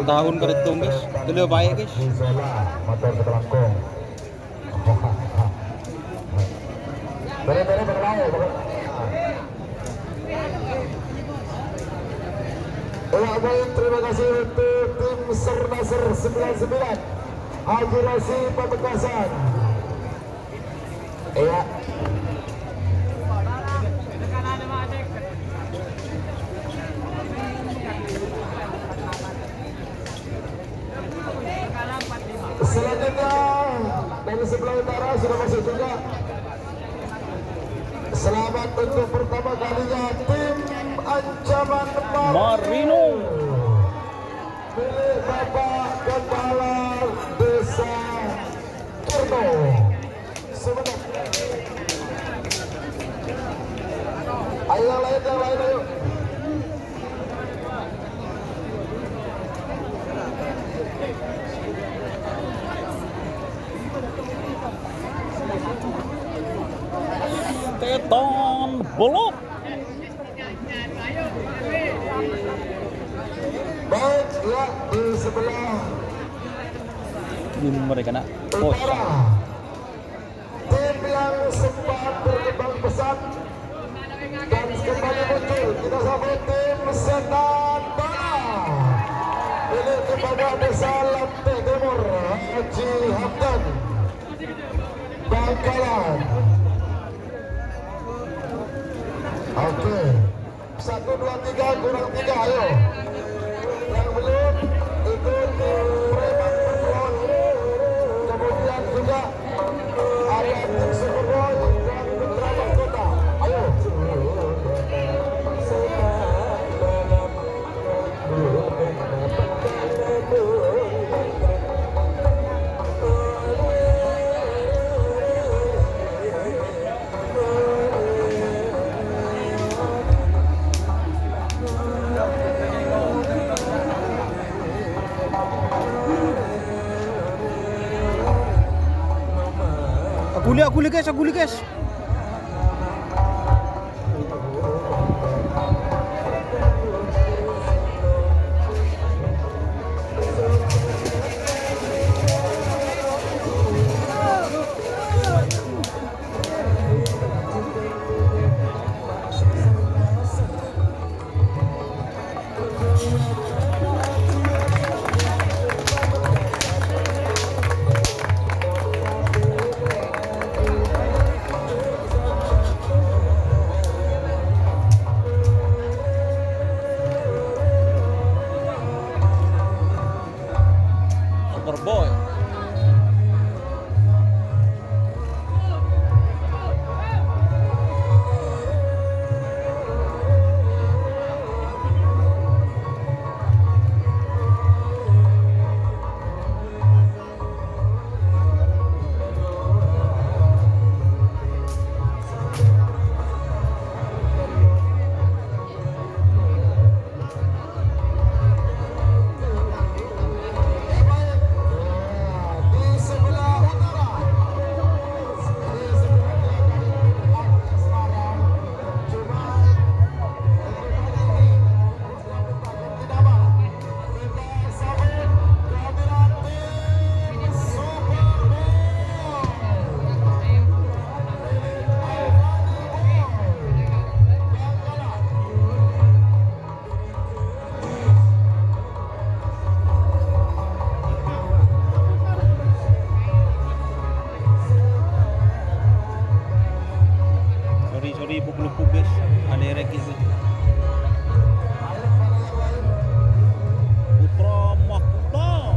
Tahun ke detung guys, dulu baik guys. Motor ketelangkong. Bere-bere berlalu. Baik, terima kasih untuk tim Sernasar 99 Haji Rasi Pamekasan. Iya. Selanjutnya dari sebelah utara sudah masuk juga. Selamat untuk pertama kalinya tim Ancaman Marino milik Bapak Kepala Desa Turno Sumeneb. Ayo yang lain ayo. Teton Bolok. Baik ya di sebelah Di mereka nak utara tim yang sempat berkembang pesat dan kembali muncul kita sambut tim Setan Bala milik kepada Desa Lantai Timur Haji Hamdan Bangkalan. Oke 1, 2, 3 kurang 3 ayo yang belum ikut Preman Pertuan kemudian juga ada tim Superboy dan Putra Mahkota ayo Aku lihat guys. Reki itu. Putra Mahkota.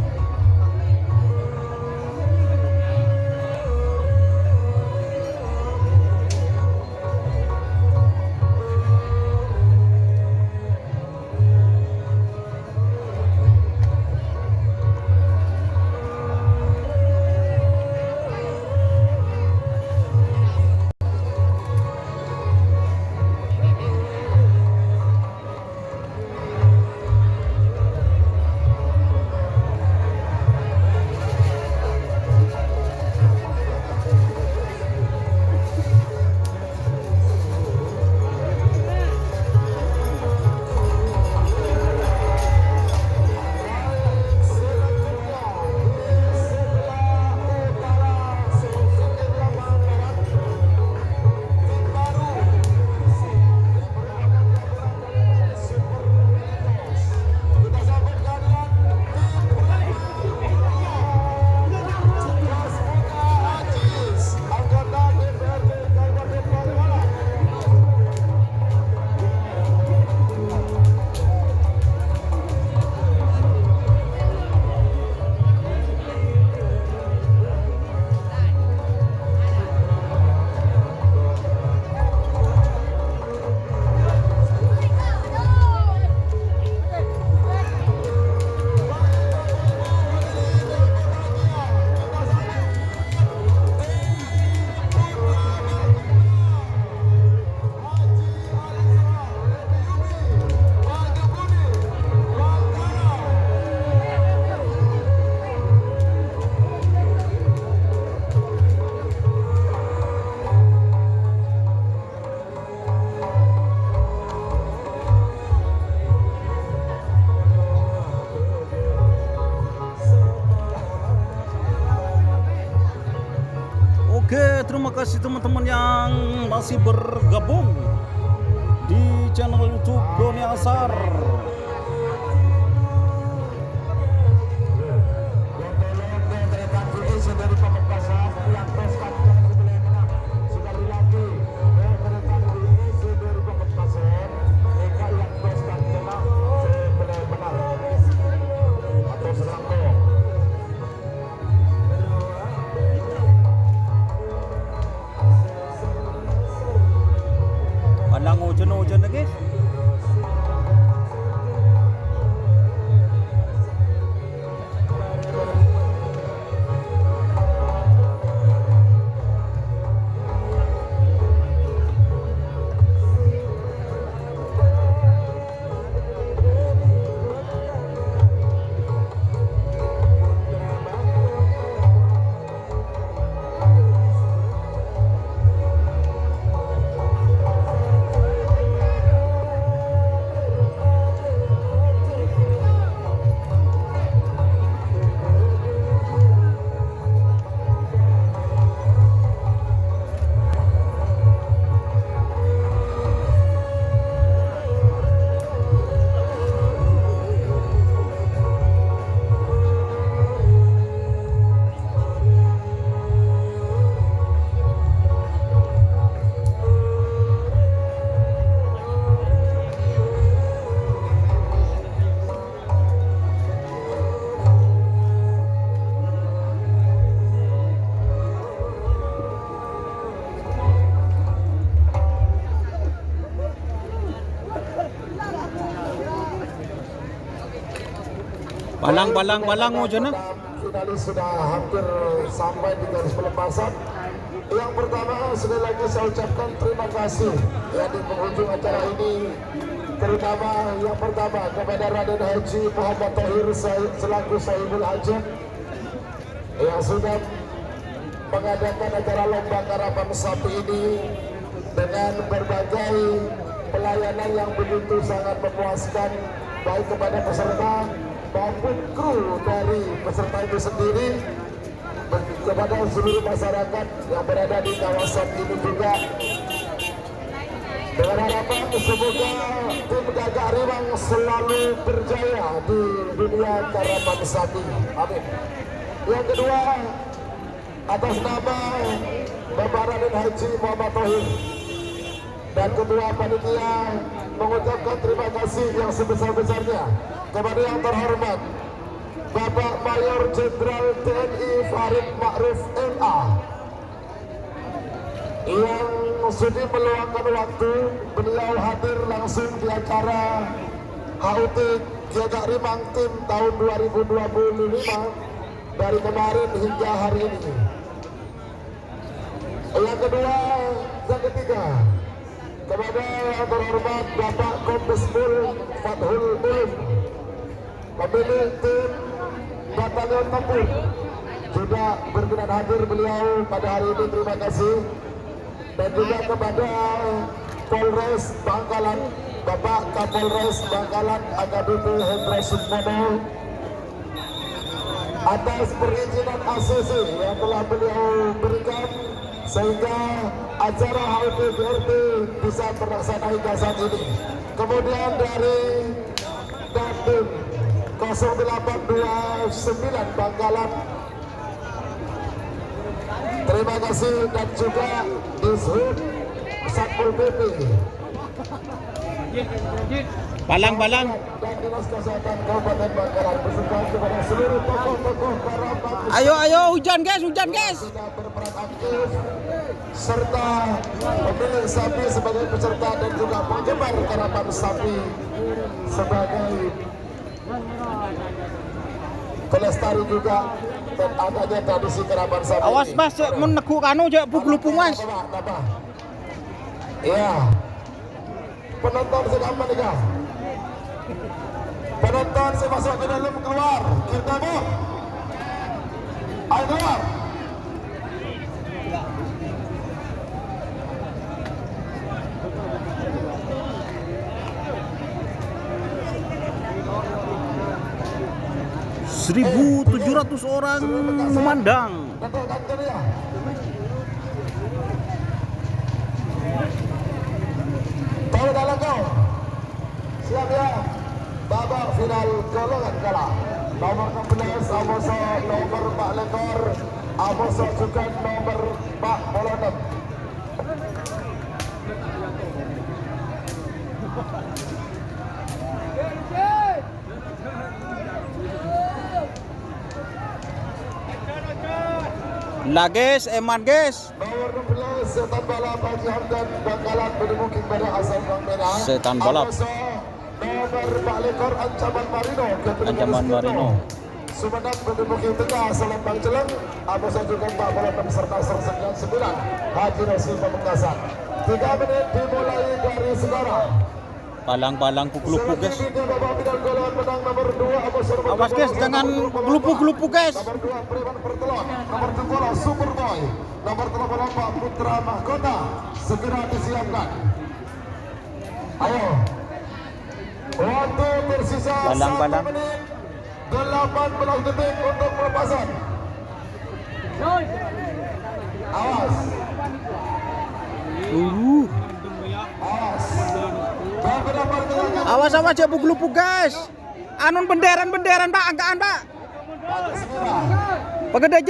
Oke, terima kasih teman-teman yang masih bergabung di channel YouTube Doni Asar. Dari Pamekasan yang teruskan sebelah mana sekali lagi dari Pamekasan mereka yang teruskan sebelah mana atau selangkau. Pandang hujan-hujan lagi. Balang hujan. Finalis sudah hampir sampai di garis pelepasan. Yang pertama sekali lagi saya ucapkan terima kasih ya di penghujung acara ini, terutama yang pertama kepada Raden Haji Muhammad Tahir selaku Sahibul Hajat yang sudah mengadakan acara lomba karapan sapi ini dengan berbagai pelayanan yang begitu sangat memuaskan baik kepada peserta maupun kru dari peserta itu sendiri, kepada seluruh masyarakat yang berada di kawasan ini juga, dengan harapan semoga tim Gagak Riwang selalu berjaya di dunia karapan sapi. Amin. Yang kedua, atas nama Bapak Raden Haji Muhammad Tahir dan ketua panitia mengucapkan terima kasih yang sebesar-besarnya kepada yang terhormat Bapak Mayor Jenderal TNI Farid Ma'ruf MA yang sudah meluangkan waktu. Beliau hadir langsung di acara HUT Kiagak Rimang Tim tahun 2025 dari kemarin hingga hari ini. Yang kedua, yang ketiga, kepada yang terhormat Bapak Kombes Pol Fathul Ulum, pemilik tim Batalion Tempur, juga berkenan hadir beliau pada hari ini. Terima kasih. Dan juga kepada Polres Bangkalan, Bapak Kapolres Bangkalan AKBP Hendra Sukmono, atas perizinan ACC yang telah beliau berikan sehingga acara HUT GRT bisa terlaksana hingga saat ini. Kemudian dari Dandim 0829 Bangkalan, terima kasih, dan juga Dishub Satpol PP Balang-balang. dan Dinas Kesehatan Kabupaten Bangkalan beserta kepada seluruh tokoh-tokoh Karapan Ayo hujan guys, hujan guys. sudah berperan aktif, serta pemilik sapi sebagai peserta dan juga penggemar karapan sapi sebagai pelestari juga dan adanya tradisi karapan sapi. Awas mas, meneguk kanu aja buglupu mas. Iya. Penonton sedang menikah. Penonton saya masuk ke dalam, keluar. Kita mau. Ayo keluar. .700 orang memandang. Datangkan ke dia. Tahu dalam kau. Siap ya. Babak final golongan kalah. Nomor 16 Amoso, nomor 4 Lekor Amoso, juga nomor 4 Bolonep. Lah guys, eman guys. Nomor 16 Setan Balap Haji Hamdan Bangkalan bermukim pada asal Bang Merah. Setan Balap. Amoso, nomor 4 Lekor Ancaman Marino. Ancaman Marino. Sumedang bermukim tengah Salam Bang Celeng. Amoso juga 4 Bolonep serta 99 Haji Rosi Pamekasan. 3 menit dimulai dari sekarang. Balang-balang pukul-pukul guys. Babak final golongan menang nomor 2 Amoso. Awas guys, jangan gelupu-gelupu guys. Nomor 2 Preman Pertelon, nomor 7 Superboy, nomor 84 Putra Mahkota segera disiapkan. Ayo. Waktu tersisa Balang-balang. 1 menit 18 detik untuk pelepasan. Awas. Awas. Awas sama aja buglupu guys. Anun benderan pak, angkaan pak. Pakai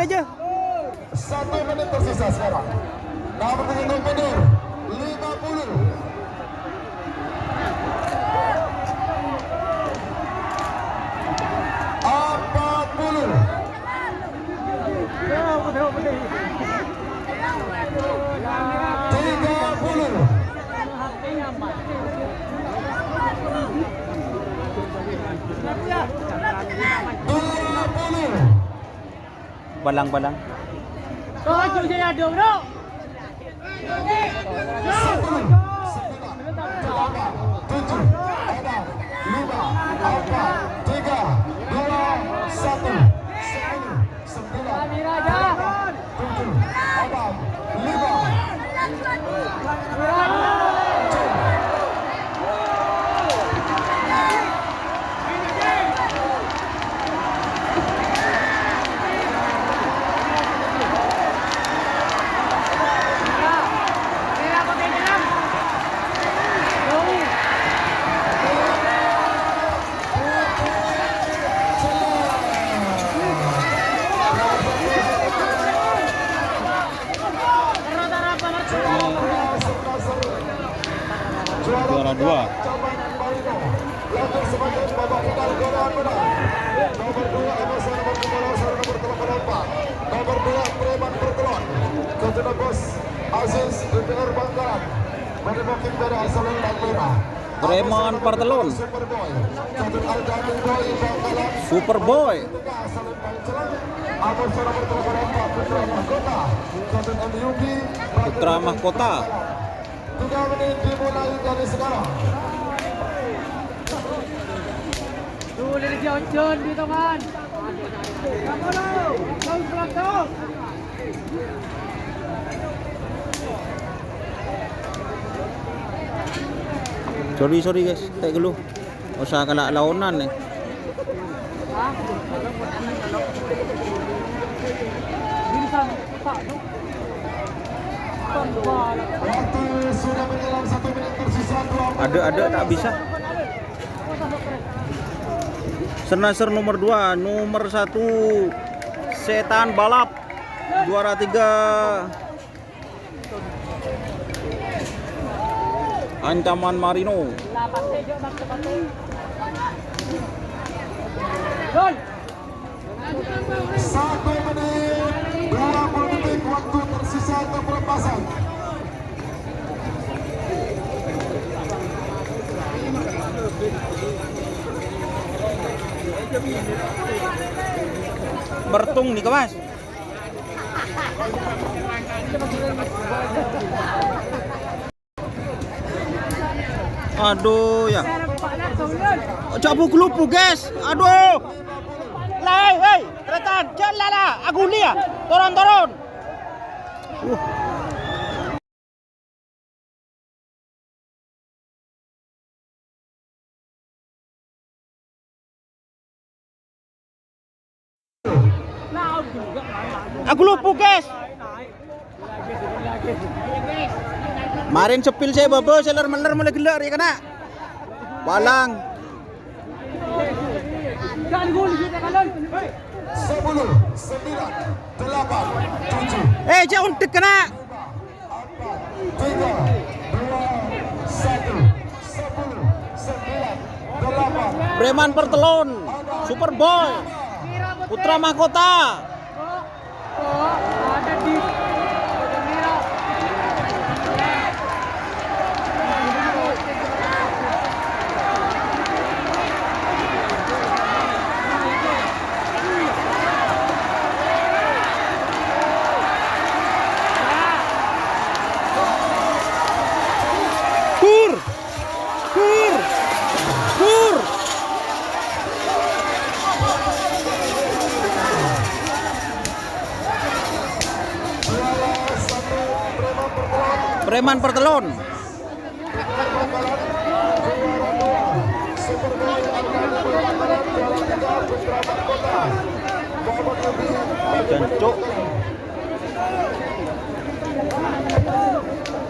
aja. 1 menit tersisa sekarang. Nomor 3 mundur 50. Balang-balang. Tujuh saya ada bro. 9, 8, 7, 6, 5, 4, 3, 2, 1. juara 2. Lanjut sebagai babak final golongan menang. Nomor 2 Emosi nomor 84. Nomor 2 Preman Pertelon. Ketenabos Aziz DPR Bangkalan. Menemukan pada Asalan Bangkalan. Preman Pertelon. Superboy. Ketenabos Al-Gani Boy Bangkalan. Superboy. Asalan Bangkalan. Emosi nomor 84 Putra Mahkota. Ketenabos MUB. Putra Mahkota. 3 menit dimulai dari sekarang. Tuh dari John di tangan. Kamu lo, kau belakang. Sorry guys, tak dulu. Usah kena lawanan nih. Bintang Pak. Waktu sudah menjelang 1 menit tersisa 2 menit. Ada tak bisa. Senaser nomor 2, nomor 1 Setan Balap, juara 3 Ancaman Marino. Gol. 1 menit 20 detik waktu tersisa untuk pelepasan. Bertung nih Mas. Aduh ya. Coba kelupu guys. Aduh. Lah, hei, rekan, jalan lah. Aku ni ya. Turun. Aku lupa guys. Marin sepil saya babo, seler meler mulai gelar ya kena. Balang. Kan gol kita kalan. 10, 9, 8, 7, Jangan tek kena. 3, 2, 1, 10, 9, 8. Preman Pertelon, Superboy, Putra Mahkota. Ada di merah. Kur. Preman Pertelon. Jancuk.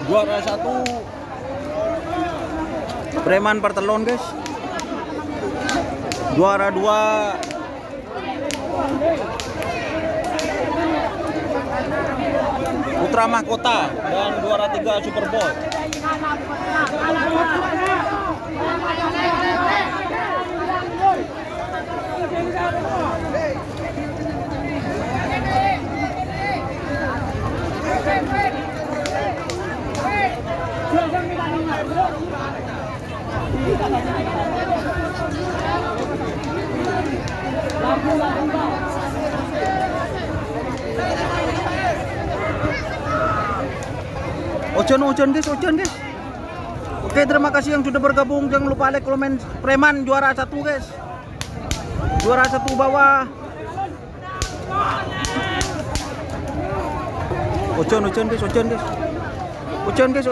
Juara 1 Preman Pertelon guys. Juara 2 Putra Mahkota dan juara 3 Superboy. Ocean guys. Oke, terima kasih yang sudah bergabung. Jangan lupa like, komen. Preman juara 1 guys. Juara 1 bawah. Ocean guys.